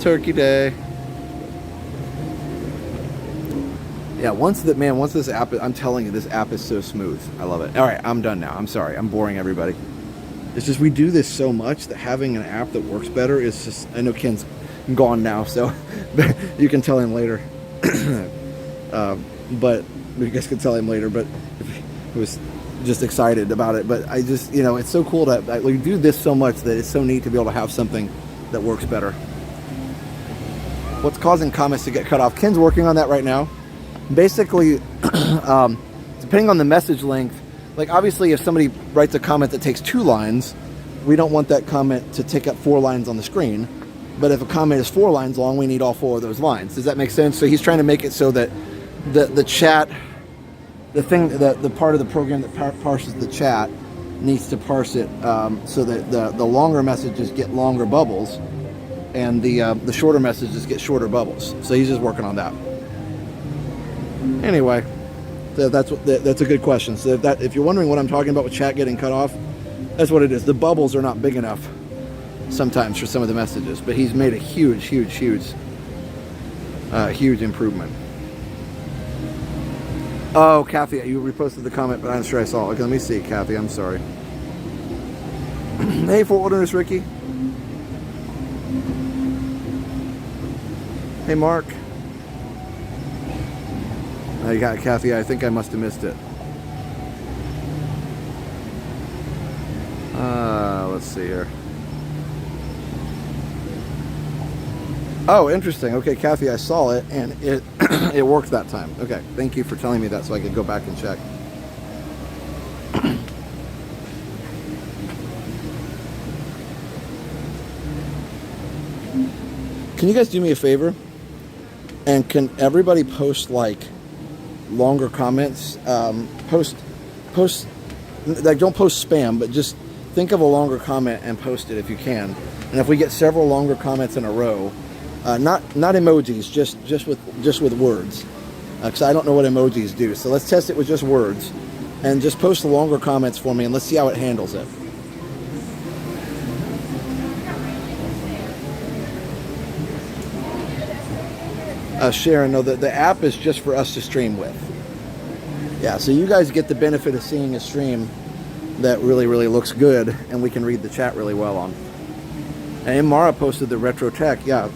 Turkey day. Yeah, once this app, I'm telling you, this app is so smooth. I love it. All right, I'm done now. I'm sorry. I'm boring everybody. It's just we do this so much that having an app that works better is just... I know Ken's gone now, so you can tell him later. But you guys can tell him later, but he was just excited about it. But I just, you know, it's so cool that we do this so much that it's so neat to be able to have something that works better. What's causing comments to get cut off? Ken's working on that right now. Basically, depending on the message length, like obviously if somebody writes a comment that takes 2 lines, we don't want that comment to take up 4 lines on the screen. But if a comment is 4 lines long, we need all 4 of those lines. Does that make sense? So he's trying to make it so that the chat, the part of the program that parses the chat needs to parse it so that the longer messages get longer bubbles, and the shorter messages get shorter bubbles. So he's just working on that. Anyway, so that's a good question. So if you're wondering what I'm talking about with chat getting cut off, that's what it is. The bubbles are not big enough sometimes for some of the messages, but he's made a huge improvement. Oh, Kathy, you reposted the comment, but I'm sure I saw it. Okay, let me see, Kathy. I'm sorry. Hey, Fort Wilderness Ricky. Hey, Mark. You got it, Kathy. I think I must have missed it. Let's see here. Oh, interesting. Okay, Kathy, I saw it, and it it worked that time. Okay, thank you for telling me that so I could go back and check. Can you guys do me a favor? And can everybody post like longer comments? Post like, don't post spam, but just think of a longer comment and post it if you can. And if we get several longer comments in a row, Not emojis, just with words. Because I don't know what emojis do. So let's test it with just words, and just post the longer comments for me, and let's see how it handles it. Sharon, no, the app is just for us to stream with. Yeah, so you guys get the benefit of seeing a stream that really, really looks good, and we can read the chat really well on. And Mara posted the Retro Tech, yeah.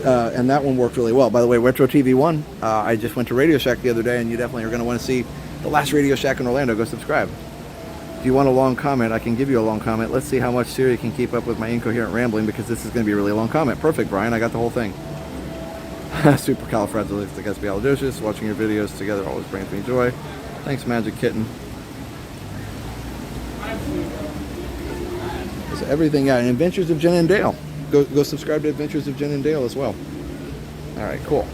And that one worked really well. By the way, Retro TV 1, I just went to Radio Shack the other day, and you definitely are going to want to see the last Radio Shack in Orlando. Go subscribe. If you want a long comment, I can give you a long comment. Let's see how much Siri can keep up with my incoherent rambling, because this is going to be a really long comment. Perfect, Brian. I got the whole thing. Supercalifragilisticexpialidocious. Watching your videos together always brings me joy. Thanks, Magic Kitten. So everything, yeah, and Adventures of Jen and Dale. Go subscribe to Adventures of Jen and Dale as well. All right, cool.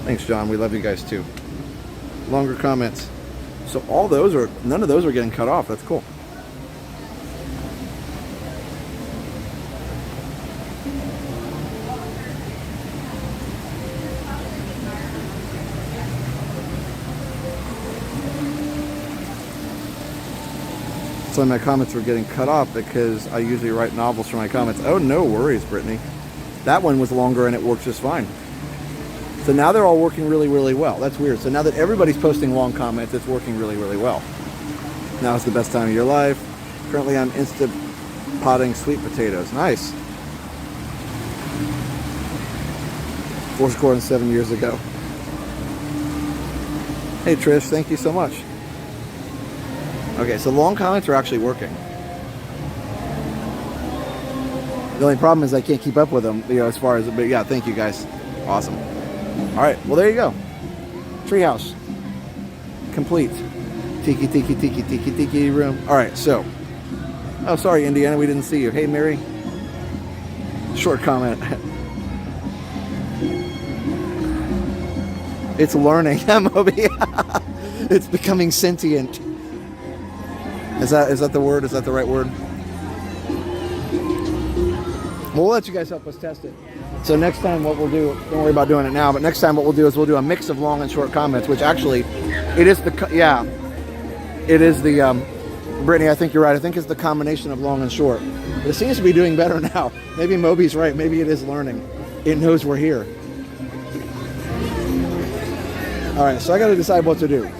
Thanks, John. We love you guys too. Longer comments. So none of those are getting cut off. That's cool. So my comments were getting cut off because I usually write novels for my comments. Oh, no worries, Brittany. That one was longer and it worked just fine. So now they're all working really, really well. That's weird. So now that everybody's posting long comments, it's working really, really well. Now it's the best time of your life. Currently I'm Insta potting sweet potatoes. Nice. 7 years ago. Hey Trish, thank you so much. Okay, so long comments are actually working. The only problem is I can't keep up with them, as far as, but yeah, thank you guys. Awesome. All right, well, there you go. Treehouse. Complete. Tiki, tiki, tiki, tiki, tiki room. All right, so. Oh, sorry, Indiana, we didn't see you. Hey, Mary. Short comment. It's learning, Moby. It's becoming sentient. Is that the word? Is that the right word? We'll let you guys help us test it. So next time what we'll do, don't worry about doing it now, but next time what we'll do is we'll do a mix of long and short comments, which actually, it is the Brittany, I think you're right. I think it's the combination of long and short. But it seems to be doing better now. Maybe Moby's right. Maybe it is learning. It knows we're here. All right, so I got to decide what to do.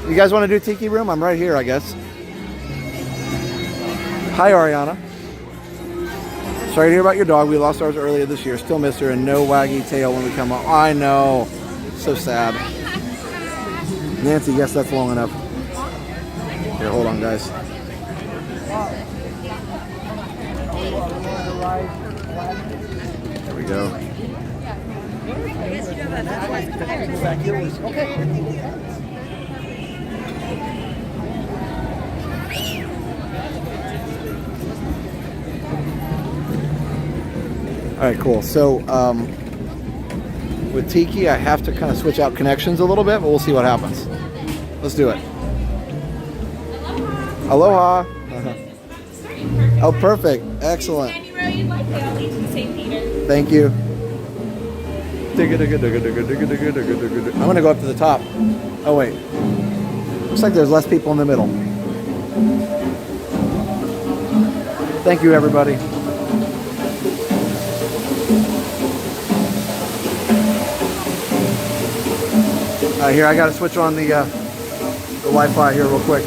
You guys want to do Tiki Room? I'm right here, I guess. Hi, Ariana. Sorry to hear about your dog. We lost ours earlier this year. Still miss her, and no waggy tail when we come up. I know. So sad. Nancy, yes, that's long enough. Here, hold on, guys. There we go. All right, cool. So with Tiki, I have to kind of switch out connections a little bit, but we'll see what happens. Let's do it. Aloha. Oh, perfect. Excellent. Thank you. I'm going to go up to the top. Oh, wait. Looks like there's less people in the middle. Thank you, everybody. All right, here, I got to switch on the Wi-Fi here real quick.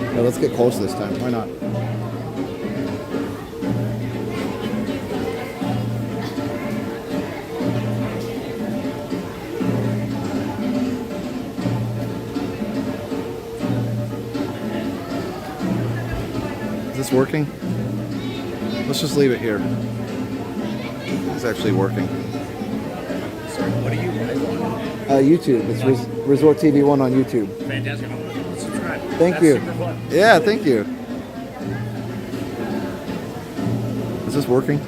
Yeah, let's get close this time. Why not? Is this working? Let's just leave it here. It's actually working. Sorry, what are you guys on? YouTube. It's Resort TV 1 on YouTube. Fantastic. Subscribe. Thank That's you. super fun. Yeah, thank you. Is this working?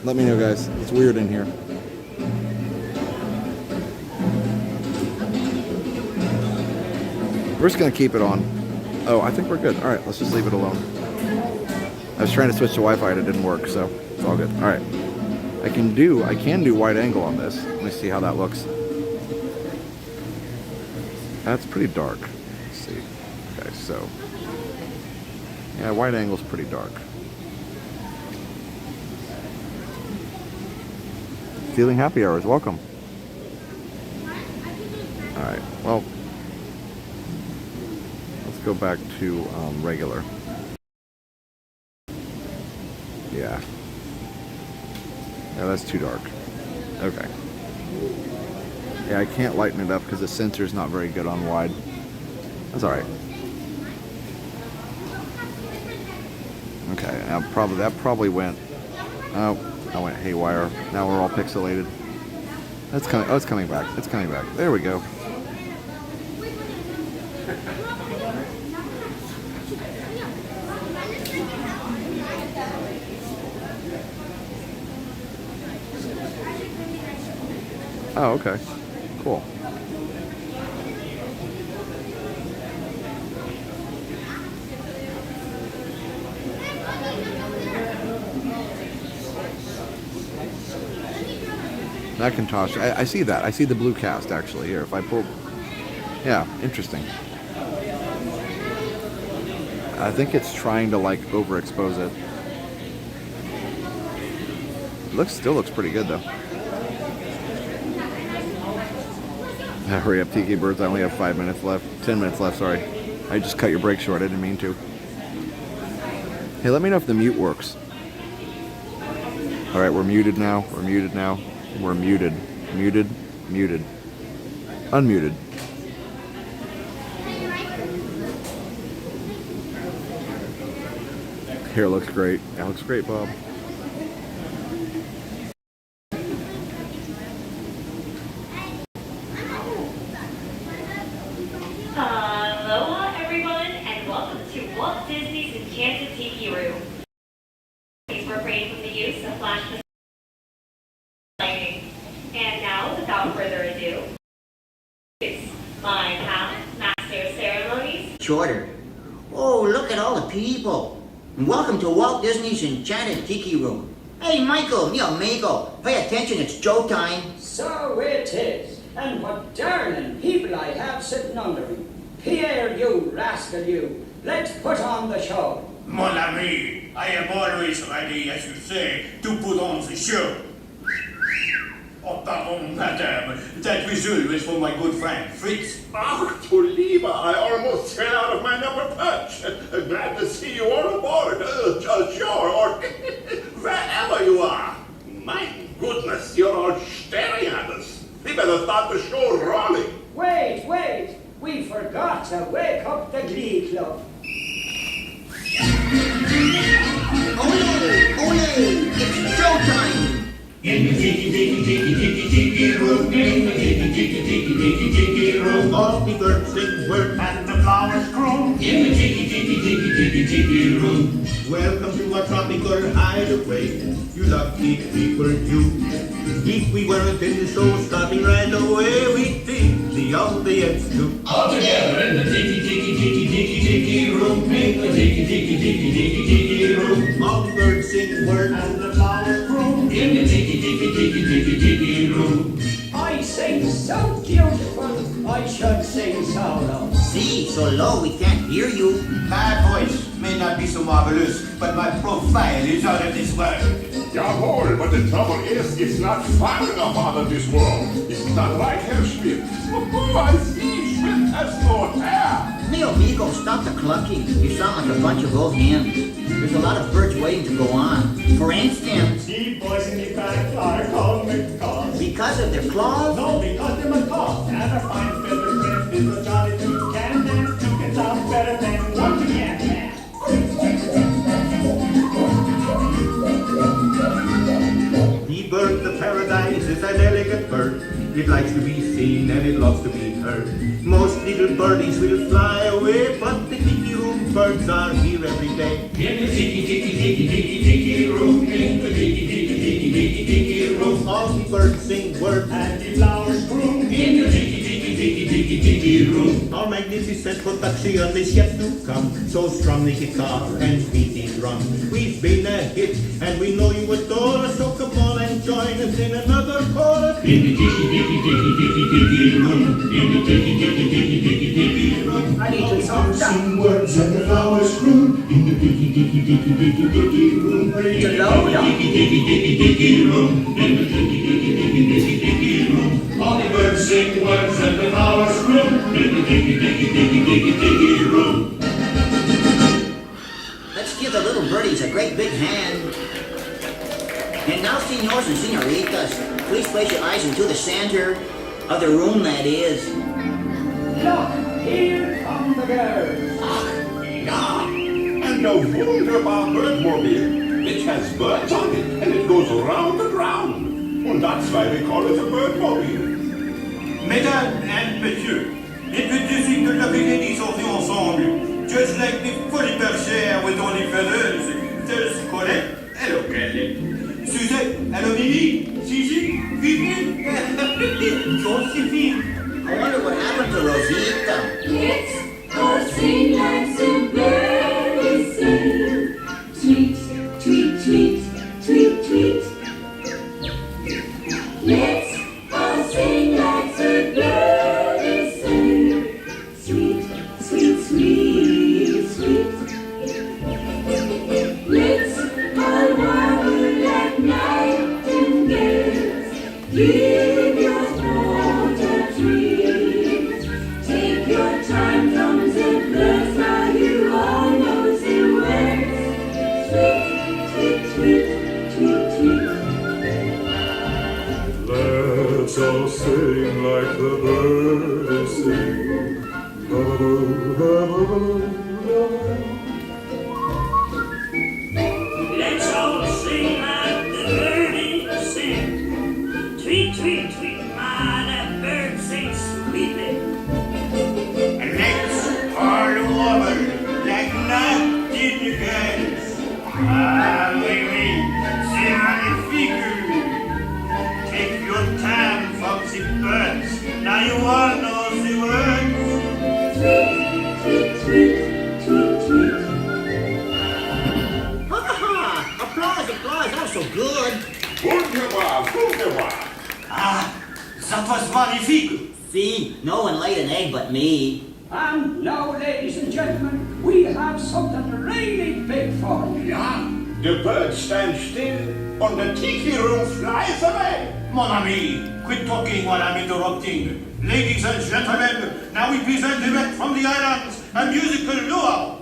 Let me know, guys. It's weird in here. We're just going to keep it on. Oh, I think we're good. All right, let's just leave it alone. I was trying to switch to Wi-Fi and it didn't work, so it's all good. All right. I can do wide angle on this. Let me see how that looks. That's pretty dark. Let's see. Okay, so yeah, wide angle's pretty dark. Feeling happy hours, welcome. All right, well, let's go back to regular. Yeah. Yeah, that's too dark. Okay. Yeah, I can't lighten it up because the sensor's not very good on wide. That's all right. Okay, now that probably went. Oh, I went haywire. Now we're all pixelated. That's coming. Oh, it's coming back. It's coming back. There we go. Oh, okay. Cool. Macintosh. I see that. I see the blue cast actually here. If I pull... Yeah, interesting. I think it's trying to like overexpose it. Still looks pretty good though. Hurry up, Tiki Birds. I only have 5 minutes left. 10 minutes left, sorry. I just cut your break short. I didn't mean to. Hey, let me know if the mute works. Alright, we're muted now. We're muted now. We're muted. Muted. Muted. Unmuted. Hair looks great. That looks great, Bob. Aloha, everyone, and welcome to Walt Disney's Enchanted Tiki Room. Please refrain from the use of flash lighting. And now, without further ado, my pal, Master of Ceremonies. Shorter. Oh, look at all the people. And welcome to Walt Disney's Enchanted Tiki Room. Hey, Michael, mi amigo, pay attention, it's Joe time. So it is. And what darling people I have sitting under me. Pierre, you rascal, you. Let's put on the show. Mon ami, I am always ready, as you say, to put on the show. Oh, pardon, madame. That whistle is for my good friend, Fritz. Oh, du lieber, I almost fell out of my number punch. Glad to see you all aboard. Sure, or wherever you are. My goodness, you're all staring at us. We better start the show rolling. Wait. We forgot to wake up the Glee Club. Ole, it's Joe time. In the tiki room, in the tiki room, all the birds sing word and the flowers grow. In the tiki room. Welcome to our tropical hideaway, you lucky people, you. If we weren't in the show starting right away, we'd think the audience too. All together in the tiki room, in the tiki room, all the birds sing word and the flowers grow. In the tiki room. I sing so beautiful, I should sing so low. See, so low we can't hear you. My voice may not be so marvelous, but my profile is out of this world. Jawohl, but the trouble is, it's not far enough out of this world. It's not like Herr Schmidt. Oh, I see, Schmidt has no hair. Mi amigo, stop the clucking. You sound like a bunch of old hens. There's a lot of birds waiting to go on. For instance, The boys in the back are called macaws. because of their claws? No, because they're macaws. And a fine feather friend is a jolly two can dance. Two can sound better than one can. The bird of paradise is an elegant bird. It likes to be seen and it loves to be heard. Most little birdies will fly away, but the tiki room birds are here every day. In the tiki room, in the tiki room, all the birds sing words and the flowers bloom. In the tiki room, all magnificent production is yet to come. So strum the guitar and beat the drum. We've been a hit and we know you adore us. So come on and join us in another chorus. In the tiki tiki tiki tiki tiki room. In the tiki tiki tiki tiki tiki room. I need to talk Sing words and the flowers croon. In the tiki tiki tiki tiki tiki room. We need to load up. Tiki tiki tiki tiki room. In the tiki tiki tiki tiki tiki room. All the birds sing words and the flowers croon. In the tiki tiki tiki tiki tiki room. Let's give the little birdies a great big hand. And now, senors and senoritas, please place your eyes into the center of the room, that is. Look, here come the girls. Ja, and a wunderbar birdmobile, which has birds on it, and it goes round and round. And that's why we call it a birdmobile. Mesdames and messieurs, les petites de lovely ladies sont venues ensemble. Just like the fully bergère with only feathers. There's Colette. Hello, Kelly. Suzette. Hello, Mimi. Gigi. Vivi. Josephine. I wonder what happened to Rosita. Let's all sing like some birdies sing. Tweet, tweet, tweet, tweet, tweet. Let's all sing like some birdies sing. Sweet, sweet, sweet, sweet. Let's all warble like nightingales. Give your thought a treat. Take your time from the birds, now you all know the words. Sweet, sweet, sweet, sweet, sweet. Let's all sing like the birds sing. Let's all sing like the birdies sing. Tweet, tweet, tweet, my that bird sings sweetly. Let's all warble like nightingales. Ah, oui, oui, c'est magnifique. Take your time from the birds. Now you all know the words. Tweet, tweet, tweet, tweet, tweet. Ha ha! Applause, applause, that was so good. Wunderbar, wunderbar. Ah, that was magnifique. See, no one laid an egg but me. And now, ladies and gentlemen, we have something really big for you. Ja, the birds stand still, and the tiki room flies away. Mon ami, quit talking while I'm interrupting. Ladies and gentlemen, now we present direct from the islands a musical luau.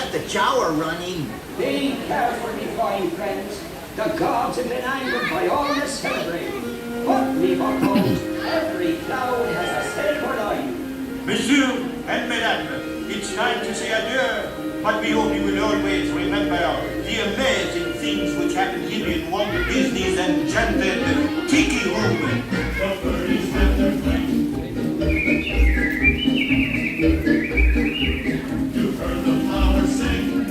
left the shower running. Be careful, me fine friends. The gods have been angered by all this celebrating. But, me buckles, every cloud has a silver line. Monsieur and Mesdames, it's time to say adieu. But we hope you will always remember the amazing things which happen here in Walt Disney's Enchanted Tiki Room. The birdies have their flight. You've heard the flowers sing.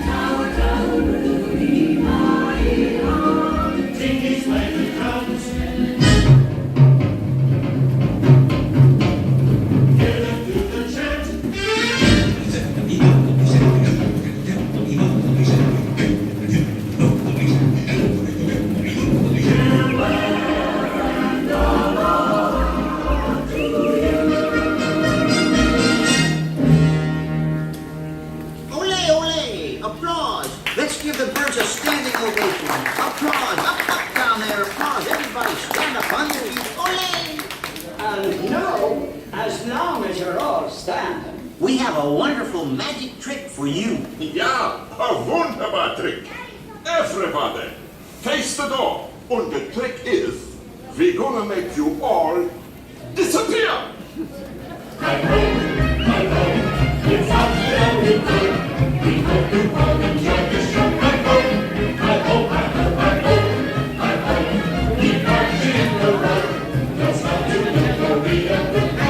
Tower, tower, Rudy, hi-on. Tiki's wagon comes. Hear them do the chant. Let's give the birds a standing ovation. Applause, up, down there, applause. Everybody stand up on your feet. Ole! And now, as long as you're all standing, we have a wonderful magic trick for you. Ja, a wunderbar trick. Everybody, face the door. And the trick is, we're gonna make you all disappear. It's out there we go. We hope you all enjoy the show. I hope, keep marching the road. Don't stop to look or be a good I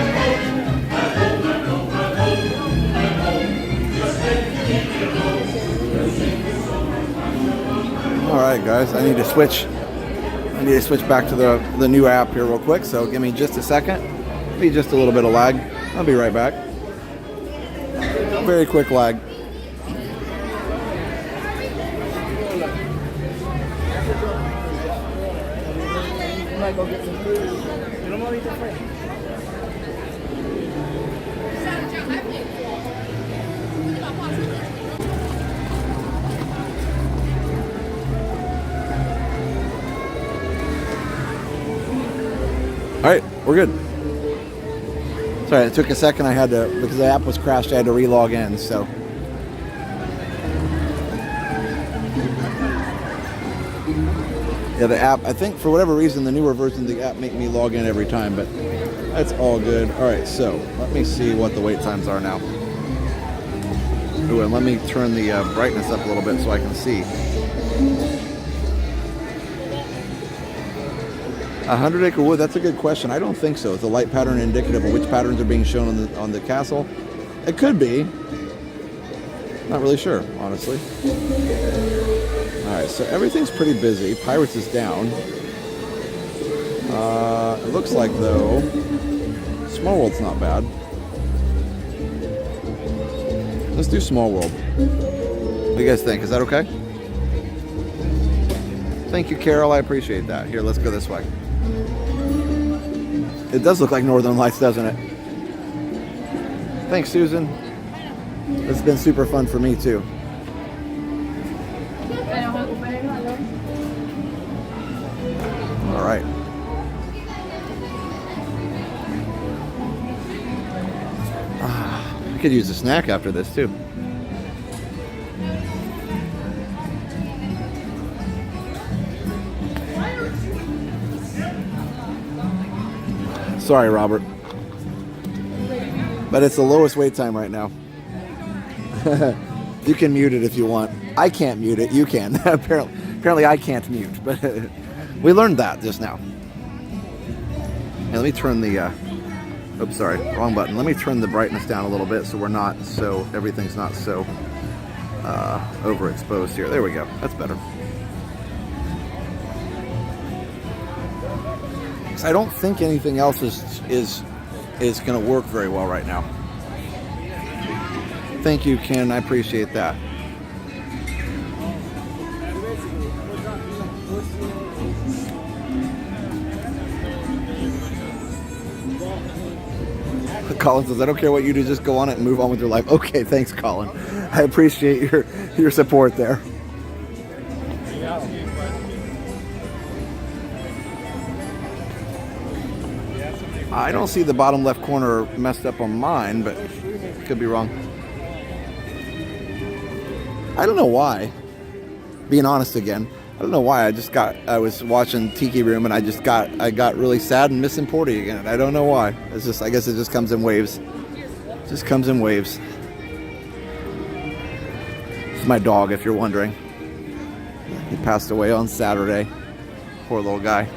hope, just make it roll. All right, guys, I need to switch back to the new app here real quick. So give me just a second. Be just a little bit of lag. I'll be right back. Very quick lag. Go get some food. You don't want to eat the fish. All right, we're good. Sorry, it took a second. I had to, because the app was crashed, I had to re-log in, so. Yeah, the app, I think for whatever reason, the newer versions of the app make me log in every time, but that's all good. All right, so let me see what the wait times are now. Ooh, and let me turn the brightness up a little bit so I can see. 100 Acre Wood, that's a good question. I don't think so. Is the light pattern indicative of which patterns are being shown on the castle? It could be. Not really sure, honestly. All right, so everything's pretty busy. Pirates is down. It looks like, though, Small World's not bad. Let's do Small World. What do you guys think? Is that okay? Thank you, Carol. I appreciate that. Here, let's go this way. It does look like Northern Lights, doesn't it? Thanks, Susan. It's been super fun for me, too. All right. I could use a snack after this, too. Sorry, Robert. But it's the lowest wait time right now. You can mute it if you want. I can't mute it. You can. Apparently I can't mute. But we learned that just now. And let me turn the... oops, sorry. Wrong button. Let me turn the brightness down a little bit so we're not so... everything's not so overexposed here. There we go. That's better. I don't think anything else is going to work very well right now. Thank you, Ken. I appreciate that. Colin says, I don't care what you do, just go on it and move on with your life. Okay, thanks, Colin. I appreciate your support there. I don't see the bottom left corner messed up on mine, but could be wrong. I don't know why. Being honest again, I don't know why. I was watching Tiki Room and I got really sad and missing Porty again. I don't know why. It's just, I guess it just comes in waves. It just comes in waves. It's my dog, if you're wondering. He passed away on Saturday. Poor little guy.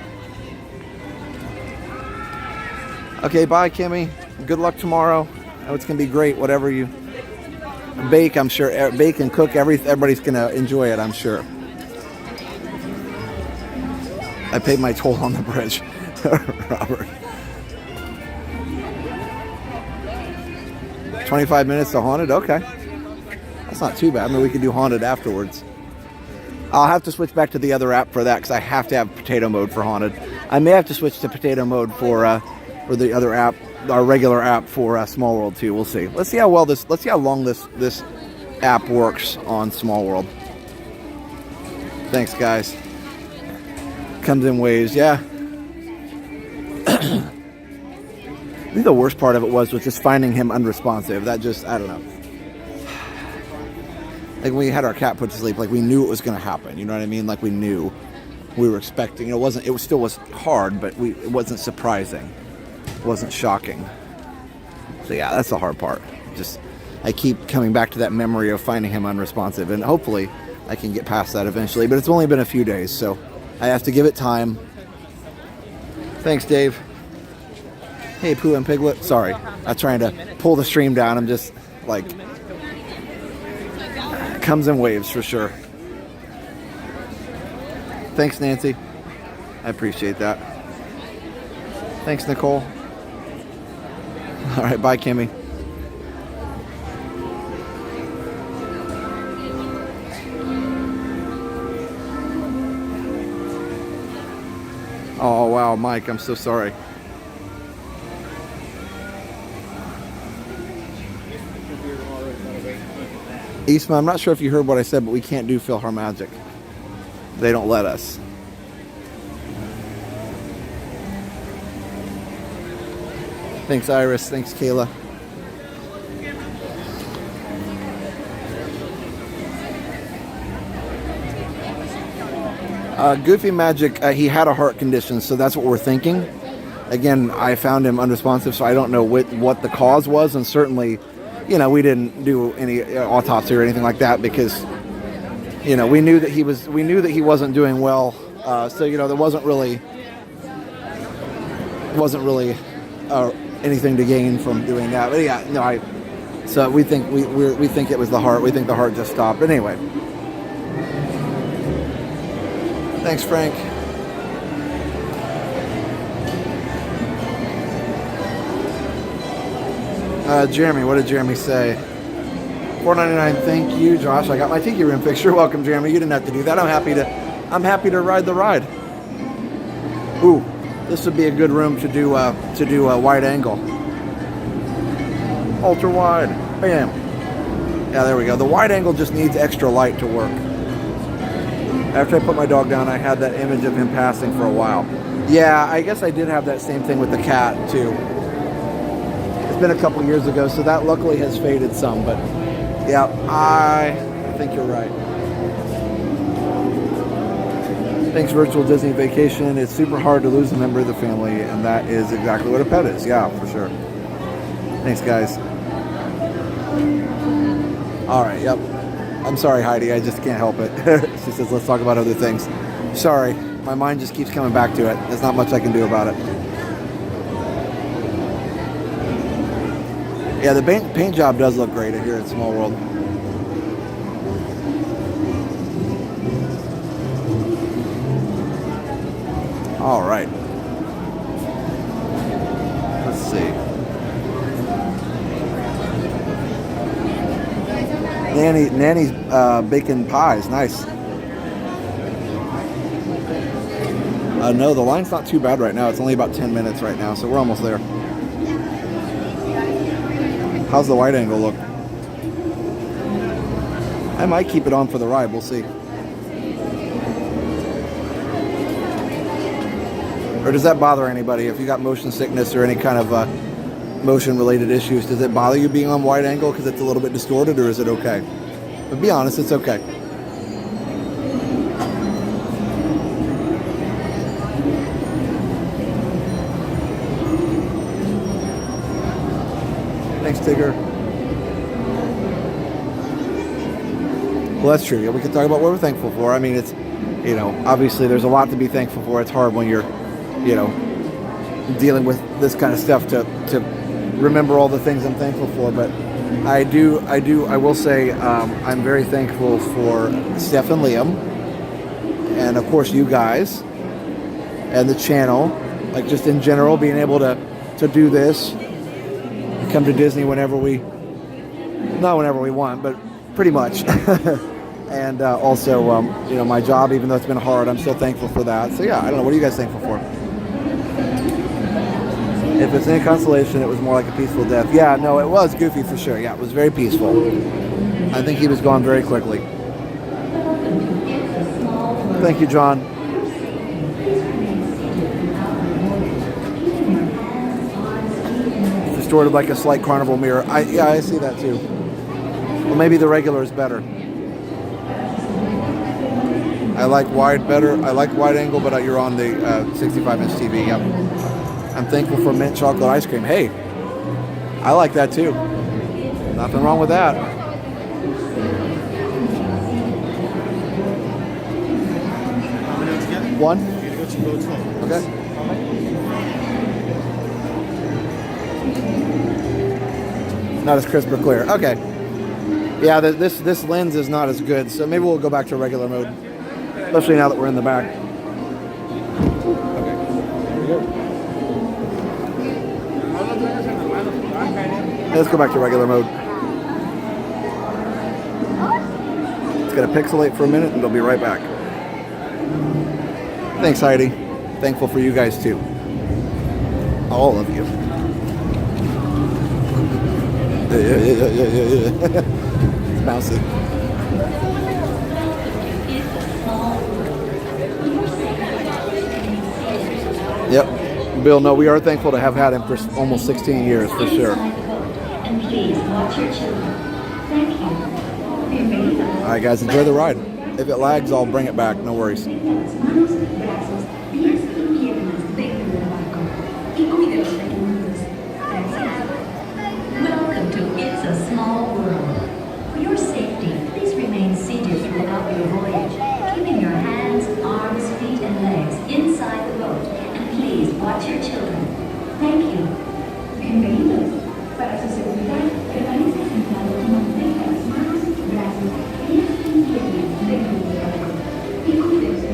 Okay, bye, Kimmy. Good luck tomorrow. I know it's gonna be great. Whatever you bake, I'm sure. Bake and cook. Everybody's gonna enjoy it, I'm sure. I paid my toll on the bridge, Robert. 25 minutes to Haunted? Okay. That's not too bad. I mean, we could do Haunted afterwards. I'll have to switch back to the other app for that because I have to have potato mode for Haunted. I may have to switch to potato mode for the other app, our regular app for Small World too. We'll see. Let's see how long this app works on Small World. Thanks, guys. Comes in waves, yeah. I think the worst part of it was just finding him unresponsive. That just, I don't know. Like when we had our cat put to sleep, like we knew it was going to happen. You know what I mean? Like we knew, we were expecting. It still was hard, but it wasn't surprising. It wasn't shocking. So yeah, that's the hard part. I keep coming back to that memory of finding him unresponsive, and hopefully I can get past that eventually. But it's only been a few days, so I have to give it time. Thanks, Dave. Hey, Pooh and Piglet. Sorry, I'm trying to pull the stream down. I'm just like, it comes in waves for sure. Thanks, Nancy. I appreciate that. Thanks, Nicole. All right, bye, Kimmy. Oh, wow, Mike, I'm so sorry. Eastman, I'm not sure if you heard what I said, but we can't do PhilharMagic. They don't let us. Thanks, Iris. Thanks, Kayla. Goofy Magic, he had a heart condition, so that's what we're thinking. Again, I found him unresponsive, so I don't know what the cause was, and certainly, we didn't do any autopsy or anything like that because, we knew that he wasn't doing well. So there wasn't really anything to gain from doing that. But yeah, no, so we think we think it was the heart. We think the heart just stopped. But anyway. Thanks, Frank. Jeremy, what did Jeremy say? $4.99. Thank you, Josh. I got my Tiki Room fixture. Welcome, Jeremy. You didn't have to do that. I'm happy to ride the ride. Ooh, this would be a good room to do a wide angle. Ultra wide. Bam. Yeah, there we go. The wide angle just needs extra light to work. After I put my dog down, I had that image of him passing for a while. Yeah, I guess I did have that same thing with the cat, too. It's been a couple years ago, so that luckily has faded some, but yeah, I think you're right. Thanks, Virtual Disney Vacation. It's super hard to lose a member of the family, and that is exactly what a pet is. Yeah, for sure. Thanks, guys. All right, yep. I'm sorry, Heidi. I just can't help it. She says, let's talk about other things. Sorry. My mind just keeps coming back to it. There's not much I can do about it. Yeah, the paint job does look great here at Small World. All right. Let's see. Nanny's baking pies. Nice. No, the line's not too bad right now. It's only about 10 minutes right now, so we're almost there. How's the wide angle look? I might keep it on for the ride. We'll see. Or does that bother anybody? If you got motion sickness or any kind of motion-related issues, does it bother you being on wide angle because it's a little bit distorted, or is it okay? But be honest, it's okay. Thanks, Tigger. Well, that's true. Yeah, we can talk about what we're thankful for. I mean, it's, you know, obviously there's a lot to be thankful for. It's hard when you're, you know, dealing with this kind of stuff to remember all the things I'm thankful for. But I will say I'm very thankful for Steph and Liam, and of course you guys, and the channel, like just in general, being able to do this, come to Disney not whenever we want, but pretty much. And also, you know, my job, even though it's been hard, I'm still thankful for that. So yeah, I don't know. What are you guys thankful for? If it's any consolation, it was more like a peaceful death. Yeah, no, it was Goofy for sure. Yeah, it was very peaceful. I think he was gone very quickly. Thank you, John. Distorted like a slight carnival mirror. Yeah, I see that too. Well, maybe the regular is better. I like wide better. I like wide angle, but you're on the 65-inch TV. Yep. I'm thankful for mint chocolate ice cream. Hey, I like that too. Nothing wrong with that. One? Okay. Not as crisp or clear. Okay. Yeah, this lens is not as good, so maybe we'll go back to regular mode, especially now that we're in the back. Okay. There we go. Let's go back to regular mode. It's going to pixelate for a minute and it'll be right back. Thanks, Heidi. Thankful for you guys too. All of you. It's bouncy. Yep. Bill, no, we are thankful to have had him for almost 16 years, for sure. And please watch your children. Thank you. All right, guys, enjoy the ride. If it lags, I'll bring it back. No worries. Welcome to It's a Small World. For your safety, please remain seated throughout your voyage, keeping your hands, arms, feet, and legs inside the boat. And please watch your children. Thank you. Bienvenidos. Para su seguridad, permanezca sentado y mantenga las manos, brazos, pies y piernas dentro del barco. Y cuídense de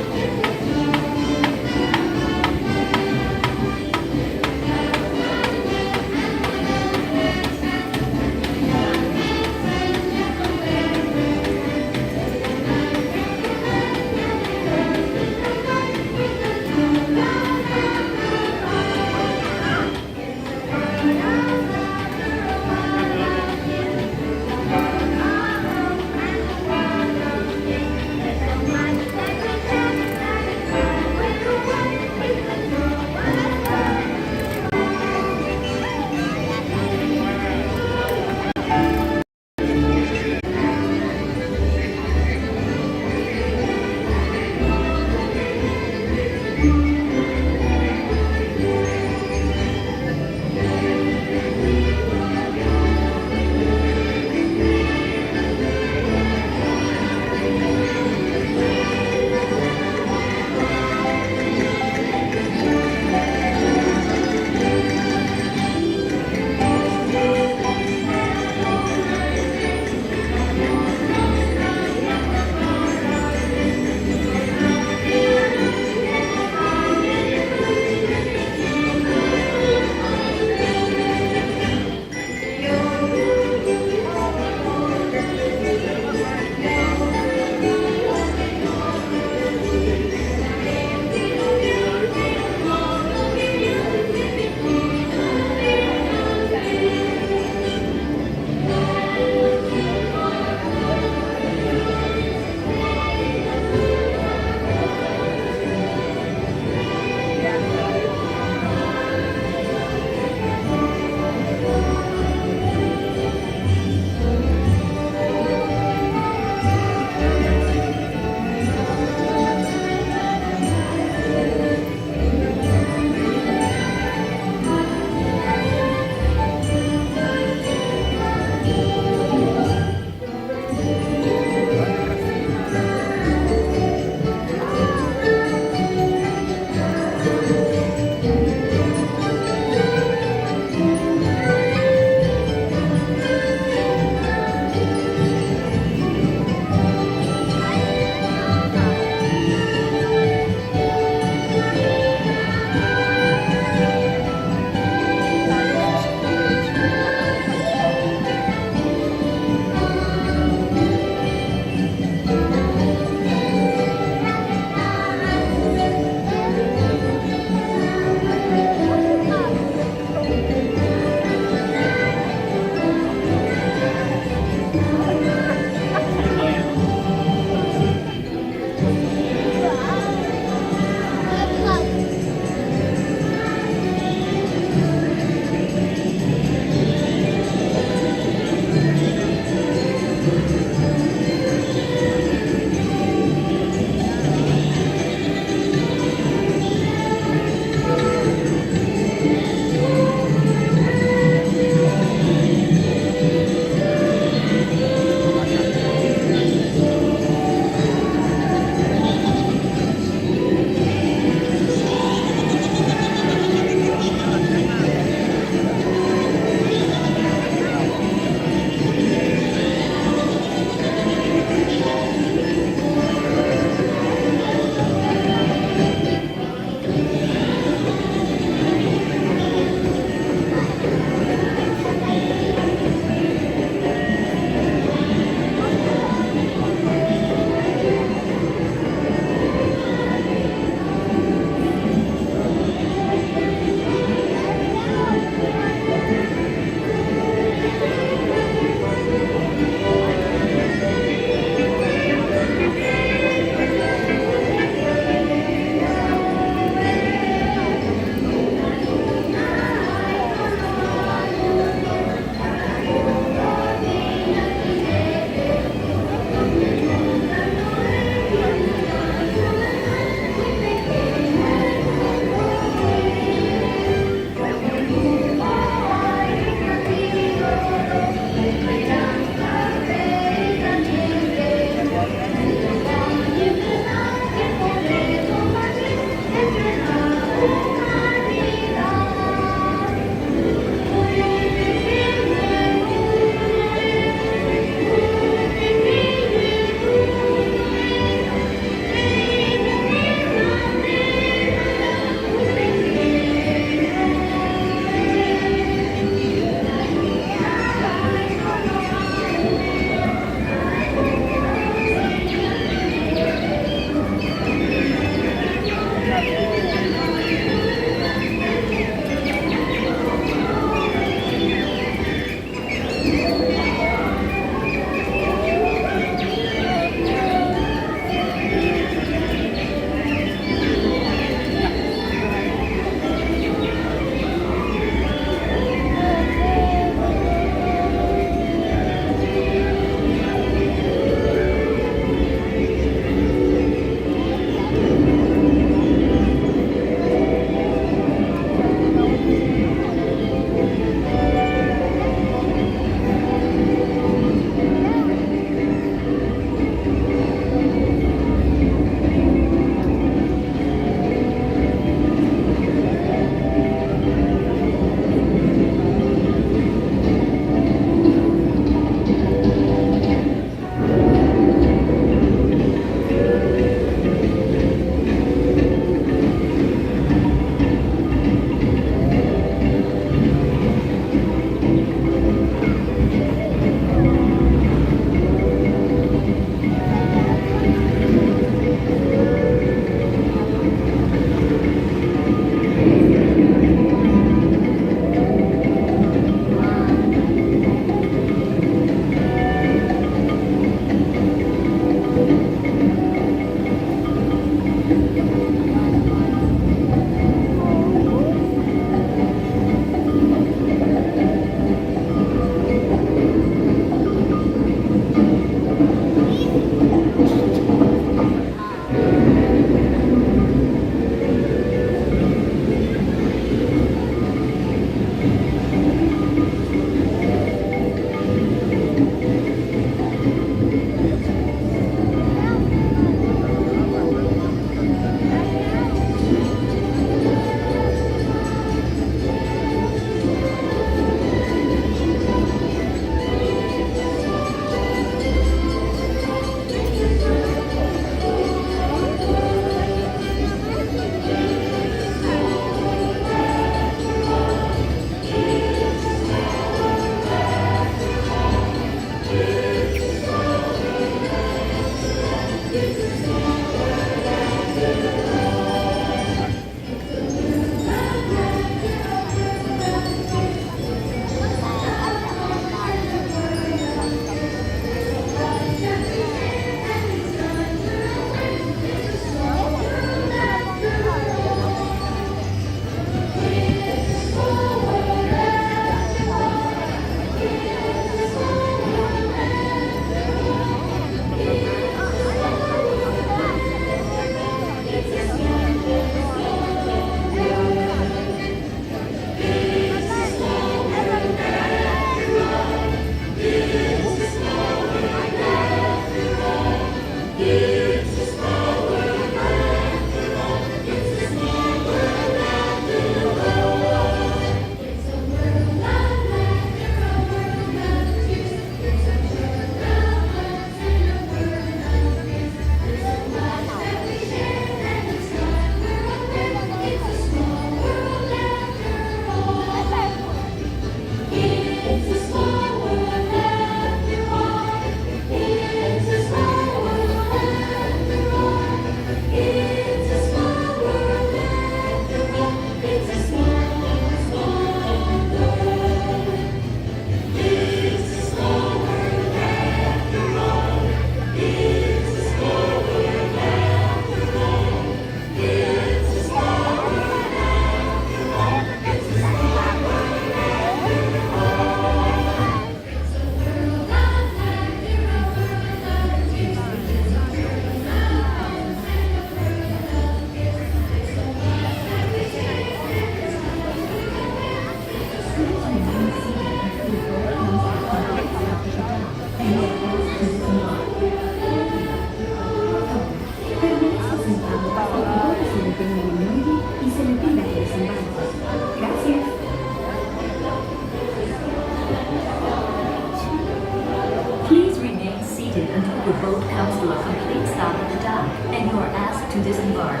The boat comes to a complete stop at the dock, and you are asked to disembark.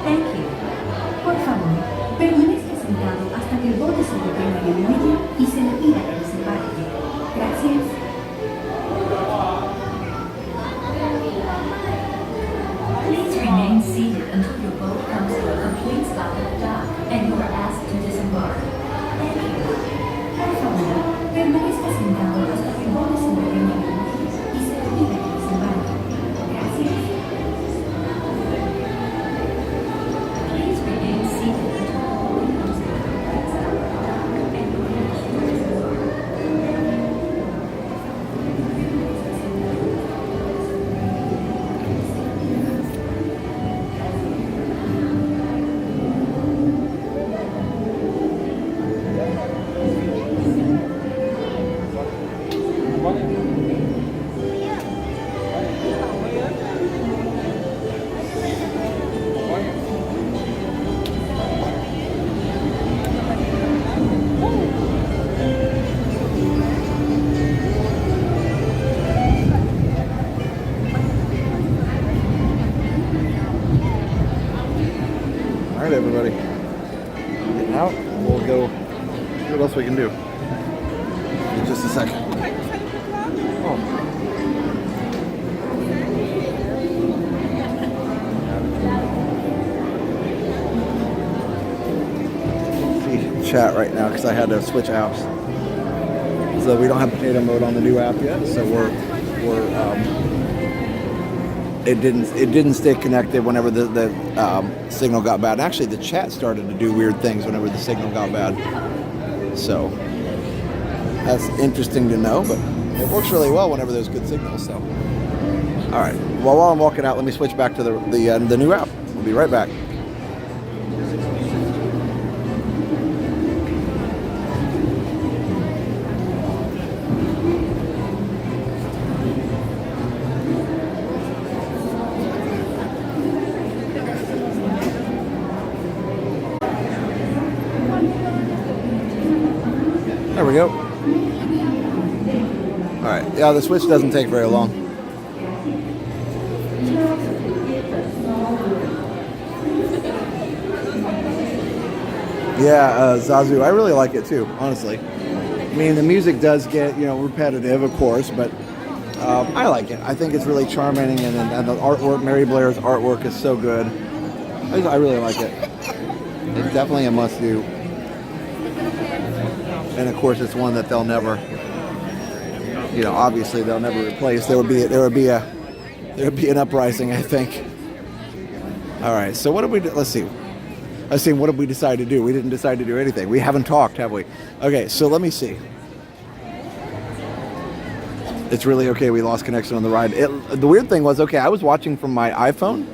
Thank you. Por favor, permanezca sentado hasta que el bote se detenga en el muelle y se le pida que desembarque. Gracias. Please remain seated until your boat comes to a complete stop at the dock, and you are asked to disembark. Thank you. Por favor, permanezca sentado hasta que el bote se detenga en el muelle y se le pida que desembarque. Gracias. Please remain seated until the boat comes to a complete stop at the dock, and you are asked to disembark. All right, everybody. Getting out. We'll go see what else we can do. In just a second. Oh. See chat right now because I had to switch apps. So we don't have potato mode on the new app yet. So it didn't stay connected whenever the signal got bad. And actually, the chat started to do weird things whenever the signal got bad. So that's interesting to know, but it works really well whenever there's good signals. So, all right. Well, while I'm walking out, let me switch back to the new app. We'll be right back. There we go. All right. Yeah, the switch doesn't take very long. Yeah, Zazu, I really like it too, honestly. I mean, the music does get, repetitive, of course, but I like it. I think it's really charming, and the artwork, Mary Blair's artwork is so good. I really like it. It's definitely a must-do. And of course, it's one that they'll never, obviously they'll never replace. There would be an uprising, I think. All right. So what did we do? Let's see. What did we decide to do? We didn't decide to do anything. We haven't talked, have we? Okay. So let me see. It's really okay. We lost connection on the ride. The weird thing was, I was watching from my iPhone,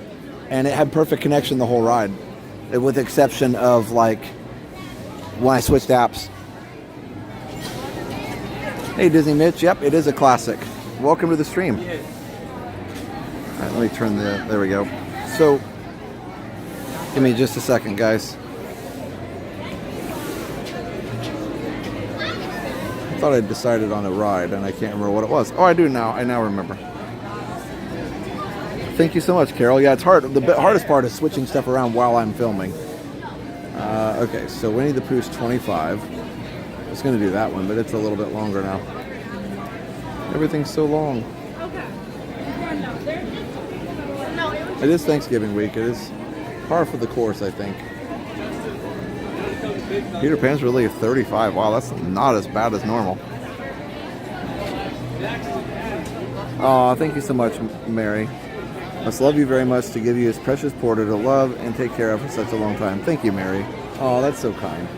and it had perfect connection the whole ride, with the exception of like when I switched apps. Hey, Disney Mitch. Yep, it is a classic. Welcome to the stream. All right, let me turn there we go. So, give me just a second, guys. I thought I decided on a ride, and I can't remember what it was. Oh, I do now. I now remember. Thank you so much, Carol. Yeah, it's hard. The hardest part is switching stuff around while I'm filming. Okay, so Winnie the Pooh's 25. I was going to do that one, but it's a little bit longer now. Everything's so long. It is Thanksgiving week. It is par for the course, I think. Peter Pan's really 35. Wow, that's not as bad as normal. Oh, thank you so much, Mary. Must love you very much to give you his precious porter to love and take care of for such a long time. Thank you, Mary. Oh, that's so kind.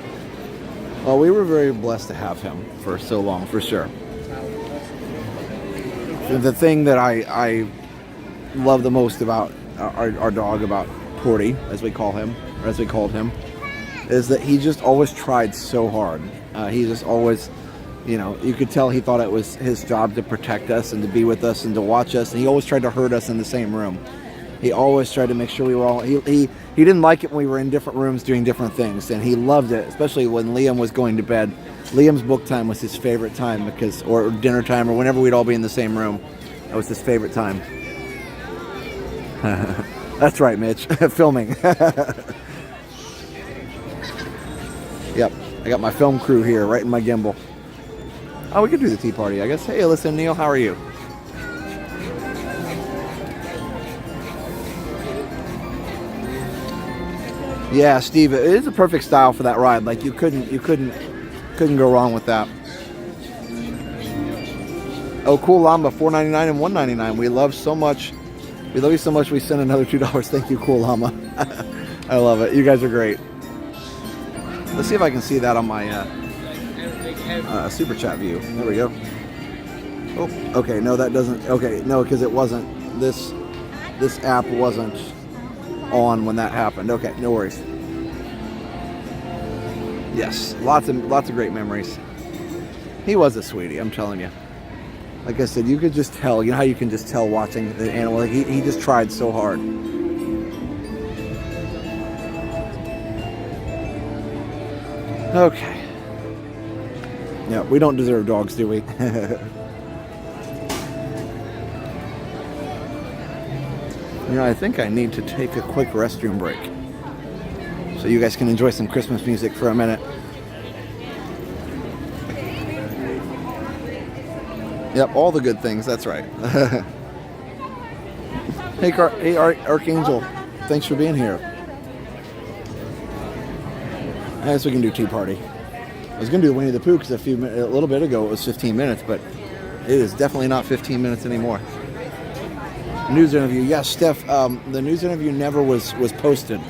Oh, we were very blessed to have him for so long, for sure. The thing that I love the most about our dog, about Porty, as we call him, or as we called him, is that he just always tried so hard. He just always, you could tell he thought it was his job to protect us and to be with us and to watch us. And he always tried to herd us in the same room. He always tried to make sure we were all, he didn't like it when we were in different rooms doing different things. And he loved it, especially when Liam was going to bed. Liam's book time was his favorite time or dinner time, or whenever we'd all be in the same room. That was his favorite time. That's right, Mitch. Filming. Yep, I got my film crew here, right in my gimbal. Oh, we could do the tea party, I guess. Hey, listen, Neil, how are you? Yeah, Steve, it is a perfect style for that ride. Like you couldn't go wrong with that. Oh, cool Llama, $4.99 and $1.99. We love so much. We love you so much. We sent another $2. Thank you, cool Llama. I love it. You guys are great. Let's see if I can see that on my super chat view. There we go. Oh, okay. No, that doesn't. Okay, no, because it wasn't. This app wasn't on when that happened. Okay, no worries. Yes, lots of great memories. He was a sweetie, I'm telling you. Like I said, you could just tell. You know how you can just tell watching the animal. Like he just tried so hard. Okay. Yeah, we don't deserve dogs, do we? You know, I think I need to take a quick restroom break so you guys can enjoy some Christmas music for a minute. Yep, all the good things, that's right. Hey, Archangel, thanks for being here. I guess we can do tea party. I was going to do Winnie the Pooh because a little bit ago it was 15 minutes, but it is definitely not 15 minutes anymore. News interview, yes, Steph. The news interview never was posted.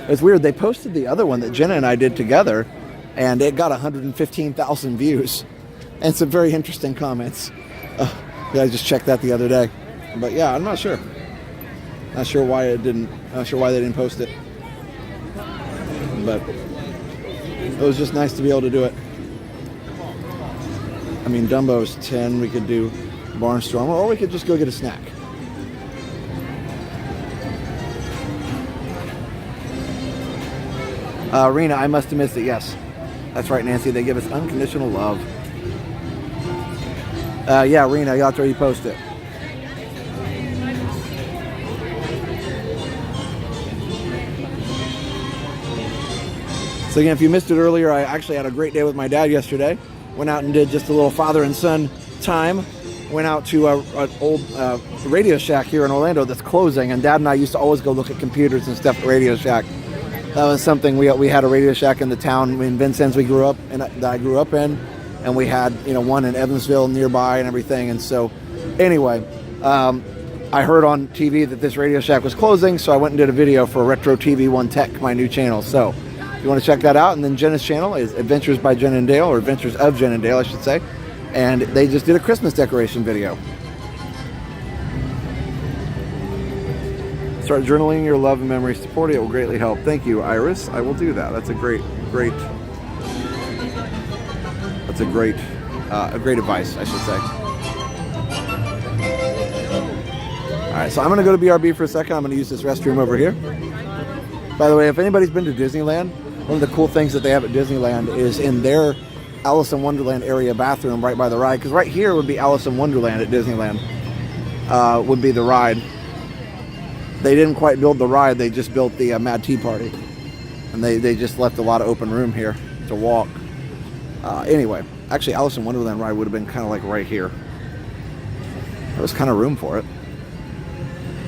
It's weird. They posted the other one that Jenna and I did together, and it got 115,000 views and some very interesting comments. Yeah, I just checked that the other day, but yeah, I'm not sure. Not sure why it didn't. Not sure why they didn't post it, but it was just nice to be able to do it. I mean, Dumbo's 10. We could do Barnstormer, or we could just go get a snack. Rena, I must have missed it. Yes, that's right, Nancy. They give us unconditional love. Yeah, Rena, you'll have to repost it. So again, if you missed it earlier, I actually had a great day with my dad yesterday. Went out and did just a little father and son time. Went out to an old Radio Shack here in Orlando that's closing, and Dad and I used to always go look at computers and stuff at Radio Shack. That was something we had a Radio Shack in the town in Vincennes we grew up and that I grew up in, and we had one in Evansville nearby and everything. And so, anyway, I heard on TV that this Radio Shack was closing, so I went and did a video for Retro TV One Tech, my new channel. So, if you want to check that out, and then Jenna's channel is Adventures by Jen and Dale, or Adventures of Jen and Dale, I should say, and they just did a Christmas decoration video. Start journaling your love and memories to Porty. It will greatly help. Thank you, Iris. I will do that. That's a great advice, I should say. All right, so I'm going to go to BRB for a second. I'm going to use this restroom over here. By the way, if anybody's been to Disneyland, one of the cool things that they have at Disneyland is in their Alice in Wonderland area bathroom right by the ride, because right here would be Alice in Wonderland at Disneyland, would be the ride. They didn't quite build the ride, they just built the Mad Tea Party. And they just left a lot of open room here to walk. Anyway, actually Alice in Wonderland ride would have been kind of like right here. There was kind of room for it.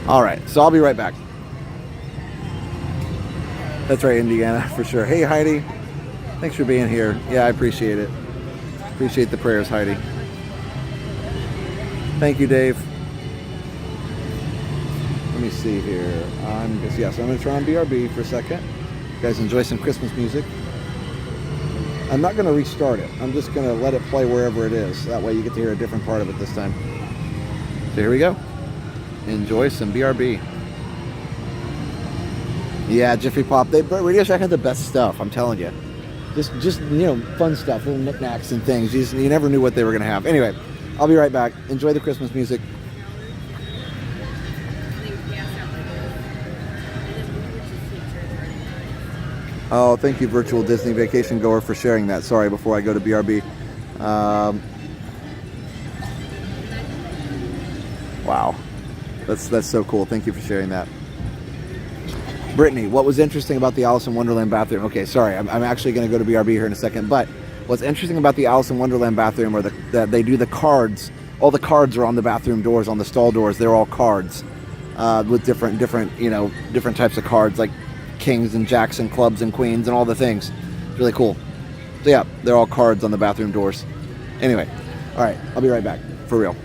Alright, so I'll be right back. That's right, Indiana, for sure. Hey, Heidi. Thanks for being here. Yeah, I appreciate it. Appreciate the prayers, Heidi. Thank you, Dave. Let me see here. I'm going to turn on BRB for a second. You guys enjoy some Christmas music. I'm not going to restart it. I'm just going to let it play wherever it is. That way you get to hear a different part of it this time. So here we go. Enjoy some BRB. Yeah, Jiffy Pop. Radio Shack had the best stuff, I'm telling you. Just fun stuff, little knickknacks and things. You never knew what they were going to have. Anyway, I'll be right back. Enjoy the Christmas music. Oh, thank you, Virtual Disney Vacation Goer, for sharing that. Sorry, before I go to BRB. Wow. That's so cool. Thank you for sharing that. Brittany, what was interesting about the Alice in Wonderland bathroom? Okay, sorry, I'm actually going to go to BRB here in a second, but what's interesting about the Alice in Wonderland bathroom are that they do the cards. All the cards are on the bathroom doors, on the stall doors. They're all cards with different types of cards, like kings and jacks and clubs and queens and all the things. It's really cool. So yeah, they're all cards on the bathroom doors. Anyway, all right, I'll be right back, for real.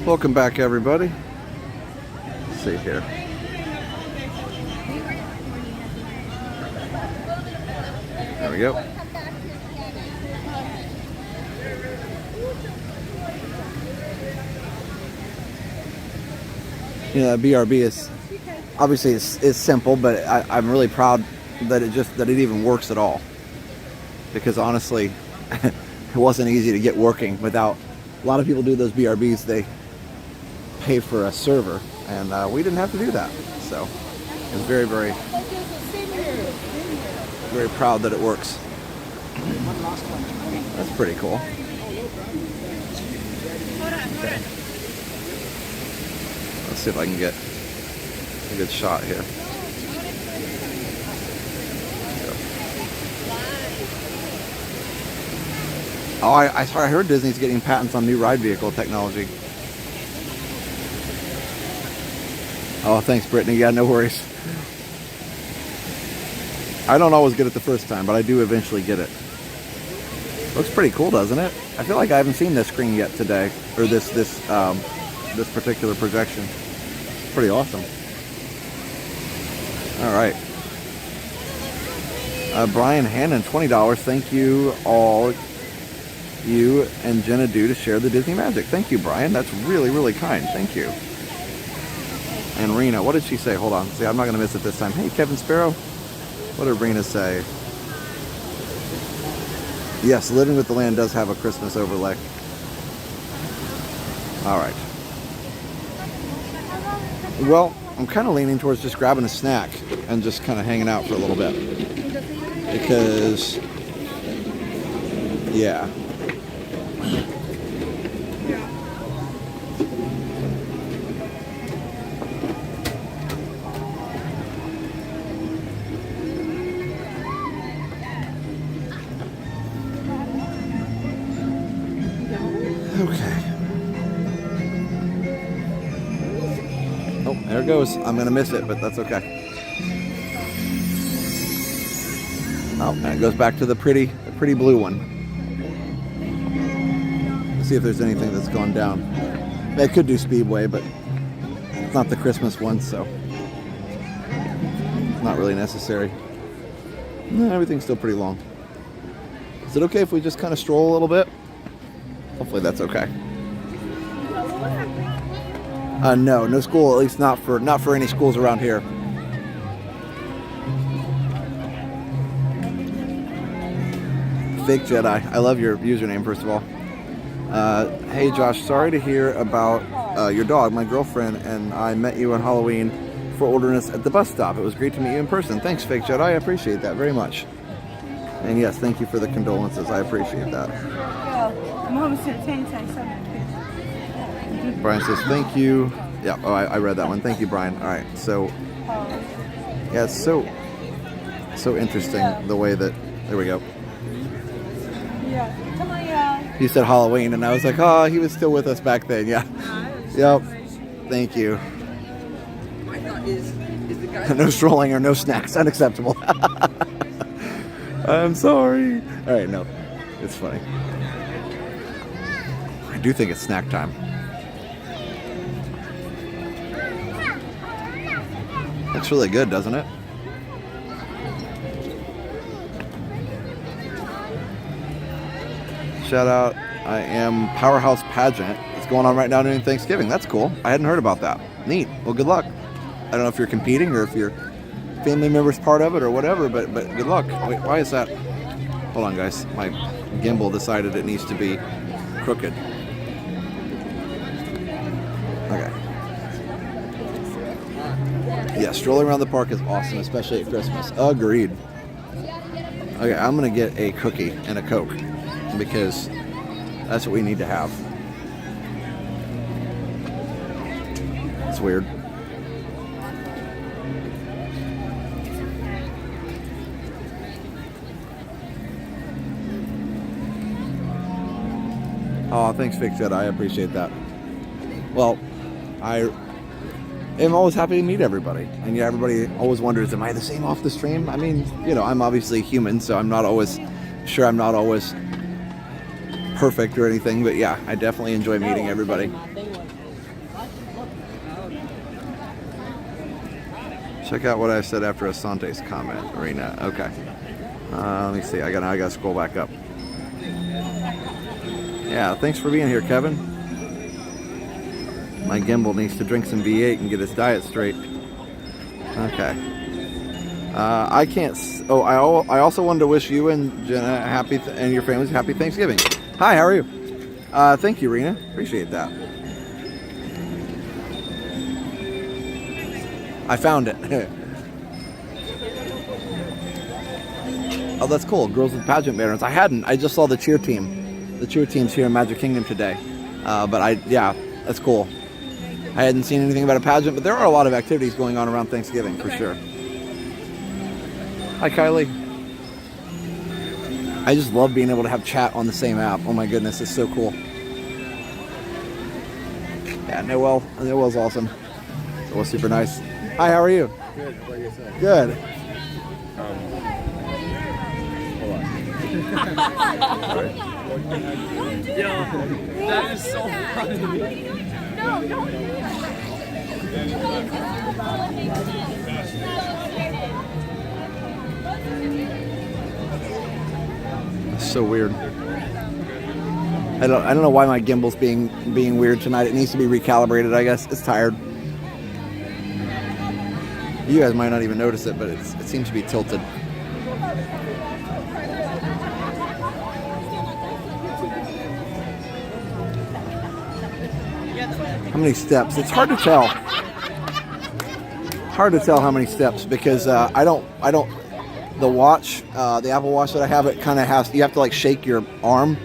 Welcome back, everybody. Let's see here. There we go. Yeah, BRB is obviously it's simple, but I'm really proud that it even works at all. Because honestly, it wasn't easy to get working without. A lot of people do those BRBs. They pay for a server, and we didn't have to do that. So I'm very, very, very proud that it works. That's pretty cool. Okay. Let's see if I can get a good shot here. Oh, I heard Disney's getting patents on new ride vehicle technology. Oh, thanks, Brittany. Yeah, no worries. I don't always get it the first time, but I do eventually get it. Looks pretty cool, doesn't it? I feel like I haven't seen this screen yet today, or this particular projection. Pretty awesome. All right. Brian Hannon, $20. Thank you all. You and Jenna do to share the Disney magic. Thank you, Brian. That's really, really kind. Thank you. And Rena, what did she say? Hold on. See, I'm not going to miss it this time. Hey, Kevin Sparrow. What did Rena say? Yes, Living with the Land does have a Christmas overlay. All right. Well, I'm kind of leaning towards just grabbing a snack and just kind of hanging out for a little bit. Because, yeah. There it goes. I'm going to miss it, but that's okay. Oh, and it goes back to the pretty blue one. Let's see if there's anything that's gone down. They could do Speedway, but it's not the Christmas one, so it's not really necessary. No, everything's still pretty long. Is it okay if we just kind of stroll a little bit? Hopefully that's okay. No school, at least not for any schools around here. Fake Jedi. I love your username, first of all. Hey Josh, sorry to hear about your dog. My girlfriend and I met you on Halloween for ordering us at the bus stop. It was great to meet you in person. Thanks, Fake Jedi. I appreciate that very much. And yes, thank you for the condolences. I appreciate that. Brian says, thank you. Yeah, oh, I read that one. Thank you, Brian. All right, so, yeah, it's so interesting the way that, there we go. He said Halloween, and I was like, oh, he was still with us back then, yeah. Yep, thank you. No strolling or no snacks, unacceptable. I'm sorry. All right, no, it's funny. I do think it's snack time. Looks really good, doesn't it? Shout out, I am Powerhouse Pageant. It's going on right now during Thanksgiving. That's cool. I hadn't heard about that. Neat. Well, good luck. I don't know if you're competing or if your family member's part of it or whatever, but good luck. Wait, why is that? Hold on, guys. My gimbal decided it needs to be crooked. Okay. Yeah, strolling around the park is awesome, especially at Christmas. Agreed. Okay, I'm going to get a cookie and a Coke because that's what we need to have. It's weird. Oh, thanks, Fake Jedi. I appreciate that. Well, I am always happy to meet everybody. And yeah, everybody always wonders, am I the same off the stream? I mean, you know, I'm obviously human, so I'm not always perfect or anything. But yeah, I definitely enjoy meeting everybody. Check out what I said after Asante's comment, Arena. Okay. Let me see. I gotta scroll back up. Yeah, thanks for being here, Kevin. My gimbal needs to drink some V8 and get his diet straight. Okay. I can't. Oh, I also wanted to wish you and Jenna and your families happy Thanksgiving. Hi, how are you? Thank you, Rena. Appreciate that. I found it. Oh, that's cool. Girls with pageant banners. I hadn't. I just saw the cheer team. The cheer team's here in Magic Kingdom today. Yeah, that's cool. I hadn't seen anything about a pageant, but there are a lot of activities going on around Thanksgiving for sure. Hi, Kylie. I just love being able to have chat on the same app. Oh my goodness, it's so cool. Yeah, Noel's awesome. Noel's super nice. Hi, how are you? Good. How about yourself? Good. Yo, that is so funny. No, don't do It's so weird. I don't know why my gimbal's being weird tonight. It needs to be recalibrated, I guess. It's tired. You guys might not even notice it, but it seems to be tilted. How many steps? It's hard to tell. Hard to tell how many steps because I don't. The watch, the Apple Watch that I have, it kind of has. You have to like shake your arm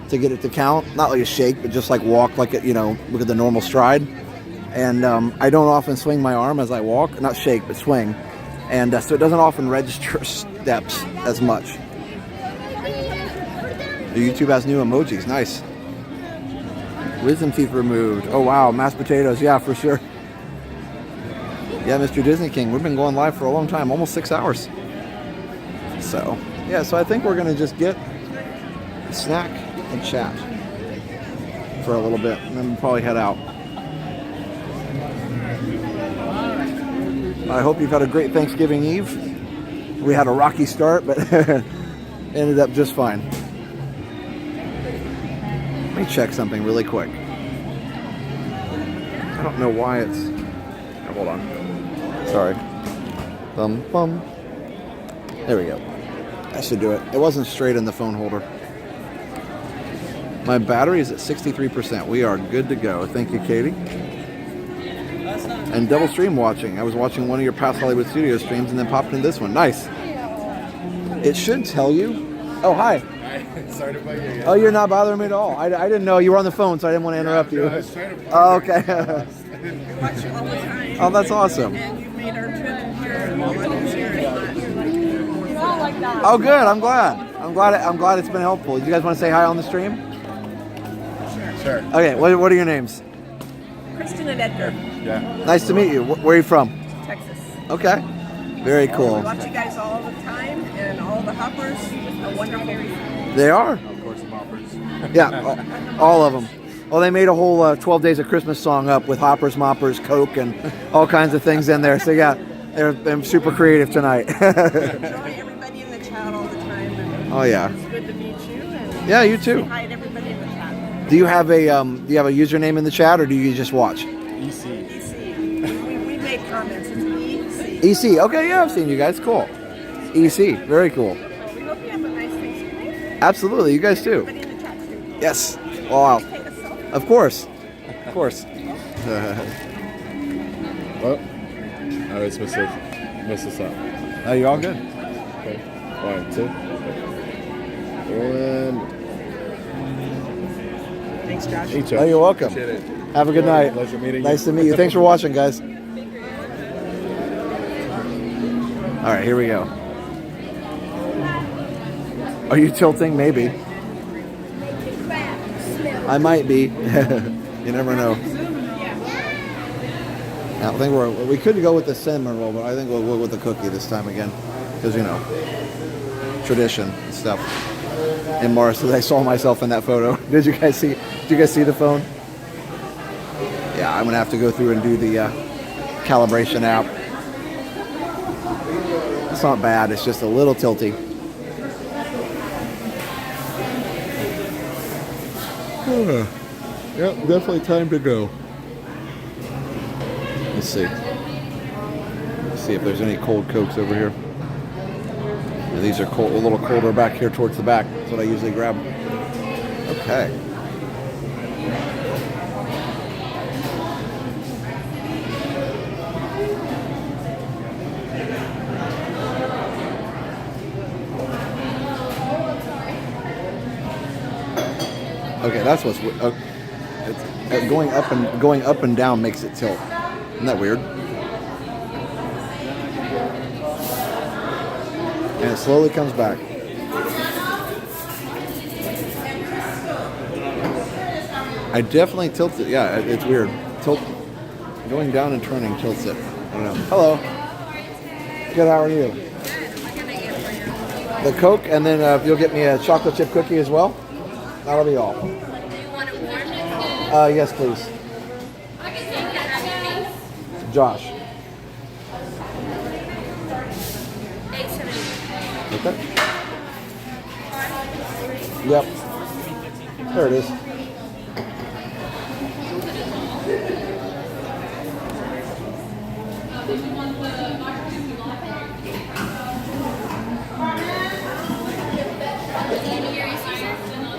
to get it to count. Not like a shake, but just like walk like it. Look at the normal stride. And I don't often swing my arm as I walk. Not shake, but swing. And so it doesn't often register steps as much. The YouTube has new emojis. Nice. Wisdom teeth removed. Oh wow, mashed potatoes. Yeah, for sure. Yeah, Mr. Disney King. We've been going live for a long time, almost 6 hours. So yeah, so I think we're gonna just get a snack and chat for a little bit, and then we'll probably head out. I hope you've had a great Thanksgiving Eve. We had a rocky start, but ended up just fine. Let me check something really quick. I don't know why it's... Oh, hold on. Sorry. Bum. There we go. That should do it. It wasn't straight in the phone holder. My battery is at 63%. We are good to go. Thank you, Katie. And double stream watching. I was watching one of your past Hollywood Studios streams and then popped in this one. Nice. It should tell you. Oh, hi. Sorry to bug you again. Oh, you're not bothering me at all. I didn't know you were on the phone, so I didn't want to interrupt you. No, I was trying to oh, okay. We watch you all the time. Oh, that's awesome. And you've made our trip here and all that here. You all like that. Oh, good. I'm glad it's been helpful. Do you guys want to say hi on the stream? Sure. Okay. What are your names? Kristen and Edgar. Yeah. Nice to meet you. Where are you from? Texas. Okay. Very cool. We watch you guys all the time, and all the hoppers are wonderful. They are. Of course, some offers. Yeah, all of them. Well, they made a whole 12 Days of Christmas song up with hoppers, moppers, Coke, and all kinds of things in there. So yeah, they're super creative tonight. Enjoy everybody in the chat all the time. And Oh yeah. It's good to meet you. And Yeah, you too. say hi to everybody in the chat. Do you have a username in the chat, or do you just watch? EC. We made comments. It's EC. EC. Okay, yeah, I've seen you guys. Cool. EC. Very cool. We hope you have a nice Thanksgiving. Absolutely. You guys too. Everybody in the chat too. Yes. Wow. Of course. Of course. Well, I was supposed to mess this up. Oh, you all good? Okay. 1, 2. And Thanks, Josh. Hey, Josh. Oh, you're welcome. Appreciate it. Have a good night. Pleasure meeting you. Nice to meet you. Thanks for watching, guys. All right, here we go. Are you tilting? Maybe. I might be. You never know. I think we could go with the cinnamon roll, but I think we'll go with the cookie this time again, because tradition and stuff. And Morris, I saw myself in that photo. Did you guys see? Did you guys see the phone? Yeah, I'm gonna have to go through and do the calibration app. It's not bad. It's just a little tilty. Yep, definitely time to go. Let's see. see if there's any cold Cokes over here. Yeah, these are cold, a little colder back here towards the back. That's what I usually grab. Okay. Okay, that's what's it's, going up and down makes it tilt. Isn't that weird? And it slowly comes back. I definitely tilt it. Yeah, it's weird. Going down and turning tilts it. I don't know. Hello. Good. How are you? The Coke, and then you'll get me a chocolate chip cookie as well. That'll be all. Do you want it warm? Yes, please. Josh. Okay. Yep. There it is.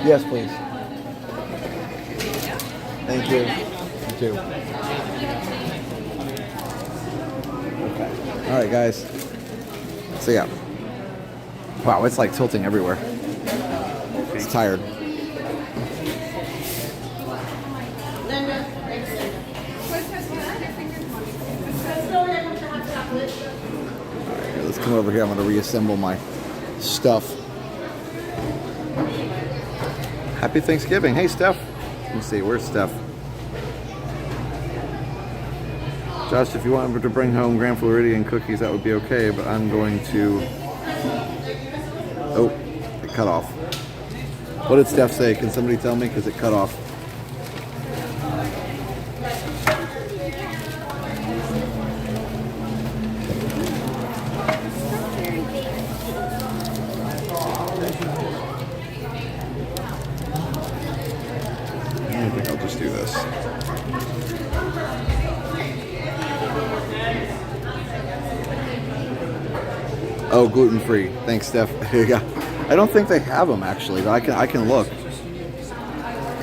Yes, please. Thank you. You too. Okay. All right, guys. So yeah. Wow, it's like tilting everywhere. It's tired. Alright, let's come over here. I'm going to reassemble my stuff. Happy Thanksgiving. Hey, Steph. Let me see. Where's Steph? Josh, if you want to bring home Grand Floridian cookies, that would be okay, but I'm going to... Oh, it cut off. What did Steph say? Can somebody tell me? Because it cut off. I think I'll just do this. Oh, gluten-free. Thanks, Steph. Here you go. I don't think they have them actually, but I can look.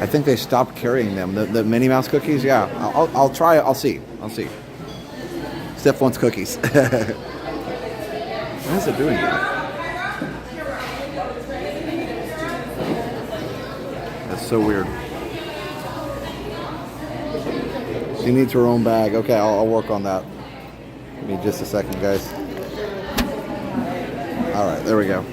I think they stopped carrying them. The Minnie Mouse cookies. Yeah, I'll try it. I'll see. Steph wants cookies. Why is it doing that? That's so weird. She needs her own bag. Okay, I'll work on that. Give me just a second, guys. All right, there we go.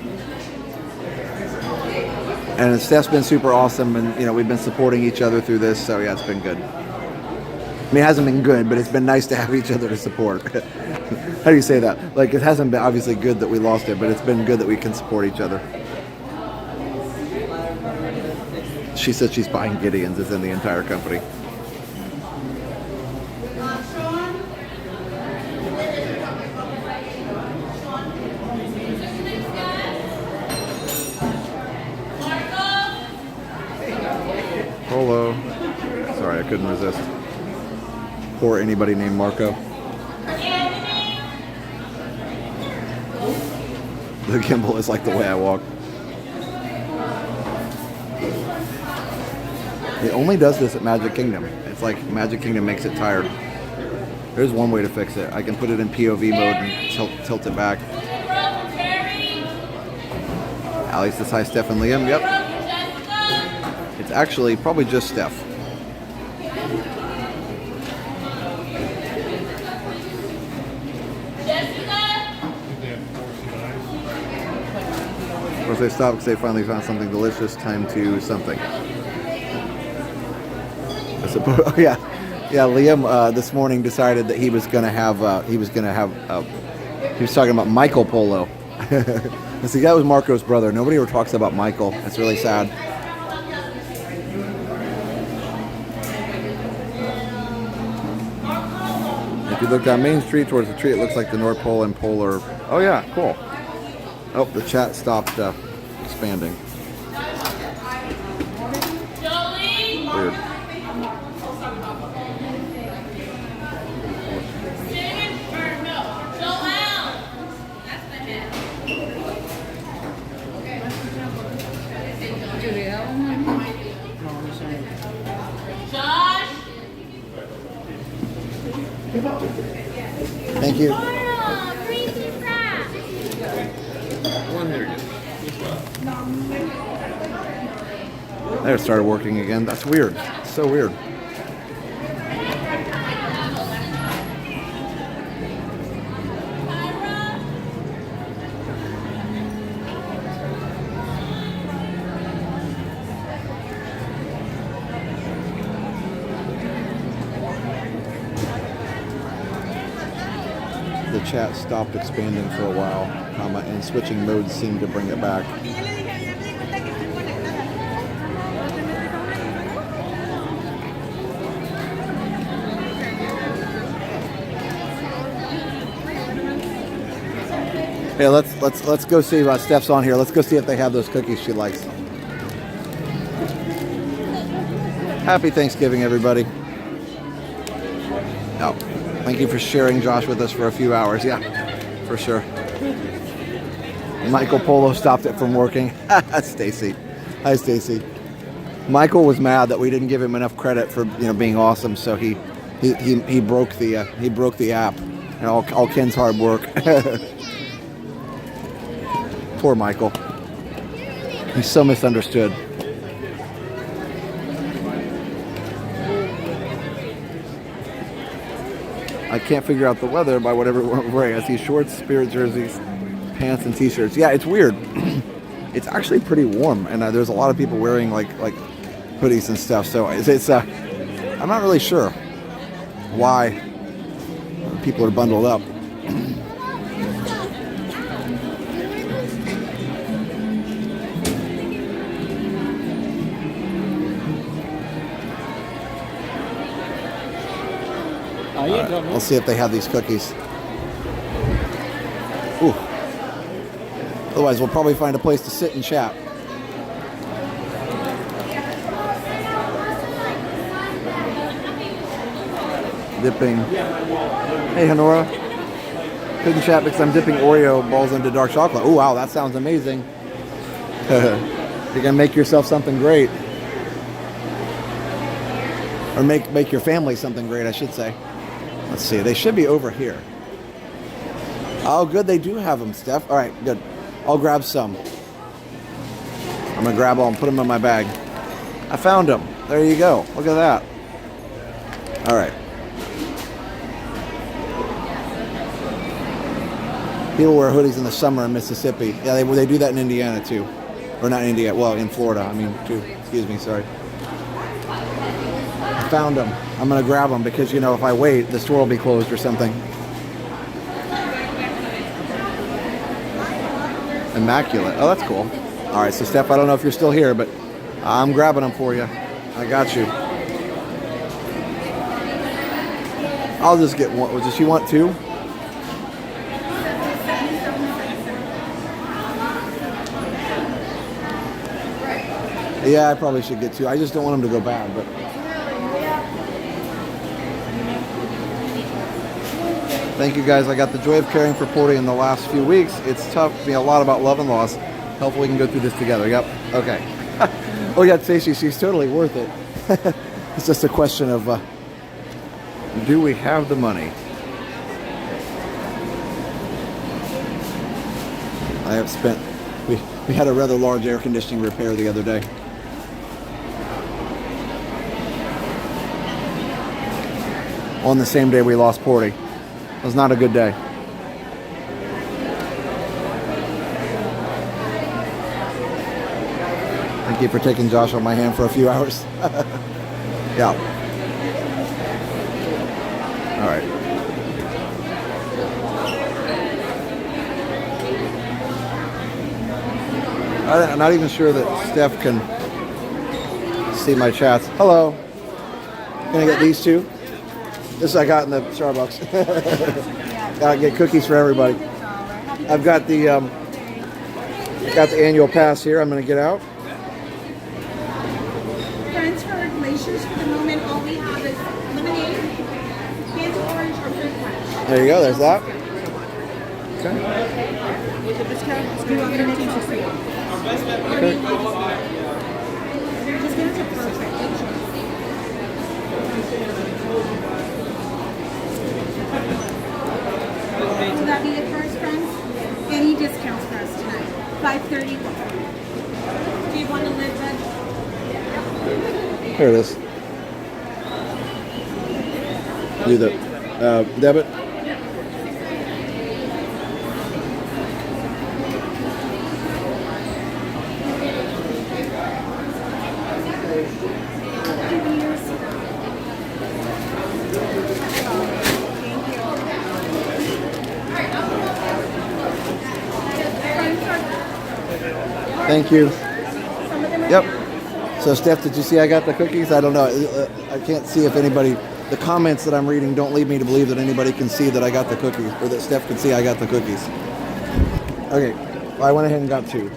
And Steph's been super awesome, and we've been supporting each other through this, so yeah, it's been good. I mean, it hasn't been good, but it's been nice to have each other to support. How do you say that? Like, it hasn't been obviously good that we lost it, but it's been good that we can support each other. She said she's buying Gideon's, it's in the entire company. Hello. Sorry, I couldn't resist. Poor anybody named Marco. The gimbal is like the way I walk. It only does this at Magic Kingdom. It's like Magic Kingdom makes it tired. There's one way to fix it. I can put it in POV mode and tilt it back. Allie says hi, Steph and Liam. Yep. It's actually probably just Steph. Of course, they stopped because they finally found something delicious. Time to something. I suppose. Oh yeah, Liam this morning decided that he was gonna have. He was talking about Michael Polo. And see, that was Marco's brother. Nobody ever talks about Michael. That's really sad. If you look down Main Street towards the tree, it looks like the North Pole and Polar. Oh yeah, cool. Oh, the chat stopped expanding. Weird. Thank you. There, it started working again. That's weird. So weird. The chat stopped expanding for a while, and switching modes seemed to bring it back. Yeah, let's go see Steph's on here. Let's go see if they have those cookies she likes. Happy Thanksgiving, everybody. Oh, thank you for sharing Josh with us for a few hours. Yeah, for sure. Michael Polo stopped it from working. Stacy. Hi, Stacy. Michael was mad that we didn't give him enough credit for being awesome, so he broke the app and all Ken's hard work. Poor Michael. He's so misunderstood. I can't figure out the weather by whatever we're wearing. I see shorts, spirit jerseys, pants, and t-shirts. Yeah, it's weird. It's actually pretty warm, and there's a lot of people wearing like hoodies and stuff. So it's I'm not really sure why people are bundled up. Right, let's see if they have these cookies. Ooh. Otherwise, we'll probably find a place to sit and chat. Dipping. Hey, Honora. Couldn't chat because I'm dipping Oreo balls into dark chocolate. Oh, wow, that sounds amazing. You're going to make yourself something great. Or make your family something great, I should say. Let's see. They should be over here. Oh, good. They do have them, Steph. All right, good. I'll grab some. I'm going to grab all and put them in my bag. I found them. There you go. Look at that. All right. People wear hoodies in the summer in Mississippi. Yeah, they do that in Indiana, too. Or not Indiana. Well, in Florida, I mean, too. Excuse me, sorry. I found them. I'm going to grab them because, if I wait, the store will be closed or something. Immaculate. Oh, that's cool. All right, so Steph, I don't know if you're still here, but I'm grabbing them for you. I got you. I'll just get one. Does she want two? Yeah, I probably should get two. I just don't want them to go bad, but... Thank you guys. I got the joy of caring for Porty in the last few weeks. It's tough. A lot about love and loss. Hopefully we can go through this together. Yep. Okay. Oh yeah, Stacey, she's totally worth it. It's just a question of do we have the money? I have spent... We had a rather large air conditioning repair the other day. On the same day we lost Porty. It was not a good day. Thank you for taking Josh on my hand for a few hours. Yeah. All right. I'm not even sure that Steph can see my chats. Hello. Can I get these two? This I got in the Starbucks. Gotta get cookies for everybody. I've got the annual pass here. I'm gonna get out. Friends for glaciers for the moment, all we have is lemonade, fancy orange, or fruit punch. There you go. There's that. Okay. With a discount, do you want me to make it just for you? Okay. Just give it to perfect. that be it first, friends? Any discounts for us tonight? 5:30. Do you want to live then? Here it is. Do the debit. Thank you. Yep. So Steph, did you see I got the cookies? I don't know. I can't see if anybody, the comments that I'm reading don't lead me to believe that anybody can see that I got the cookies, or that Steph can see I got the cookies. Okay. Well, I went ahead and got 2.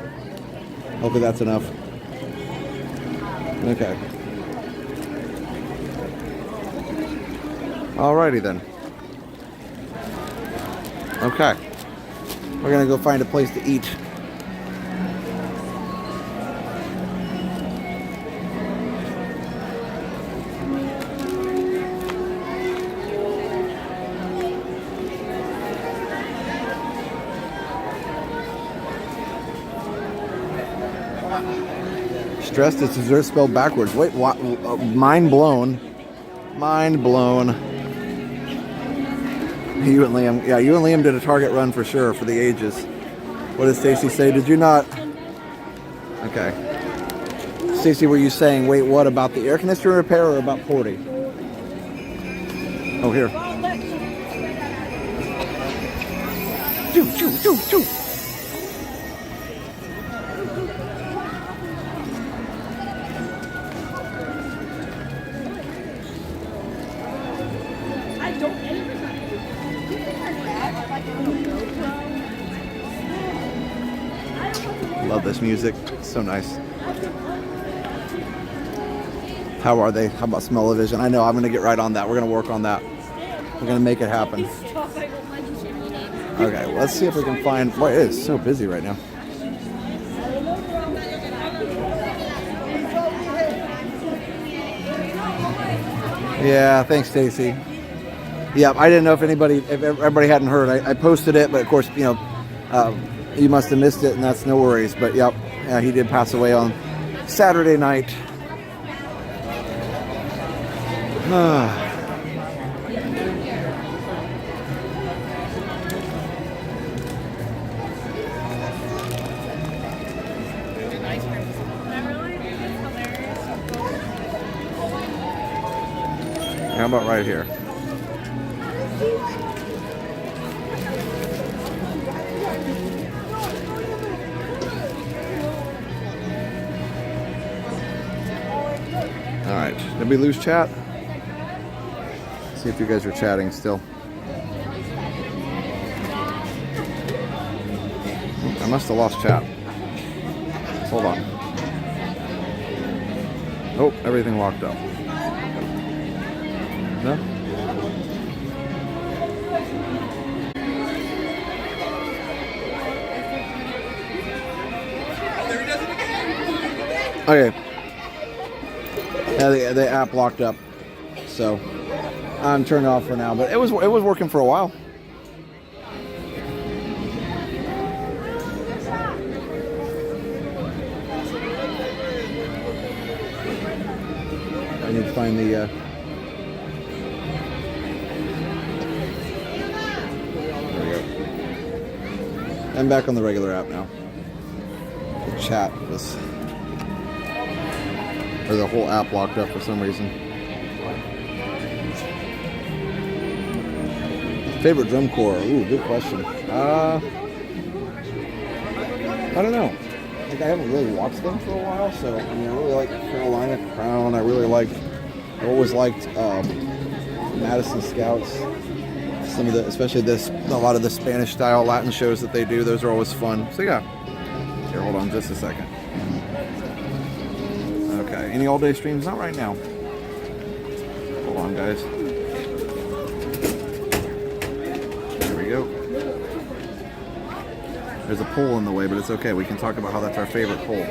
Hopefully that's enough. Okay. Alrighty then. Okay. We're gonna go find a place to eat. Stressed, it's dessert spelled backwards. Wait, what? Mind blown. Mind blown. You and Liam, yeah, you and Liam did a Target run for sure for the ages. What did Stacy say? Did you not? Okay. Stacy, were you saying, wait, what about the air conditioner repair or about porting? Oh, here. Choo, choo, choo, choo. Love this music. It's so nice. How are they? How about smell-o-vision? I know, I'm going to get right on that. We're going to work on that. We're going to make it happen. Okay, well, let's see if we can find... Boy, it is so busy right now. Yeah, thanks, Stacy. Yeah, I didn't know if everybody hadn't heard. I posted it, but of course, you know, you must have missed it, and that's no worries. But yep, yeah, he did pass away on Saturday night. How about right here? All right, did we lose chat? See if you guys are chatting still. I must have lost chat. Hold on. Oh, everything locked up. No? Okay. Yeah, the app locked up, so I'm turned off for now. But it was working for a while. I need to find the. There we go. I'm back on the regular app now. The chat was. Or the whole app locked up for some reason. Favorite drum corps? Ooh, good question. I don't know. Like, I haven't really watched them for a while, so I mean, I really like Carolina Crown. I always liked Madison Scouts. Some of the, especially a lot of the Spanish style Latin shows that they do. Those are always fun. So yeah. Here, hold on just a second. Okay, any all-day streams? Not right now. Hold on, guys. There we go. There's a poll in the way, but it's okay. We can talk about how that's our favorite poll.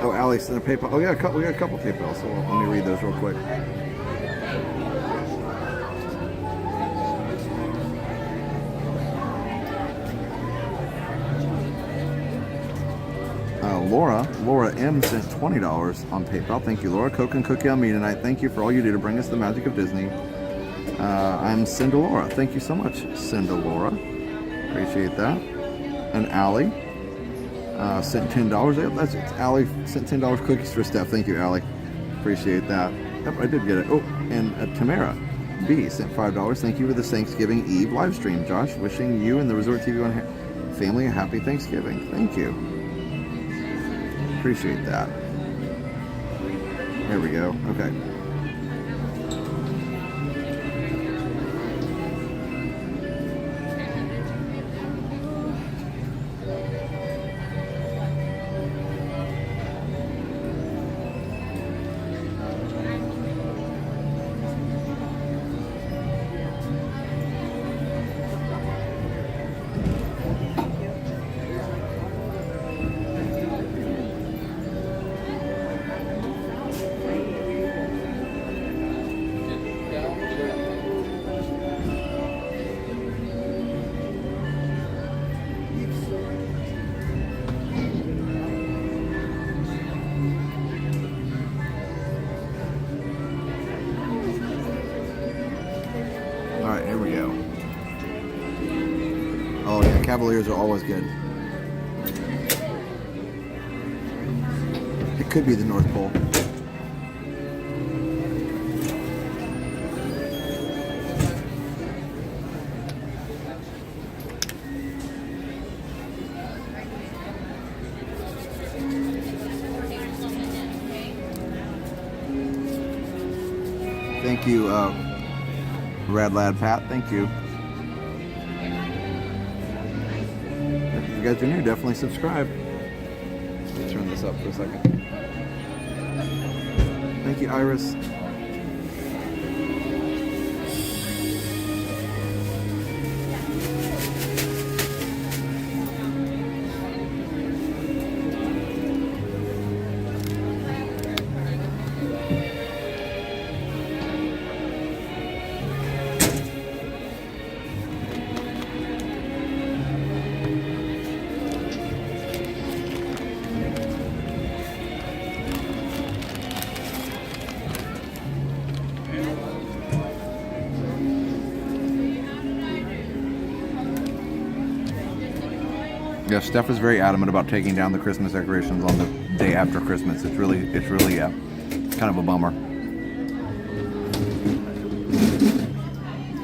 Oh, Alex, in a PayPal. Oh, yeah, we got a couple PayPal, so let me read those real quick. Laura M sent $20 on PayPal. Thank you, Laura. Coke and cookie on me tonight. Thank you for all you do to bring us the magic of Disney. I'm Cinderella. Thank you so much, Cinderella. Appreciate that. And Allie sent $10. That's it. Allie sent $10 cookies for Steph. Thank you, Allie. Appreciate that. Yep, I did get it. Oh, and Tamara B sent $5. Thank you for this Thanksgiving Eve live stream, Josh. Wishing you and the Resort TV One family a happy Thanksgiving. Thank you. Appreciate that. There we go. Okay. Cavaliers are always good. It could be the North Pole. Thank you, Rad Lad Pat. Thank you. If you guys are new, definitely subscribe. Let me turn this up for a second. Thank you, Iris. Yeah, Steph is very adamant about taking down the Christmas decorations on the day after Christmas. It's really, yeah, kind of a bummer.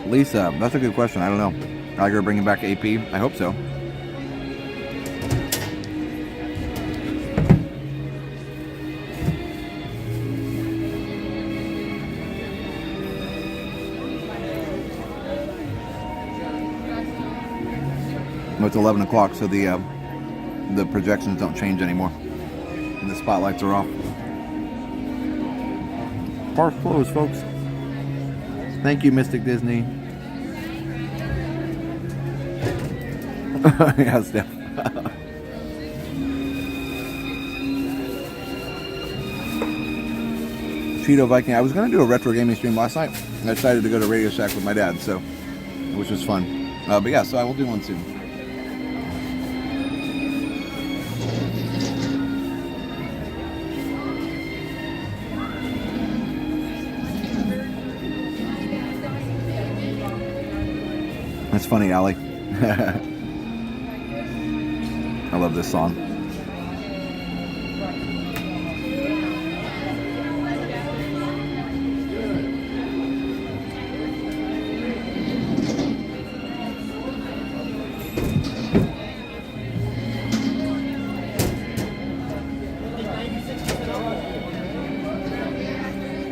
Lisa, that's a good question. I don't know. Are you bringing back AP? I hope so. It's 11 o'clock, so the projections don't change anymore, and the spotlights are off. Park closed, folks. Thank you, Mystic Disney. Yeah, Steph. Cheeto Viking. I was going to do a retro gaming stream last night, and I decided to go to Radio Shack with my dad, so which was fun. But yeah, so I will do one soon. That's funny, Allie. I love this song.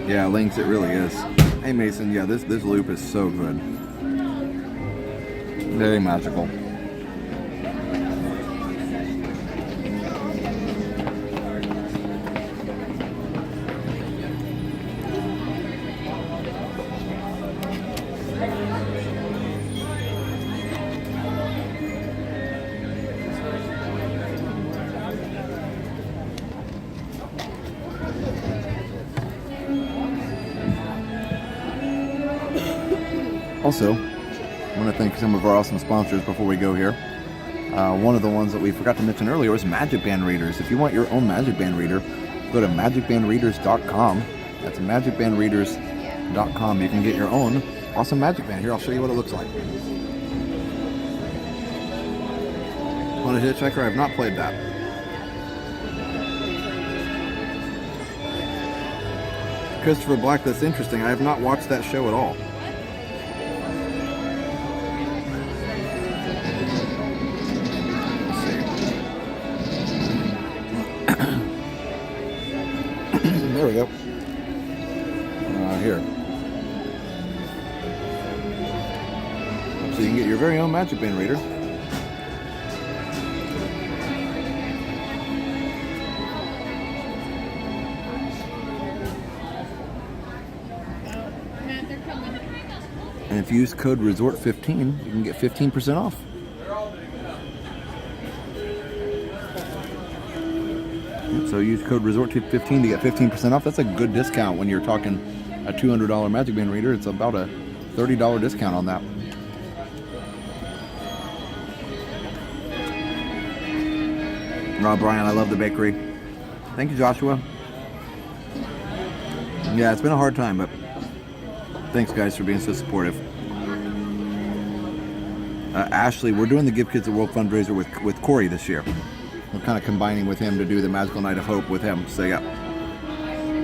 Yeah, Lynx, it really is. Hey Mason, yeah, this loop is so good. Very magical. Also, I want to thank some of our awesome sponsors before we go here. One of the ones that we forgot to mention earlier was Magic Band readers. If you want your own Magic Band reader, go to magicbandreaders.com. That's magicbandreaders.com. You can get your own awesome Magic Band. Here, I'll show you what it looks like. On a Hitchhiker, I have not played that. Christopher Black, that's interesting. I have not watched that show at all. There we go. Here. So you can get your very own Magic Band reader. And if you use code RESORT15, you can get 15% off. So use code RESORT15 to get 15% off. That's a good discount when you're talking a $200 Magic Band reader. It's about a $30 discount on that. Rob Bryan, I love the bakery. Thank you, Joshua. Yeah, it's been a hard time, but thanks, guys, for being so supportive. Ashley, we're doing the Give Kids the World fundraiser with Corey this year. We're kind of combining with him to do the Magical Night of Hope with him. So yeah,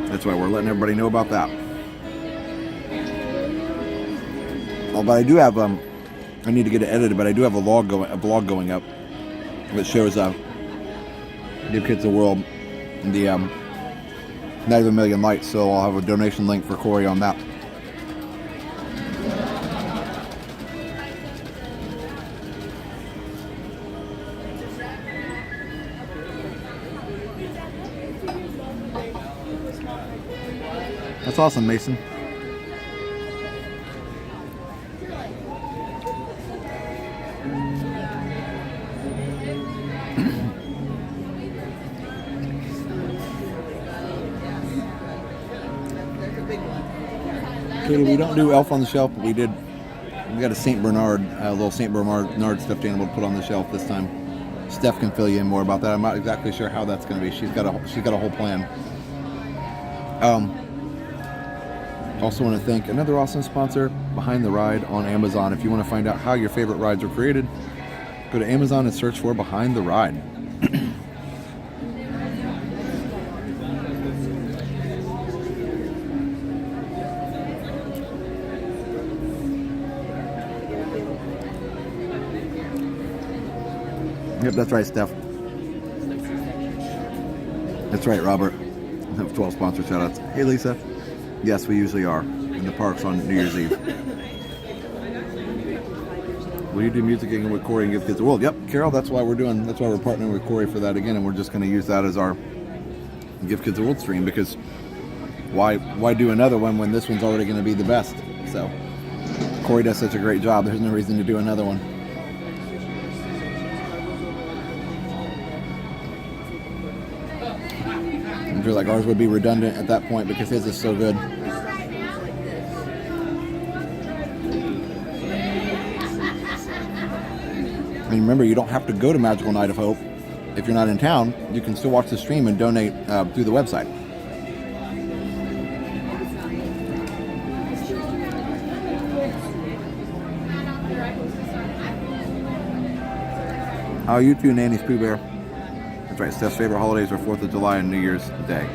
that's why we're letting everybody know about that. Oh, but I do have I need to get it edited, but I do have a blog going up that shows Give Kids the World, the Night of a Million Lights. So I'll have a donation link for Corey on that. That's awesome, Mason. Katie, we don't do Elf on the Shelf, but we got a St. Bernard, a little St. Bernard stuffed animal to put on the shelf this time. Steph can fill you in more about that. I'm not exactly sure how that's going to be. She's got a whole plan. Also want to thank another awesome sponsor, Behind the Ride on Amazon. If you want to find out how your favorite rides are created, go to Amazon and search for Behind the Ride. Yep, that's right, Steph. That's right, Robert. I have 12 sponsor shoutouts. Hey, Lisa. Yes, we usually are in the parks on New Year's Eve. Will you do music gigging with Corey and Give Kids the World? Yep, Carol, that's why we're partnering with Corey for that again, and we're just going to use that as our Give Kids the World stream, because why do another one when this one's already going to be the best? So Corey does such a great job, there's no reason to do another one. I feel like ours would be redundant at that point because his is so good. And remember, you don't have to go to Magical Night of Hope. If you're not in town, you can still watch the stream and donate through the website. Oh, you too, Nanny's Pooh Bear. That's right, Steph's favorite holidays are 4th of July and New Year's Day.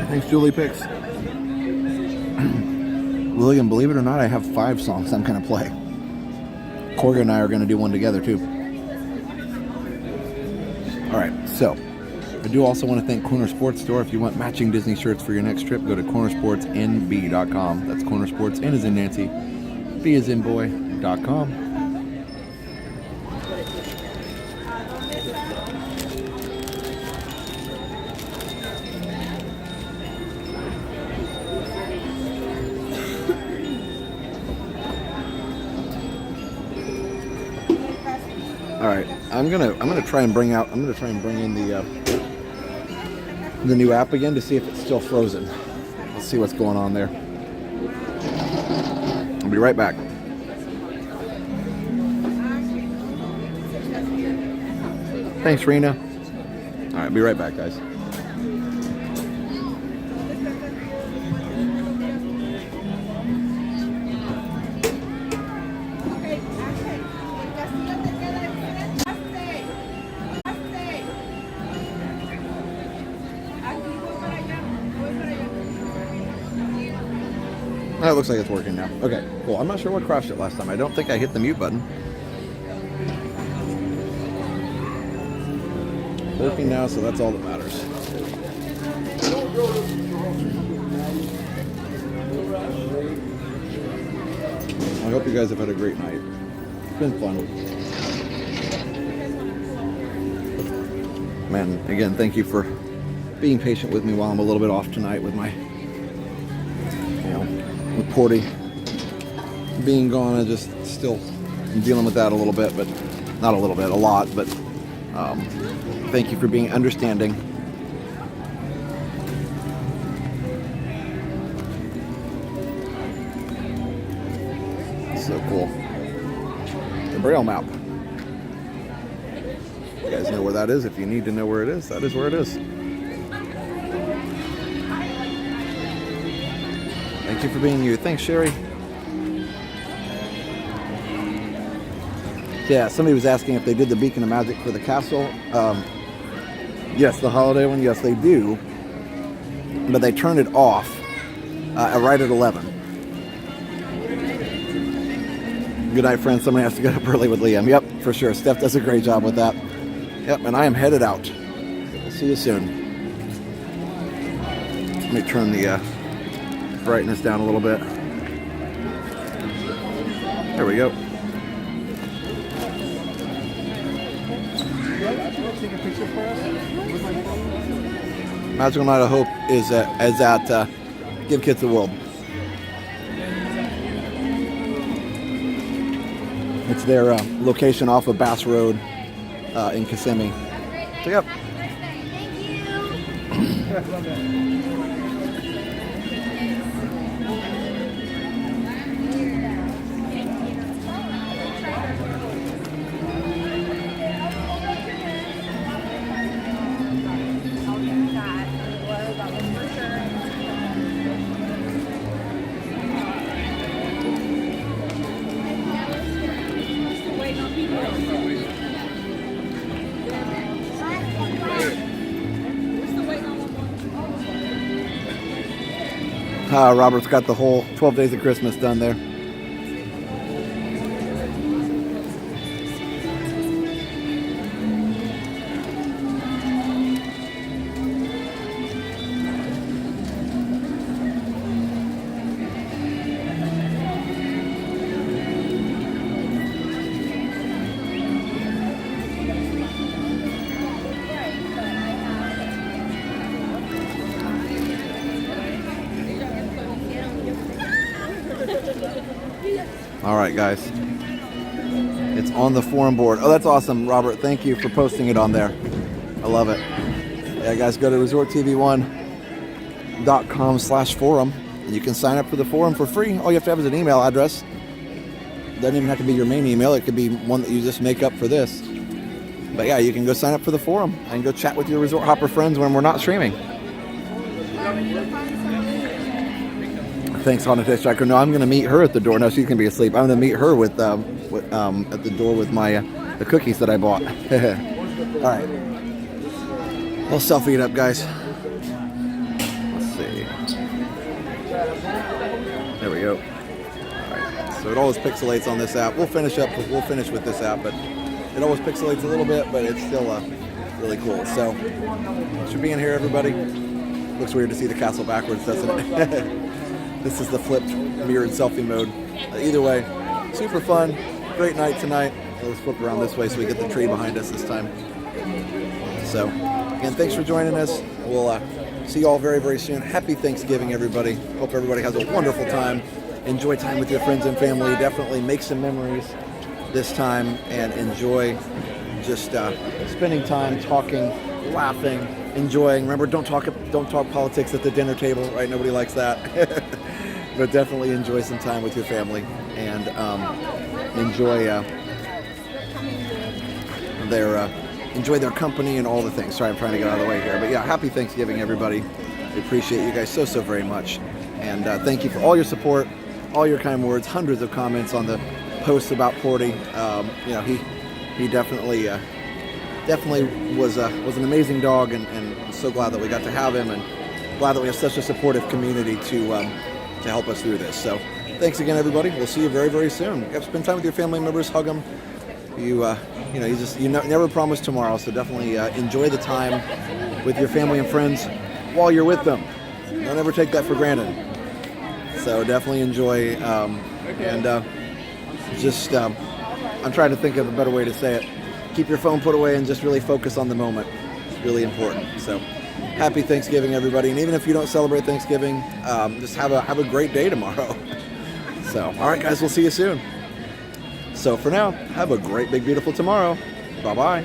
Thanks, Julie Picks. William, believe it or not, I have 5 songs I'm going to play. Corey and I are going to do one together, too. Alright, so I do also want to thank Corner Sports Store. If you want matching Disney shirts for your next trip, go to cornersportsnb.com. That's Cornersports, N as in Nancy, B as in boy.com. All right, I'm gonna try and bring in the new app again to see if it's still frozen. Let's see what's going on there. I'll be right back. Thanks, Rena. All right, be right back, guys. Oh, it looks like it's working now. Okay, cool. I'm not sure what crashed it last time. I don't think I hit the mute button. Working now, so that's all that matters. I hope you guys have had a great night. It's been fun. Man, again, thank you for being patient with me while I'm a little bit off tonight with my, with Porty being gone. I just still am dealing with that a little bit, but not a little bit, a lot, but thank you for being understanding. So cool. The Braille map. You guys know where that is. If you need to know where it is, that is where it is. Thank you for being you. Thanks, Sherry. Yeah, somebody was asking if they did the Beacon of Magic for the castle. Yes, the holiday one, yes, they do. But they turned it off right at 11. Good night, friends. Somebody has to get up early with Liam. Yep, for sure. Steph does a great job with that. Yep, and I am headed out. We'll see you soon. Let me turn the brightness down a little bit. There we go. Take a picture for us with my phone? Magical Night of Hope is at Give Kids the World. It's their location off of Bass Road in Kissimmee. So, yep. Robert's got the whole 12 Days of Christmas done there. All right, guys. It's on the forum board. Oh, that's awesome, Robert. Thank you for posting it on there. I love it. Yeah, guys, go to resorttv1.com/forum and you can sign up for the forum for free. All you have to have is an email address. Doesn't even have to be your main email. It could be one that you just make up for this. But yeah, you can go sign up for the forum and go chat with your Resort Hopper friends when we're not streaming. Thanks, Haunted Hitchhiker. No, I'm going to meet her at the door. No, she's going to be asleep. I'm going to meet her with at the door with my the cookies that I bought. All right. We'll selfie it up, guys. Let's see. There we go. All right. So it always pixelates on this app. We'll finish with this app, but it always pixelates a little bit, but it's still really cool. So should be in here, everybody. Looks weird to see the castle backwards, doesn't it? This is the flipped mirrored selfie mode. Either way, super fun. Great night tonight. Let's flip around this way so we get the tree behind us this time. So, again, thanks for joining us. We'll see you all very, very soon. Happy Thanksgiving, everybody. Hope everybody has a wonderful time. Enjoy time with your friends and family. Definitely make some memories. this time and enjoy just spending time talking, laughing, enjoying. Remember, don't talk politics at the dinner table, right? Nobody likes that. But definitely enjoy some time with your family and enjoy their company and all the things. Sorry, I'm trying to get out of the way here. But yeah, happy Thanksgiving, everybody. We appreciate you guys so very much. And thank you for all your support, all your kind words, hundreds of comments on the posts about Porty. You know, he definitely was an amazing dog, and I'm so glad that we got to have him, and glad that we have such a supportive community to help us through this. So thanks again, everybody. We'll see you very soon. You have to spend time with your family members, hug them. You never promise tomorrow, so definitely enjoy the time with your family and friends while you're with them. Don't ever take that for granted. So definitely enjoy, I'm trying to think of a better way to say it. Keep your phone put away and just really focus on the moment. It's really important. So happy Thanksgiving, everybody. And even if you don't celebrate Thanksgiving, just have a great day tomorrow. So, all right, guys, we'll see you soon. So for now, have a great, big, beautiful tomorrow. Bye-bye.